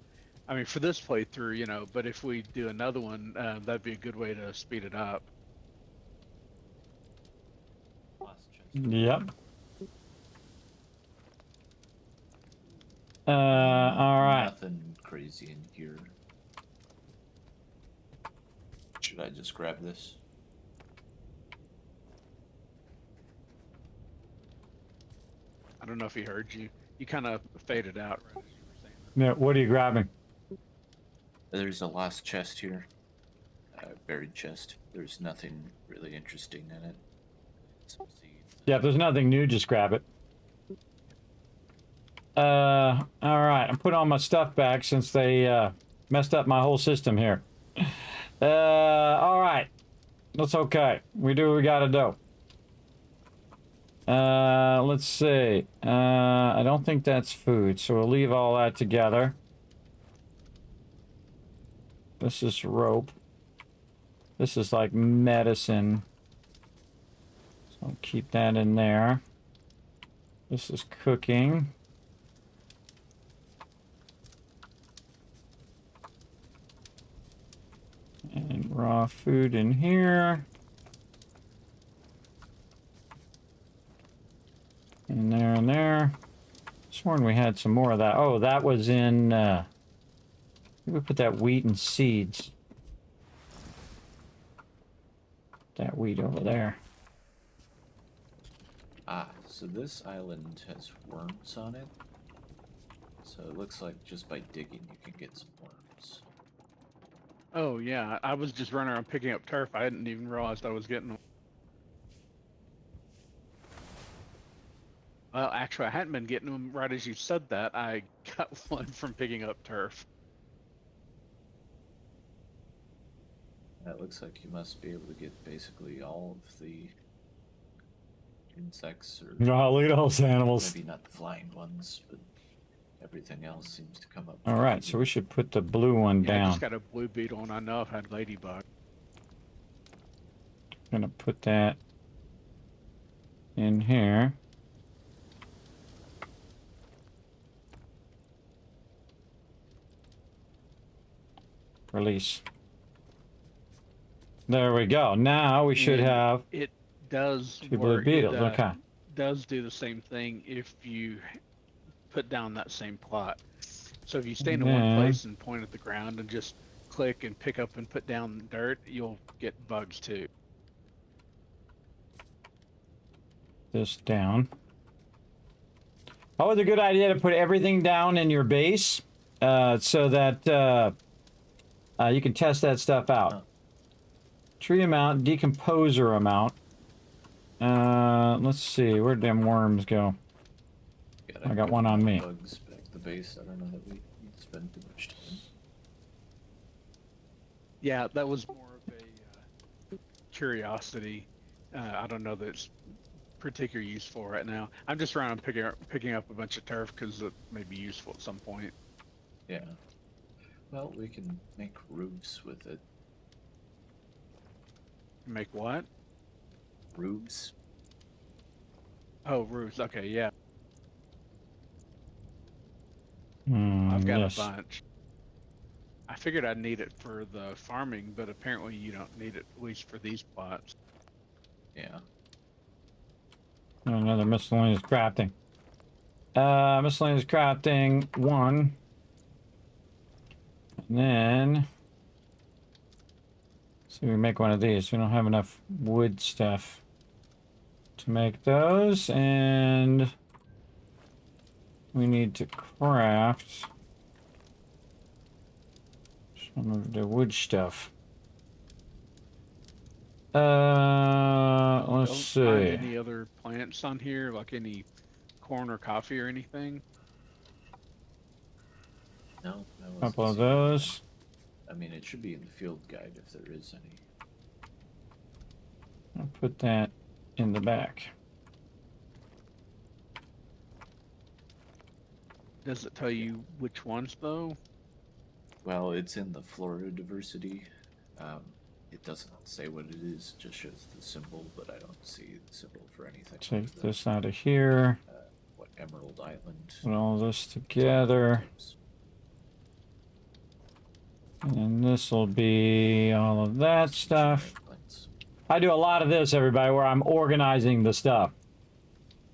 I mean, for this playthrough, you know, but if we do another one, that'd be a good way to speed it up. Last chest. Yep. All right. Nothing crazy in here. Should I just grab this? I don't know if he heard you. You kind of faded out right as you were saying that. Yeah, what are you grabbing? There's a last chest here. Buried chest. There's nothing really interesting in it. Some seeds. Yeah, if there's nothing new, just grab it. All right. I'm putting all my stuff back since they messed up my whole system here. All right. That's okay. We do what we gotta do. Let's see. I don't think that's food, so we'll leave all that together. This is rope. This is like medicine. So I'll keep that in there. This is cooking. And raw food in here. And there and there. Sworn we had some more of that. Oh, that was in, we put that wheat and seeds. That wheat over there. Ah, so this island has worms on it. So it looks like just by digging you can get some worms. Oh yeah, I was just running around picking up turf. I hadn't even realized I was getting. Well, actually, I hadn't been getting them right as you said that. I got one from picking up turf. It looks like you must be able to get basically all of the insects, or Oh, look at all those animals. maybe not the flying ones, but everything else seems to come up. All right, so we should put the blue one Yeah, I down. just got a blue beetle, and I know I've had ladybug. Gonna put that in here. Release. There we go. Now we should And have It does 2 blue work. beetles. It Okay. does do the same thing if you put down that same plot. So if you stay in one Yeah. place and point at the ground and just click and pick up and put down dirt, you'll get bugs too. This down. Always a good idea to put everything down in your base so that you can test that stuff out. Tree amount, decomposer amount. Let's see, where'd them worms go? I got one on me. Bugs back at the base. I don't know that we need to spend too much time. Yeah, that was more of a curiosity. I don't know that it's particular useful right now. I'm just around picking up a bunch of turf because it may be useful at some point. Yeah. Well, we can make roofs with it. Make what? Roofs. Oh, roofs. Okay, yeah. Hmm, I've got yes. a bunch. I figured I'd need it for the farming, but apparently you don't need it, at least for these plots. Yeah. Another miscellaneous crafting. Miscellaneous crafting 1. And then see, we make one of these. We don't have enough wood stuff to make those, and we need to craft some of the wood stuff. Let's Don't see. find any other plants on here, like any corn or coffee or anything? No, I wasn't Couple of seeing any. those. I mean, it should be in the field guide if there is any. I'll put that in the back. Does it tell you which ones though? Well, it's in the flora diversity. It doesn't say what it is, it just shows the symbol, but I don't see the symbol for anything. Take other than, this out of here. What Emerald Island? Put all this together. And this will be all of that stuff. I do a lot of this, everybody, where I'm organizing the stuff.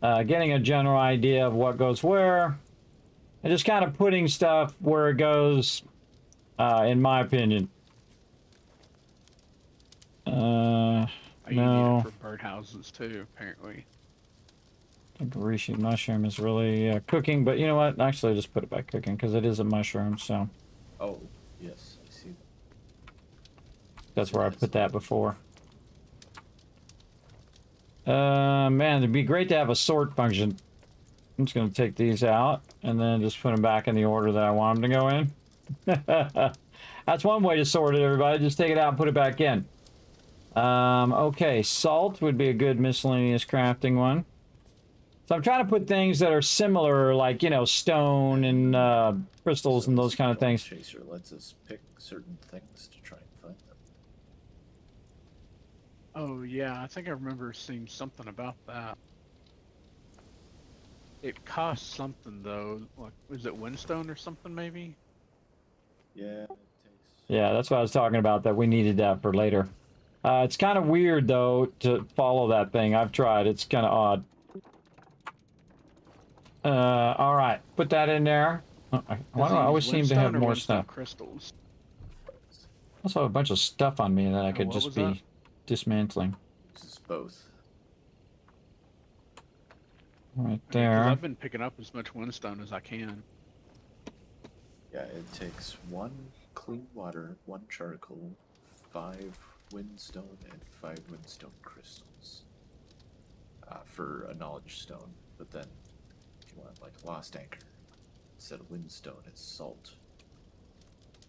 Getting a general idea of what goes where. And just kind of putting stuff where it goes, in my opinion. Oh, you need No. it for birdhouses too, apparently. Reishi mushroom is really cooking, but you know what? Actually, I'll just put it by cooking because it is a mushroom, so Oh, yes, I see. that's where I put that before. Man, it'd be great to have a sort function. I'm just going to take these out and then just put them back in the order that I want them to go in. That's one way to sort it, everybody. Just take it out and put it back in. Okay, salt would be a good miscellaneous crafting one. So I'm trying to put things that are similar, like, you know, stone and crystals and those kind of things. Chaser lets us pick certain things to try and find them. Oh yeah, I think I remember seeing something about that. It costs something though. Like, was it windstone or something maybe? Yeah, it takes... Yeah, that's what I was talking about, that we needed that for later. It's kind of weird, though, to follow that thing. I've tried. It's kind of odd. All right. Put that in there. Why do I always seem to have more stuff? Crystals. I also have a bunch of stuff on me that I could what just was be that? dismantling. This is both. Right 'Cause there. I've been picking up as much windstone as I can. Yeah, it takes 1 clean water, 1 charcoal, 5 windstone, and 5 windstone crystals for a knowledge stone. But then, if you want like Lost Anchor, instead of windstone, it's salt.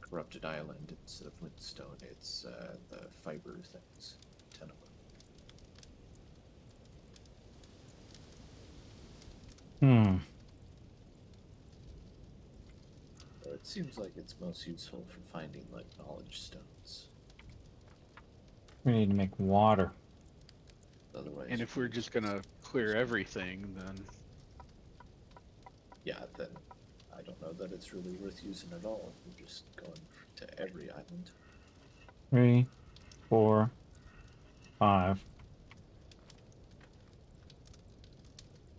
Corrupted Island, instead of windstone, it's the fiber things. 10 of them. It seems like it's most useful for finding like knowledge stones. We need to make water. Otherwise, And if we're just gonna clear everything, then yeah, then I don't know that it's really worth using at all. We're just going to every island. 3, 4, 5.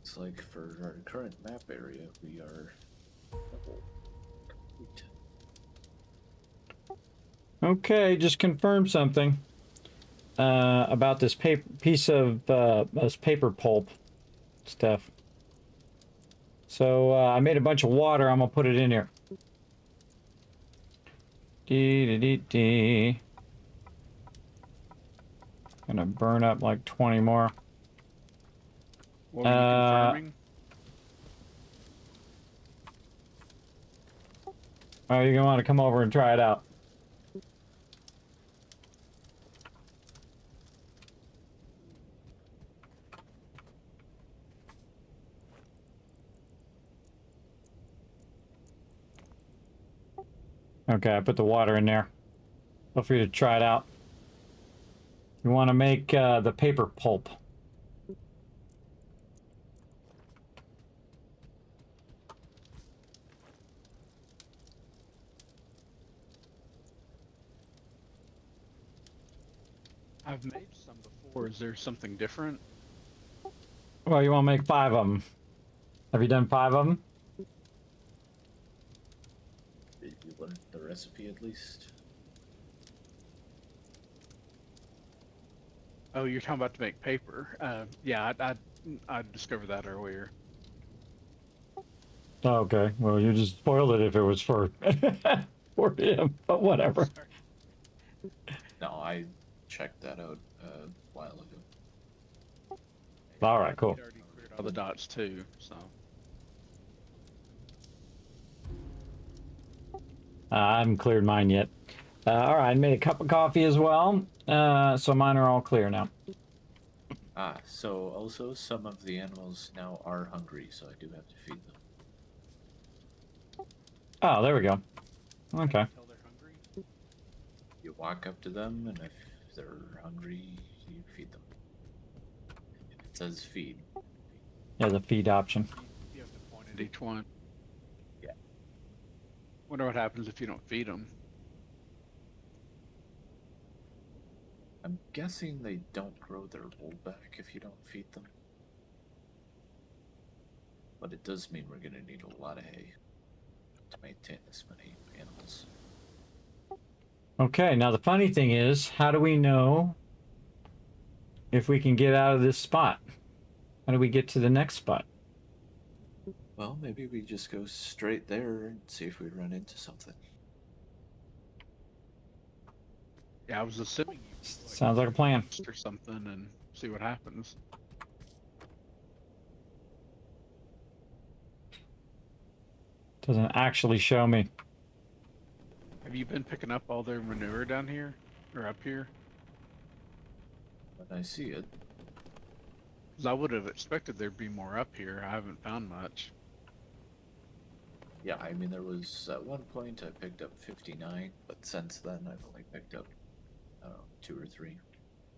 It's like for our current map area, we are full. Complete. Okay, just confirm something about this piece of this paper pulp stuff. So I made a bunch of water. I'm gonna put it in here. Dee. Gonna burn up like 20 more. what were you confirming? Oh, you're gonna want to come over and try it out. Okay, I put the water in there. Feel free to try it out. You want to make the paper pulp. I've made some before. Is there something different? Well, you want to make 5 of them. Have you done 5 of them? You learned the recipe at least. Oh, you're talking about to make paper. Yeah, I discovered that earlier. Oh, okay. Well, you just spoiled it if it was for for him, but whatever. Sorry. No, I checked that out a while ago. All right, cool. I'd already cleared all the dots too, so. I haven't cleared mine yet. All right, I made a cup of coffee as well. So mine are all clear now. So also some of the animals now are hungry, so I do have to feed them. Oh, there we go. Okay. Tell they're hungry. You walk up to them, and if they're hungry, you feed them. It says feed. Yeah, the feed option. You have to point at each one. Yeah. Wonder what happens if you don't feed them. I'm guessing they don't grow their wool back if you don't feed them. But it does mean we're gonna need a lot of hay to maintain this many animals. Okay, now the funny thing is, how do we know if we can get out of this spot? How do we get to the next spot? Well, maybe we just go straight there and see if we run into something. Yeah, I was assuming you Sounds like a plan. or something and see what happens. Doesn't actually show me. Have you been picking up all their manure down here or up here? When I see it, Because I would have expected there'd be more up here. I haven't found much. yeah, I mean, there was at one point I picked up 59, but since then I've only picked up, I don't know, 2 or 3.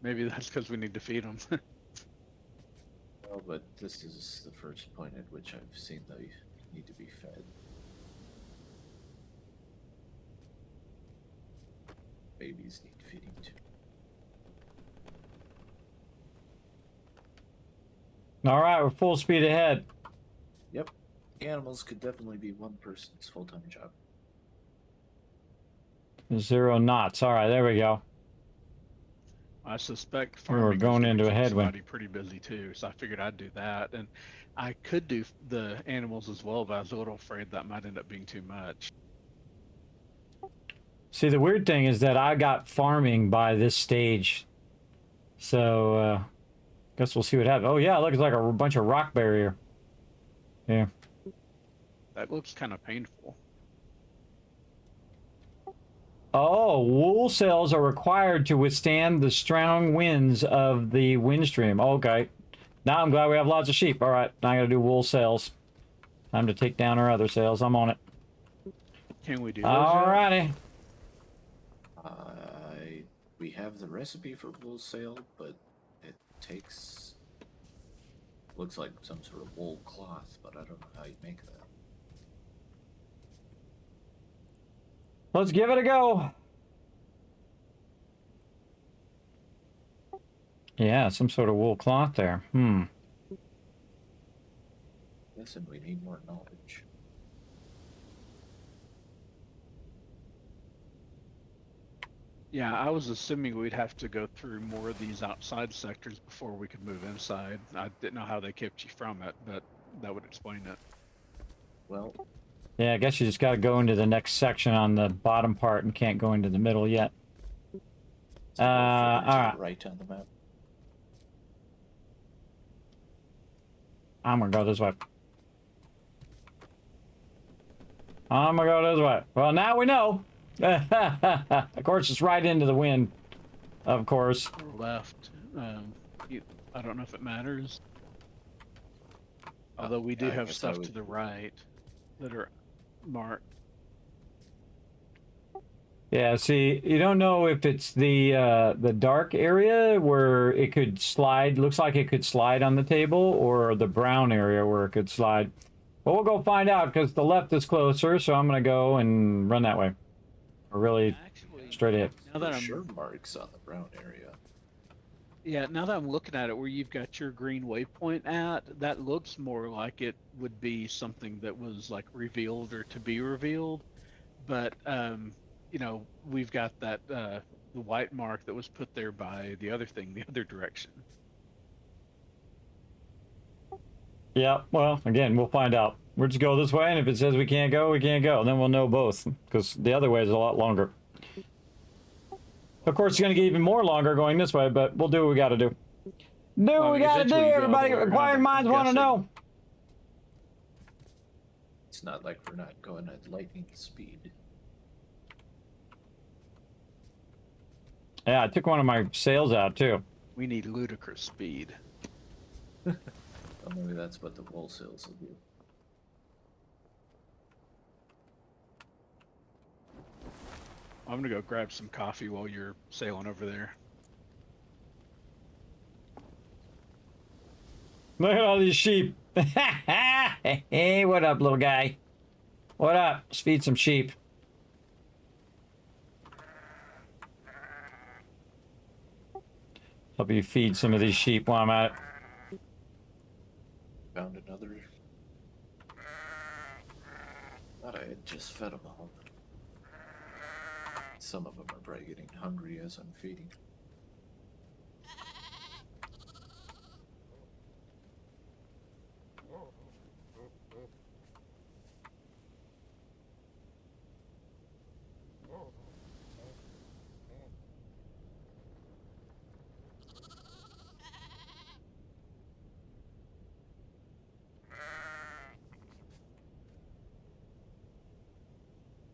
Maybe that's because we need to feed them. Well, but this is the first point at which I've seen they need to be fed. Babies need feeding too. All right, we're full speed ahead. Yep, animals could definitely be one person's full-time job. 0 knots. All right, there we go. I suspect We were farming is going gonna into a keep headwind. somebody pretty busy too, so I figured I'd do that. And I could do the animals as well, but I was a little afraid that might end up being too much. See, the weird thing is that I got farming by this stage. So, guess we'll see what happens. Oh, yeah, it looks like a bunch of rock barrier. Yeah. That looks kind of painful. Oh, wool sails are required to withstand the strong winds of the wind stream. Okay. Now I'm glad we have lots of sheep. All right, now I gotta do wool sails. Time to take down our other sails. I'm on it. Can we do those? All yet? righty. We have the recipe for wool sail, but it takes, looks like some sort of wool cloth, but I don't know how you make that. Let's give it a go. Yeah, some sort of wool cloth there. Listen, we need more knowledge. Yeah, I was assuming we'd have to go through more of these outside sectors before we could move inside. I didn't know how they kept you from it, but that would explain it. Well, Yeah, I guess you just gotta go into the next section on the bottom part and can't go into the middle yet. so all right. right on the map. I'm gonna go this way. I'm gonna go this way. Well, now we know. Of course, it's right into the wind. Of course. Or left. I don't know if it matters. Although we do yeah, I have guess stuff I to would- the right that are marked. Yeah. See, you don't know if it's the dark area where it could slide. Looks like it could slide on the table, or the brown area where it could slide. But we'll go find out because the left is closer. So I'm gonna go and run that way. Or really Actually, straight ahead. now that For I'm sure marks on the brown area. Yeah, now that I'm looking at it, where you've got your green waypoint at, that looks more like it would be something that was like revealed or to be revealed. But you know, we've got that the white mark that was put there by the other thing, the other direction. Yeah. Well, again, we'll find out. We'll just go this way, and if it says we can't go, we can't go. Then we'll know both, because the other way is a lot longer. Of course, it's going to get even more longer going this way, but we'll do what we got to do. Do what we got to do, eventually you go everybody. all the way Inquiring around, minds I'm want to guessing. know. It's not like we're not going at lightning speed. Yeah, I took one of my sails out, too. We need ludicrous speed. Well, maybe that's what the wholesales will do. I'm gonna go grab some coffee while you're sailing over there. Look at all these sheep. Hey, what up, little guy? What up? Let's feed some sheep. Help you feed some of these sheep while I'm at it. Found another. Thought I had just fed them all. Some of them are probably getting hungry as I'm feeding.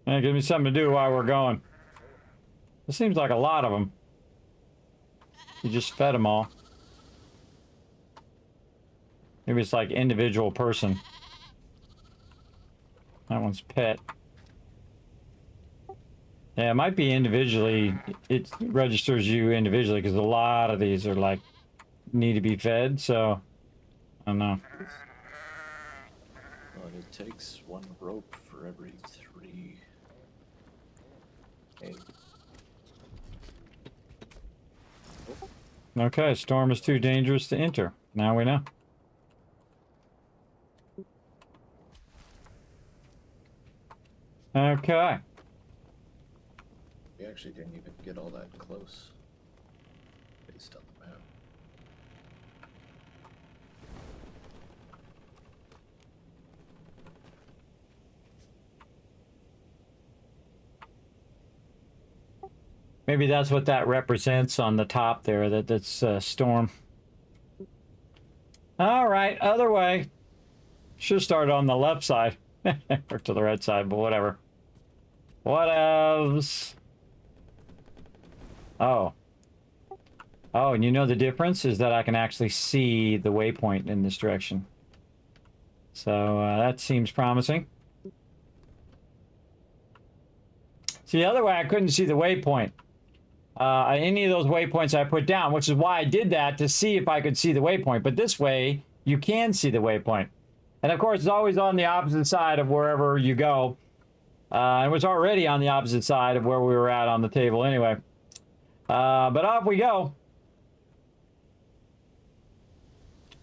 Yeah, give me something to do while we're going. It seems like a lot of them. You just fed them all. Maybe it's like individual person. That one's pet. Yeah, it might be individually. It registers you individually because a lot of these are like need to be fed. So I don't know. Well, it takes one rope for every 3. Hey. Okay, storm is too dangerous to enter. Now we know. Okay. We actually didn't even get all that close based on the map. Maybe that's what that represents on the top there. That's storm. All right, other way. Should start on the left side or to the right side, but whatever. What else? Oh. Oh, and you know the difference is that I can actually see the waypoint in this direction. So that seems promising. See, the other way I couldn't see the waypoint. Any of those waypoints I put down, which is why I did that to see if I could see the waypoint. But this way, you can see the waypoint. And of course, it's always on the opposite side of wherever you go. It was already on the opposite side of where we were at on the table anyway. But off we go.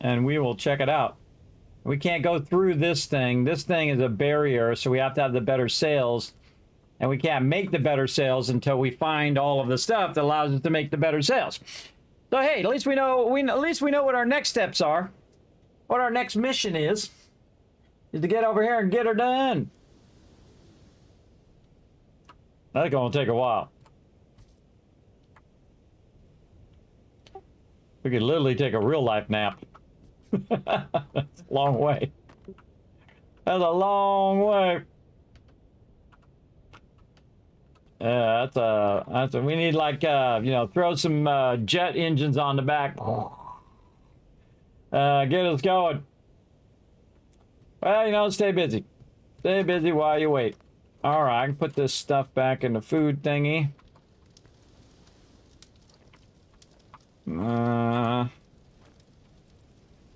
And we will check it out. We can't go through this thing. This thing is a barrier, so we have to have the better sails. And we can't make the better sails until we find all of the stuff that allows us to make the better sails. So hey, at least we know what our next steps are. What our next mission is to get over here and get her done. That's gonna take a while. We could literally take a real life nap. That's a long way. That's a long way. That's a, we need like, throw some jet engines on the back. Get us going. Well, stay busy. Stay busy while you wait. All right, I can put this stuff back in the food thingy.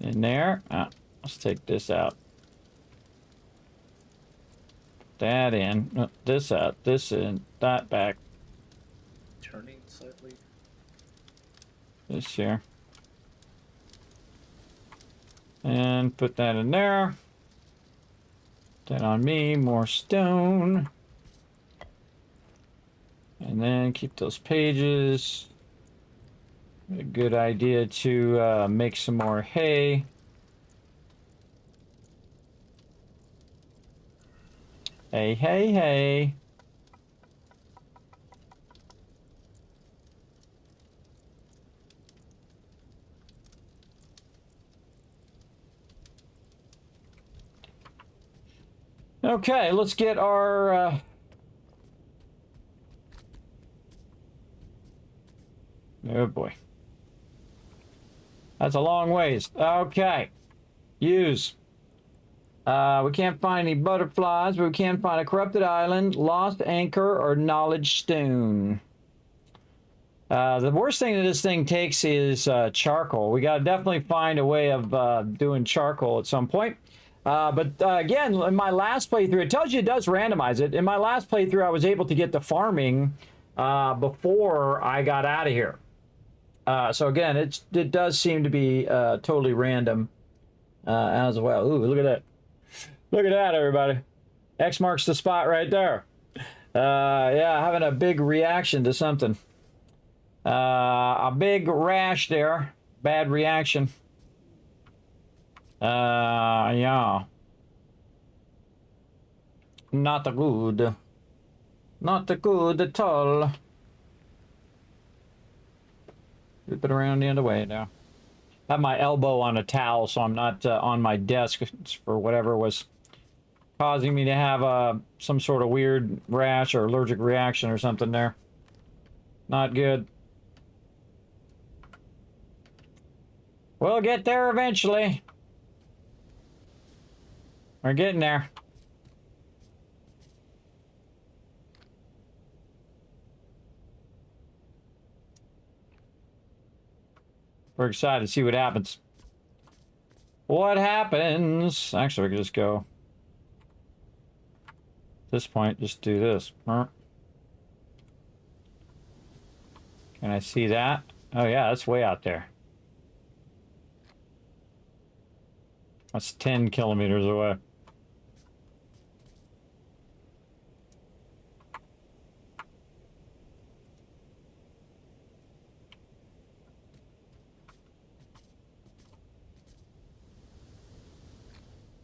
In there. Let's take this out. That in. This out. This in. That back. Turning slightly. This here. And put that in there. That on me. More stone. And then keep those pages. A good idea to make some more hay. Hey, hey, hey. Okay, let's get our oh boy. That's a long ways. Okay. Use. We can't find any butterflies, but we can find a corrupted island, lost anchor, or knowledge stone. The worst thing that this thing takes is charcoal. We got to definitely find a way of doing charcoal at some point. But again, in my last playthrough, it tells you it does randomize it. In my last playthrough, I was able to get the farming before I got out of here. So again, it does seem to be totally random as well. Ooh, look at that. Look at that, everybody. X marks the spot right there. Yeah, having a big reaction to something. A big rash there. Bad reaction. Yeah. Not good. Not good at all. Flip it around the other way now. I have my elbow on a towel, so I'm not on my desk for whatever was causing me to have some sort of weird rash or allergic reaction or something there. Not good. We'll get there eventually. We're getting there. We're excited to see what happens. What happens? Actually, we could just go. At this point, just do this. Can I see that? Oh yeah, that's way out there. That's 10 kilometers away.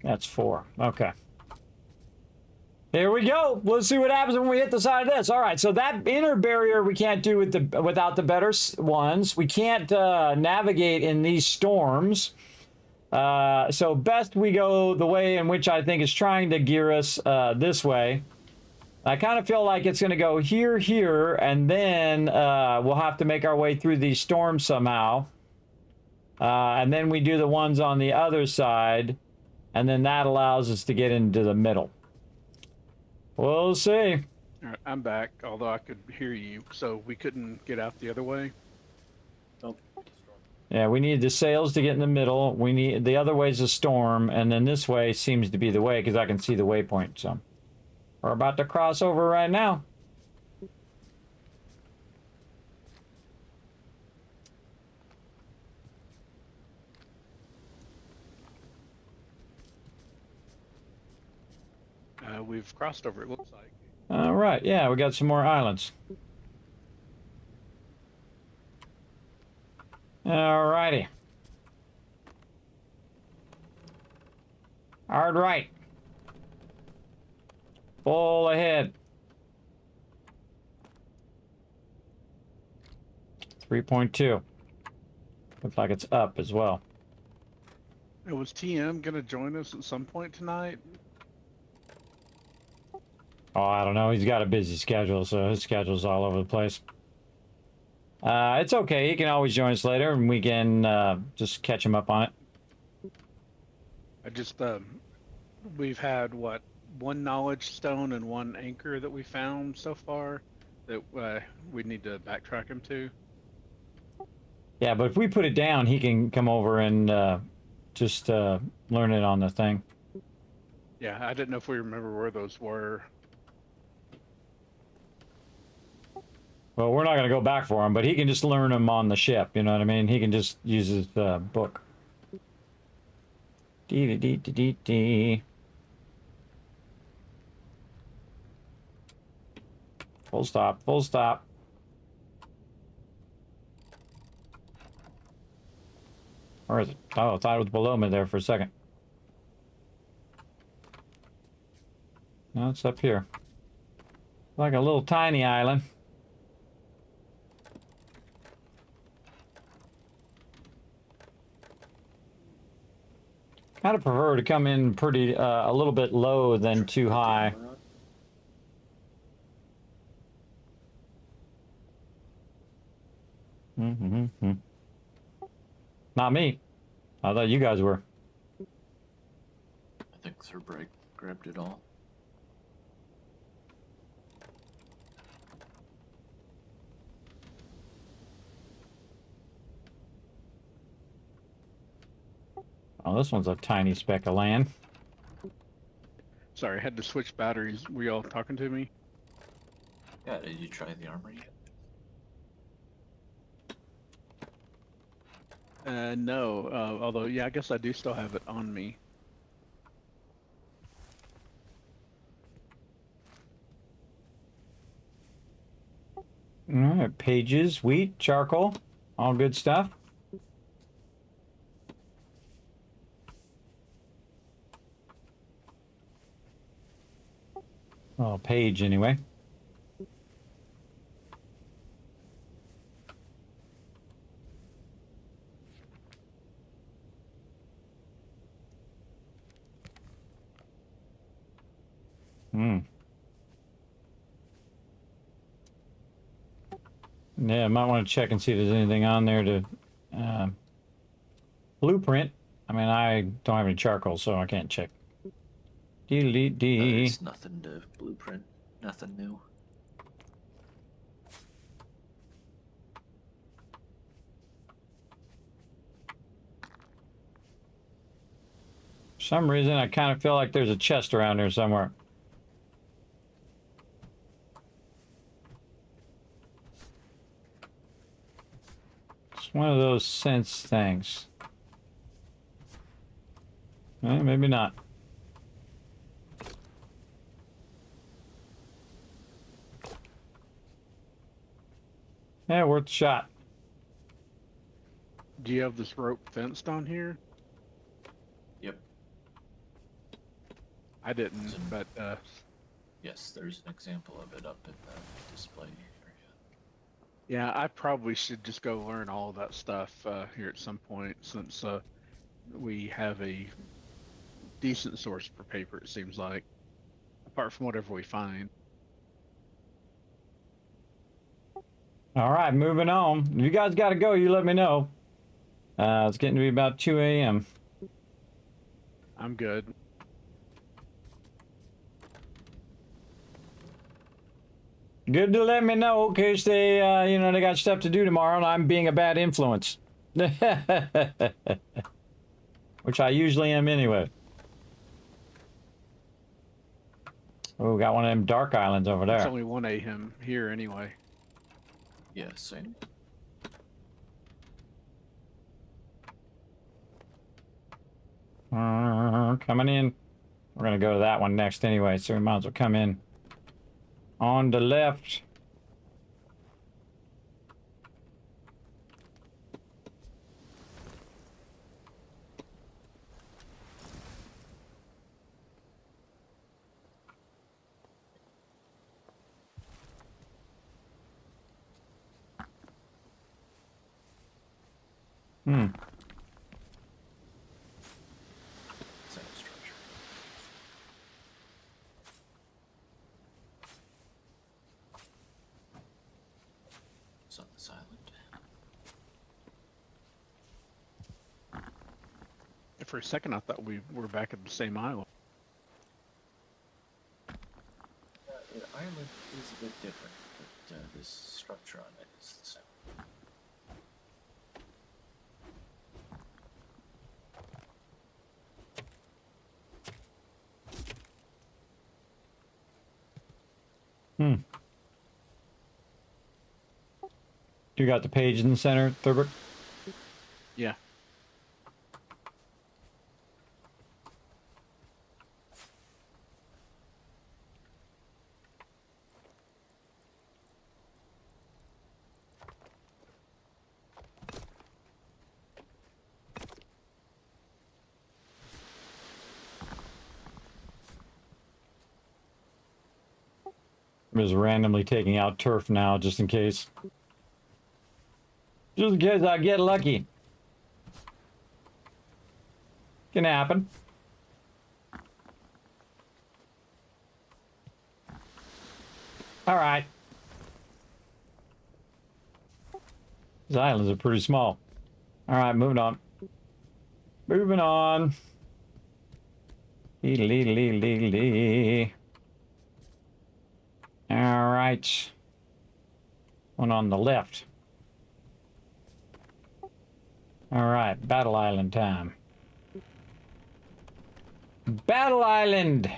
That's 4. Okay. Here we go. Let's see what happens when we hit the side of this. All right, so that inner barrier we can't do without the better ones. We can't navigate in these storms. So best we go the way in which I think is trying to gear us this way. I kind of feel like it's going to go here, here, and then we'll have to make our way through these storms somehow. And then we do the ones on the other side, and then that allows us to get into the middle. We'll see. All right, I'm back, although I could hear you, so we couldn't get out the other way. Yeah, we need the sails to get in the middle. We need the other way's a storm, and then this way seems to be the way because I can see the waypoint. So we're about to cross over right now. We've crossed over, it looks like. All right, yeah, we got some more islands. All righty. Hard right. Full ahead. 3.2. Looks like it's up as well. Was TM going to join us at some point tonight? Oh, I don't know. He's got a busy schedule, so his schedule's all over the place. It's okay. He can always join us later, and we can just catch him up on it. I just, we've had, what, 1 knowledge stone and 1 anchor that we found so far that we need to backtrack him to. Yeah, but if we put it down, he can come over and just learn it on the thing. Yeah, I didn't know if we remember where those were. Well, we're not going to go back for him, but he can just learn them on the ship, you know what I mean? He can just use his book. Dee-dee-dee-dee-dee. Full stop, full stop. Where is it? Oh, I thought it was below me there for a second. No, it's up here. Like a little tiny island. Kind of prefer to come in pretty, a little bit low than too high. Not me. I thought you guys were. I think Thurbright grabbed it all. Oh, this one's a tiny speck of land. Sorry, I had to switch batteries. Were y'all talking to me? Yeah, did you try the armor yet? No. Although, yeah, I guess I do still have it on me. All right, pages, wheat, charcoal, all good stuff. Oh, page anyway. Hmm. Yeah, might want to check and see if there's anything on there to blueprint. I mean, I don't have any charcoal, so I can't check. Delete D. There's nothing to blueprint. Nothing new. For some reason, I kind of feel like there's a chest around here somewhere. It's one of those sense things. Maybe not. Yeah, worth a shot. Do you have this rope fenced on here? Yep. I didn't, but Yes, there's an example of it up in the display area. yeah, I probably should just go learn all of that stuff here at some point, since we have a decent source for paper, it seems like, apart from whatever we find. All right, moving on. If you guys got to go, you let me know. It's getting to be about 2 a.m. I'm good. Good to let me know, in case they, you know, they got stuff to do tomorrow and I'm being a bad influence. Which I usually am anyway. Oh, got one of them dark islands over There's there. only 1 a.m. here anyway. Yeah, same. Coming in. We're going to go to that one next anyway, so we might as well come in on the left. Same structure. It's on this island. For a second, I thought we were back at the same island. The island is a bit different, but this structure on it is the same. You got the page in the center, Thurbert? Yeah. I'm just randomly taking out turf now, just in case. Just in case I get lucky. Can happen. All right. These islands are pretty small. All right, moving on. Moving on. Lee. All right. One on the left. All right, Battle Island time. Battle Island.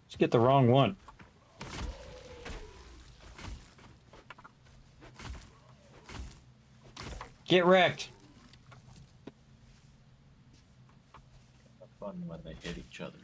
Let's get the wrong one. Get wrecked. Fun when they hit each other.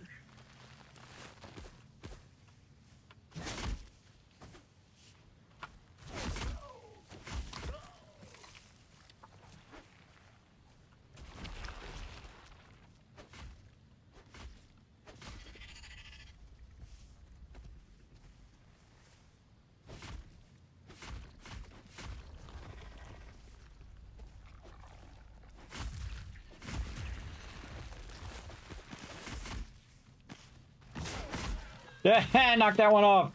Yeah, knock that one off.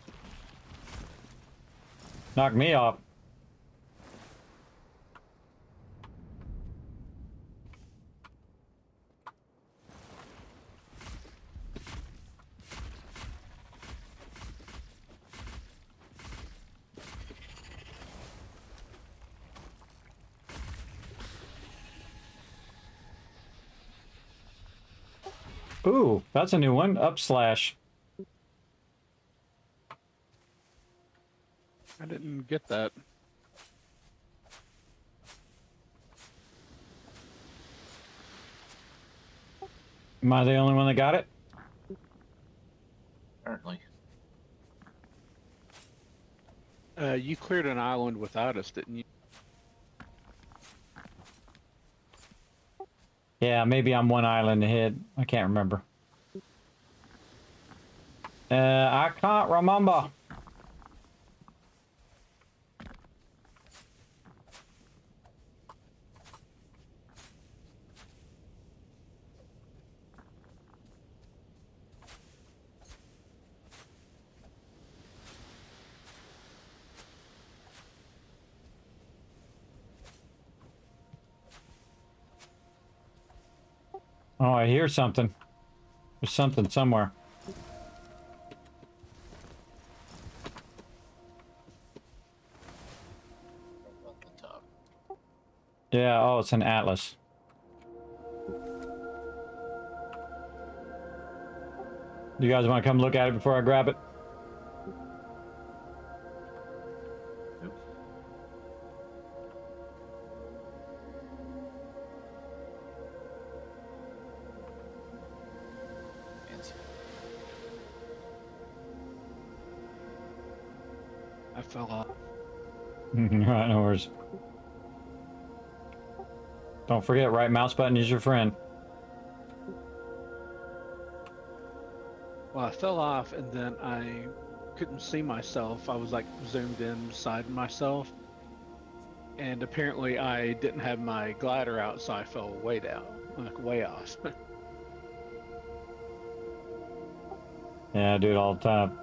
Knock me off. Ooh, that's a new one. Upslash. I didn't get that. Am I the only one that got it? Apparently. You cleared an island without us, didn't you? Yeah, maybe I'm one island ahead. I can't remember. I can't remember. Oh, I hear something. There's something somewhere. Up the top. Yeah, oh, it's an atlas. You guys want to come look at it before I grab it? Nope. Fancy. I fell off. Right, no worries. Don't forget, right mouse button is your friend. Well, I fell off and then I couldn't see myself. I was like zoomed in beside myself. And apparently I didn't have my glider out, so I fell way down, like way off. Yeah, I do it all the time.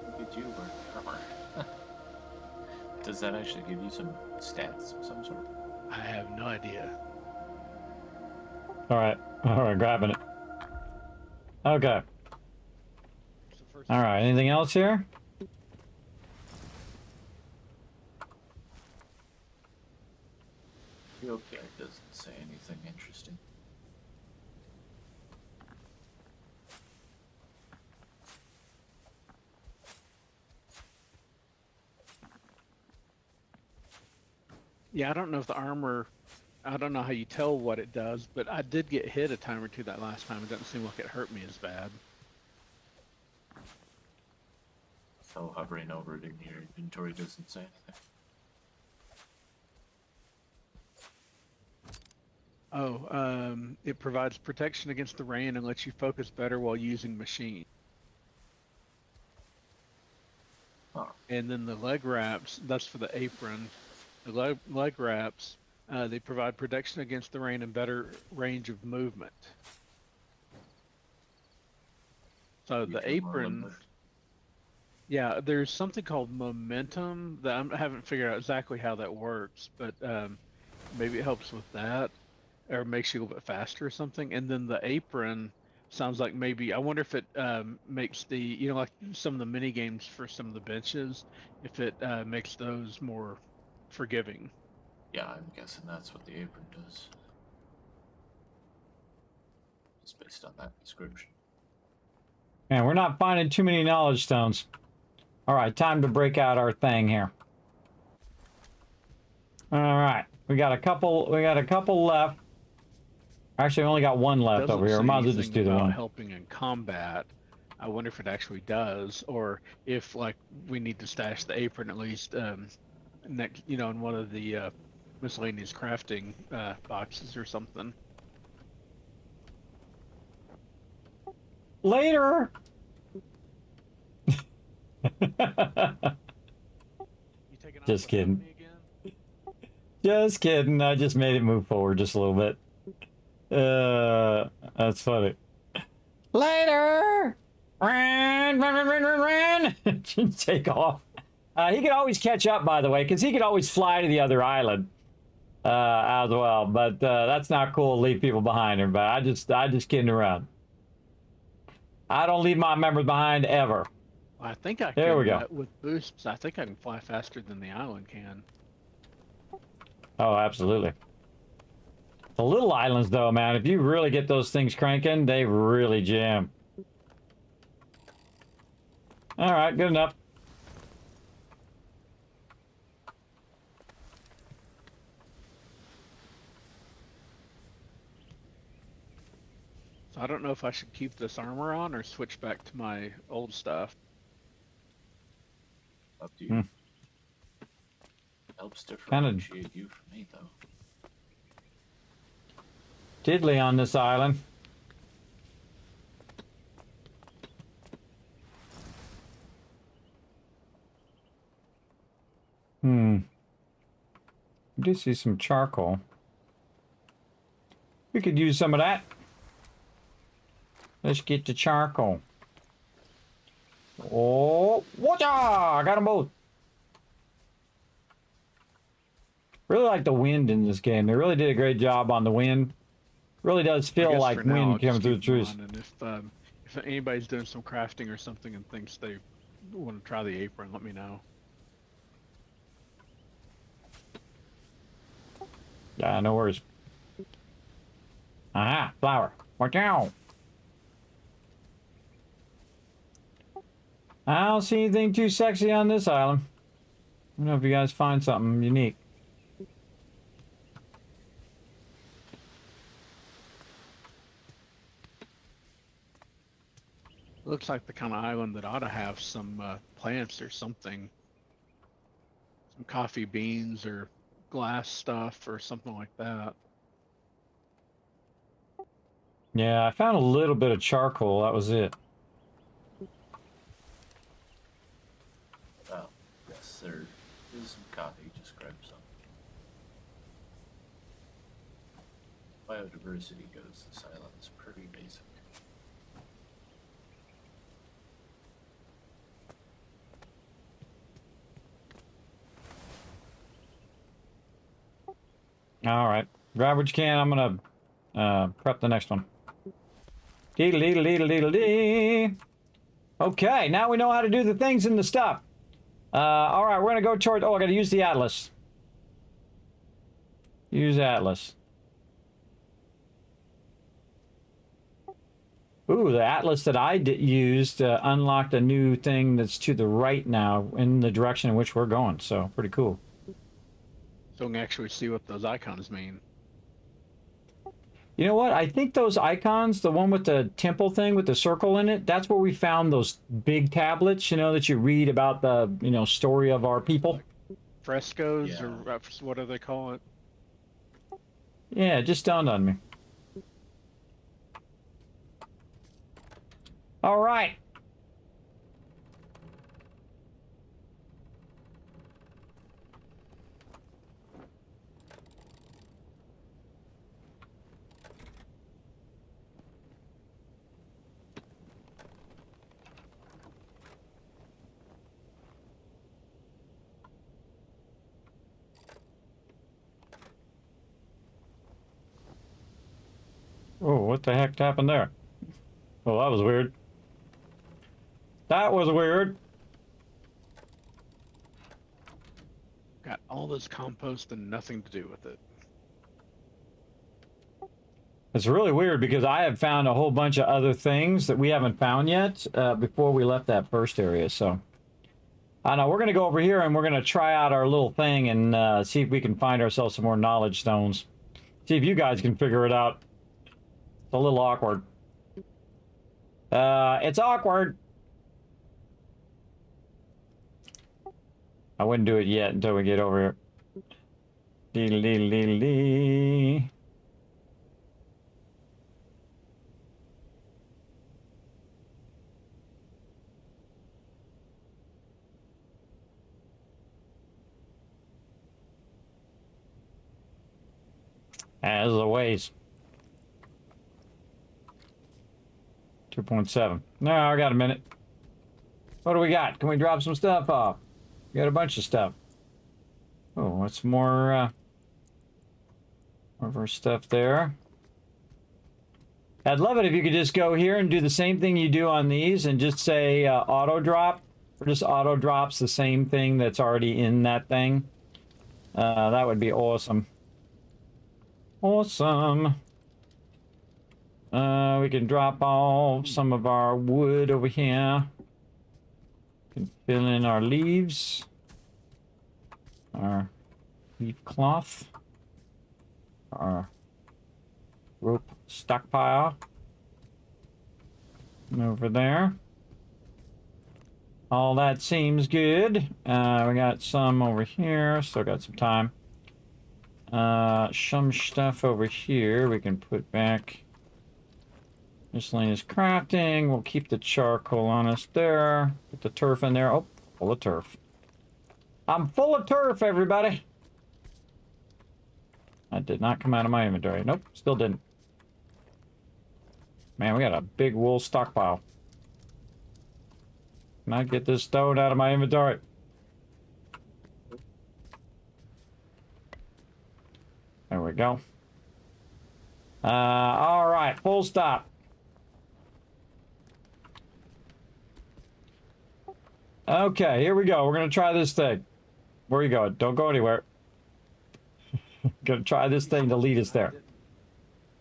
Look at you wearing armor. Does that actually give you some stats of some sort? I have no idea. All right, grabbing it. Okay. It's the first All right, anything else here? Field guide doesn't say anything interesting. Yeah, I don't know if the armor, I don't know how you tell what it does, but I did get hit a time or two that last time. It doesn't seem like it hurt me as bad. So hovering over it in your inventory doesn't say anything. It provides protection against the rain and lets you focus better while using machine. Huh. And then the leg wraps, that's for the apron. The leg wraps, they provide protection against the rain and better range of movement. So You the feel more apron, limber. yeah, there's something called momentum that I haven't figured out exactly how that works, but maybe it helps with that or makes you a little bit faster or something. And then the apron sounds like maybe, I wonder if it makes the, you know, like some of the mini games for some of the benches, if it makes those more forgiving. Yeah, I'm guessing that's what the apron does. Just based on that description. Man, we're not finding too many knowledge stones. All right, time to break out our thing here. All right, we got a couple left. Actually, I only got one left Doesn't over here. say Might as well anything just do the about one. helping in combat. I wonder if it actually does, or if like we need to stash the apron at least next, you know, in one of the miscellaneous crafting boxes or something. Later. You taking off Just without kidding. me again? Just kidding. I just made it move forward just a little bit. That's funny. Later. Ran. Take off. He could always catch up, by the way, because he could always fly to the other island as well. But that's not cool to leave people behind him. But I just kidding around. I don't leave my members behind ever. I think I There can, we go. with boosts, I think I can fly faster than the island can. Oh, absolutely. The little islands, though, man, if you really get those things cranking, they really jam. All right, good enough. So I don't know if I should keep this armor on or switch back to my old stuff. Up to you. Hmm. Helps Kinda- differentiate you from me, though. Diddly on this island. I do see some charcoal. We could use some of that. Let's get the charcoal. Oh, whatcha! I got them both. Really like the wind in this game. They really did a great job on the wind. Really does I feel guess like for now, I'll wind just coming through the keep them trees. on, and if anybody's doing some crafting or something and thinks they want to try the apron, let me know. Yeah, no worries. Aha, flower. Watch out. I don't see anything too sexy on this island. I don't know if you guys find something unique. Looks like the kind of island that ought to have some plants or something. Some coffee beans or glass stuff or something like that. Yeah, I found a little bit of charcoal. That was it. Well, yes, there is some coffee. Just grab some. Biodiversity goes, this island is pretty basic. All right. Grab what you can. I'm going to prep the next one. Deedle-deedle-deedle-deedle-dee. Okay, now we know how to do the things and the stuff. All right, we're going to go toward... Oh, I got to use the Atlas. Use Atlas. Ooh, the Atlas that I used unlocked a new thing that's to the right now in the direction in which we're going. So, pretty cool. So we can actually see what those icons mean. You know what? I think those icons, the one with the temple thing with the circle in it, that's where we found those big tablets, you know, that you read about the, you know, story of our people. Frescoes, Yeah. or what do they call it? Yeah, it just dawned on me. All right. Oh, what the heck happened there? Oh, that was weird. That was weird. Got all this compost and nothing to do with it. It's really weird because I have found a whole bunch of other things that we haven't found yet before we left that first area. So, I know we're going to go over here and we're going to try out our little thing and see if we can find ourselves some more knowledge stones. See if you guys can figure it out. It's a little awkward. It's awkward. I wouldn't do it yet until we get over here. Dee dee dee dee. As always. 2.7. No, I got a minute. What do we got? Can we drop some stuff off? We got a bunch of stuff. Oh, what's more of our stuff there? I'd love it if you could just go here and do the same thing you do on these and just say auto drop. Or just auto drops the same thing that's already in that thing. That would be awesome. Awesome. We can drop off some of our wood over here. We can fill in our leaves. Our leaf cloth. Our rope stockpile. And over there. All that seems good. We got some over here. Still got some time. Some stuff over here we can put back. Miscellaneous crafting. We'll keep the charcoal on us there. Put the turf in there. Oh, full of turf. I'm full of turf, everybody. That did not come out of my inventory. Nope, still didn't. Man, we got a big wool stockpile. Can I get this stone out of my inventory? There we go. All right, full stop. Okay, here we go. We're going to try this thing. Where are you going? Don't go anywhere. Going to try this thing to lead us there.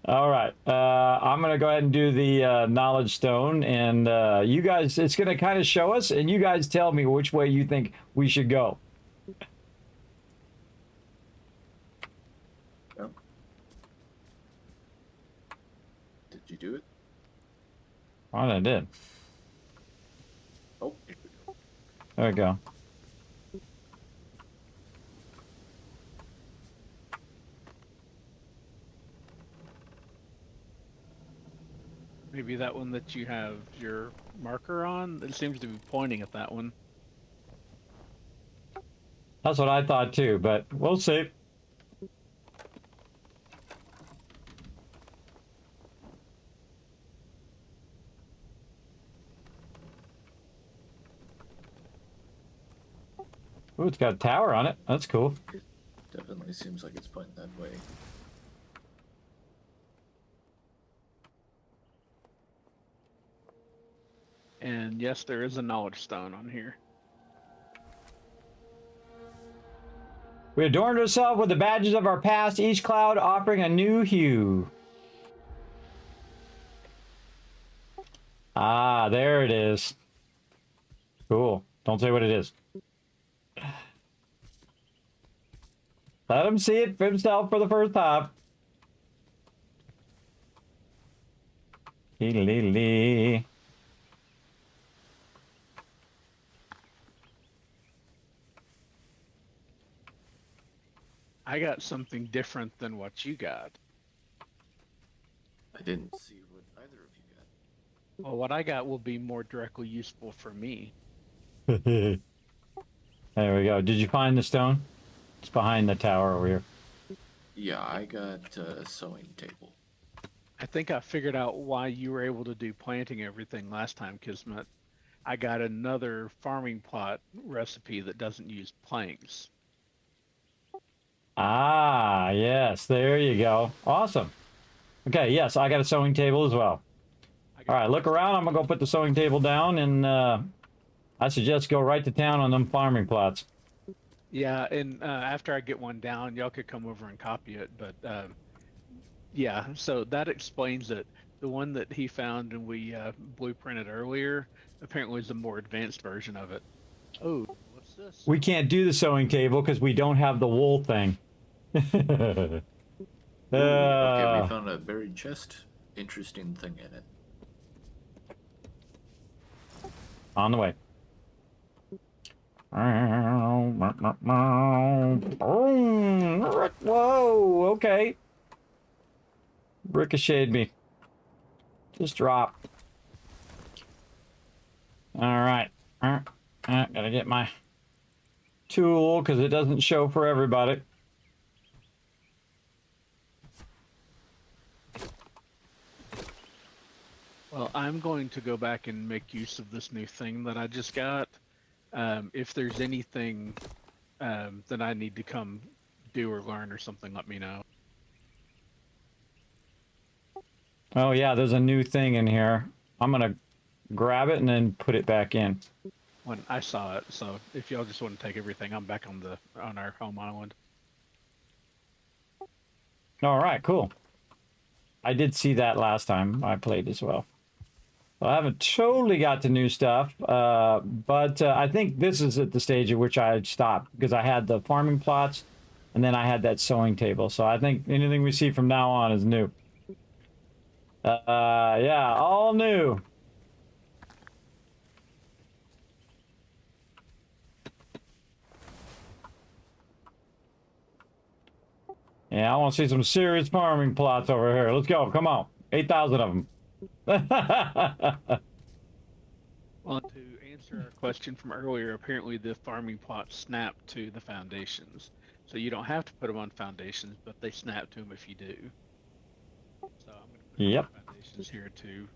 All right. I'm going to go ahead and do the knowledge stone. And you guys, it's going to kind of show us. And you guys tell me which way you think we should go. Oh. Did you do it? Well, I did. Oh. There we go. Maybe that one that you have your marker on, it seems to be pointing at that one. That's what I thought too, but we'll see. Ooh, it's got a tower on it. That's cool. Definitely seems like it's pointing that way. And yes, there is a knowledge stone on here. We adorned ourselves with the badges of our past, each cloud offering a new hue. Ah, there it is. Cool. Don't say what it is. Let him see it for himself for the first time. Lee. I got something different than what you got. I didn't see what either of you got. Well, what I got will be more directly useful for me. There we go. Did you find the stone? It's behind the tower over here. Yeah, I got a sewing table. I think I figured out why you were able to do planting everything last time, Kismet. I got another farming plot recipe that doesn't use planks. Ah, yes. There you go. Awesome. Okay, yes, I got a sewing table as well. All right, look around. I'm going to go put the sewing table down, and I suggest go right to town on them farming plots. Yeah, and after I get one down, y'all could come over and copy it. But yeah, so that explains it. The one that he found and we blueprinted earlier apparently is a more advanced version of it. Oh, what's this? We can't do the sewing table because we don't have the wool thing. Okay, we found a buried chest. Interesting thing in it. On the way. Whoa, okay. Ricocheted me. Just drop. All right. Gotta get my tool because it doesn't show for everybody. Well, I'm going to go back and make use of this new thing that I just got. If there's anything that I need to come do or learn or something, let me know. Oh yeah, there's a new thing in here. I'm gonna grab it and then put it back in. When I saw it, so if y'all just want to take everything, I'm back on our home island. All right, cool. I did see that last time I played as well. Well, I haven't totally got the new stuff, but I think this is at the stage at which I stopped because I had the farming plots and then I had that sewing table. So I think anything we see from now on is new. Yeah, all new. Yeah, I want to see some serious farming plots over here. Let's go. Come on. 8,000 of them. Well, to answer our question from earlier, apparently the farming plots snap to the foundations. So you don't have to put them on foundations, but they snap to them if you do. So I'm going to put foundations here too.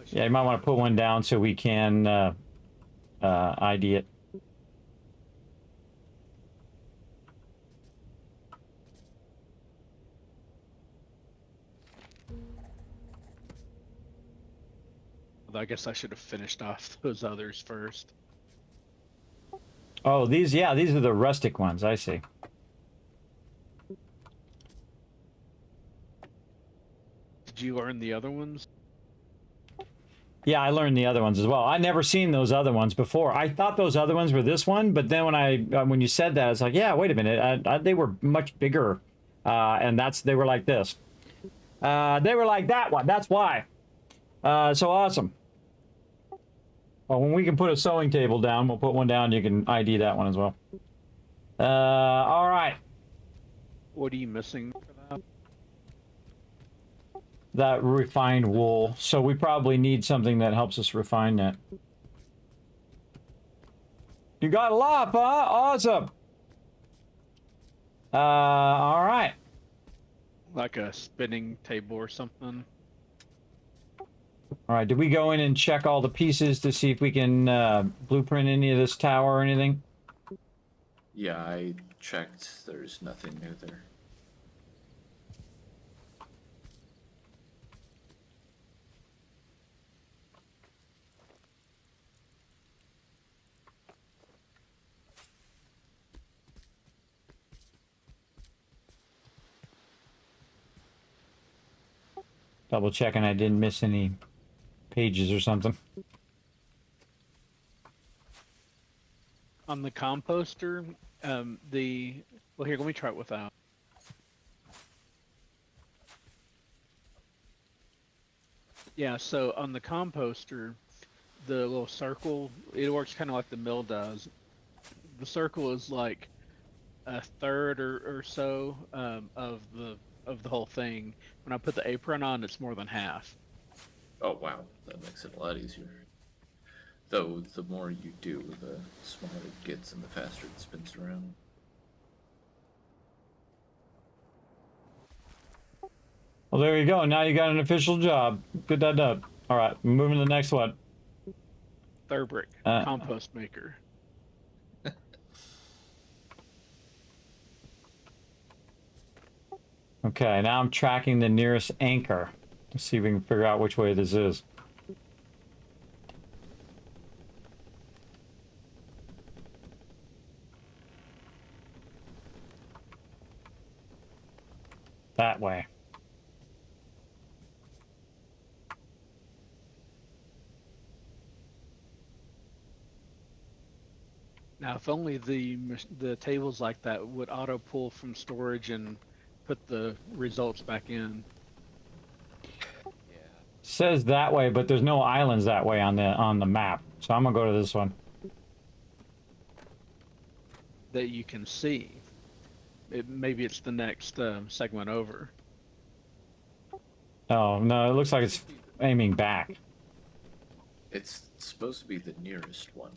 Yeah, you might want to put one down so we can ID it. I guess I should have finished off those others first. Oh, these are the rustic ones. I see. Did you learn the other ones? Yeah, I learned the other ones as well. I never seen those other ones before. I thought those other ones were this one, but then when you said that, it's like, yeah, wait a minute. They were much bigger, and they were like this. They were like that one. That's why. So awesome. Well, when we can put a sewing table down, we'll put one down. You can ID that one as well. All right. What are you missing for that? That refined wool. So we probably need something that helps us refine that. You got a lot, huh? Awesome. All right. Like a spinning table or something? All right, did we go in and check all the pieces to see if we can blueprint any of this tower or anything? Yeah, I checked. There's nothing new there. Double checking I didn't miss any pages or something. On the composter, well, here, let me try it without. Yeah, so on the composter, the little circle, it works kind of like the mill does. The circle is like a third or so of the whole thing. When I put the apron on, it's more than half. Oh wow, that makes it a lot easier. Though the more you do, the smaller it gets and the faster it spins around. Well, there you go. Now you got an official job. Good dub. All right, moving to the next one. Thurbrick, compost maker. Okay, now I'm tracking the nearest anchor. Let's see if we can figure out which way this is. That way. Now, if only the tables like that would auto pull from storage and put the results back in. Yeah. Says that way, but there's no islands that way on the map. So I'm gonna go to this one. That you can see. Maybe it's the next segment over. Oh no, it looks like it's aiming back. It's supposed to be the nearest one.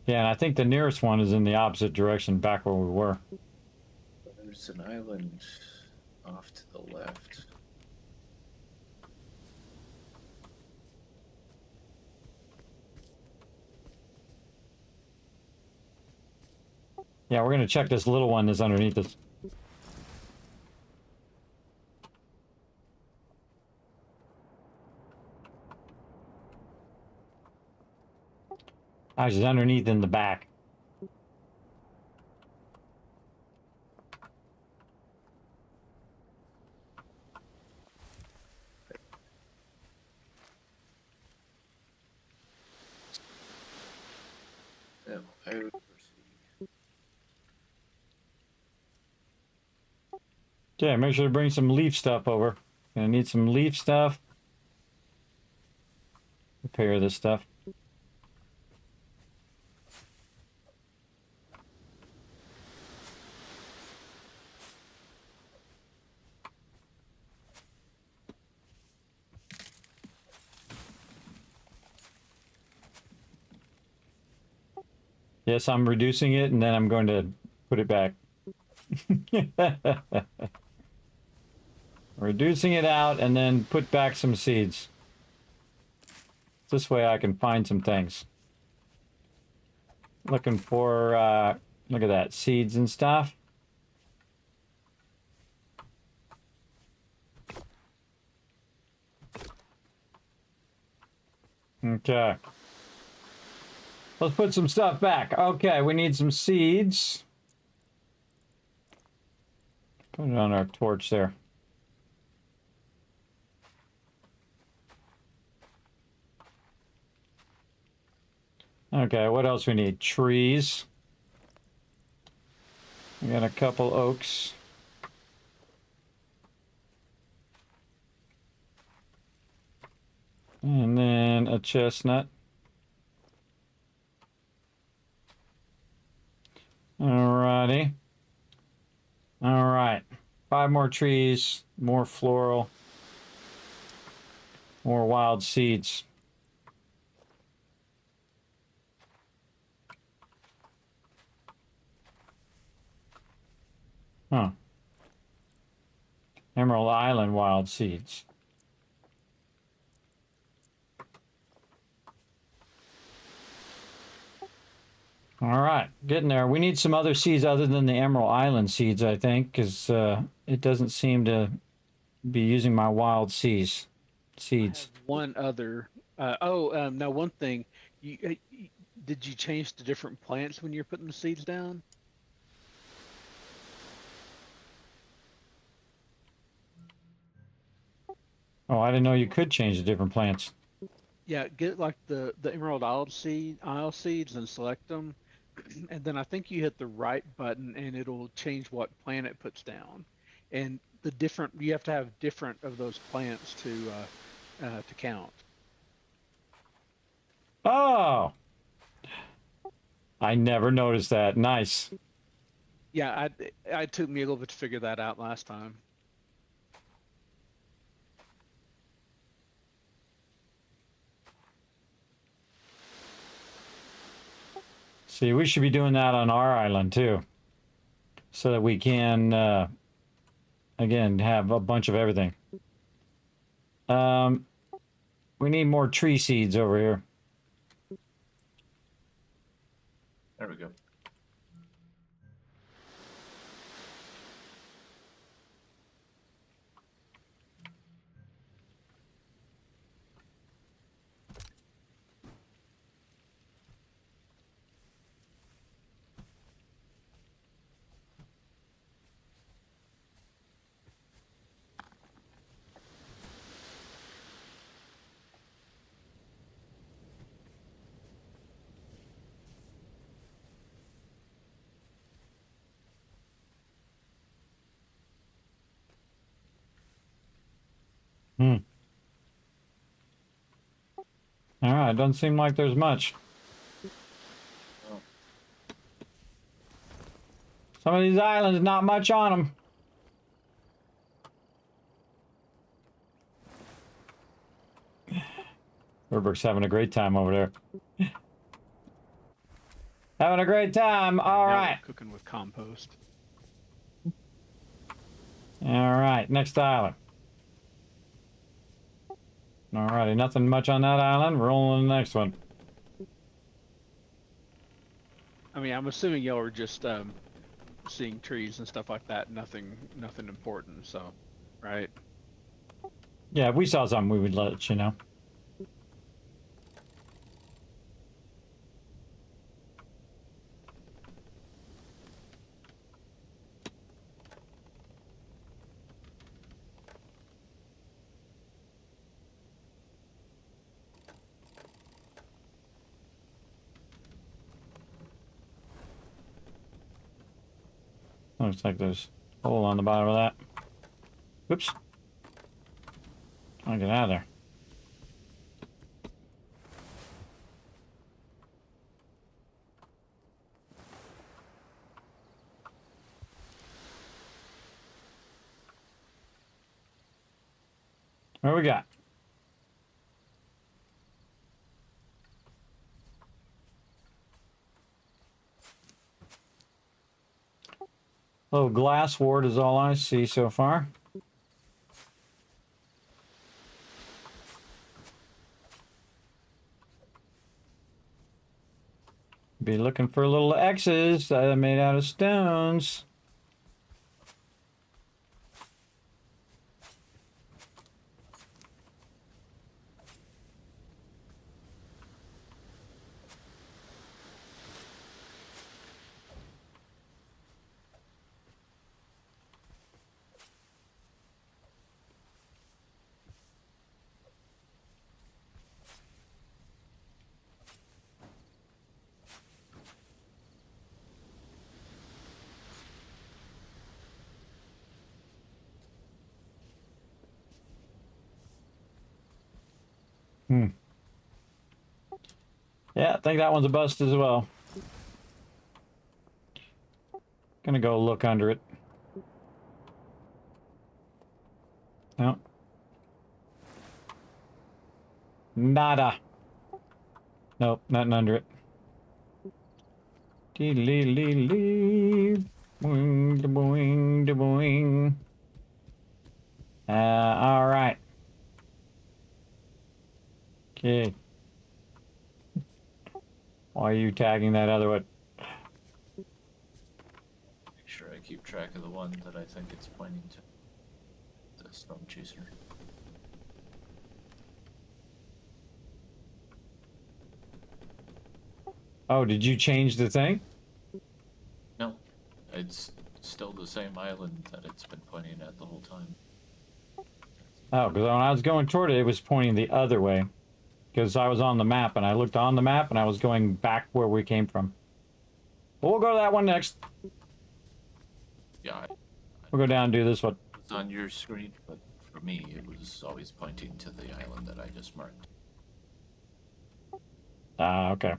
Yeah, and I think the nearest one is in the opposite direction, back where we were. There's an island off to the left. Yeah, we're gonna check this little one that's underneath us. Actually, it's underneath in the back. Yeah, biodiversity. Yeah, make sure to bring some leaf stuff over. Gonna need some leaf stuff. Repair this stuff. Yes, I'm reducing it and then I'm going to put it back. Reducing it out and then put back some seeds. This way I can find some things. Looking for, look at that, seeds and stuff. Okay. Let's put some stuff back. Okay, we need some seeds. Put it on our torch there. Okay, what else we need? Trees. We got a couple oaks. And then a chestnut. Alrighty. Alright. 5 more trees, more floral, more wild seeds. Huh. Emerald Island wild seeds. All right, getting there. We need some other seeds other than the Emerald Island seeds, I think, because it doesn't seem to be using my wild seeds. I have one other. Now one thing. Did you change to different plants when you're putting the seeds down? Oh, I didn't know you could change the different plants. Yeah, get like the Emerald Isle seeds and select them, and then I think you hit the right button and it'll change what plant it puts down, and you have to have different of those plants to count. Oh! I never noticed that. Nice. Yeah, it took me a little bit to figure that out last time. See, we should be doing that on our island too. So that we can, again, have a bunch of everything. We need more tree seeds over here. There we go. Hmm. All right, doesn't seem like there's much. Oh, Some of these islands, not much on them. Herbert's having a great time over there. Having a great time. All Now right. we're cooking with compost. All right, next island. All righty, nothing much on that island. We're on the next one. I mean, I'm assuming y'all are just seeing trees and stuff like that. Nothing important. So, right? Yeah, if we saw something, we would let you know. Looks like there's a hole on the bottom of that. Oops. I'll get out of there. What we got? Little glass ward is all I see so far. Be looking for little X's made out of stones. Yeah, I think that one's a bust as well. Gonna go look under it. No. Nada. Nope, nothing under it. Dee lee lee lee. Boing da boing da boing. All right. Okay. Why are you tagging that other one? make sure I keep track of the one that I think it's pointing to. The Storm Chaser. Oh, did you change the thing? No, it's still the same island that it's been pointing at the whole time. Oh, because when I was going toward it, it was pointing the other way. Because I was on the map, and I looked on the map, and I was going back where we came from. But we'll go to that one next. Yeah, We'll go down and do this one. it's on your screen, but for me, it was always pointing to the island that I just marked. Ah, okay.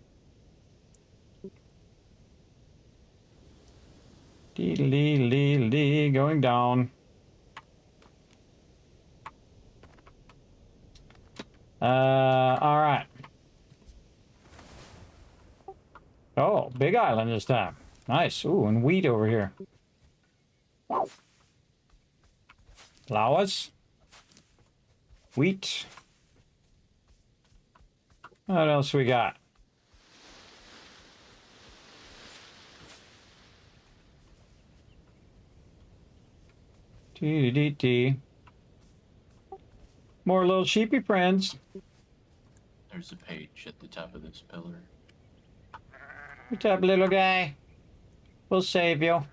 Dee going down. All right. Oh, big island this time. Nice. Ooh, and wheat over here. Flowers. Wheat. What else we got? T. More little sheepy friends. There's a page at the top of this pillar. What's up, little guy? We'll save you.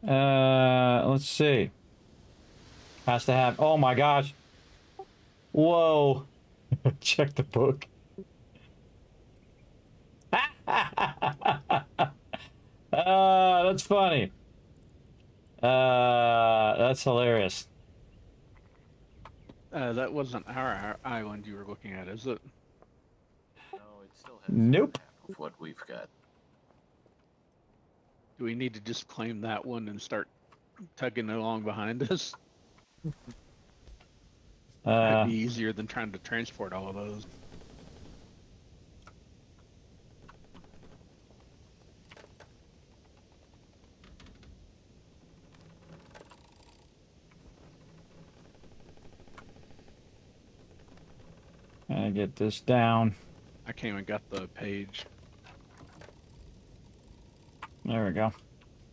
Let's see. Has to have. Oh my gosh. Whoa. Check the book. That's funny. That's hilarious. That wasn't our island you were looking at, is it? No, it still has Nope. half of what we've got. Do we need to just claim that one and start tugging along behind us? That'd be easier than trying to transport all of those. I get this down. I can't even got the page. There we go.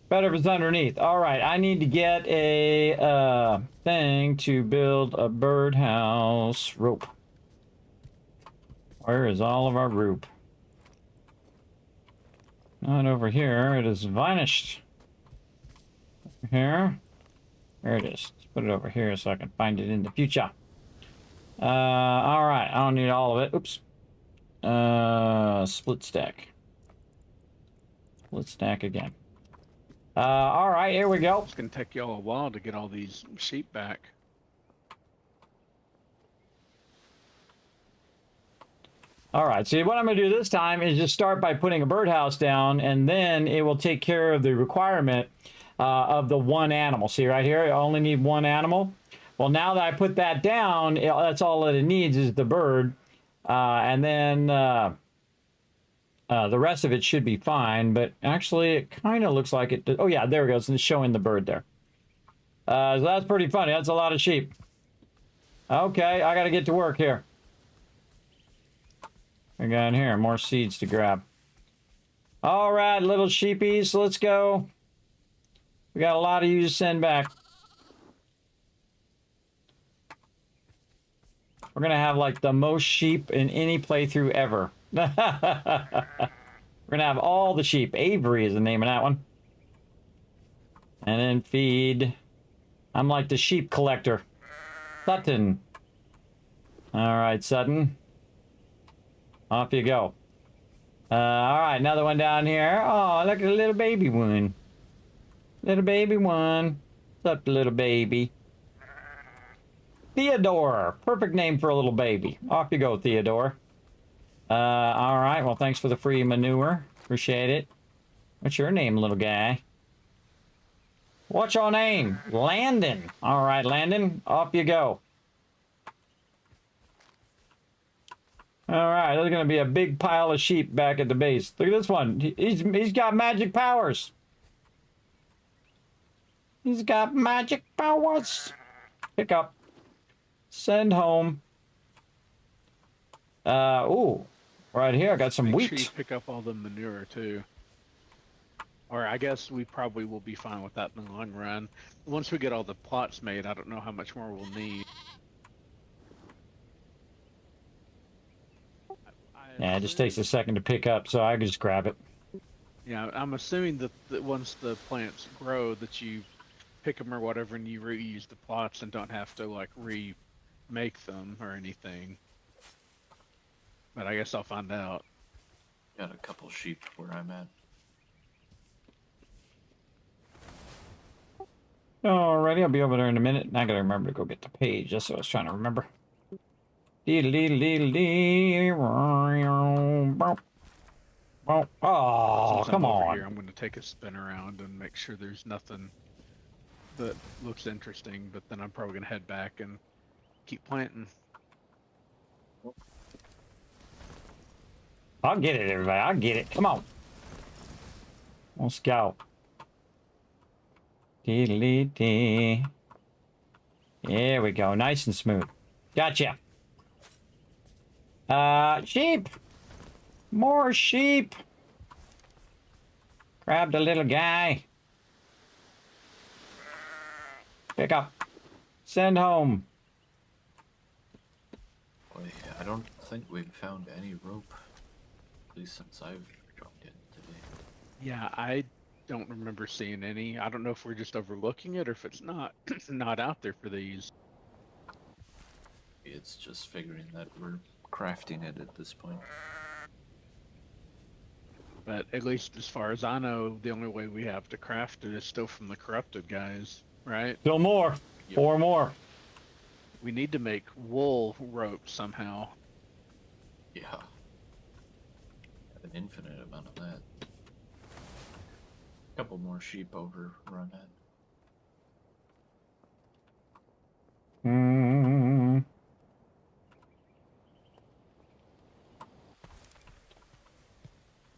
Better if it's underneath. All right, I need to get a thing to build a birdhouse rope. Where is all of our rope? Not over here. It is vanished. Over here. There it is. Let's put it over here so I can find it in the future. All right. I don't need all of it. Oops. Split stack. Split stack again. All right, here we go. It's gonna take y'all a while to get all these sheep back. All right, see, what I'm going to do this time is just start by putting a birdhouse down, and then it will take care of the requirement of the one animal. See right here, I only need one animal. Well, now that I put that down, that's all that it needs is the bird. And then the rest of it should be fine, but actually it kind of looks like it. Oh, yeah, there we go. It's showing the bird there. So that's pretty funny. That's a lot of sheep. Okay, I got to get to work here. We got in here more seeds to grab. All right, little sheepies, let's go. We got a lot of you to send back. We're gonna have like the most sheep in any playthrough ever. We're gonna have all the sheep. Avery is the name of that one. And then feed. I'm like the sheep collector. Sutton. All right, Sutton. Off you go. All right, another one down here. Oh, look at the little baby one. Little baby one. What's up, little baby? Theodore. Perfect name for a little baby. Off you go, Theodore. All right, well, thanks for the free manure. Appreciate it. What's your name, little guy? What's your name? Landon. All right, Landon, off you go. All right, there's going to be a big pile of sheep back at the base. Look at this one. He's got magic powers. He's got magic powers. Pick up. Send home. Ooh. Right here, I got some wheat. Make sure you pick up all the manure, too. Or I guess we probably will be fine with that in the long run. Once we get all the plots made, I don't know how much more we'll need. Yeah, it just takes a second to pick up, so I can just grab it. Yeah, I'm assuming that once the plants grow, that you pick them or whatever, and you reuse the plots and don't have to like remake them or anything. But I guess I'll find out. Got a couple sheep where I'm at. Alrighty, I'll be over there in a minute. I gotta remember to go get the page. That's what I was trying to remember. Oh, Since I'm come over on. here, I'm going to take a spin around and make sure there's nothing that looks interesting, but then I'm probably going to head back and keep planting. I'll get it, everybody. I'll get it. Come on. Let's go. Dee. There we go. Nice and smooth. Gotcha. Sheep. More sheep. Grab the little guy. Pick up. Send home. Boy, I don't think we've found any rope, at least since I've dropped in today. Yeah, I don't remember seeing any. I don't know if we're just overlooking it or if it's not not out there for these. It's just figuring that we're crafting it at this point. But at least as far as I know, the only way we have to craft it is still from the corrupted guys, right? Still more. Yep. 4 more. We need to make wool rope somehow. Yeah. An infinite amount of that. Couple more sheep over run at. Mm.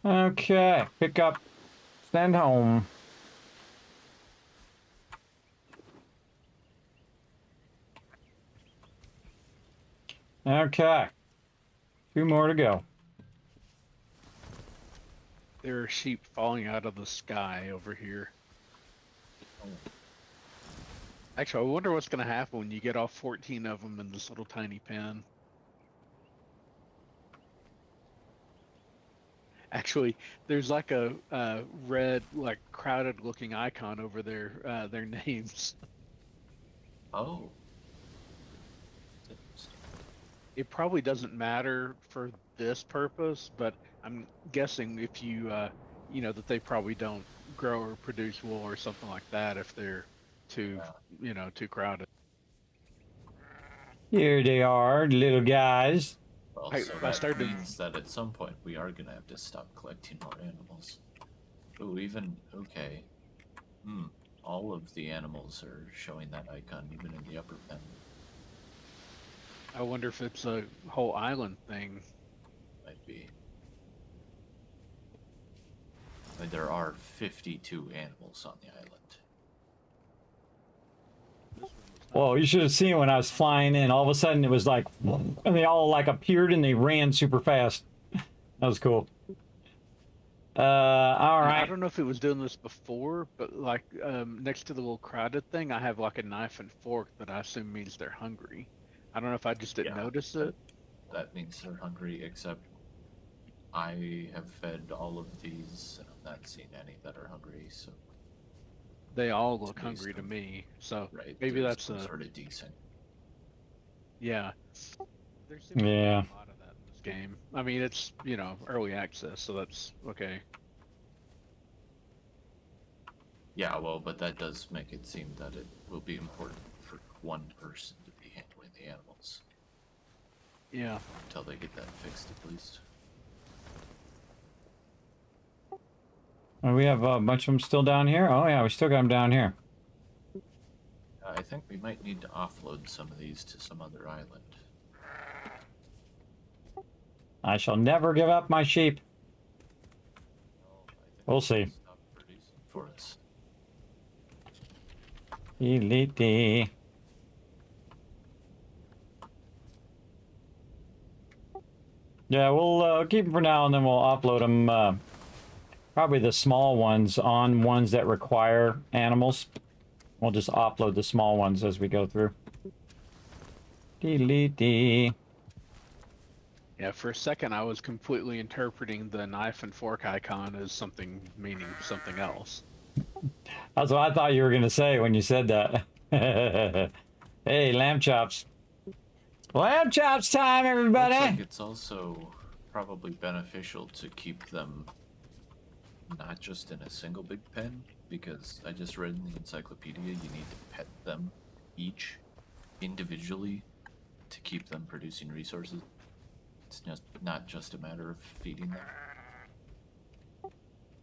Okay. Pick up. Send home. Okay. 2 more to go. There are sheep falling out of the sky over here. Actually, I wonder what's going to happen when you get all 14 of them in this little tiny pen. Actually, there's like a red, like crowded-looking icon over their names. Oh. It probably doesn't matter for this purpose, but I'm guessing if you, that they probably don't grow or produce wool or something like that if they're too, too crowded. Here they are, little guys. Well, I so that started- means that at some point we are gonna have to stop collecting more animals. Oh, okay. All of the animals are showing that icon, even in the upper pen. I wonder if it's a whole island thing. Might be. I mean, there are 52 animals on the island. Whoa, you should have seen when I was flying in. All of a sudden it was like, and they all like appeared and they ran super fast. That was cool. All right. I don't know if it was doing this before, but like next to the little crowded thing, I have like a knife and fork that I assume means they're hungry. I don't know if I just didn't notice it. That means they're hungry, except I have fed all of these, and I'm not seeing any that are hungry, so... They all look It's hungry to wisdom. me, so Right, maybe there's that's some a... sort of decent. Yeah. There seems to be Yeah. a lot of that in this game. I mean, it's, early access, so that's okay. Yeah, well, but that does make it seem that it will be important for one person to be handling the animals. Yeah. Until they get that fixed, at least. We have a bunch of them still down here. Oh yeah, we still got them down here. I think we might need to offload some of these to some other island. I shall never give up my sheep. Well, I think We'll they'll see. stop producing for us. Elite. Yeah, we'll keep them for now, and then we'll offload them. Probably the small ones on ones that require animals. We'll just offload the small ones as we go through. Elite. Yeah, for a second I was completely interpreting the knife and fork icon as something meaning something else. That's what I thought you were going to say when you said that. Hey, lamb chops. Lamb chops time, everybody! Looks like it's also probably beneficial to keep them not just in a single big pen, because I just read in the encyclopedia you need to pet them each individually to keep them producing resources. It's just not just a matter of feeding them.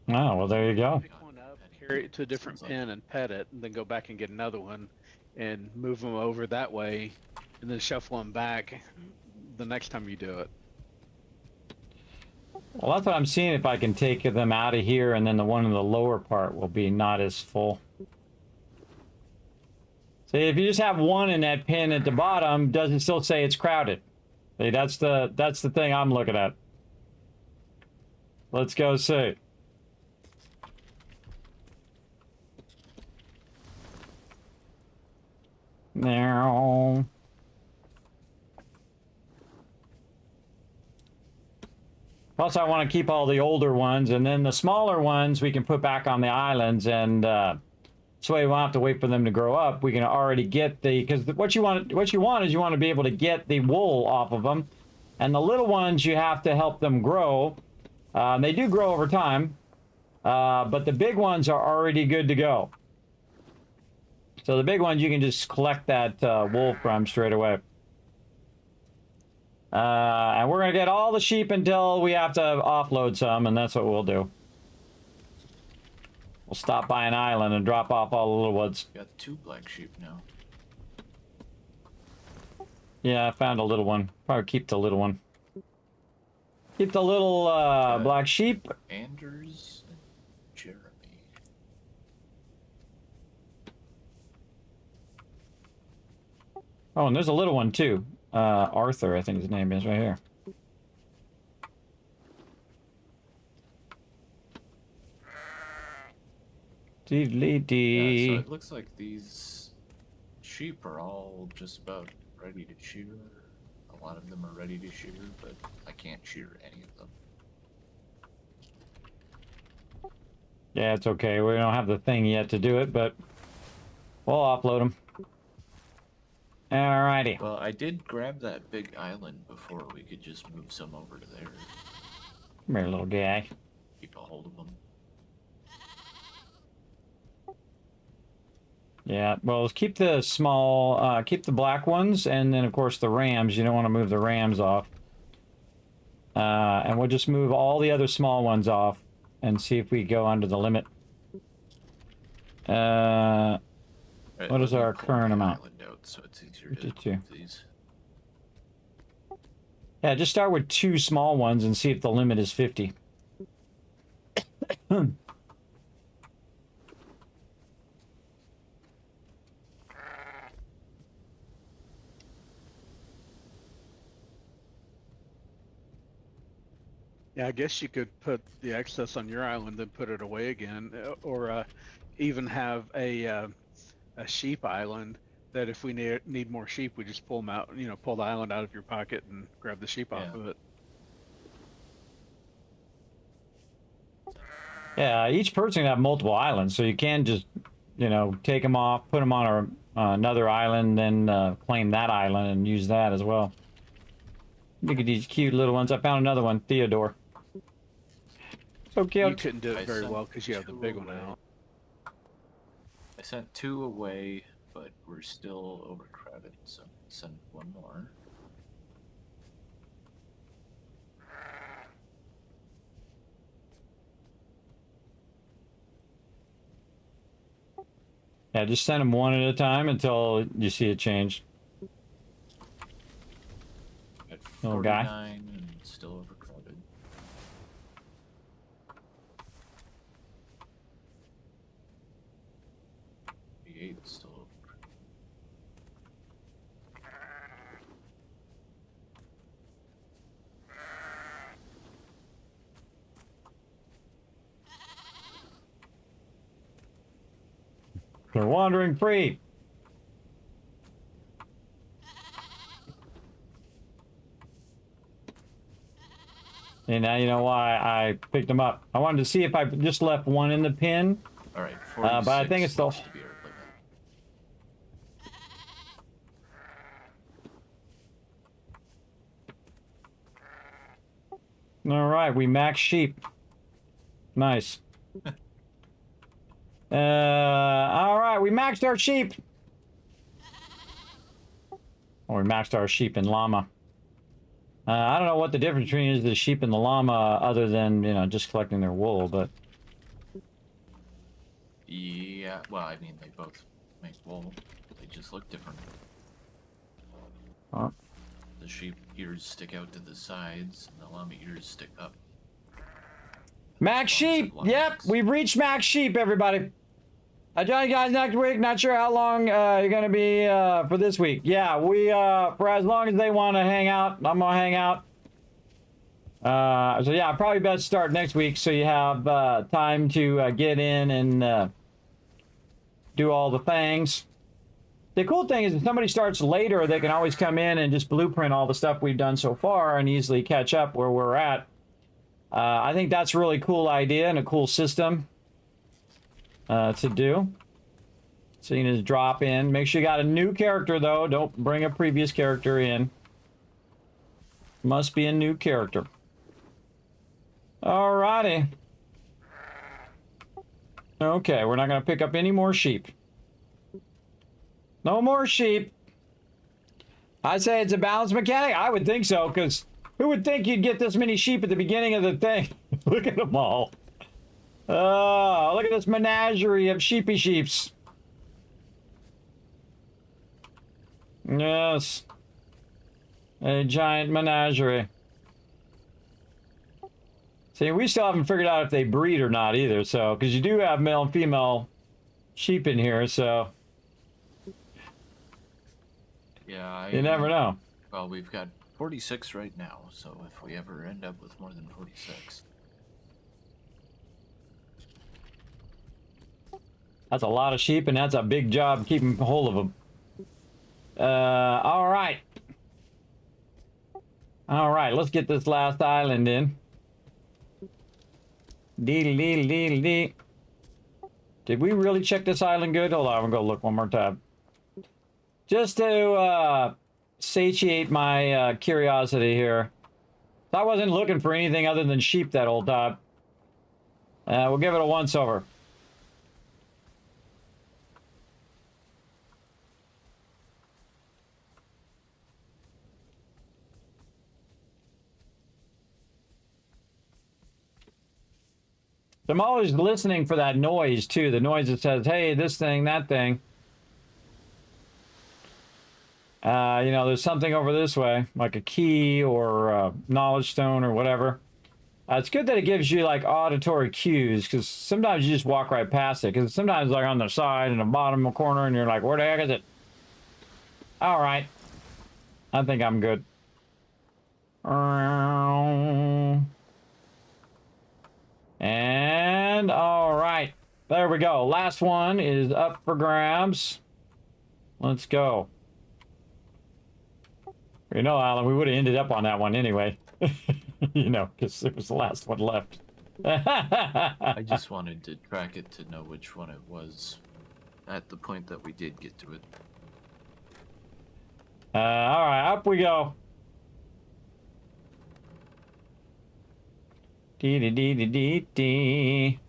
Oh, well, there you go. Pick one up, carry it to a different pen and pet it, and then go back and get another one and move them over that way, and then shuffle them back the next time you do it. Well, that's what I'm seeing, if I can take them out of here, and then the one in the lower part will be not as full. See, if you just have one in that pin at the bottom, does it still say it's crowded? See, that's the thing I'm looking at. Let's go see. Now. Plus, I want to keep all the older ones, and then the smaller ones we can put back on the islands, and so we won't have to wait for them to grow up. We can already get the, because what you want is you want to be able to get the wool off of them, and the little ones you have to help them grow. They do grow over time, but the big ones are already good to go. So the big ones you can just collect that wool from straight away. And we're going to get all the sheep until we have to offload some, and that's what we'll do. We'll stop by an island and drop off all the little ones. Got 2 black sheep now. Yeah, I found a little one. Probably keep the little one. Keep the little black sheep. Anders and Jeremy. Oh, and there's a little one too. Arthur, I think his name is, right here. Yeah, so it looks like these sheep are all just about ready to shear. A lot of them are ready to shear, but I can't shear any of them. Yeah, it's okay. We don't have the thing yet to do it, but we'll upload them. Alrighty. Well, I did grab that big island before. We could just move some over to there. Come here, little guy. Keep a hold of them. Yeah, well, let's keep the small, keep the black ones, and then, of course, the rams. You don't want to move the rams off. And we'll just move all the other small ones off and see if we go under the limit. Right, What is our current amount? Out so it's easier 52. to move these. Yeah, just start with 2 small ones and see if the limit is 50. Yeah, I guess you could put the excess on your island, then put it away again, or even have a sheep island that if we need more sheep, we just pull them out. You know, pull the island out of your pocket and grab the sheep off of it. Yeah, each person can have multiple islands, so you can just, you know, take them off, put them on another island, then claim that island and use that as well. Look at these cute little ones. I found another one, Theodore. So cute. You couldn't do it very well because you have the big one out. I sent 2 away, but we're still overcrowded, so send 1 more. Yeah, just send them one at a time until you see a change. At Little guy. 49 and still overcrowded. The 8 still overcrowded. They're wandering free. And now you know why I picked them up. I wanted to see if I just left one in the pin. All right, But I think it's the... looks to be our limit. All right, we max sheep. Nice. All right, we maxed our sheep. Or we maxed our sheep and llama. I don't know what the difference between is the sheep and the llama, other than, you know, just collecting their wool, but... Yeah, well, I mean, they both make wool. They just look different. Huh? The sheep ears stick out to the sides, and the llama ears stick up. Max sheep! Yep, we've reached max sheep, everybody. I'll join you guys next week. Not sure how long you're going to be for this week. Yeah, we, for as long as they want to hang out, I'm going to hang out. So yeah, probably best start next week so you have time to get in and do all the things. The cool thing is if somebody starts later, they can always come in and just blueprint all the stuff we've done so far and easily catch up where we're at. I think that's a really cool idea and a cool system to do. So you can just drop in. Make sure you got a new character though. Don't bring a previous character in. Must be a new character. Alrighty. Okay, we're not going to pick up any more sheep. No more sheep. I say it's a balanced mechanic. I would think so, because who would think you'd get this many sheep at the beginning of the thing? Look at them all. Oh, look at this menagerie of sheepy sheeps. Yes. A giant menagerie. See, we still haven't figured out if they breed or not either, so, because you do have male and female sheep in here, so. Yeah, You never know. Well, we've got 46 right now, so if we ever end up with more than 46. That's a lot of sheep, and that's a big job keeping hold of them. All right. All right, let's get this last island in. Dee. Did we really check this island good? Hold on, I'm gonna go look one more time. Just to satiate my curiosity here. I wasn't looking for anything other than sheep that whole time. We'll give it a once over. I'm always listening for that noise, too. The noise that says, hey, this thing, that thing. You know, there's something over this way, like a key or a knowledge stone or whatever. It's good that it gives you, like, auditory cues, because sometimes you just walk right past it. Because sometimes, like, on the side and the bottom corner, and you're like, where the heck is it? All right. I think I'm good. And all right, there we go. Last one is up for grabs. Let's go. You know, Alan, we would have ended up on that one anyway. You know, because it was the last one left. I just wanted to track it to know which one it was at the point that we did get to it. All right, up we go. Dee.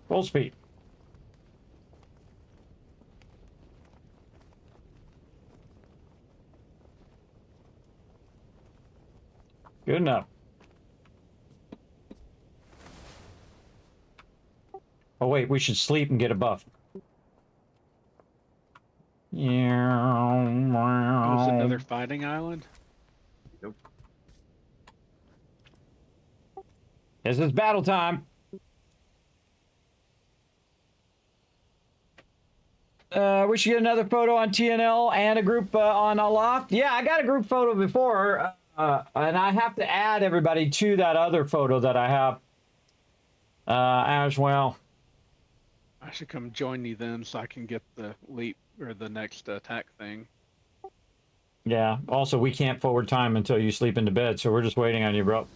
Full speed. Good enough. Oh wait, we should sleep and get a buff. Was another fighting island? Nope. This is battle time. We should get another photo on TNL and a group on Aloft. Yeah, I got a group photo before, and I have to add everybody to that other photo that I have as well. I should come join you then so I can get the leap or the next attack thing. Yeah, also we can't forward time until you sleep into bed, so we're just waiting on you, bro.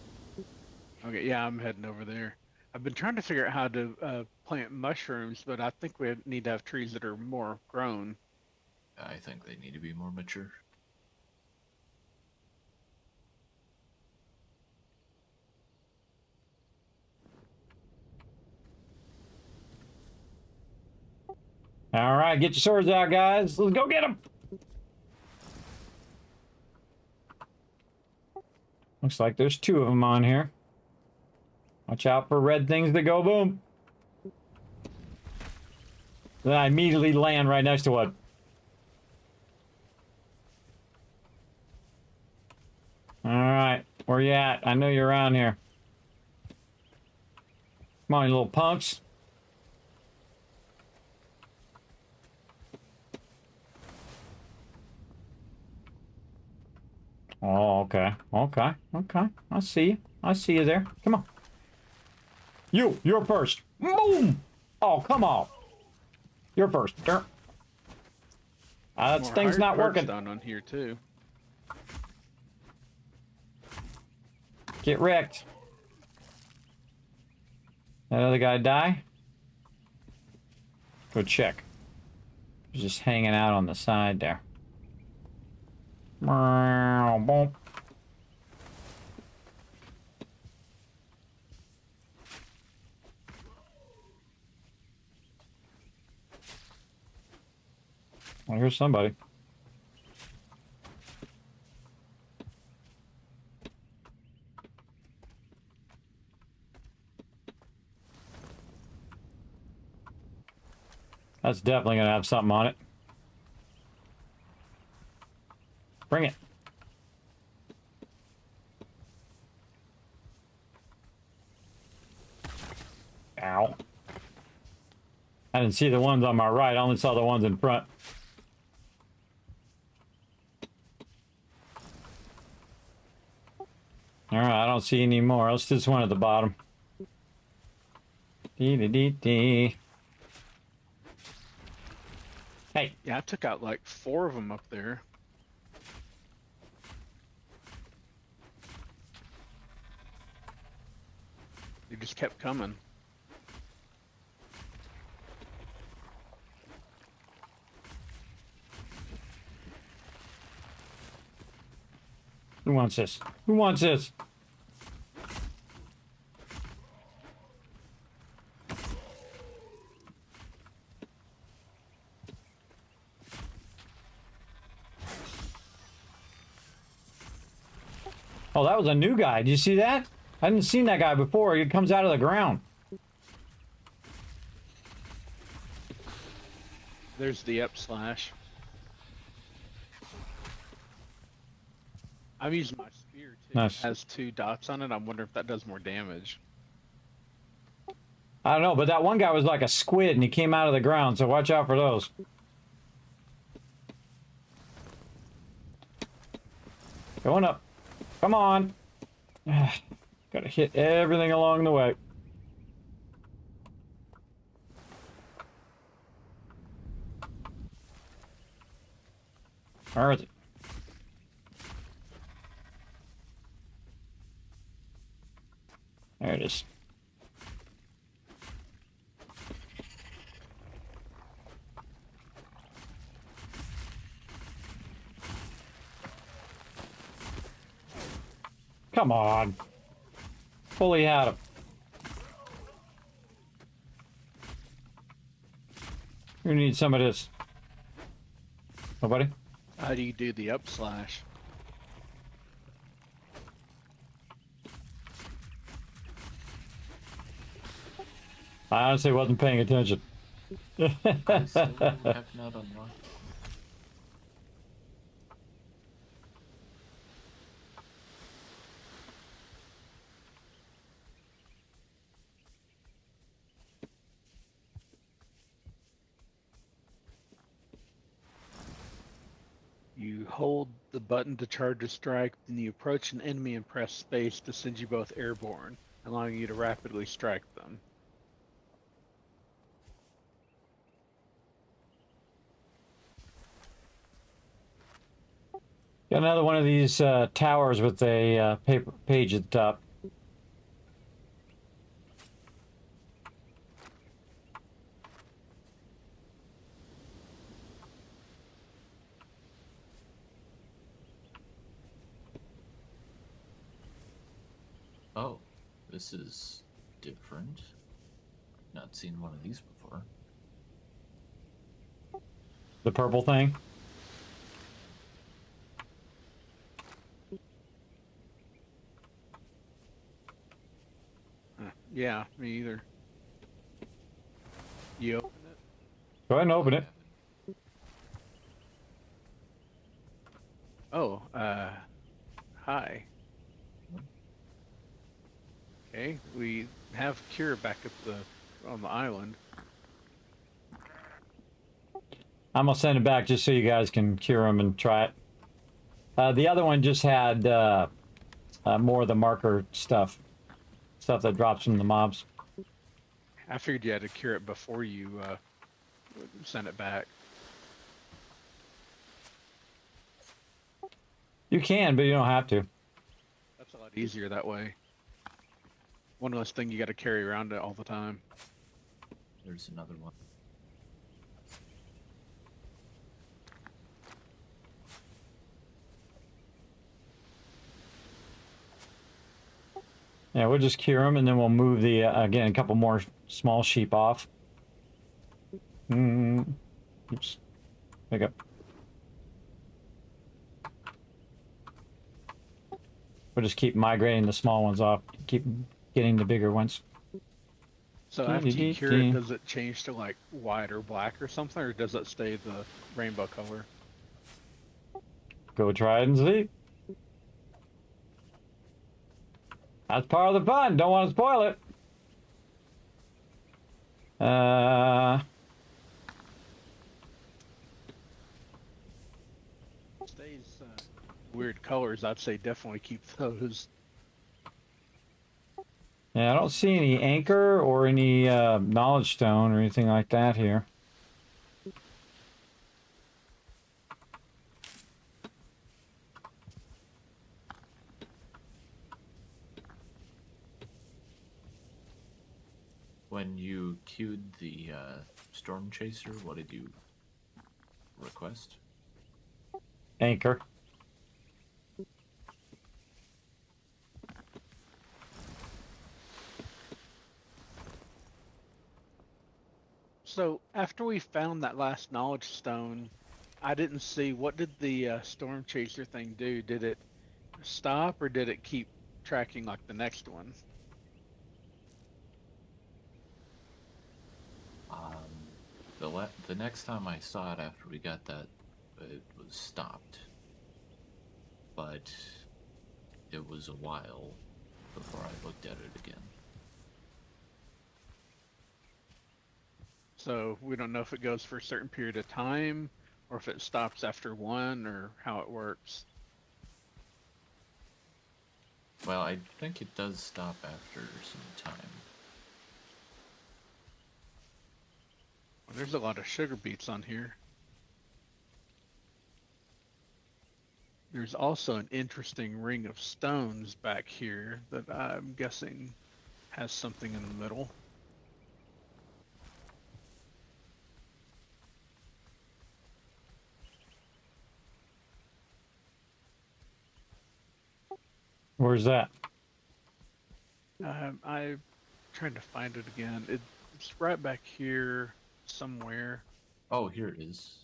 Okay, yeah, I'm heading over there. I've been trying to figure out how to plant mushrooms, but I think we need to have trees that are more grown. I think they need to be more mature. All right, get your swords out, guys. Let's go get them. Looks like there's 2 of them on here. Watch out for red things that go boom. Then I immediately land right next to one. All right, where you at? I know you're around here. Come on, you little punks. Oh, okay. Okay. Okay. I see you. I see you there. Come on. You're first. Boom! Oh, come on. You're first. That More thing's not working. done on here too. Get wrecked. That other guy die? Go check. He's just hanging out on the side there. Boom. Well, here's somebody. That's definitely gonna have something on it. Bring it. Ow. I didn't see the ones on my right, I only saw the ones in front. Alright, I don't see any more. Let's just one at the bottom. Dee. Hey. Yeah, I took out like 4 of them up there. They just kept coming. Who wants this? Who wants this? Oh, that was a new guy. Did you see that? I hadn't seen that guy before. He comes out of the ground. There's the up slash. I'm using my spear too. Nice. It has 2 dots on it. I'm wondering if that does more damage. I don't know, but that one guy was like a squid and he came out of the ground, so watch out for those. Going up. Come on. Gotta hit everything along the way. Where is it? There it is. Come on. Fully had him. Who needs some of this? Nobody? How do you do the up slash? I honestly wasn't paying attention. I still have not unlocked. You hold the button to charge a strike, then you approach an enemy and press space to send you both airborne, allowing you to rapidly strike them. Got another one of these towers with a paper page at the top. Oh, this is different. Not seen one of these before. The purple thing. Yeah, me either. You open it? Go ahead and open it. Oh, hi. Okay, we have Kira back at on the island. I'm gonna send it back just so you guys can cure them and try it. The other one just had more of the marker stuff that drops from the mobs. I figured you had to cure it before you send it back. You can, but you don't have to. That's a lot easier that way. One less thing you got to carry around it all the time. There's another one. Yeah, we'll just cure them and then we'll move the again a couple more small sheep off. Oops. Pick up. We'll just keep migrating the small ones off. Keep getting the bigger ones. So after you cure it, does it change to like white or black or something, or does it stay the rainbow color? Go try it and see. That's part of the fun. Don't want to spoil it. Stays weird colors. I'd say definitely keep those. Yeah, I don't see any anchor or any knowledge stone or anything like that here. When you queued the Storm Chaser, what did you request? Anchor. So after we found that last knowledge stone, I didn't see, what did the storm chaser thing do? Did it stop or did it keep tracking like the next one? The next time I saw it after we got that, it was stopped. But it was a while before I looked at it again. So we don't know if it goes for a certain period of time or if it stops after one or how it works. Well, I think it does stop after some time. Well, there's a lot of sugar beets on here. There's also an interesting ring of stones back here that I'm guessing has something in the middle. Where's that? I'm trying to find it again. It's right back here somewhere. Oh, here it is.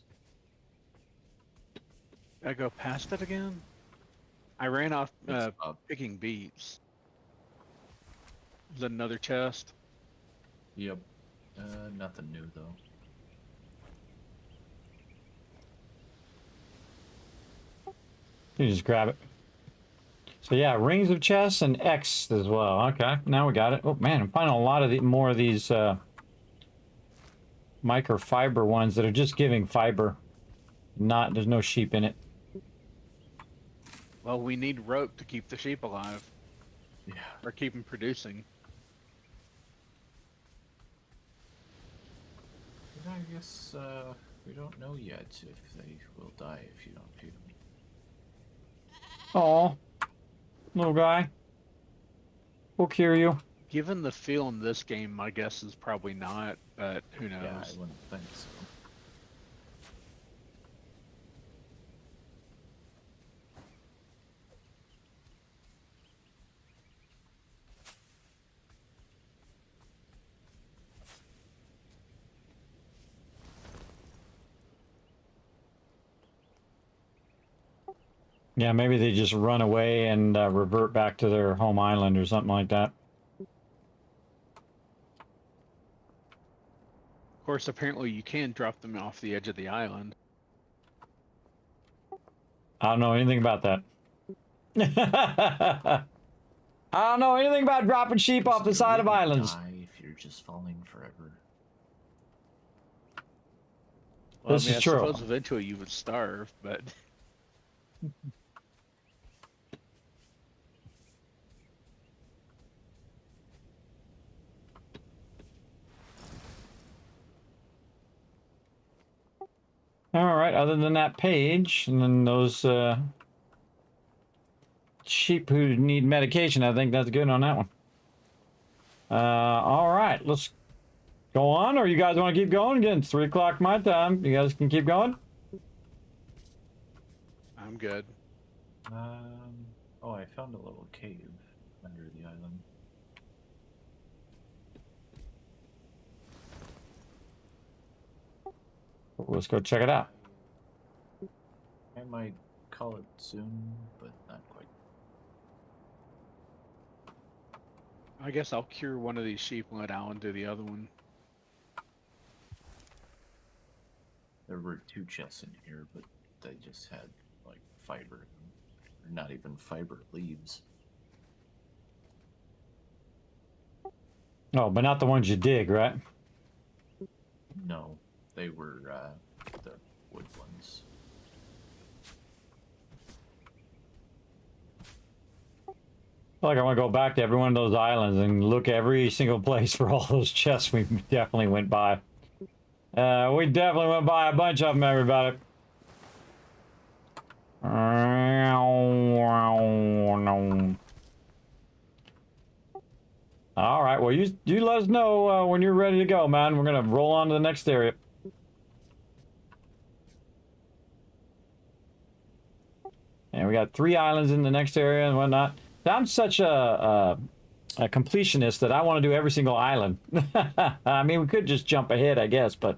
I go past it again? I ran off It's up. picking beets. Is that another chest? Yep. Nothing new though. You just grab it. So yeah, rings of chests and X as well. Okay, now we got it. Oh man, I'm finding a lot of more of these microfiber ones that are just giving fiber. There's no sheep in it. Well, we need rope to keep the sheep alive. Yeah. Or keep them producing. But I guess we don't know yet if they will die if you don't feed them. Oh, little guy. We'll cure you. Given the feel in this game, my guess is probably not, but who knows? Yeah, I wouldn't think so. Yeah, maybe they just run away and revert back to their home island or something like that. Of course, apparently you can drop them off the edge of the island. I don't know anything about that. I don't know anything about dropping sheep off the side of islands. Die if you're just falling forever. Well, This I mean, is true. I suppose eventually you would starve, but All right, other than that page, and then those sheep who need medication, I think that's good on that one. All right, let's go on, or you guys want to keep going? Again, it's 3 o'clock my time. You guys can keep going? I'm good. Oh, I found a little cave under the island. Let's go check it out. I might call it soon, but not quite. I guess I'll cure one of these sheep and let Alan do the other one. There were 2 chests in here, but they just had like fiber, or not even fiber, leaves. Oh, but not the ones you dig, right? No, they were the wood ones. I feel like I want to go back to every one of those islands and look every single place for all those chests we definitely went by. We definitely went by a bunch of them, everybody. All right, well, you let us know when you're ready to go, man. We're going to roll on to the next area. And we got 3 islands in the next area and whatnot. I'm such a completionist that I want to do every single island. I mean, we could just jump ahead, I guess, but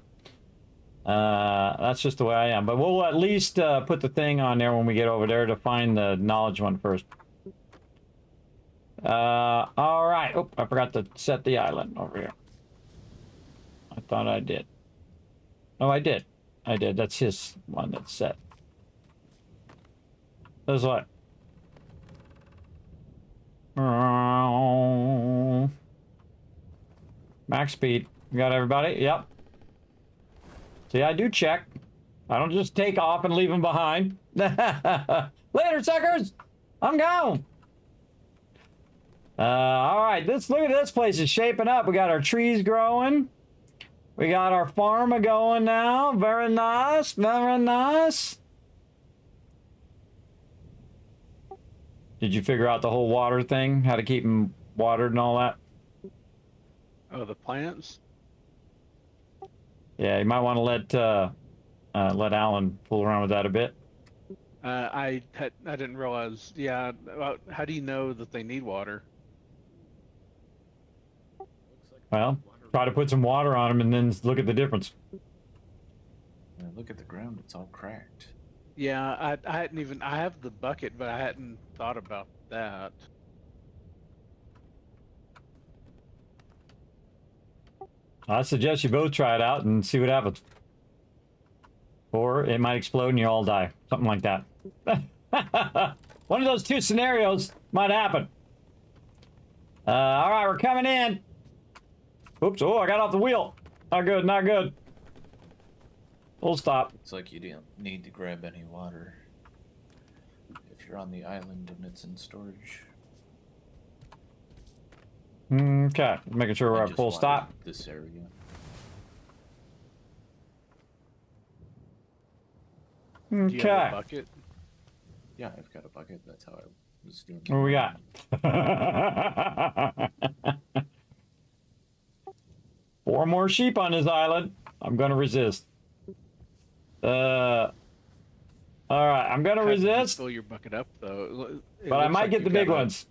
that's just the way I am. But we'll at least put the thing on there when we get over there to find the knowledge one first. All right. Oh, I forgot to set the island over here. I thought I did. Oh, I did. I did. That's his one that's set. That's what? Max speed. You got everybody? Yep. See, I do check. I don't just take off and leave them behind. Later, suckers! I'm gone! All right, look at this place. It's shaping up. We got our trees growing. We got our farm going now. Very nice. Very nice. Did you figure out the whole water thing? How to keep them watered and all that? Oh, the plants? Yeah, you might want to let Alan fool around with that a bit. I didn't realize. Yeah. How do you know that they need water? Well, try to put some water on them and then look at the difference. Yeah, look at the ground; it's all cracked. Yeah, I hadn't even. I have the bucket, but I hadn't thought about that. I suggest you both try it out and see what happens. Or it might explode and you all die. Something like that. One of those 2 scenarios might happen. All right, we're coming in. Oops, oh, I got off the wheel. Not good, not good. Full stop. Looks like you don't need to grab any water if you're on the island and it's in storage. Okay, making sure we're I at just full wanted stop. This area. Do you have Okay. a bucket? Yeah, I've got a bucket. That's how I was doing. What we got? 4 more sheep on this island. I'm gonna resist. All right, I'm gonna How did you resist, fill your bucket up though. but I might get the big ones.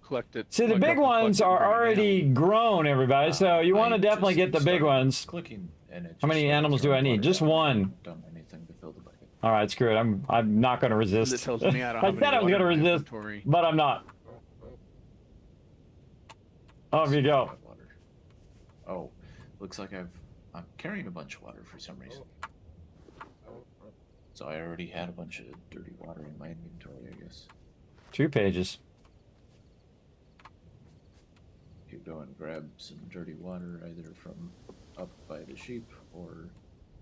Collect it. See, the big ones are already grown, everybody, so you want to I definitely just get the big started ones. Clicking, and it How many just started animals do throwing I need? water Just down. I one. haven't done anything to fill the bucket. All right, screw it. I'm not going to resist. It tells me I don't I have said any I was water going to in my resist, inventory. but I'm not. Off you go. Water. Oh, looks like I'm carrying a bunch of water for some reason. So I already had a bunch of dirty water in my inventory, I guess. 2 pages. You go and grab some dirty water either from up by the sheep, or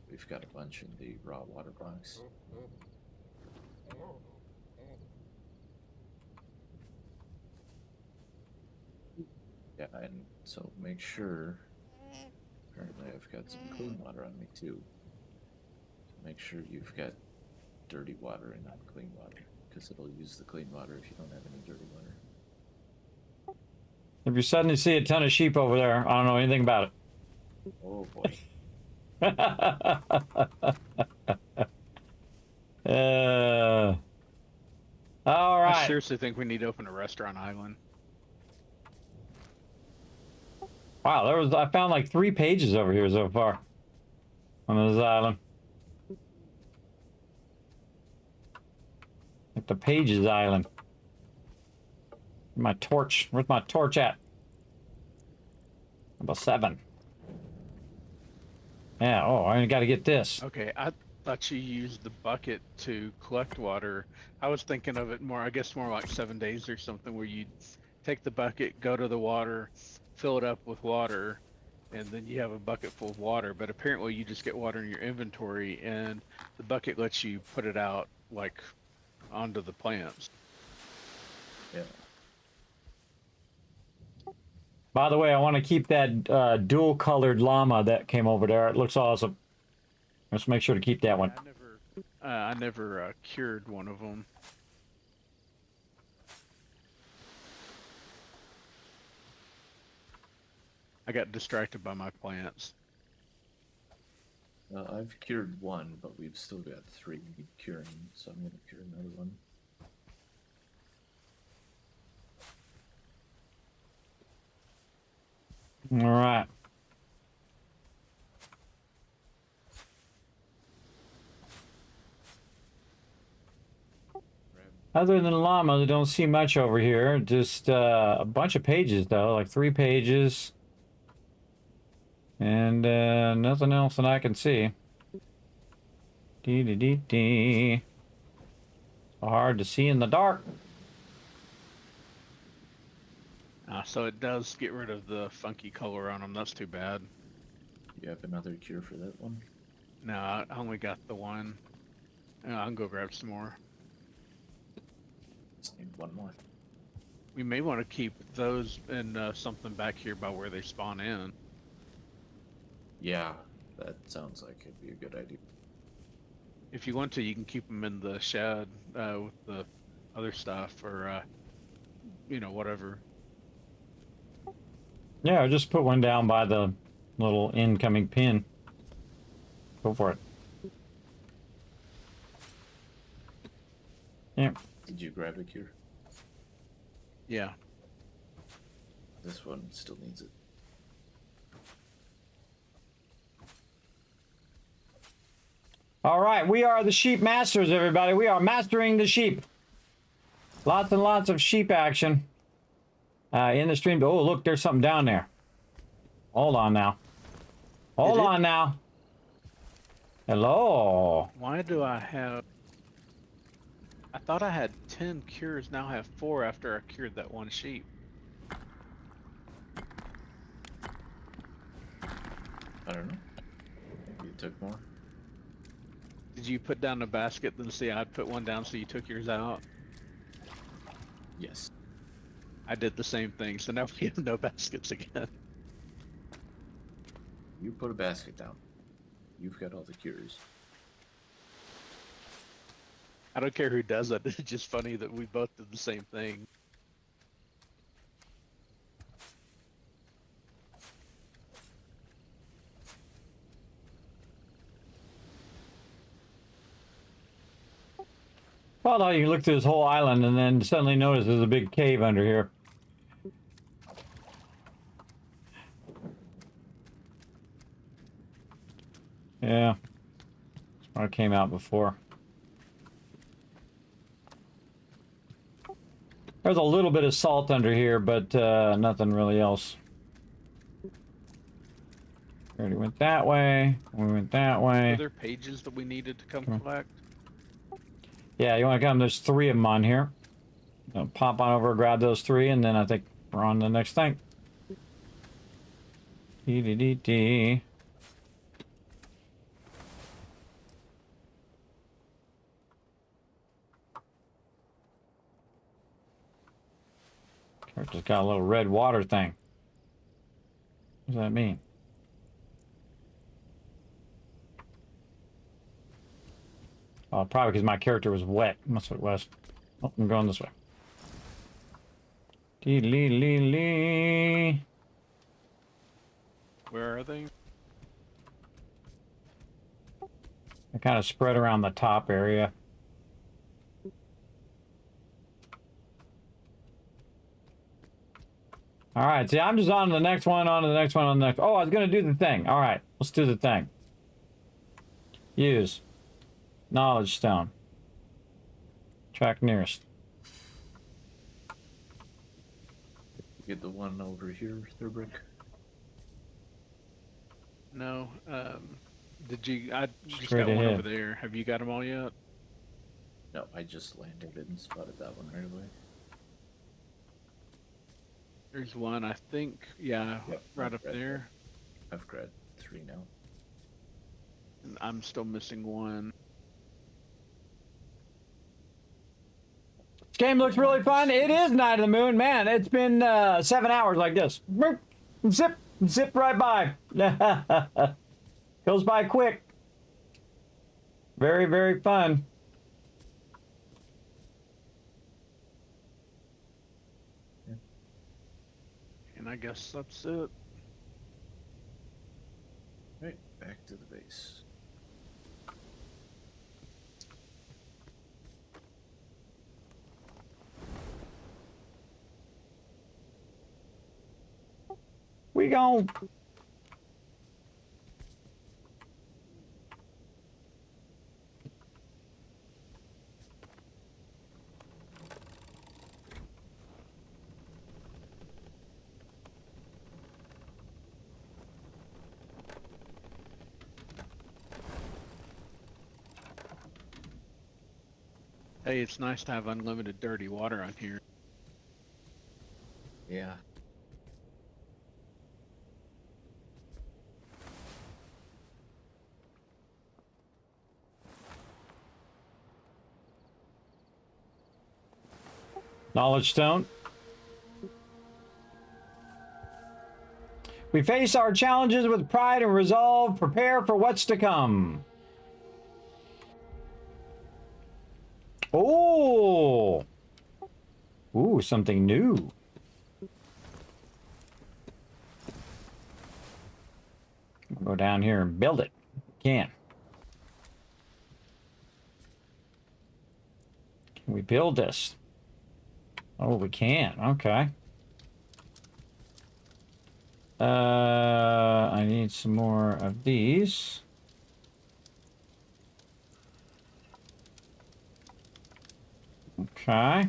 we've got a bunch in the raw water box. Yeah, and so make sure. Apparently, I've got some clean water on me too. So make sure you've got dirty water and not clean water, because it'll use the clean water if you don't have any dirty water. If you suddenly see a ton of sheep over there, I don't know anything about Oh boy. it. All I right. seriously think we need to open a restaurant island. Wow, I found like 3 pages over here so far on this island. Like the Pages Island. My torch. Where's my torch at? About 7. Yeah. Oh, I got to get this. Okay, I thought you used the bucket to collect water. I was thinking of it more, I guess more like 7 days or something, where you take the bucket, go to the water, fill it up with water, and then you have a bucket full of water. But apparently you just get water in your inventory, and the bucket lets you put it out like onto the plants. Yeah. By the way, I want to keep that dual-colored llama that came over there. It looks awesome. Let's make sure to keep that one. I never cured one of them. I got distracted by my plants. I've cured one, but we've still got 3 curing, so I'm going to cure another one. All right. Other than llamas, I don't see much over here. Just a bunch of pages, though, like 3 pages. And nothing else that I can see. Dee. Hard to see in the dark. So it does get rid of the funky color on them. That's too bad. You have another cure for that one? No, I only got the one. I can go grab some more. Just need one more. We may want to keep those in something back here by where they spawn in. Yeah, that sounds like it'd be a good idea. If you want to, you can keep them in the shed with the other stuff, or whatever. Yeah, I just put one down by the little incoming pin. Go for it. Yeah. Did you grab a cure? Yeah. This one still needs it. All right, we are the sheep masters, everybody. We are mastering the sheep. Lots and lots of sheep action in the stream. Oh, look, there's something down there. Hold on now. Hold on now. Hello. Why do I have... I thought I had 10 cures, now I have 4 after I cured that one sheep. I don't know. Maybe you took more. Did you put down a basket, then see I'd put one down so you took yours out? Yes. I did the same thing, so now we have no baskets again. You put a basket down. You've got all the cures. I don't care who does it, it's just funny that we both did the same thing. Well, now you can look through this whole island and then suddenly notice there's a big cave under here. Yeah. That's where I came out before. There's a little bit of salt under here, but nothing really else. Already went that way. We went that way. Are there pages that we needed to come collect? Yeah, you want to come? There's 3 of them on here. Pop on over, grab those 3, and then I think we're on the next thing. Dee. Character's got a little red water thing. What does that mean? Oh, probably because my character was wet. That's what it was. Oh, I'm going this way. Dee. Where are they? I kind of spread around the top area. All right, see, I'm just on to the next one, on to the next one, on the next. Oh, I was going to do the thing. All right, let's do the thing. Use. Knowledge stone. Track nearest. Get the one over here, Thurbrick. No. Did you? I just Straight got one ahead. over there. Have you got them all yet? No, I just landed and spotted that one right away. There's one, I think. Yeah, Yep, right I've up grabbed there. I've grabbed 3 now. And I'm still missing one. This game looks really fun. It is Night of the Moon. Man, it's been 7 hours like this. Zip right by. Goes by quick. Very, very fun. And I guess that's it. Right, back to the base. We gon' Hey, it's nice to have unlimited dirty water on here. Yeah. Knowledge stone. We face our challenges with pride and resolve. Prepare for what's to come. Oh! Ooh, something new. We'll go down here and build it. Can we build this? Oh, we can. Okay. I need some more of these. Okay.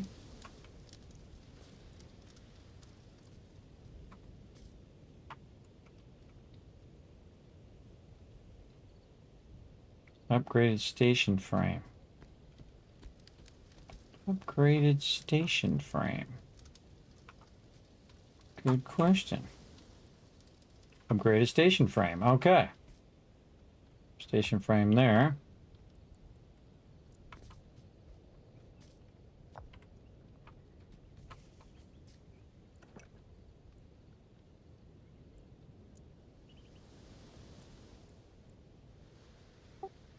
Upgraded station frame. Upgraded station frame. Good question. Upgraded station frame. Okay. Station frame there.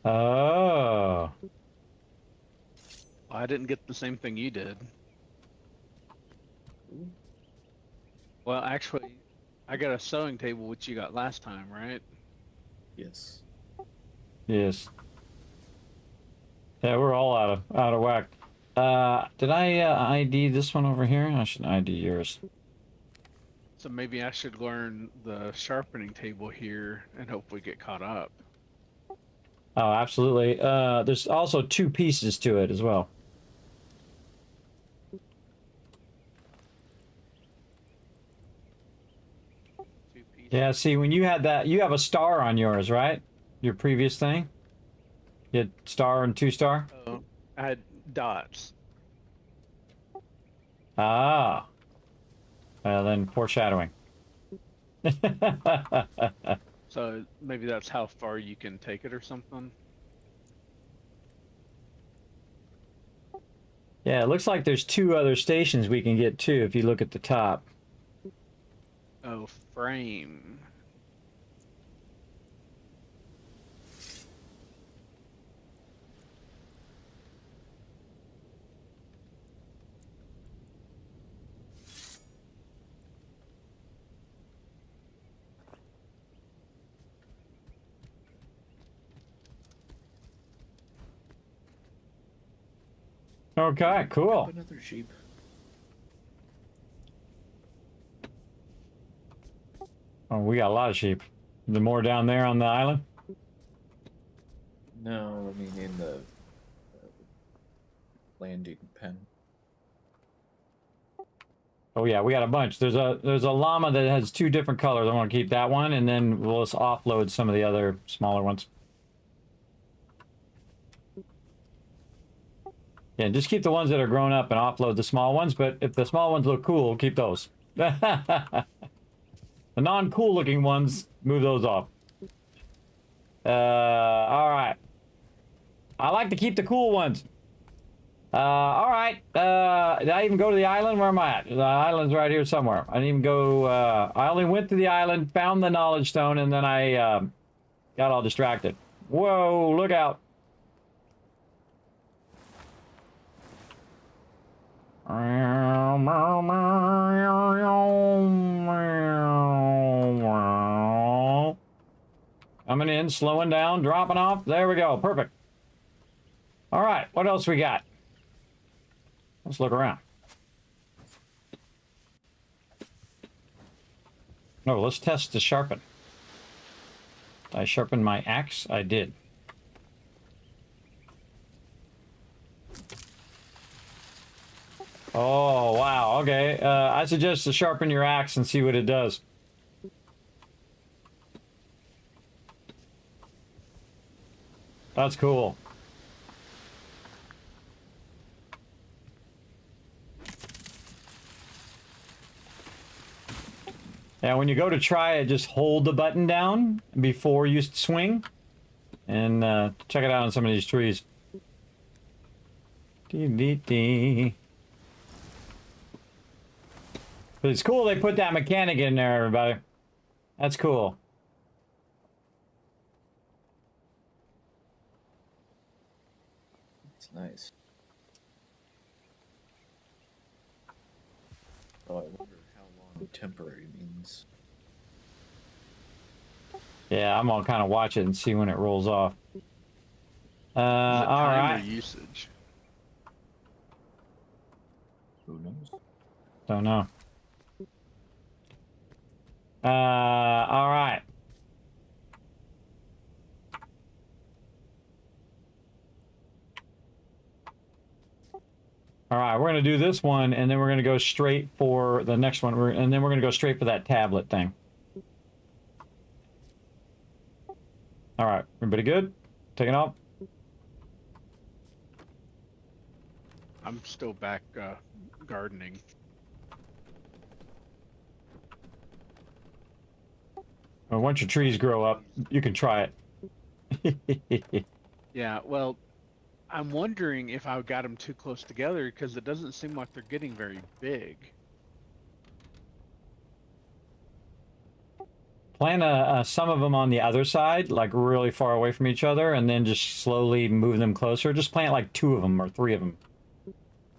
Oh. I didn't get the same thing you did. Well, actually, I got a sewing table, which you got last time, right? Yes. Yes. Yeah, we're all out of whack. Did I ID this one over here? I should ID yours. So maybe I should learn the sharpening table here and hopefully get caught up. Oh, absolutely. There's also 2 pieces to it as well. Yeah, see, when you had that, you have a star on yours, right? Your previous thing? You had star and 2-star? Oh, I had dots. Ah. Well, then foreshadowing. So maybe that's how far you can take it or something. Yeah, it looks like there's 2 other stations we can get to if you look at the top. Oh, frame. Okay, cool. Another sheep. Oh, we got a lot of sheep. The more down there on the island? No, I mean in the landing pen. Oh yeah, we got a bunch. There's a llama that has 2 different colors. I want to keep that one, and then we'll just offload some of the other smaller ones. Yeah, just keep the ones that are grown up and offload the small ones, but if the small ones look cool, keep those. The non-cool looking ones, move those off. All right. I like to keep the cool ones. All right. Did I even go to the island? Where am I at? The island's right here somewhere. I didn't even go. I only went to the island, found the knowledge stone, and then I got all distracted. Whoa, look out. Coming in, slowing down, dropping off. There we go. Perfect. All right. What else we got? Let's look around. Oh, let's test the sharpen. Did I sharpen my axe? I did. Oh, wow. Okay. I suggest to sharpen your axe and see what it does. That's cool. Now, when you go to try it, just hold the button down before you swing. And check it out on some of these trees. Dee-dee-dee. But it's cool they put that mechanic in there, everybody. That's cool. It's nice. Oh, I wonder how long temporary means. Yeah, I'm gonna kind of watch it and see when it rolls off. Is it All time or right. usage? Who knows? Don't know. All right. All right, we're gonna do this one, and then we're gonna go straight for the next one, and then we're gonna go straight for that tablet thing. All right, everybody good? Taking off? I'm still back gardening. Well, once your trees grow up, you can try it. Yeah, well, I'm wondering if I got them too close together because it doesn't seem like they're getting very big. Plant some of them on the other side, like really far away from each other, and then just slowly move them closer. Just plant like 2 of them or 3 of them.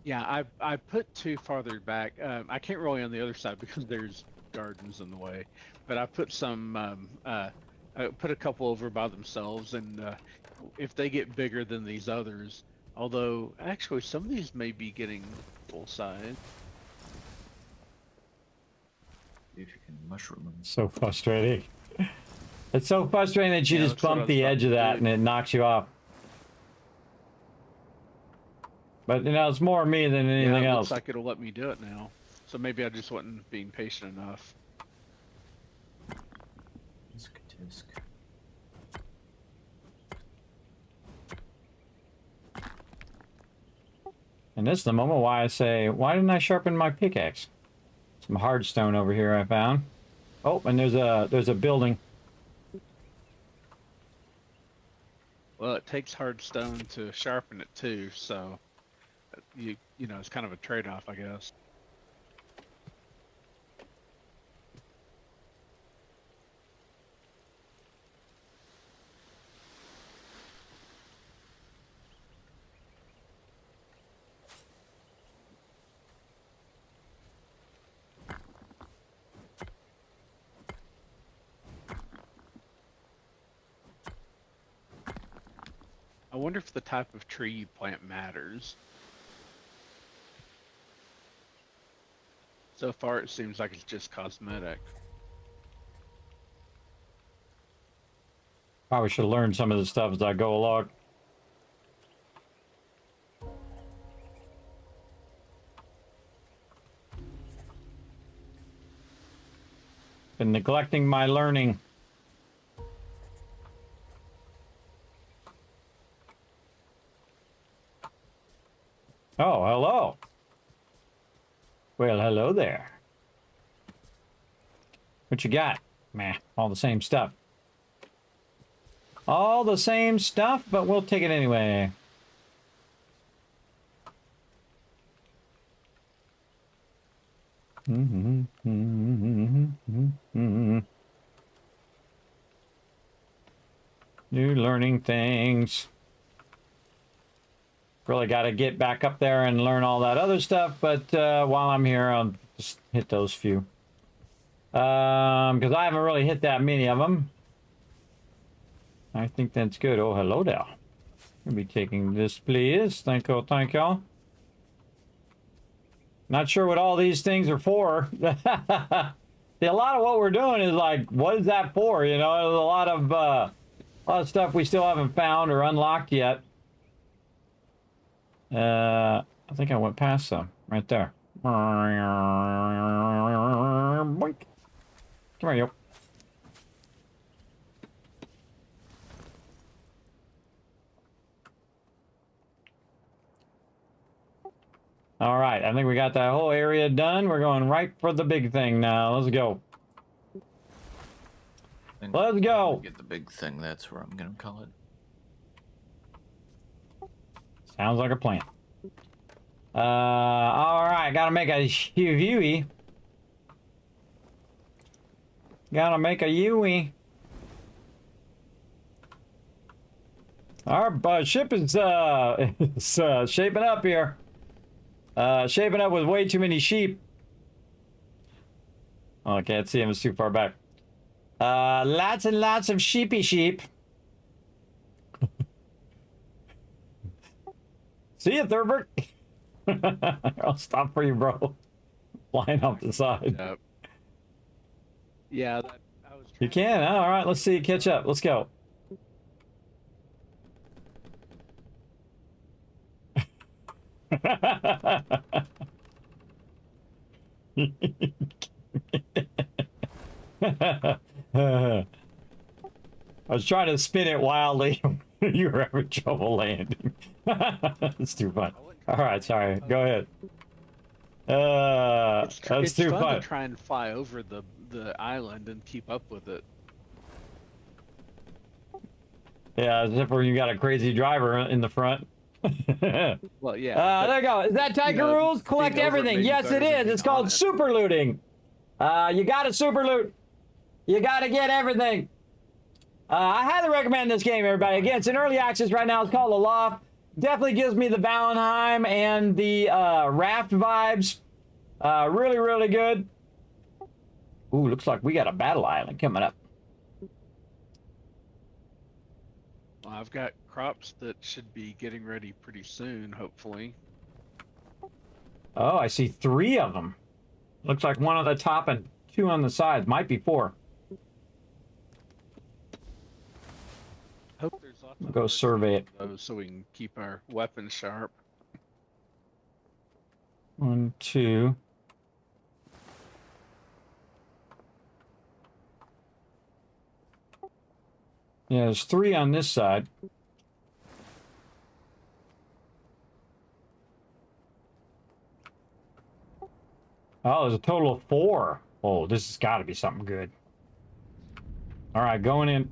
Yeah, I put 2 farther back. I can't really on the other side because there's gardens in the way, but I put some. I put a couple over by themselves, and if they get bigger than these others, although actually some of these may be getting full size. If you can mushroom them. So frustrating. It's so frustrating that you Yeah, just that's what I bump was the about edge to of that do. and it knocks you off. But you know, it's more me than anything Yeah, it else. looks like it'll let me do it now. So maybe I just wasn't being patient enough. Disc. And this is the moment why I say, why didn't I sharpen my pickaxe? Some hard stone over here I found. Oh, and there's a building. Well, it takes hard stone to sharpen it too, so you know it's kind of a trade-off, I guess. I wonder if the type of tree you plant matters. So far, it seems like it's just cosmetic. Probably should learn some of this stuff as I go along. Been neglecting my learning. Oh, hello. Well, hello there. What you got? Meh, all the same stuff. All the same stuff, but we'll take it anyway. New learning things. Really got to get back up there and learn all that other stuff, but while I'm here, I'll just hit those few. Because I haven't really hit that many of them. I think that's good. Oh, hello there. I'll be taking this, please. Thank you, thank you. Not sure what all these things are for. A lot of what we're doing is like, what is that for? You know, there's a lot of stuff we still haven't found or unlocked yet. I think I went past some right there. Boink. Come here, you. All right, I think we got that whole area done. We're going right for the big thing now. Let's go. Let's go. Get the big thing. That's where I'm gonna call it. Sounds like a plan. All right, gotta make a Huey. Gotta make a Huey. Our ship is shaping up here. Shaping up with way too many sheep. Oh, I can't see him. It's too far back. Lots and lots of sheep. See you, Thurbert. I'll stop for you, bro. Flying off the side. Yep. Yeah, I was. You can. All right, let's see you catch up. Let's go. I was trying to spin it wildly. You were having trouble landing. It's too fun. All right, sorry. Go ahead. That's too fun fun. to try and fly over the island and keep up with it. Yeah, except for you got a crazy driver in the front. Well, yeah. There you go. Is that Tiger Rules? Collect being over everything. maybe Yes, it better than is. being It's called on it. super looting. You got to super loot. You got to get everything. I highly recommend this game, everybody. Again, it's in early access right now. It's called Aloft. Definitely gives me the Valheim and the Raft vibes. Really, really good. Ooh, looks like we got a battle island coming up. Well, I've got crops that should be getting ready pretty soon, hopefully. Oh, I see 3 of them. Looks like 1 on the top and 2 on the sides. Might be 4. Hope there's lots of Go birds survey it. those so we can keep our weapons sharp. 1, 2. Yeah, there's 3 on this side. Oh, there's a total of 4. Oh, this has got to be something good. All right, going in.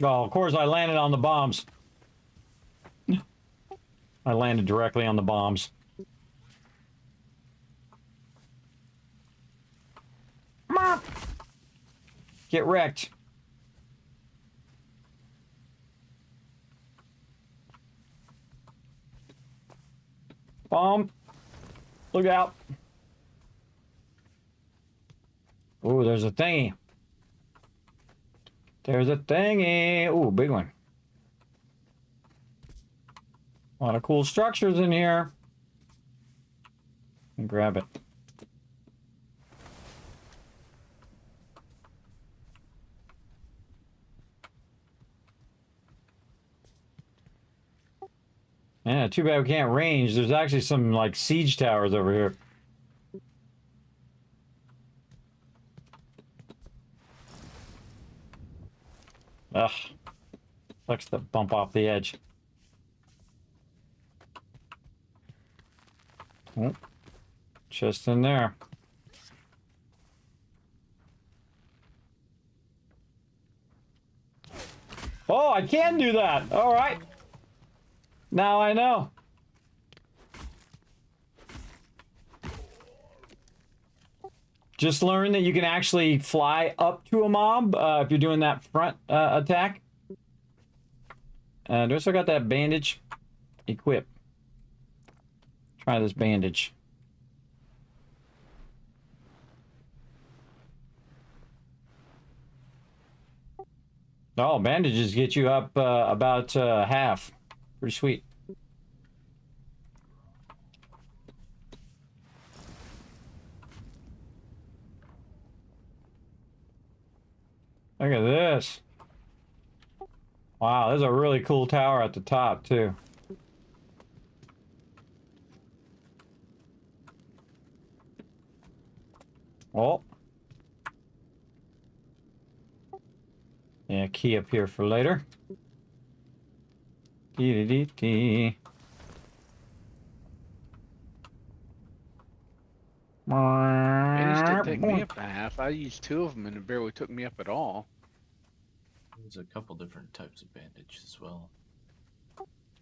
Oh, of course I landed on the bombs. I landed directly on the bombs. Get wrecked. Bomb. Look out. Ooh, there's a thingy. There's a thingy. Ooh, big one. A lot of cool structures in here. And grab it. Yeah, too bad we can't range. There's actually some, like, siege towers over here. Ugh. Sucks to bump off the edge. Oh. Just in there. Oh, I can do that! Alright. Now I know. Just learned that you can actually fly up to a mob if you're doing that front attack. And also got that bandage. Equip. Try this bandage. Oh, bandages get you up about half. Pretty sweet. Look at this. Wow, there's a really cool tower at the top, too. Oh. Yeah, key up here for later. Dee-dee-dee-dee. Managed to take me up a half. I used 2 of them and it barely took me up at all. There's a couple different types of bandage as well.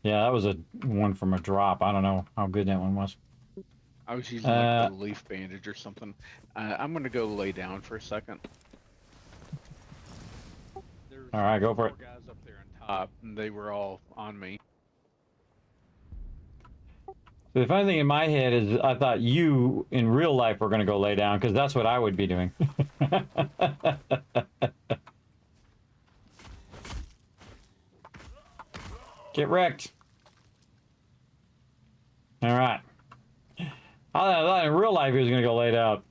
Yeah, that was a one from a drop. I don't know how good that one was. I was using like the leaf bandage or something. I'm gonna go lay down for a second. All right, go for it. 4 guys up there on top, and they were all on me. The funny thing in my head is I thought you, in real life, were going to go lay down, because that's what I would be doing. Get wrecked. All right. I thought in real life he was going to go lay down.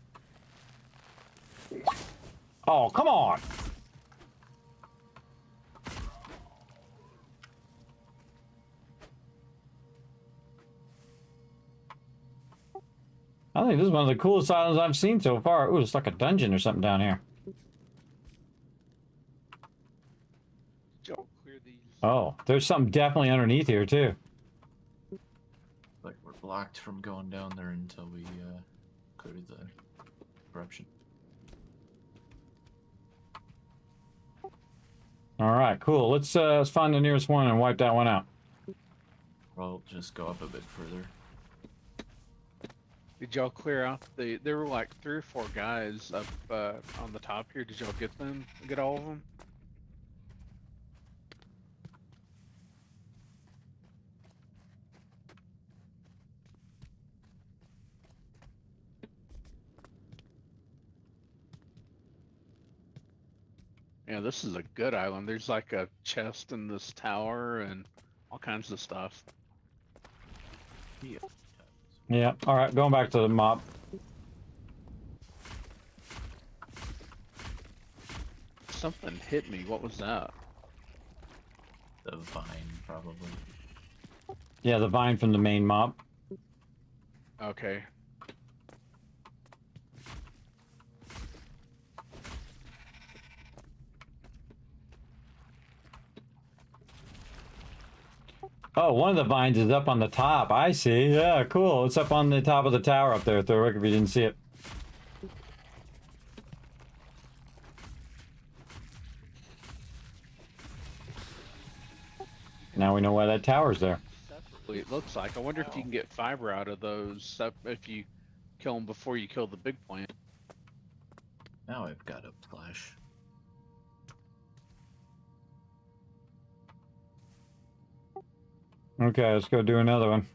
Oh, come on. I think this is one of the coolest islands I've seen so far. Ooh, it's like a dungeon or something down here. Don't clear these. Oh, there's something definitely underneath here, too. Like we're blocked from going down there until we clear the corruption. All right, cool. Let's find the nearest one and wipe that one out. Well, just go up a bit further. Did y'all clear out there were like 3 or 4 guys up on the top here. Did y'all get them? Get all of them? Yeah, this is a good island. There's like a chest in this tower and all kinds of stuff. Yeah. Yeah, all right, going back to the mob. Something hit me. What was that? The vine, probably. Yeah, the vine from the main mob. Okay. Oh, one of the vines is up on the top. I see. Yeah, cool. It's up on the top of the tower up there, Thorwick, if you didn't see it. Now we know why that tower's there. Separately, it looks like. I wonder if you can get fiber out of those if you kill them before you kill the big plant. Now I've got a flash. Okay, let's go do another one.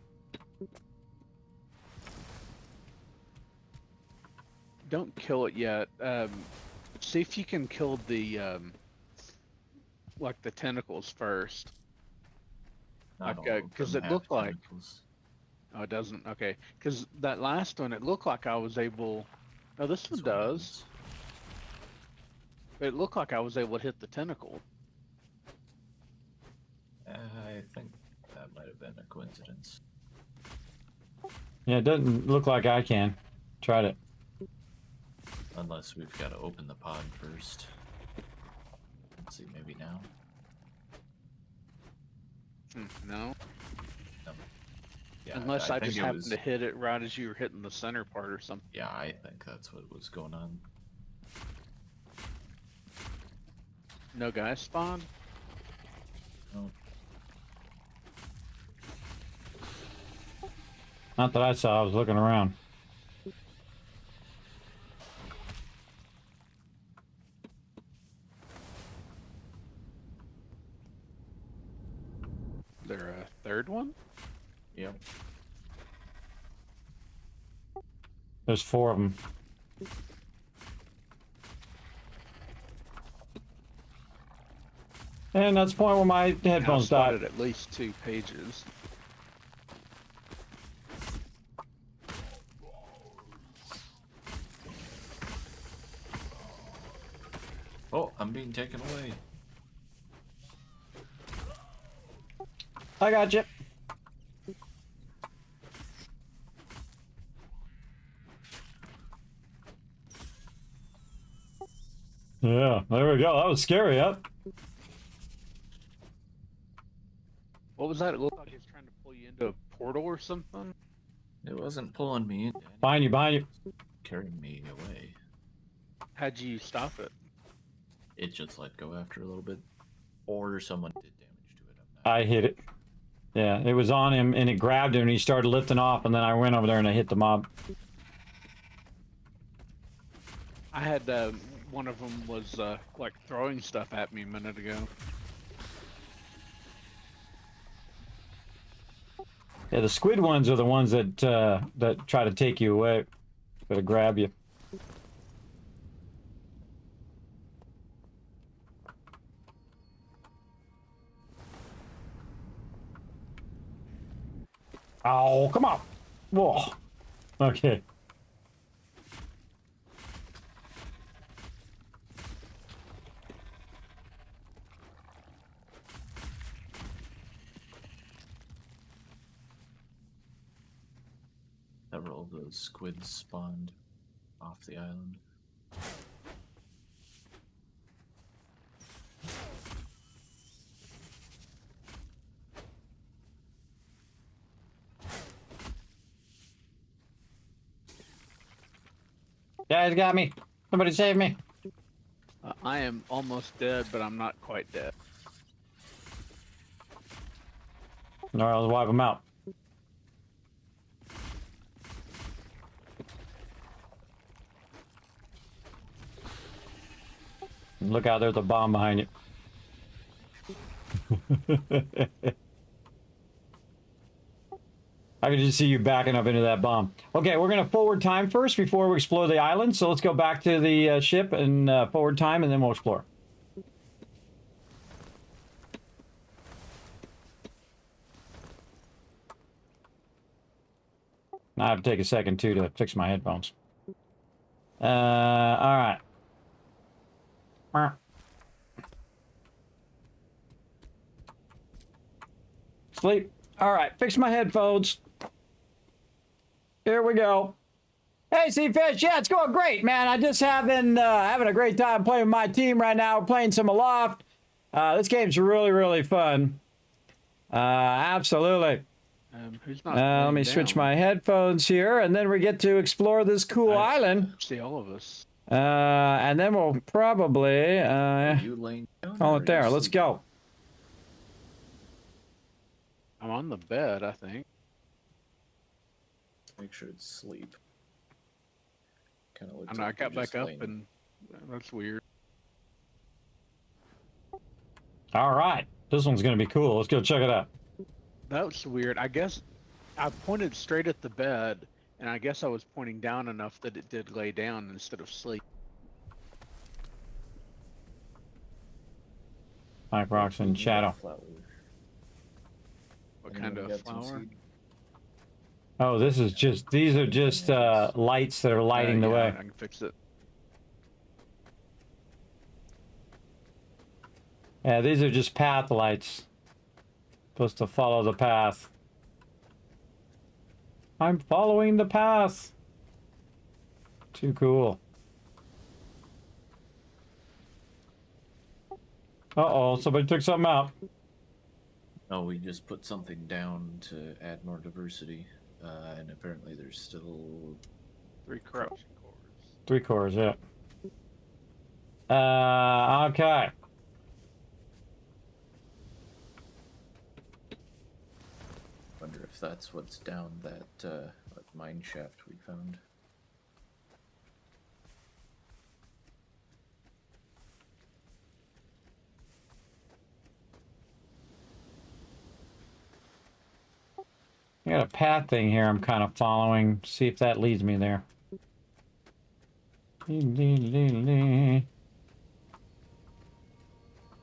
Don't kill it yet. See if you can kill the like the tentacles first. Not all Okay, of because them it have looked like. tentacles. Oh, it doesn't. Okay, because that last one, it looked like I was able. Oh, this one does. It looked like I was able to hit the tentacle. I think that might have been a coincidence. Yeah, it doesn't look like I can. Tried it. Unless we've got to open the pod first. Let's see, maybe now. No. No. Yeah, Unless I think just it happened was- to hit it right as you were hitting the center part or something. Yeah, I think that's what was going on. No guys spawned? No. Not that I saw. I was looking around. Is there a third one? Yep. There's 4 of them. And that's the point where my headphones I died. spotted at least 2 pages. Oh, I'm being taken away. I got you. Yeah, there we go. That was scary, huh? What was that? It looked like it was trying to pull you into a portal or something? It wasn't pulling me in. Behind you, behind you. Carrying me away. How'd you stop it? It just let go after a little bit. Or someone did damage to it. I'm not I hit it. Yeah, it was on him and it grabbed him and he started lifting off and then I went over there and I hit the mob. I had one of them was like throwing stuff at me a minute ago. Yeah, the squid ones are the ones that that try to take you away, try to grab you. Oh, come on! Whoa. Okay. Several of those squids spawned off the island. Guys got me. Somebody save me. I am almost dead, but I'm not quite dead. All right, let's wipe them out. Look out, there's a bomb behind you. I can just see you backing up into that bomb. Okay, we're going to forward time first before we explore the island. So let's go back to the ship and forward time, and then we'll explore. I have to take a second, too, to fix my headphones. All right. Sleep. All right, fix my headphones. Here we go. Hey, Seafish. Yeah, it's going great, man. I just having a great time playing with my team right now. We're playing some Aloft. This game's really, really fun. Absolutely. Who's not Let laying me switch down? my headphones here, and then we get to explore this cool I island. see all of us. And then we'll probably Are you laying down? call or it are there. you Let's sleeping? go. I'm on the bed, I think. Make sure it's sleep. Kind of I looks know, I like got you're just back up laying. and that's weird. All right. This one's going to be cool. Let's go check it out. That was weird. I guess I pointed straight at the bed, and I guess I was pointing down enough that it did lay down instead of sleep. Mike Rocks in shadow. Flower. What Anyone kind of got some flower? seed? Oh, this is just, these are just lights that are lighting the Yeah, way. I can fix it. Yeah, these are just path lights. Supposed to follow the path. I'm following the path. Too cool. Uh-oh, somebody took something out. Oh, we just put something down to add more diversity, and apparently there's still 3 corruption cores. 3 cores, yeah. Okay. Wonder if that's what's down that mine shaft we found. I got a path thing here I'm kind of following. See if that leads me there.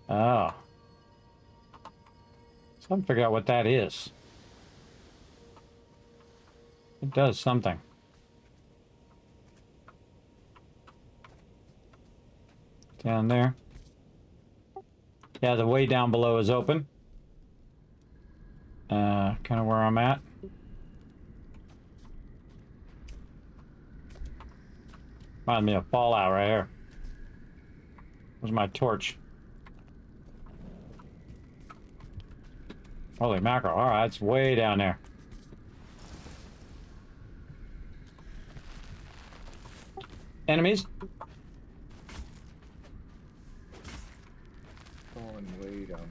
Oh. So I'm figure out what that is. It does something. Down there. Yeah, the way down below is open. Kind of where I'm at. Reminds me of Fallout right here. Where's my torch? Holy mackerel. Alright, it's way down there. Enemies? Falling way down.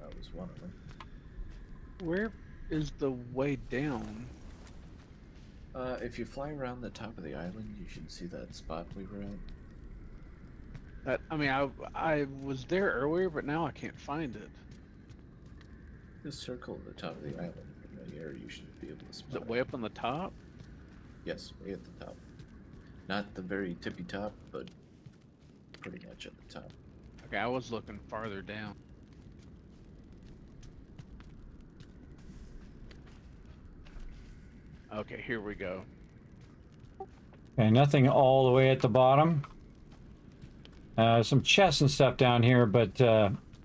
That was one of them. Where is the way down? If you fly around the top of the island, you should see that spot we were at. I mean, I was there earlier, but now I can't find it. Just circle the top of the island from the air. You should be able to Is spot it way up on the top? Yes, way at the top. Not the very tippy top, but pretty much at the top. Okay, I was looking farther down. Okay, here we go. Okay, nothing all the way at the bottom. Some chests and stuff down here, but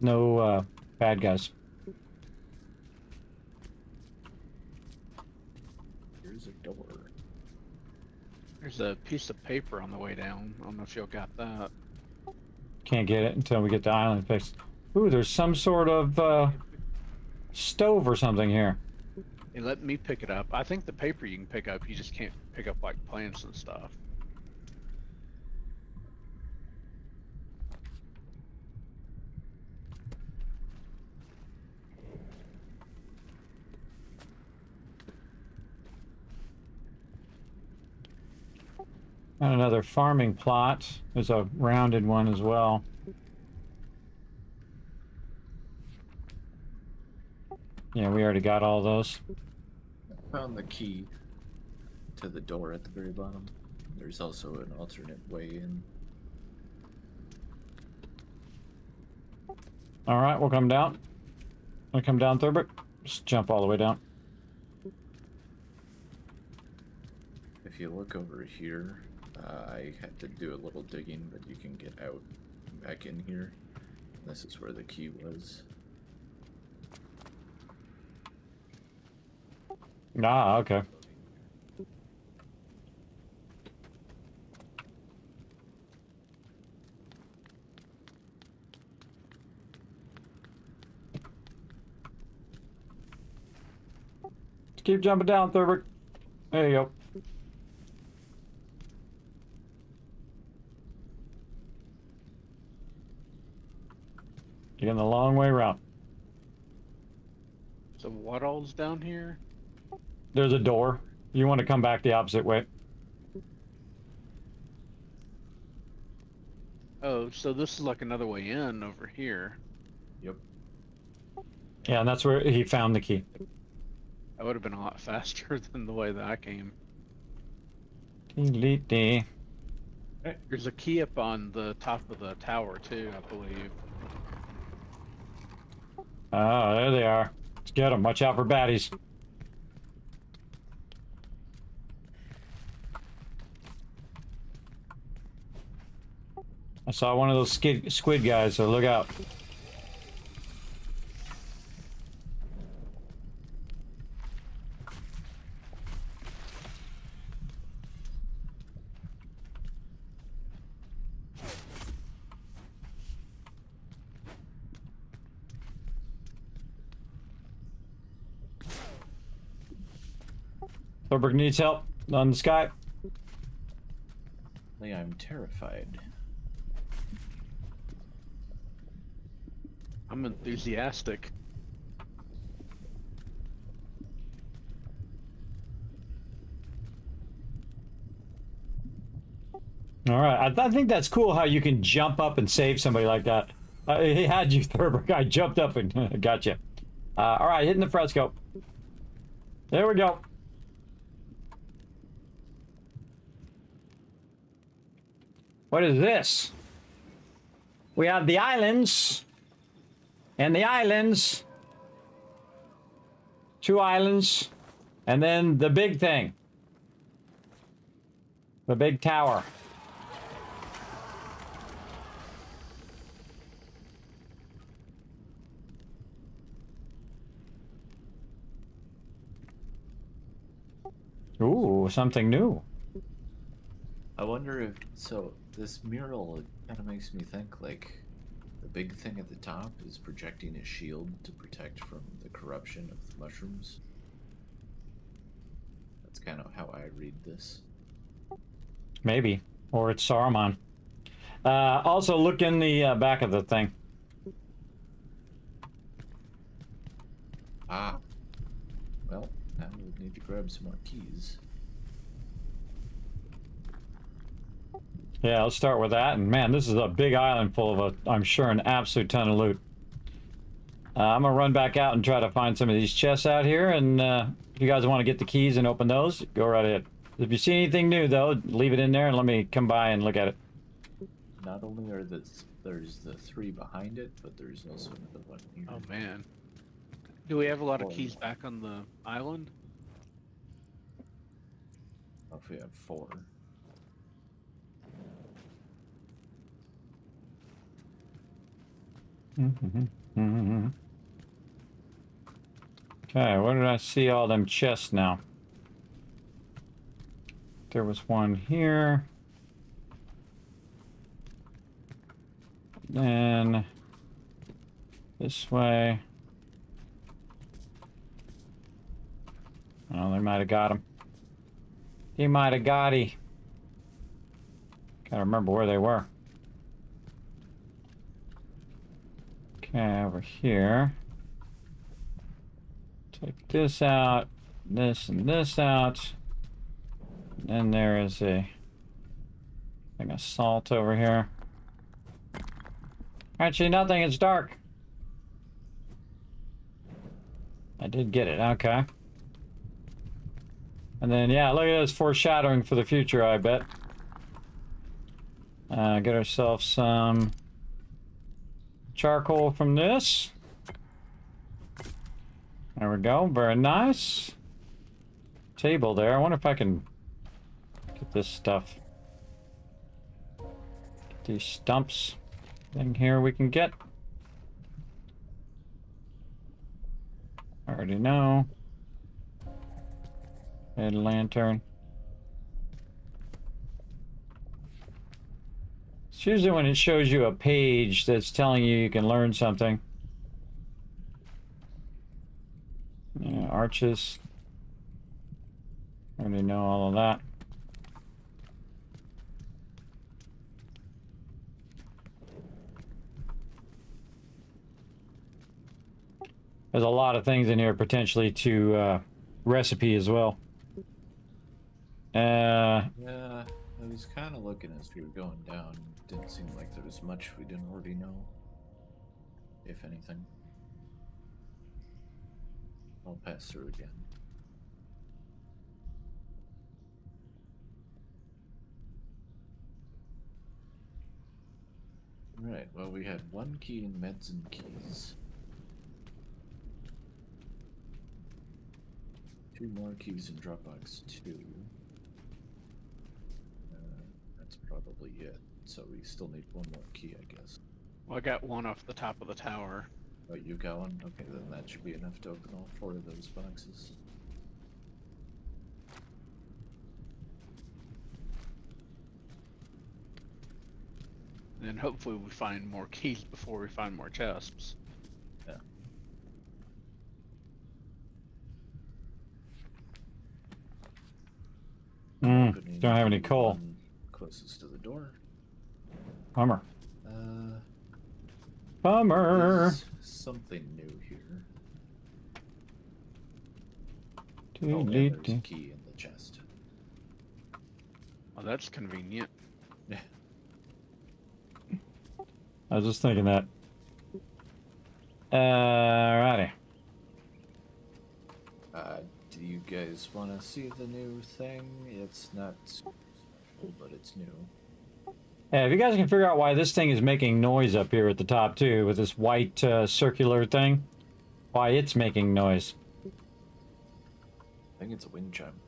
no bad guys. Here's a door. There's a piece of paper on the way down. I don't know if y'all got that. Can't get it until we get the island fixed. Ooh, there's some sort of stove or something here. Hey, let me pick it up. I think the paper you can pick up, you just can't pick up like plants and stuff. And another farming plot. There's a rounded one as well. Yeah, we already got all those. Found the key to the door at the very bottom. There's also an alternate way in. All right, we'll come down. Wanna come down, Thurbert? Just jump all the way down. If you look over here, I had to do a little digging, but you can get out back in here. This is where the key was. Ah, okay. Keep jumping down, Thurber. There you go. You're getting the long way around. So what all's down here? There's a door. You want to come back the opposite way. Oh, so this is like another way in over here. Yep. Yeah, and that's where he found the key. That would have been a lot faster than the way that I came. Delete D. There's a key up on the top of the tower too, I believe. Oh, there they are. Let's get them. Watch out for baddies. I saw one of those squid guys, so look out. Thorberg needs help on the sky. I'm terrified. I'm enthusiastic. All right, I think that's cool how you can jump up and save somebody like that. He had you, Thurber. I jumped up and got you. All right, hitting the fresco. There we go. What is this? We have the islands. And the islands. 2 islands. And then the big thing. The big tower. Ooh, something new. I wonder if so. This mural kind of makes me think like the big thing at the top is projecting a shield to protect from the corruption of the mushrooms. That's kind of how I read this. Maybe. Or it's Saruman. Also, look in the back of the thing. Ah. Well, now we need to grab some more keys. Yeah, let's start with that. And man, this is a big island full of, I'm sure, an absolute ton of loot. I'm going to run back out and try to find some of these chests out here. And if you guys want to get the keys and open those, go right ahead. If you see anything new, though, leave it in there and let me come by and look at it. Not only are there's the 3 behind it, but there's also the one here. Oh man. Do we have a lot of keys back on the island? Oh, if we have 4. Okay, where did I see all them chests now? There was one here. Then this way. Oh, they might have got him. He might have got him. Gotta remember where they were. Okay, over here. Take this out, this and this out. Then there is a thing of salt over here. Actually, nothing, it's dark. I did get it, okay. And then, yeah, look at this foreshadowing for the future, I bet. Get ourselves some charcoal from this. There we go, very nice. Table there, I wonder if I can get this stuff. Get these stumps thing here we can get. I already know. Red lantern. It's usually when it shows you a page that's telling you you can learn something. Yeah, arches. I already know all of that. There's a lot of things in here potentially to recipe as well. Yeah, I was kind of looking as we were going down. Didn't seem like there was much we didn't already know, if anything. I'll pass through again. Right, well, we had one key in meds and keys. 2 more keys in Dropbox 2. That's probably it. So we still need 1 more key, I guess. Well, I got one off the top of the tower. Oh, you got one? Okay, then that should be enough to open all 4 of those boxes. And then hopefully we find more keys before we find more chests. Yeah. Don't have any coal. Closest to the door. Bummer. Uh, Bummer. There's something new here. Oh, and there's a key in the chest. Well, that's convenient. Yeah. I was just thinking that. Alrighty. Do you guys want to see the new thing? It's not super special, but it's new. Yeah, if you guys can figure out why this thing is making noise up here at the top too, with this white circular thing, why it's making noise. I think it's a wind chime.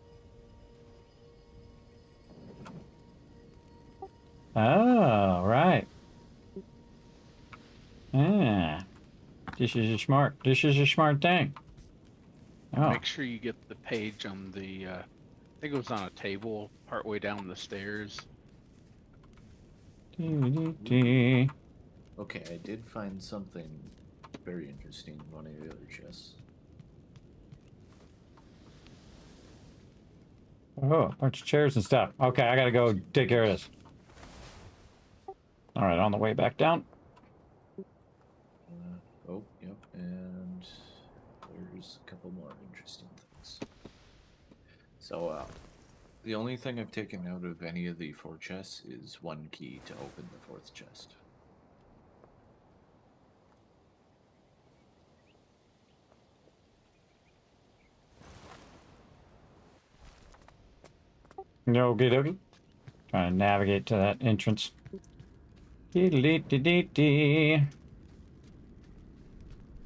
Oh, right. Yeah. This is a smart thing. Oh. Make sure you get the page on the, I think it was on a table partway down the stairs. Okay, I did find something very interesting in one of the other chests. Oh, a bunch of chairs and stuff. Okay, I gotta go take care of this. Alright, on the way back down. Oh, yep, and there's a couple more interesting things. So, the only thing I've taken out of any of the 4 chests is 1 key to open the 4th chest. No, get out. Trying to navigate to that entrance. Dee-dee-dee-dee-dee.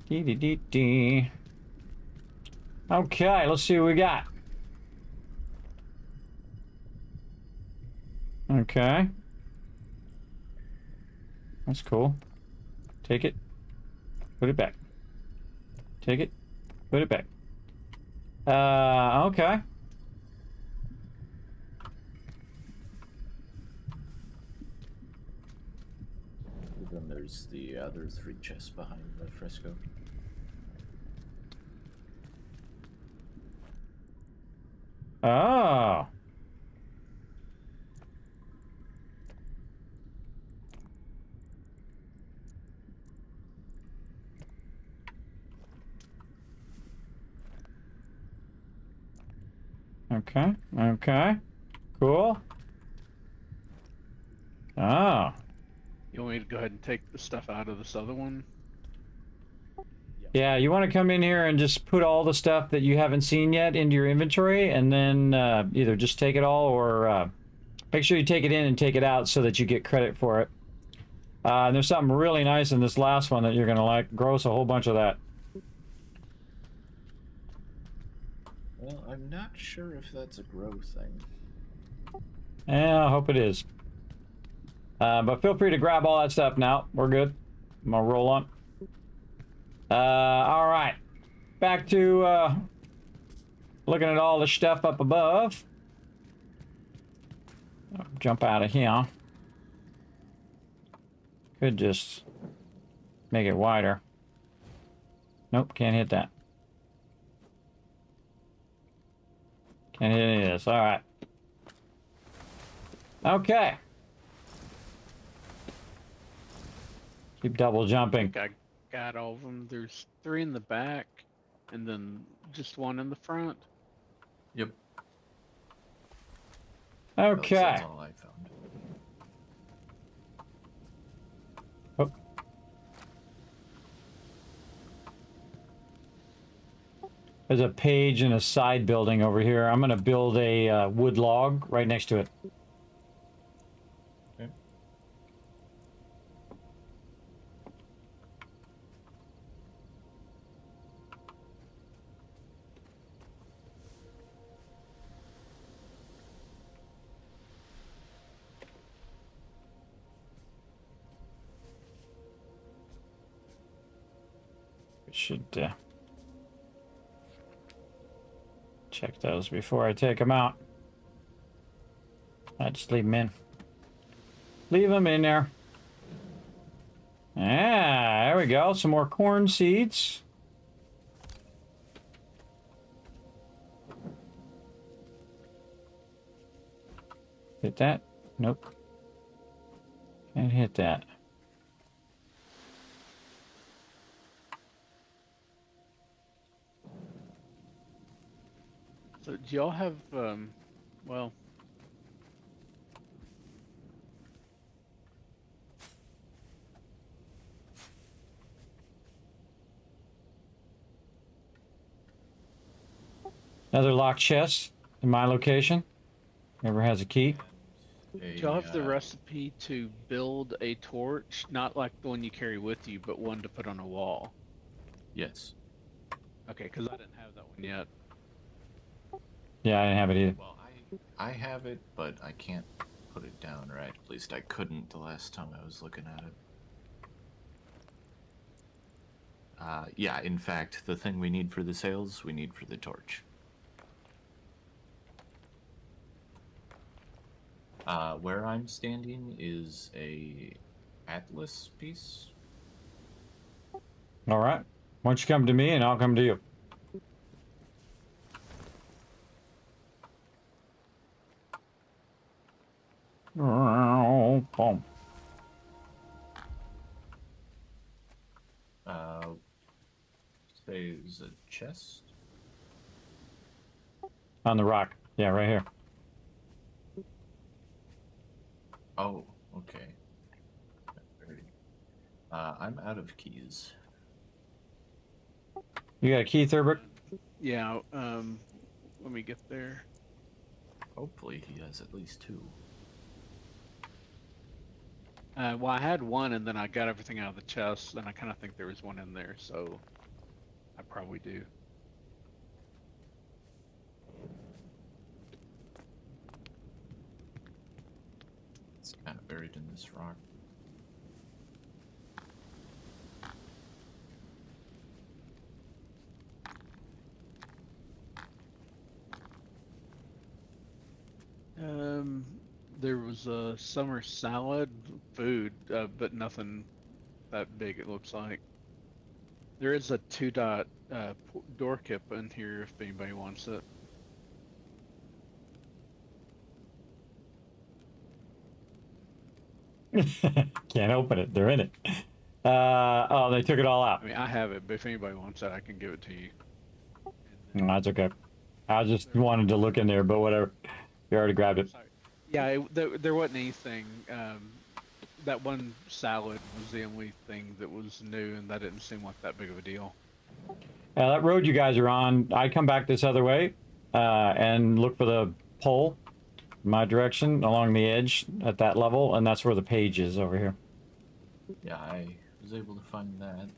Dee-dee-dee-dee. Okay, let's see what we got. Okay. That's cool. Take it. Put it back. Take it. Put it back. Okay. Then there's the other 3 chests behind the fresco. Oh. Okay. Okay. Cool. Oh. You want me to go ahead and take the stuff out of this other one? Yeah, you want to come in here and just put all the stuff that you haven't seen yet into your inventory, and then either just take it all or make sure you take it in and take it out so that you get credit for it. And there's something really nice in this last one that you're going to like. Gross a whole bunch of that. Well, I'm not sure if that's a grow thing. Yeah, I hope it is. But feel free to grab all that stuff now. We're good. I'm going to roll on. All right. Back to looking at all the stuff up above. Jump out of here. Could just make it wider. Nope, can't hit that. Can't hit any of this. All right. Okay. Keep double jumping. I got all of them. There's 3 in the back, and then just 1 in the front. Yep. Okay. That's all I found. Oh. There's a page in a side building over here. I'm going to build a wood log right next to it. Okay. We should check those before I take them out. I just leave them in. Leave them in there. Yeah, there we go. Some more corn seeds. Hit that? Nope. Can't hit that. So do y'all have, well, Another locked chest in my location. Never has a key. do y'all have the recipe to build a torch, not like the one you carry with you, but one to put on a wall? Yes. Okay, because I didn't have that one yet. Yeah, I didn't have it either. Well, I have it, but I can't put it down right. At least I couldn't the last time I was looking at it. Yeah, in fact, the thing we need for the sails, we need for the torch. Where I'm standing is a atlas piece. All right. Why don't you come to me and I'll come to you. Boom. Say is a chest. On the rock. Yeah, right here. Oh, okay. I'm out of keys. You got a key, Thurbert? Yeah, let me get there. Hopefully he has at least 2. Well, I had 1, and then I got everything out of the chest, and I kind of think there was 1 in there, so I probably do. It's kind of buried in this rock. There was a summer salad food, but nothing that big, it looks like. There is a 2-dot door kip in here if anybody wants it. Can't open it. They're in it. Oh, they took it all out. I mean, I have it, but if anybody wants it, I can give it to you. No, that's okay. I just wanted to look in there, but whatever. You already grabbed it. Sorry. Yeah, there wasn't anything. That one salad was the only thing that was new, and that didn't seem like that big of a deal. That road you guys are on, I come back this other way and look for the pole in my direction along the edge at that level, and that's where the page is over here. Yeah, I was able to find that.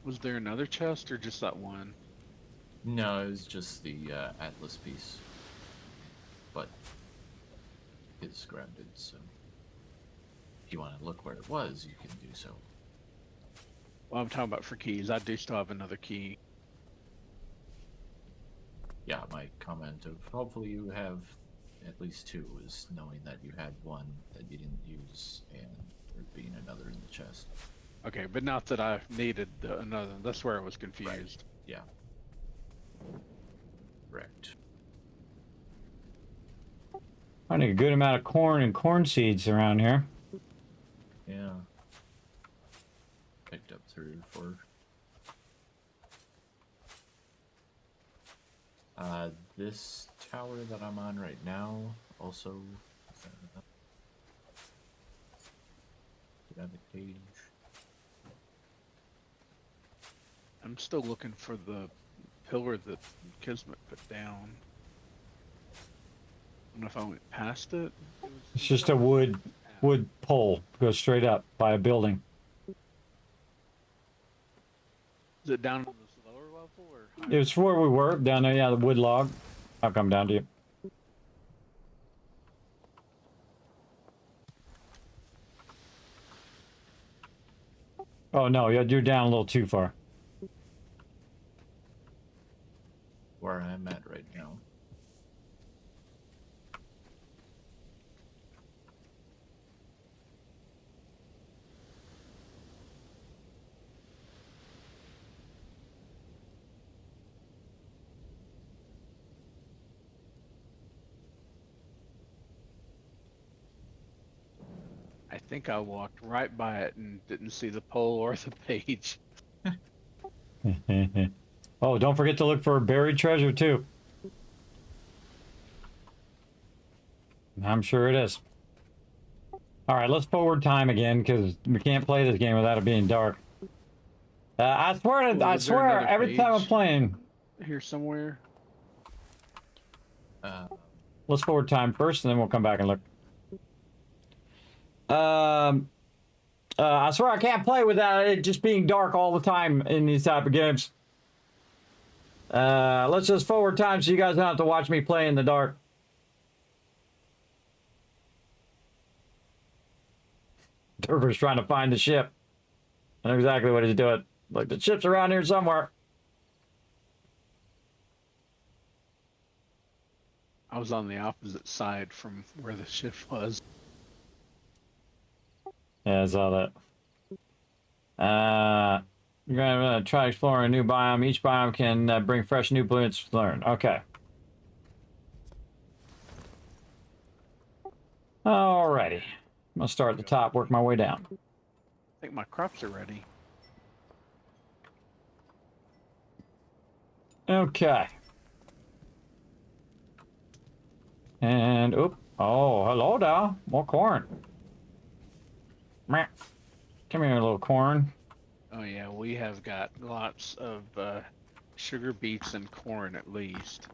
Was there another chest or just that one? No, it was just the atlas piece. But it's grounded, so if you want to look where it was, you can do so. Well, I'm talking about for keys. I do still have another key. yeah, my comment of hopefully you have at least 2 is knowing that you had 1 that you didn't use and there being another in the chest. Okay, but not that I needed another. That's where I was confused. Yeah. Correct. Finding a good amount of corn and corn seeds around here. Yeah. Picked up 3 or 4. This tower that I'm on right now also have a cage. I'm still looking for the pillar that Kismet put down. I don't know if I went past it. It's just a wood pole. Goes straight up by a building. Is it down to this lower level or higher? It was where we were down there. Yeah, the wood log. I'll come down to you. Oh no, you're down a little too far. Where I'm at right now. I think I walked right by it and didn't see the pole or the page. Oh, don't forget to look for buried treasure too. I'm sure it is. All right, let's forward time again because we can't play this game without it being dark. I swear, Well, I is there swear, another every time I'm page? playing, Here somewhere. let's forward time first, and then we'll come back and look. I swear I can't play without it just being dark all the time in these type of games. Let's just forward time so you guys don't have to watch me play in the dark. Durver's trying to find the ship. I know exactly what he's doing. Like, the ship's around here somewhere. I was on the opposite side from where the ship was. Yeah, I saw that. You're gonna try exploring a new biome. Each biome can bring fresh new blueprints to learn. Okay. Alrighty. I'm gonna start at the top, work my way down. I think my crops are ready. Okay. And, oh, hello there. More corn. Meh. Come here, little corn. Oh yeah, we have got lots of sugar beets and corn at least.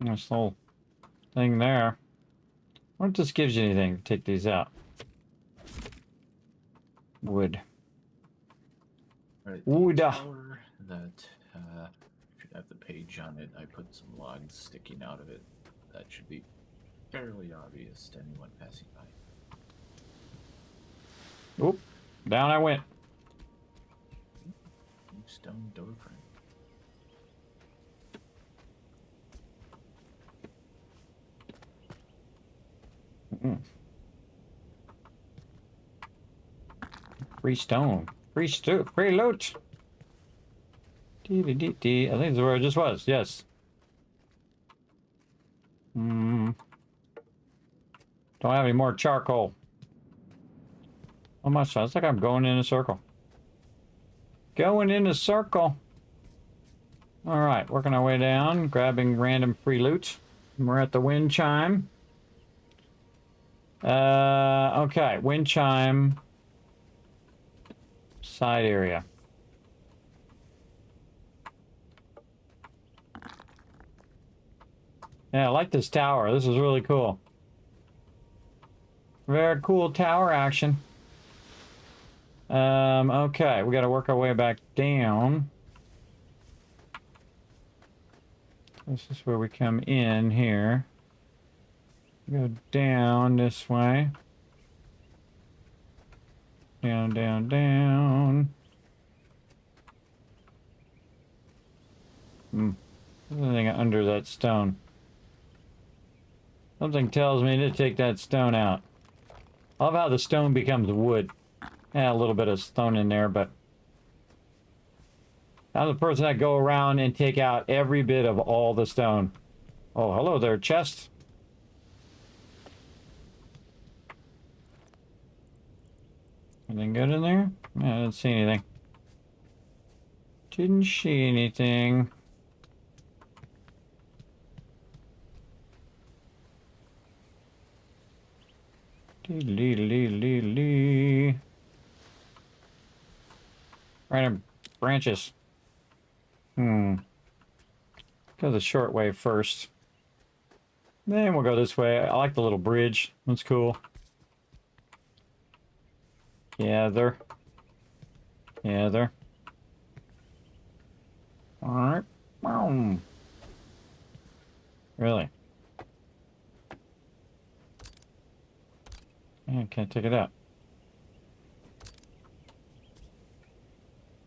Nice little thing there. I wonder if this gives you anything. Take these out. Wood. Right, Wood. the tower that should have the page on it. I put some logs sticking out of it. That should be fairly obvious to anyone passing by. Oop. Down I went. Stone door frame. Free stone. Free loot. D. I think this is where it just was. Yes. Don't have any more charcoal. Oh my God, it's like I'm going in a circle. Going in a circle. All right, working our way down, grabbing random free loot. We're at the wind chime. Okay, wind chime. Side area. Yeah, I like this tower. This is really cool. Very cool tower action. Okay, we got to work our way back down. This is where we come in here. Go down this way. Down, down, down. There's anything under that stone. Something tells me to take that stone out. I love how the stone becomes wood. Yeah, a little bit of stone in there, but I'm the person that go around and take out every bit of all the stone. Oh, hello there, chest. Anything good in there? I didn't see anything. Didn't see anything. Lee. Random branches. Go the short way first. Then we'll go this way. I like the little bridge. That's cool. Gather. Alright. Really? I can't take it out.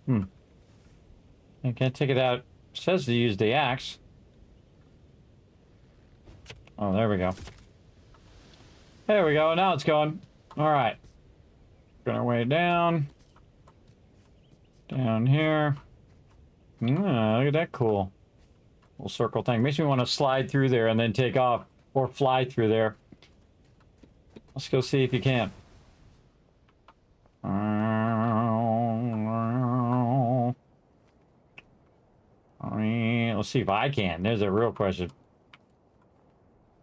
I can't take it out. It says to use the axe. Oh, there we go. There we go. Now it's going. Alright. Got our way down. Down here. Look at that cool little circle thing. Makes me want to slide through there and then take off. Or fly through there. Let's go see if you can. Let's see if I can. There's a real question.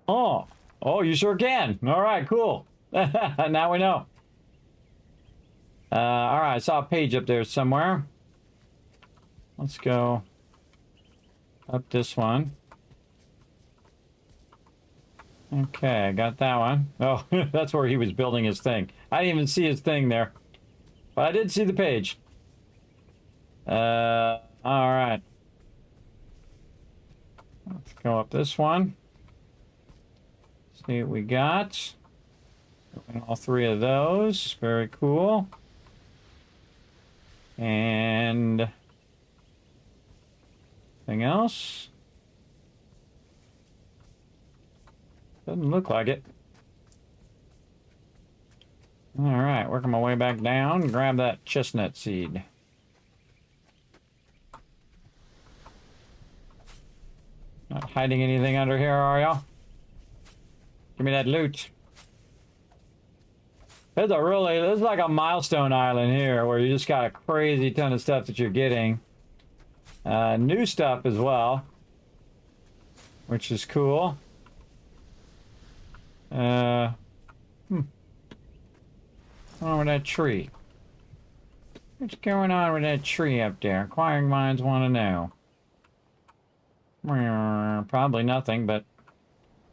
Oh, you sure can. All right, cool. Now we know. All right, I saw a page up there somewhere. Let's go up this one. Okay, I got that one. Oh, that's where he was building his thing. I didn't even see his thing there. But I did see the page. All right. Let's go up this one. See what we got. All three of those. Very cool. And anything else? Doesn't look like it. All right, working my way back down. Grab that chestnut seed. Not hiding anything under here, are y'all? Give me that loot. This is like a milestone island here where you just got a crazy ton of stuff that you're getting. New stuff as well, which is cool. What's wrong with that tree? What's going on with that tree up there? Inquiring minds want to know. Probably nothing, but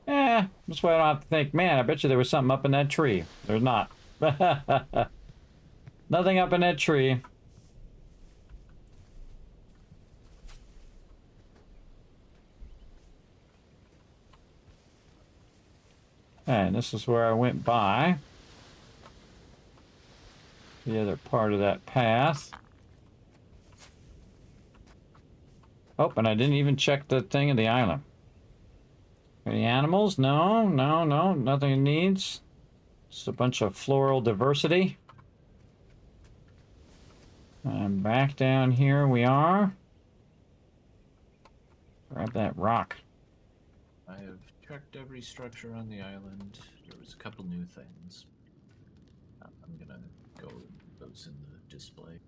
this way I don't have to think, man, I bet you there was something up in that tree. There's not. Nothing up in that tree. And this is where I went by. The other part of that path. Oh, and I didn't even check the thing in the island. Any animals? No, nothing it needs. Just a bunch of floral diversity. And back down here we are. Grab that rock. I have checked every structure on the island. There was a couple new things. I'm gonna go with those in the display.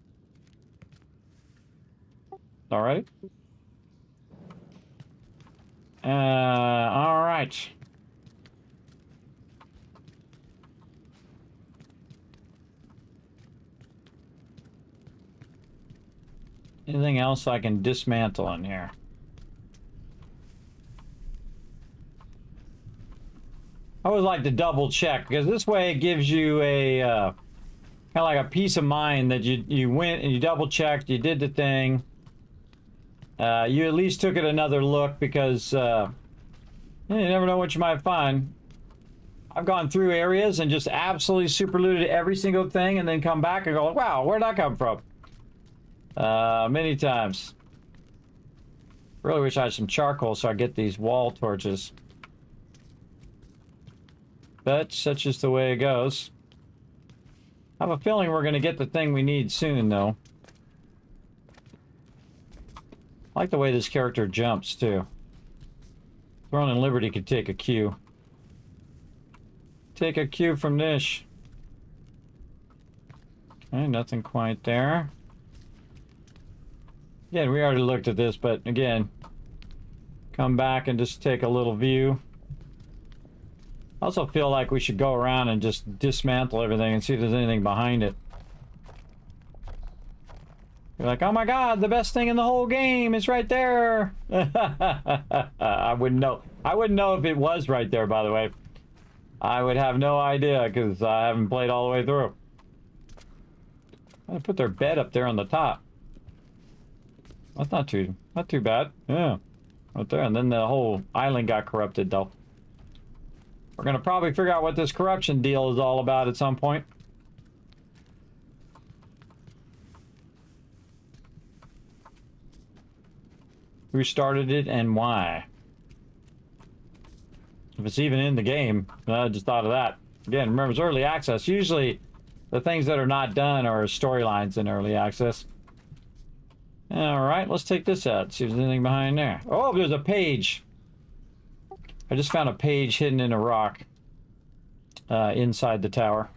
All right. All right. Anything else I can dismantle in here? I always like to double check because this way it gives you a kind of like a peace of mind that you went and you double checked, you did the thing. You at least took it another look because you never know what you might find. I've gone through areas and just absolutely super looted every single thing and then come back and go, wow, where'd that come from? Many times. Really wish I had some charcoal so I get these wall torches. But such is the way it goes. I have a feeling we're going to get the thing we need soon, though. I like the way this character jumps, too. Throne and Liberty could take a cue. Take a cue from Nish. Okay, nothing quite there. Again, we already looked at this, but again, come back and just take a little view. I also feel like we should go around and just dismantle everything and see if there's anything behind it. You're like, oh my god, the best thing in the whole game is right there. I wouldn't know. I wouldn't know if it was right there, by the way. I would have no idea because I haven't played all the way through. I'm gonna put their bed up there on the top. That's not too bad. Yeah, right there. And then the whole island got corrupted, though. We're gonna probably figure out what this corruption deal is all about at some point. Who started it and why? If it's even in the game, I just thought of that. Again, remember, it's early access. Usually, the things that are not done are storylines in early access. All right, let's take this out. See if there's anything behind there. Oh, there's a page. I just found a page hidden in a rock inside the tower.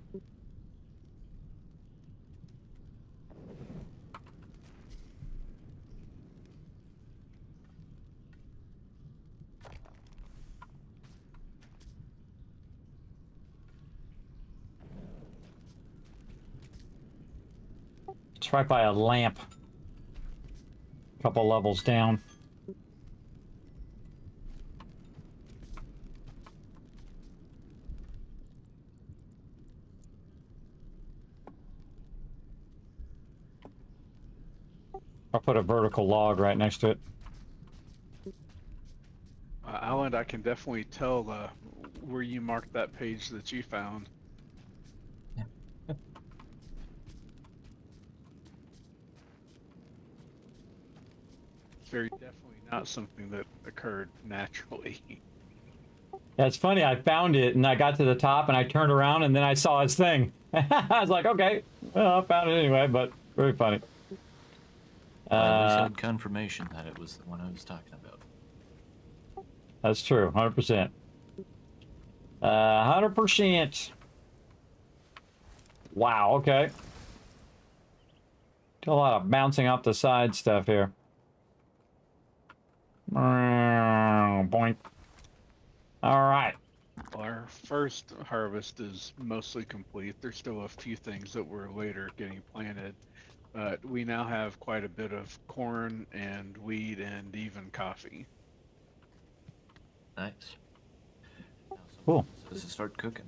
It's right by a lamp. A couple levels down. I'll put a vertical log right next to it. Alan, I can definitely tell where you marked that page that you found. It's very definitely not something that occurred naturally. Yeah, it's funny. I found it and I got to the top and I turned around and then I saw his thing. I was like, okay, well, I found it anyway, but very funny. I always had confirmation that it was the one I was talking about. That's true, 100%. 100%. Wow, okay. Got a lot of bouncing off the side stuff here. Boink. All right. Our first harvest is mostly complete. There's still a few things that were later getting planted. But we now have quite a bit of corn and wheat and even coffee. Nice. Now Cool. says to start cooking.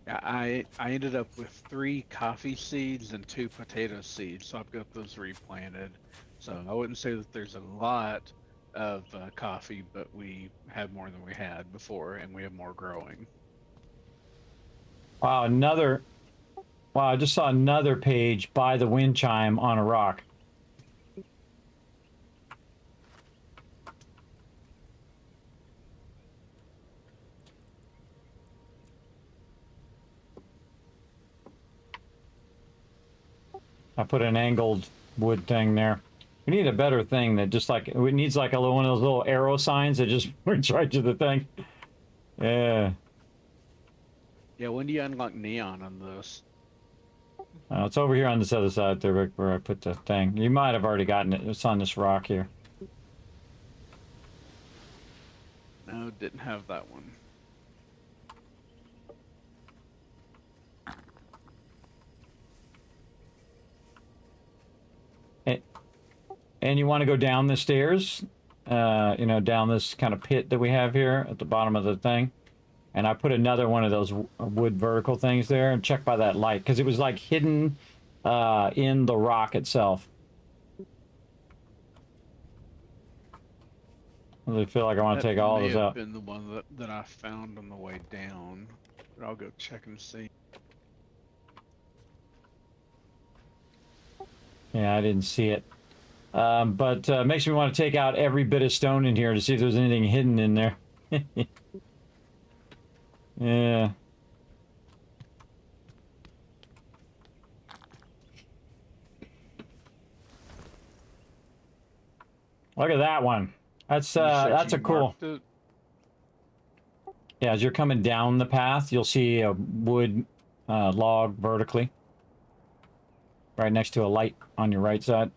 I ended up with 3 coffee seeds and 2 potato seeds, so I've got those replanted. So I wouldn't say that there's a lot of coffee, but we have more than we had before, and we have more growing. Wow, another. Wow, I just saw another page by the wind chime on a rock. I put an angled wood thing there. We need a better thing that just like, it needs like a little, one of those little arrow signs that just points right to the thing. Yeah. Yeah, when do you unlock neon on this? It's over here on this other side there where I put the thing. You might have already gotten it. It's on this rock here. No, didn't have that one. And you want to go down the stairs, you know, down this kind of pit that we have here at the bottom of the thing. And I put another one of those wood vertical things there and check by that light because it was like hidden in the rock itself. I really feel like I want to take all of may those have out. been the one that I found on the way down, but I'll go check and see. Yeah, I didn't see it. But makes me want to take out every bit of stone in here to see if there's anything hidden in there. Yeah. Look at that one. That's You said that's you a cool. marked it? Yeah, as you're coming down the path, you'll see a wood log vertically, right next to a light on your right side.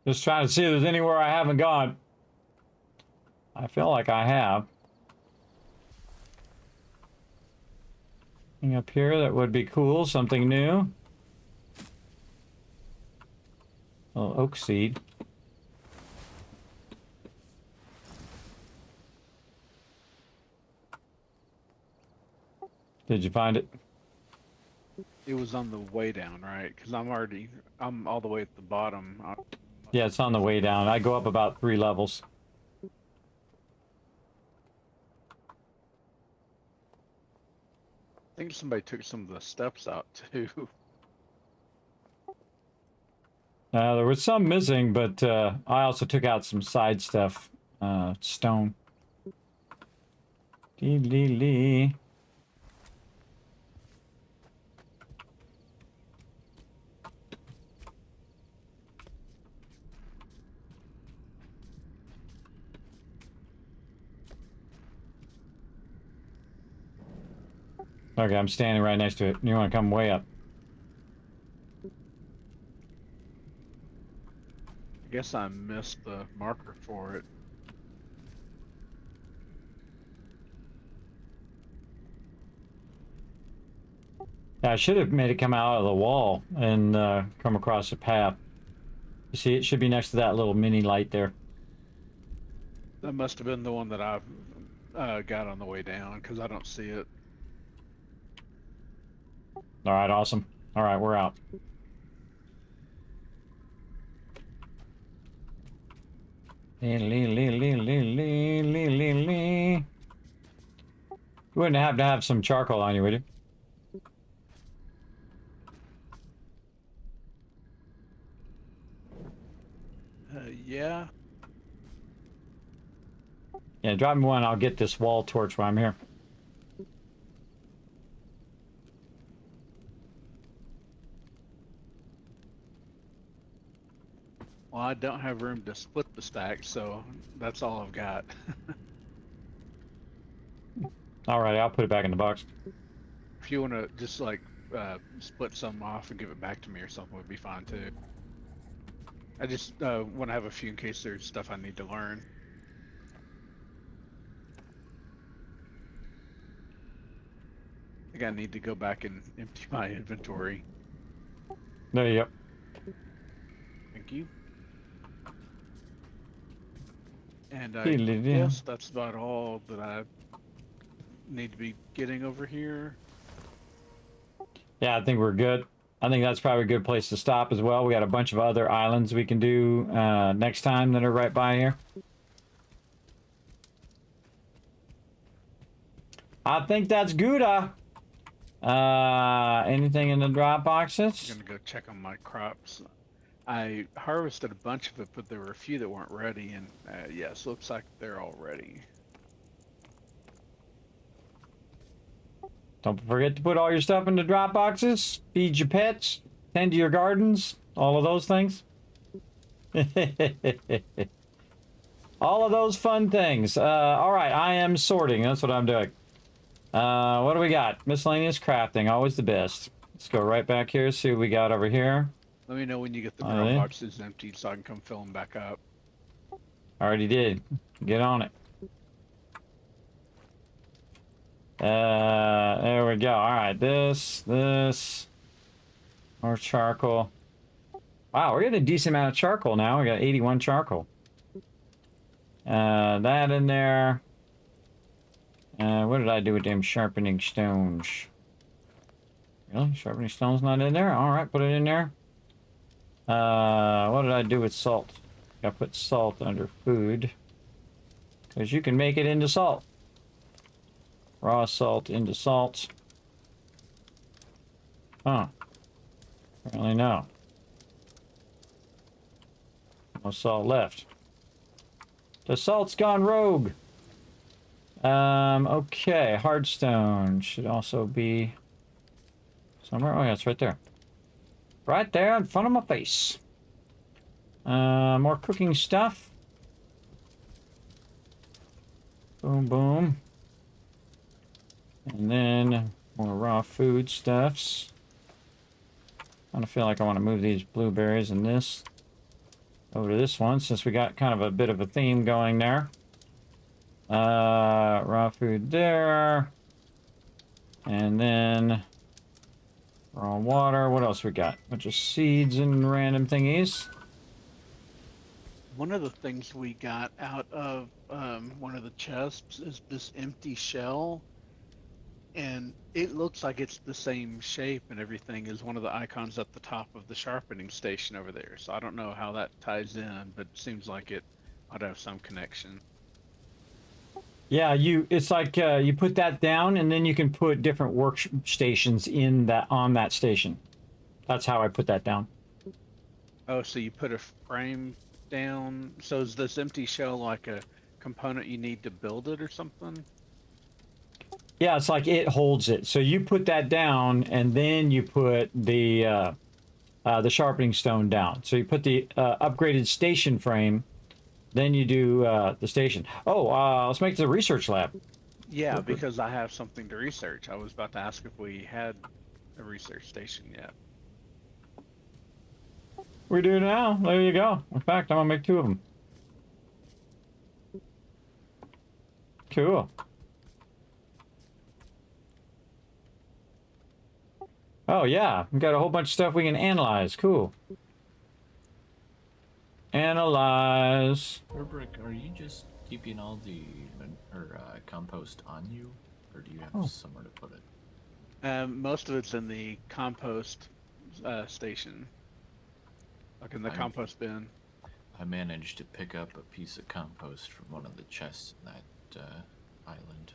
Just trying to see if there's anywhere I haven't gone. I feel like I have. Anything up here that would be cool, something new. A little oak seed. Did you find it? It was on the way down, right? Because I'm all the way at the bottom. Yeah, it's on the way down. I go up about 3 levels. I think somebody took some of the steps out too. There was some missing, but I also took out some side stuff. Stone. Dee-lee-lee. Okay, I'm standing right next to it. You want to come way up? I guess I missed the marker for it. I should have made it come out of the wall and come across the path. You see, it should be next to that little mini light there. That must have been the one that I got on the way down because I don't see it. All right, awesome. All right, we're out. You wouldn't have to have some charcoal on you, would you? Yeah. Yeah, drop me one. I'll get this wall torch while I'm here. Well, I don't have room to split the stack, so that's all I've got. All right, I'll put it back in the box. If you want to just like split some off and give it back to me or something would be fine too. I just want to have a few in case there's stuff I need to learn. I think I need to go back and empty my inventory. There you go. Thank you. And I Diddly-doo. guess that's about all that I need to be getting over here. Yeah, I think we're good. I think that's probably a good place to stop as well. We got a bunch of other islands we can do next time that are right by here. I think that's Gouda. Anything in the drop boxes? I'm gonna go check on my crops. I harvested a bunch of it, but there were a few that weren't ready, and yes, looks like they're all ready. Don't forget to put all your stuff in the drop boxes. Feed your pets. Tend to your gardens. All of those things. All of those fun things. All right, I am sorting. That's what I'm doing. What do we got? Miscellaneous crafting. Always the best. Let's go right back here. See what we got over here. Let me know when you get the All drop right. boxes emptied so I can come fill them back up. Already did. Get on it. There we go. All right, this, more charcoal. Wow, we're getting a decent amount of charcoal now. We got 81 charcoal. That in there. What did I do with them sharpening stones? Really? Sharpening stones not in there? All right, put it in there. What did I do with salt? I put salt under food. Because you can make it into salt. Raw salt into salt. Huh. Apparently no. No salt left. The salt's gone rogue. Okay. Hardstone should also be somewhere. Oh, yeah, it's right there. Right there in front of my face. More cooking stuff. Boom, boom. And then more raw food stuffs. I feel like I want to move these blueberries and this over to this one since we got kind of a bit of a theme going there. Raw food there. And then raw water. What else we got? Bunch of seeds and random thingies. One of the things we got out of one of the chests is this empty shell, and it looks like it's the same shape and everything as one of the icons at the top of the sharpening station over there. So I don't know how that ties in, but it seems like it ought to have some connection. Yeah, it's like you put that down and then you can put different workstations in that on that station. That's how I put that down. Oh, so you put a frame down. So is this empty shell like a component you need to build it or something? Yeah, it's like it holds it. So you put that down and then you put the sharpening stone down. So you put the upgraded station frame, then you do the station. Oh, let's make the research lab. Yeah, because I have something to research. I was about to ask if we had a research station yet. We do now. There you go. In fact, I'm gonna make 2 of them. Cool. Oh yeah, we got a whole bunch of stuff we can analyze. Cool. Analyze. Rubric, are you just keeping all the compost on you, or do you have somewhere to put it? Most of it's in the compost station, like in the compost bin. I managed to pick up a piece of compost from one of the chests in that island.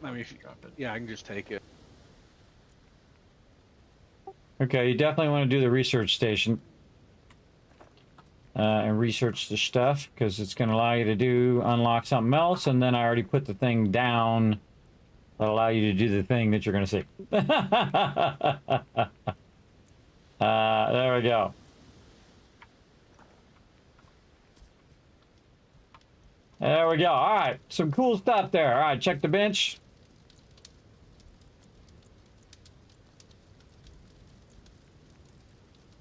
I mean, if you drop it. Yeah, I can just take it. Okay, you definitely want to do the research station. And research the stuff, because it's going to allow you to unlock something else, and then I already put the thing down that'll allow you to do the thing that you're going to see. There we go. There we go. All right, some cool stuff there. All right, check the bench.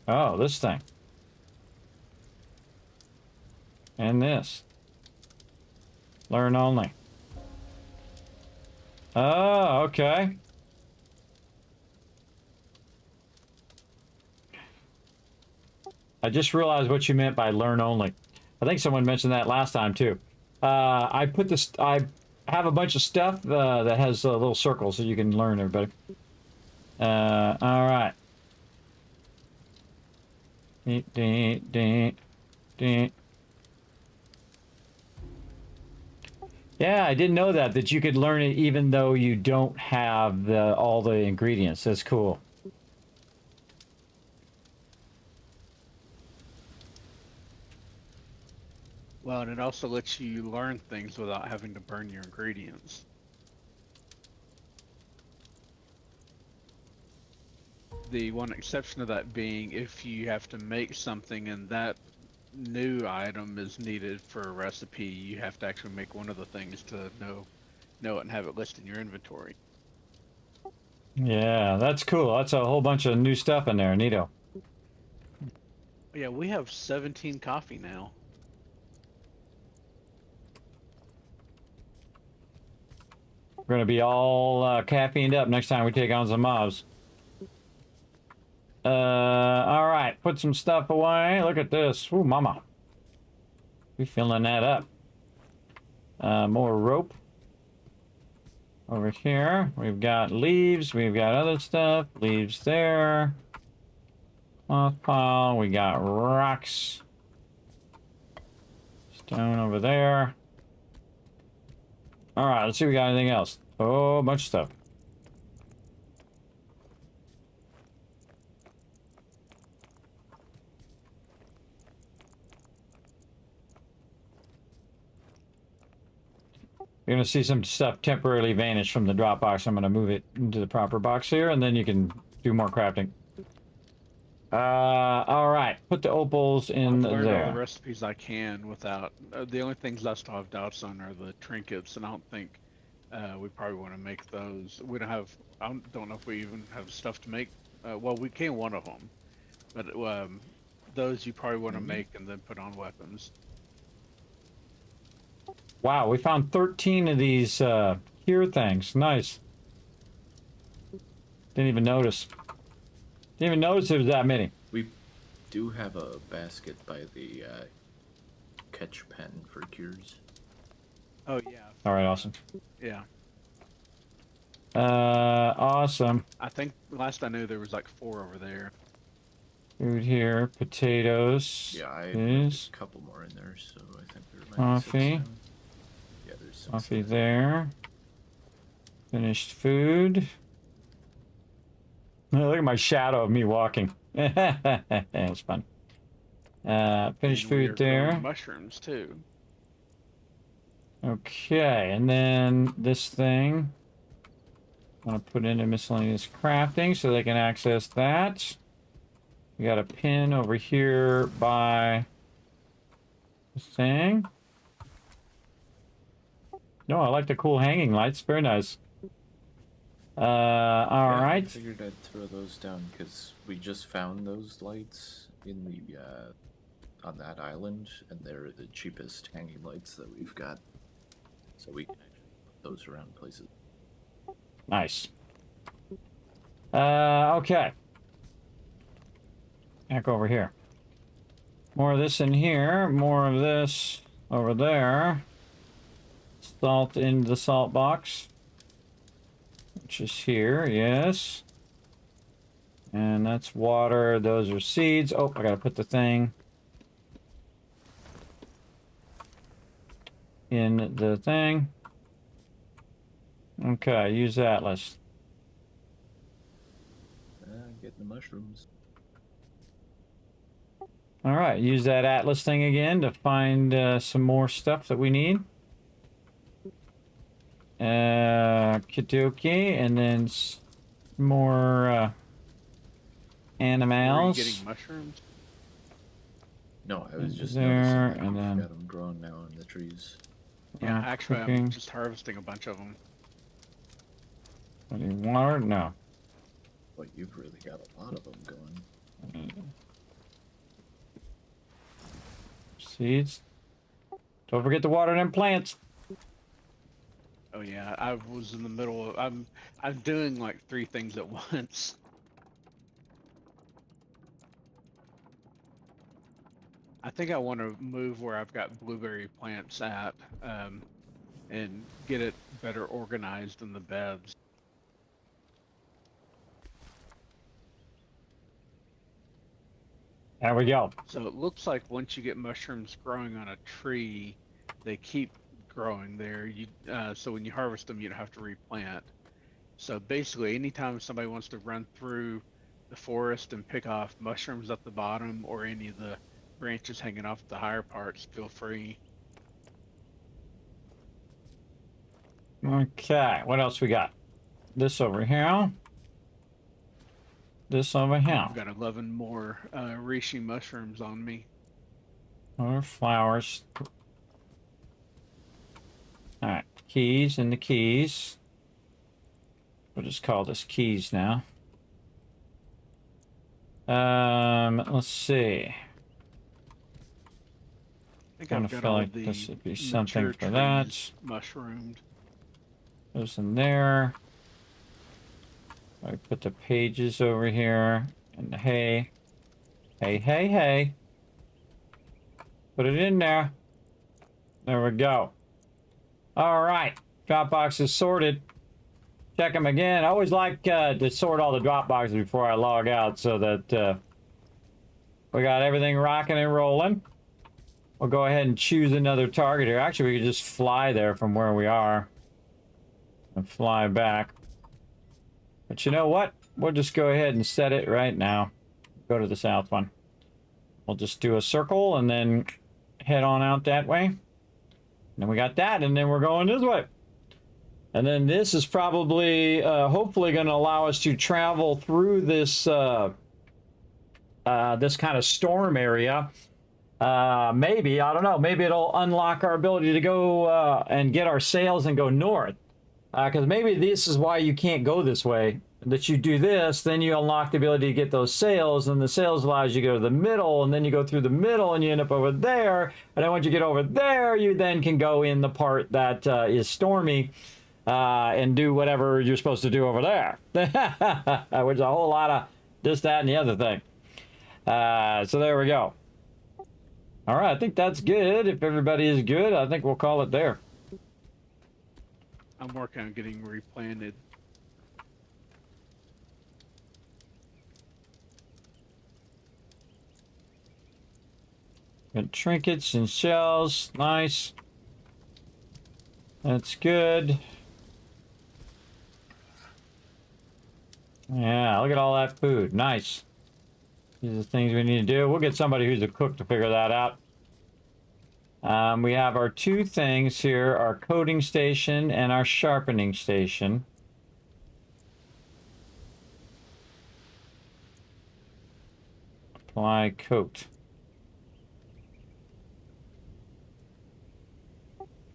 Oh, this thing. And this. Learn only. Oh, okay. I just realized what you meant by learn only. I think someone mentioned that last time too. I have a bunch of stuff that has little circles so you can learn, everybody. All right. Yeah, I didn't know that you could learn it even though you don't have all the ingredients. That's cool. Well, and it also lets you learn things without having to burn your ingredients. The one exception of that being if you have to make something and that new item is needed for a recipe, you have to actually make one of the things to know it and have it listed in your inventory. Yeah, that's cool. That's a whole bunch of new stuff in there, neato. Yeah, we have 17 coffee now. We're gonna be all caffeined up next time we take on some mobs. All right, put some stuff away. Look at this. Ooh, mama. We filling that up. More rope. Over here, we've got leaves. We've got other stuff. Leaves there. Moth pile. We got rocks. Stone over there. All right, let's see if we got anything else. Oh, a bunch of stuff. You're going to see some stuff temporarily vanish from the drop box. I'm going to move it into the proper box here, and then you can do more crafting. All right. Put the opals in I've learned there. all the recipes I can without. The only things I still have doubts on are the trinkets, and I don't think we probably want to make those. We don't have. I don't know if we even have stuff to make. Well, we can one of them, but those you probably want to make and then put on weapons. Wow, we found 13 of these here things. Nice. Didn't even notice. Didn't even notice there was that many. We do have a basket by the catch pen for cures. Oh yeah. All right, awesome. Yeah. Awesome. I think last I knew there was like 4 over there. Food here, potatoes. Yeah, I is put a couple more in there, so I think there might be coffee. 6 now. Yeah, there's 6 Coffee there. there. Finished food. Look at my shadow of me walking. It's fun. Finished And we are food growing there. Mushrooms too. Okay, and then this thing. I want to put into miscellaneous crafting so they can access that. We got a pin over here by this thing. No, I like the cool hanging lights. Very nice. All Yeah, right. I figured I'd throw those down because we just found those lights in the on that island, and they're the cheapest hanging lights that we've got. So we can actually put those around places. Nice. Okay. Back over here. More of this in here. More of this over there. Salt in the salt box. Which is here, yes. And that's water. Those are seeds. Oh, I gotta put the thing in the thing. Okay, use Atlas. Getting the mushrooms. All right, use that Atlas thing again to find some more stuff that we need. Kitoki, and then more animals. Are you getting mushrooms? No, I was just There, noticing that and we've then- got them growing now in the trees. Yeah, actually, cooking. I'm just harvesting a bunch of them. Any water? No. But you've really got a lot of them going. Seeds. Don't forget to water them plants. Oh yeah, I was in the middle of. I'm doing like 3 things at once. I think I want to move where I've got blueberry plants at, and get it better organized in the beds. There we go. So it looks like once you get mushrooms growing on a tree, they keep growing there. So when you harvest them, you don't have to replant. So basically, anytime somebody wants to run through the forest and pick off mushrooms at the bottom or any of the branches hanging off the higher parts, feel free. Okay, what else we got? This over here. This over here. I've got 11 more reishi mushrooms on me. More flowers. Alright, keys and the keys. We'll just call this keys now. Let's see. I think Kinda I've got feel all like the this would be something mature for that. trees mushroomed. Those in there. I put the pages over here. And the hay. Hey, hey, hey. Put it in there. There we go. All right. Drop boxes sorted. Check them again. I always like to sort all the drop boxes before I log out so that we got everything rocking and rolling. We'll go ahead and choose another target here. Actually, we could just fly there from where we are and fly back. But you know what? We'll just go ahead and set it right now. Go to the south one. We'll just do a circle and then head on out that way. And then we got that, and then we're going this way. And then this is probably, hopefully going to allow us to travel through this, this kind of storm area. Maybe, I don't know, maybe it'll unlock our ability to go and get our sails and go north. Because maybe this is why you can't go this way. That you do this, then you unlock the ability to get those sails, and the sails allows you to go to the middle, and then you go through the middle, and you end up over there. And then once you get over there, you then can go in the part that is stormy and do whatever you're supposed to do over there. Which is a whole lot of this, that, and the other thing. So there we go. All right, I think that's good. If everybody is good, I think we'll call it there. I'm working on getting replanted. Got trinkets and shells. Nice. That's good. Yeah, look at all that food. Nice. These are the things we need to do. We'll get somebody who's a cook to figure that out. We have our two things here, our coating station and our sharpening station. Apply coat.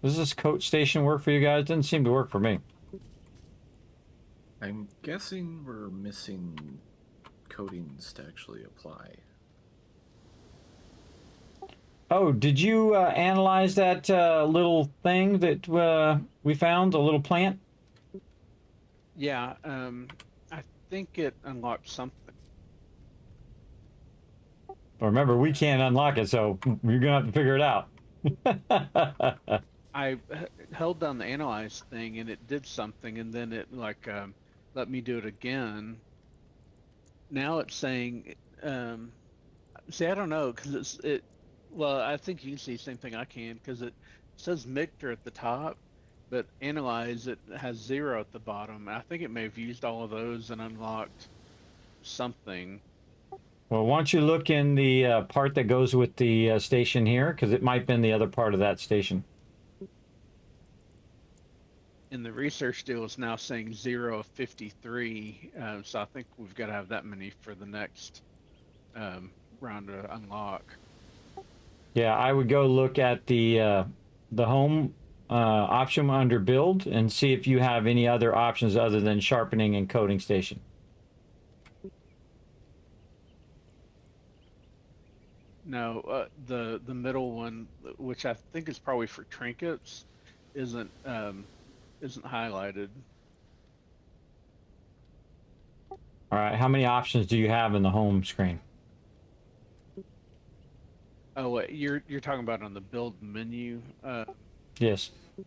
Does this coat station work for you guys? Doesn't seem to work for me. I'm guessing we're missing coatings to actually apply. Oh, did you analyze that little thing that we found, the little plant? Yeah, I think it unlocked something. Well, remember, we can't unlock it, so you're gonna have to figure it out. I held down the analyze thing and it did something, and then it like let me do it again. Now it's saying, see, I don't know, because well, I think you can see the same thing I can, because it says Mictor at the top, but analyze, it has 0 at the bottom. I think it may have used all of those and unlocked something. Well, why don't you look in the part that goes with the station here, because it might be in the other part of that station. In the research deal, it's now saying 0 of 53, so I think we've got to have that many for the next round to unlock. Yeah, I would go look at the home option under build and see if you have any other options other than sharpening and coating station. No, the middle one, which I think is probably for trinkets, isn't highlighted. All right, how many options do you have in the home screen? Oh, wait, you're talking about on the build menu? Yes. We've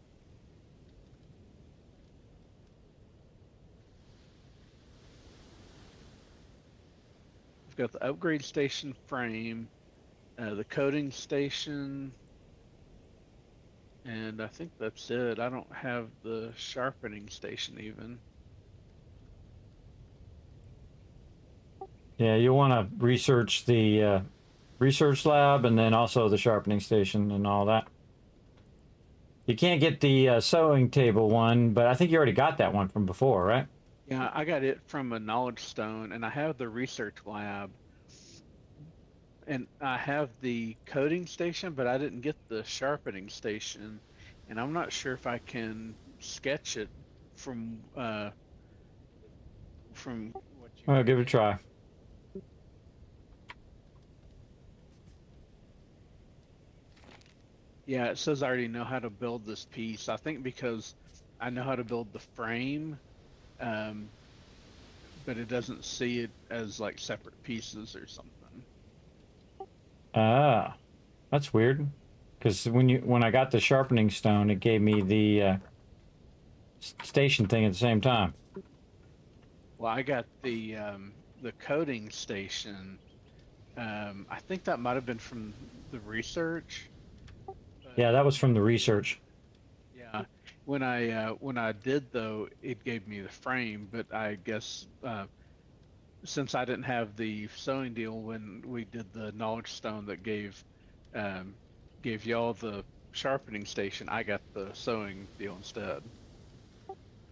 got the upgrade station frame, the coating station, and I think that's it. I don't have the sharpening station even. Yeah, you want to research the research lab and then also the sharpening station and all that. You can't get the sewing table one, but I think you already got that one from before, right? Yeah, I got it from a knowledge stone, and I have the research lab, and I have the coating station, but I didn't get the sharpening station, and I'm not sure if I can sketch it from what you. Well, give it a try. Yeah, it says I already know how to build this piece. I think because I know how to build the frame, but it doesn't see it as like separate pieces or something. Ah, that's weird. Because when I got the sharpening stone, it gave me the station thing at the same time. Well, I got the coding station. I think that might have been from the research. Yeah, that was from the research. Yeah, when I did though, it gave me the frame, but I guess since I didn't have the sewing deal when we did the knowledge stone that gave y'all the sharpening station, I got the sewing deal instead.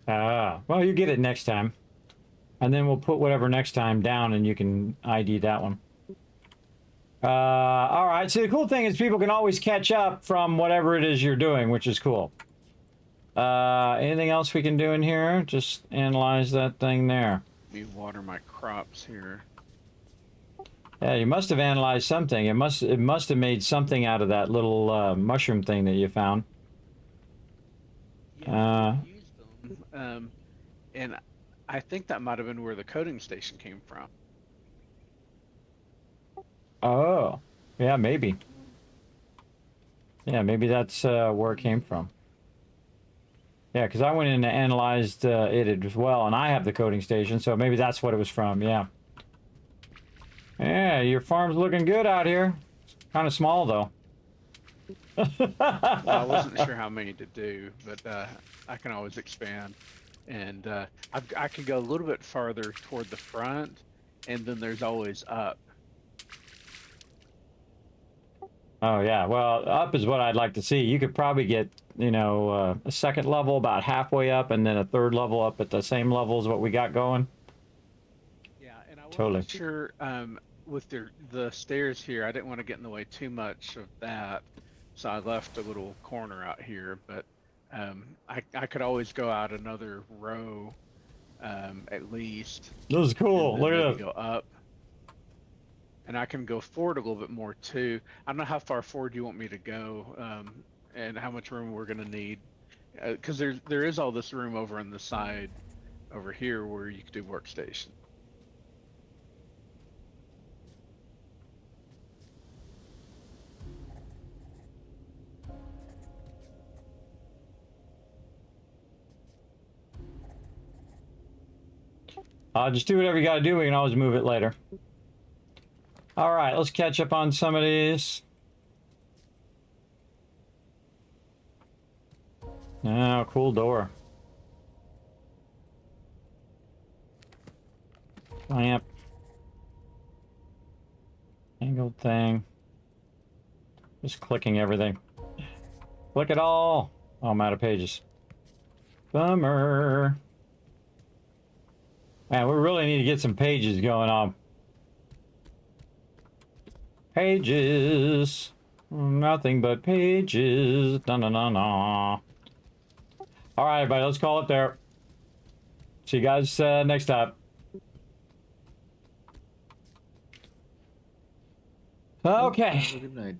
Ah, well, you get it next time. And then we'll put whatever next time down and you can ID that one. All right, so the cool thing is people can always catch up from whatever it is you're doing, which is cool. Anything else we can do in here? Just analyze that thing there. Let me water my crops here. Yeah, you must have analyzed something. It must have made something out of that little mushroom thing that you found. Yeah, I used them, and I think that might have been where the coding station came from. Oh, yeah, maybe. Yeah, maybe that's where it came from. Yeah, because I went in and analyzed it as well, and I have the coding station, so maybe that's what it was from, yeah. Yeah, your farm's looking good out here. Kind of small, though. Well, I wasn't sure how many to do, but I can always expand. And I can go a little bit farther toward the front, and then there's always up. Oh, yeah. Well, up is what I'd like to see. You could probably get, you know, a second level about halfway up, and then a third level up at the same level as what we got going. Yeah, and I wasn't Totally. sure with the stairs here, I didn't want to get in the way too much of that, so I left a little corner out here, but I could always go out another row at least. This is cool. And then Look at maybe that. go up. And I can go forward a little bit more too. I don't know how far forward you want me to go, and how much room we're going to need, because there is all this room over on the side over here where you could do workstation. Just do whatever you got to do. We can always move it later. All right, let's catch up on some of these. Oh, cool door. Lamp. Angled thing. Just clicking everything. Click it all. Oh, I'm out of pages. Bummer. Man, we really need to get some pages going on. Pages. Nothing but pages. Da-na-na-na. All right, everybody, let's call it there. See you guys next time. Okay. Good night.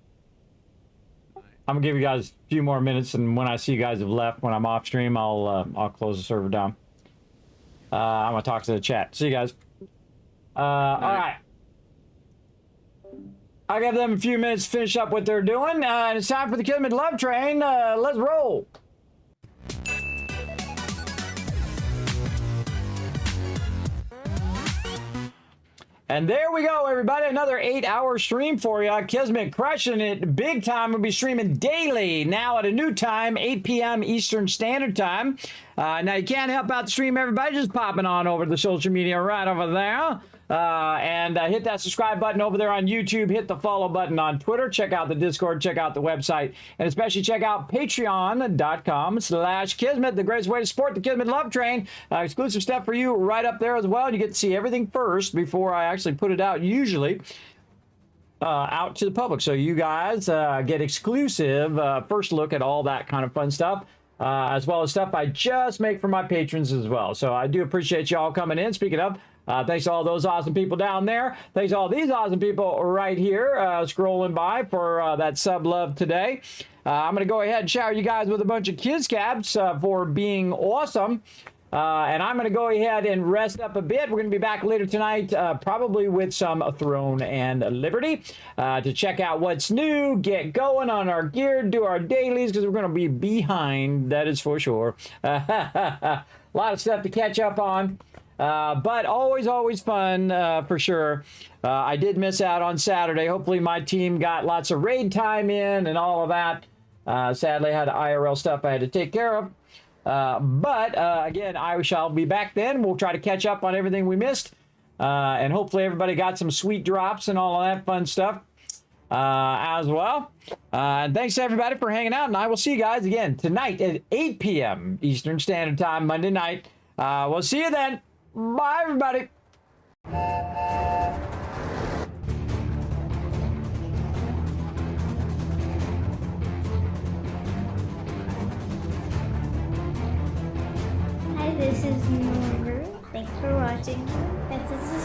I'm gonna give you guys a few more minutes, and when I see you guys have left, when I'm off stream, I'll close the server down. I'm gonna talk to the chat. See you guys. All right. I give them a few minutes to finish up what they're doing, and it's time for the Kismet Love Train. Let's roll. And there we go, everybody. Another 8-hour stream for you. Kismet crushing it big time. We'll be streaming daily now at a new time, 8 p.m. Eastern Standard Time. Now, you can't help out the stream, everybody. Just popping on over to the social media right over there. And hit that subscribe button over there on YouTube. Hit the follow button on Twitter. Check out the Discord. Check out the website. And especially check out patreon.com/Kismet, the greatest way to support the Kismet Love Train. Exclusive stuff for you right up there as well. You get to see everything first before I actually put it out, usually out to the public. So you guys get exclusive first look at all that kind of fun stuff. As well as stuff I just make for my patrons as well. So I do appreciate you all coming in. Speaking of, Thanks to all those awesome people down there. Thanks to all these awesome people right here scrolling by for that sub love today. I'm going to go ahead and shower you guys with a bunch of kids caps for being awesome. And I'm going to go ahead and rest up a bit. We're going to be back later tonight, probably with some Throne and Liberty to check out what's new, get going on our gear, do our dailies, because we're going to be behind, that is for sure. A lot of stuff to catch up on. But always fun for sure. I did miss out on Saturday. Hopefully my team got lots of raid time in and all of that. Sadly, I had IRL stuff I had to take care of. But again, I shall be back then. We'll try to catch up on everything we missed. And hopefully everybody got some sweet drops and all of that fun stuff as well. And thanks to everybody for hanging out. And I will see you guys again tonight at 8 p.m. Eastern Standard Time, Monday night. We'll see you then. Bye, everybody. Hi, this is Noor. Thanks for watching. This is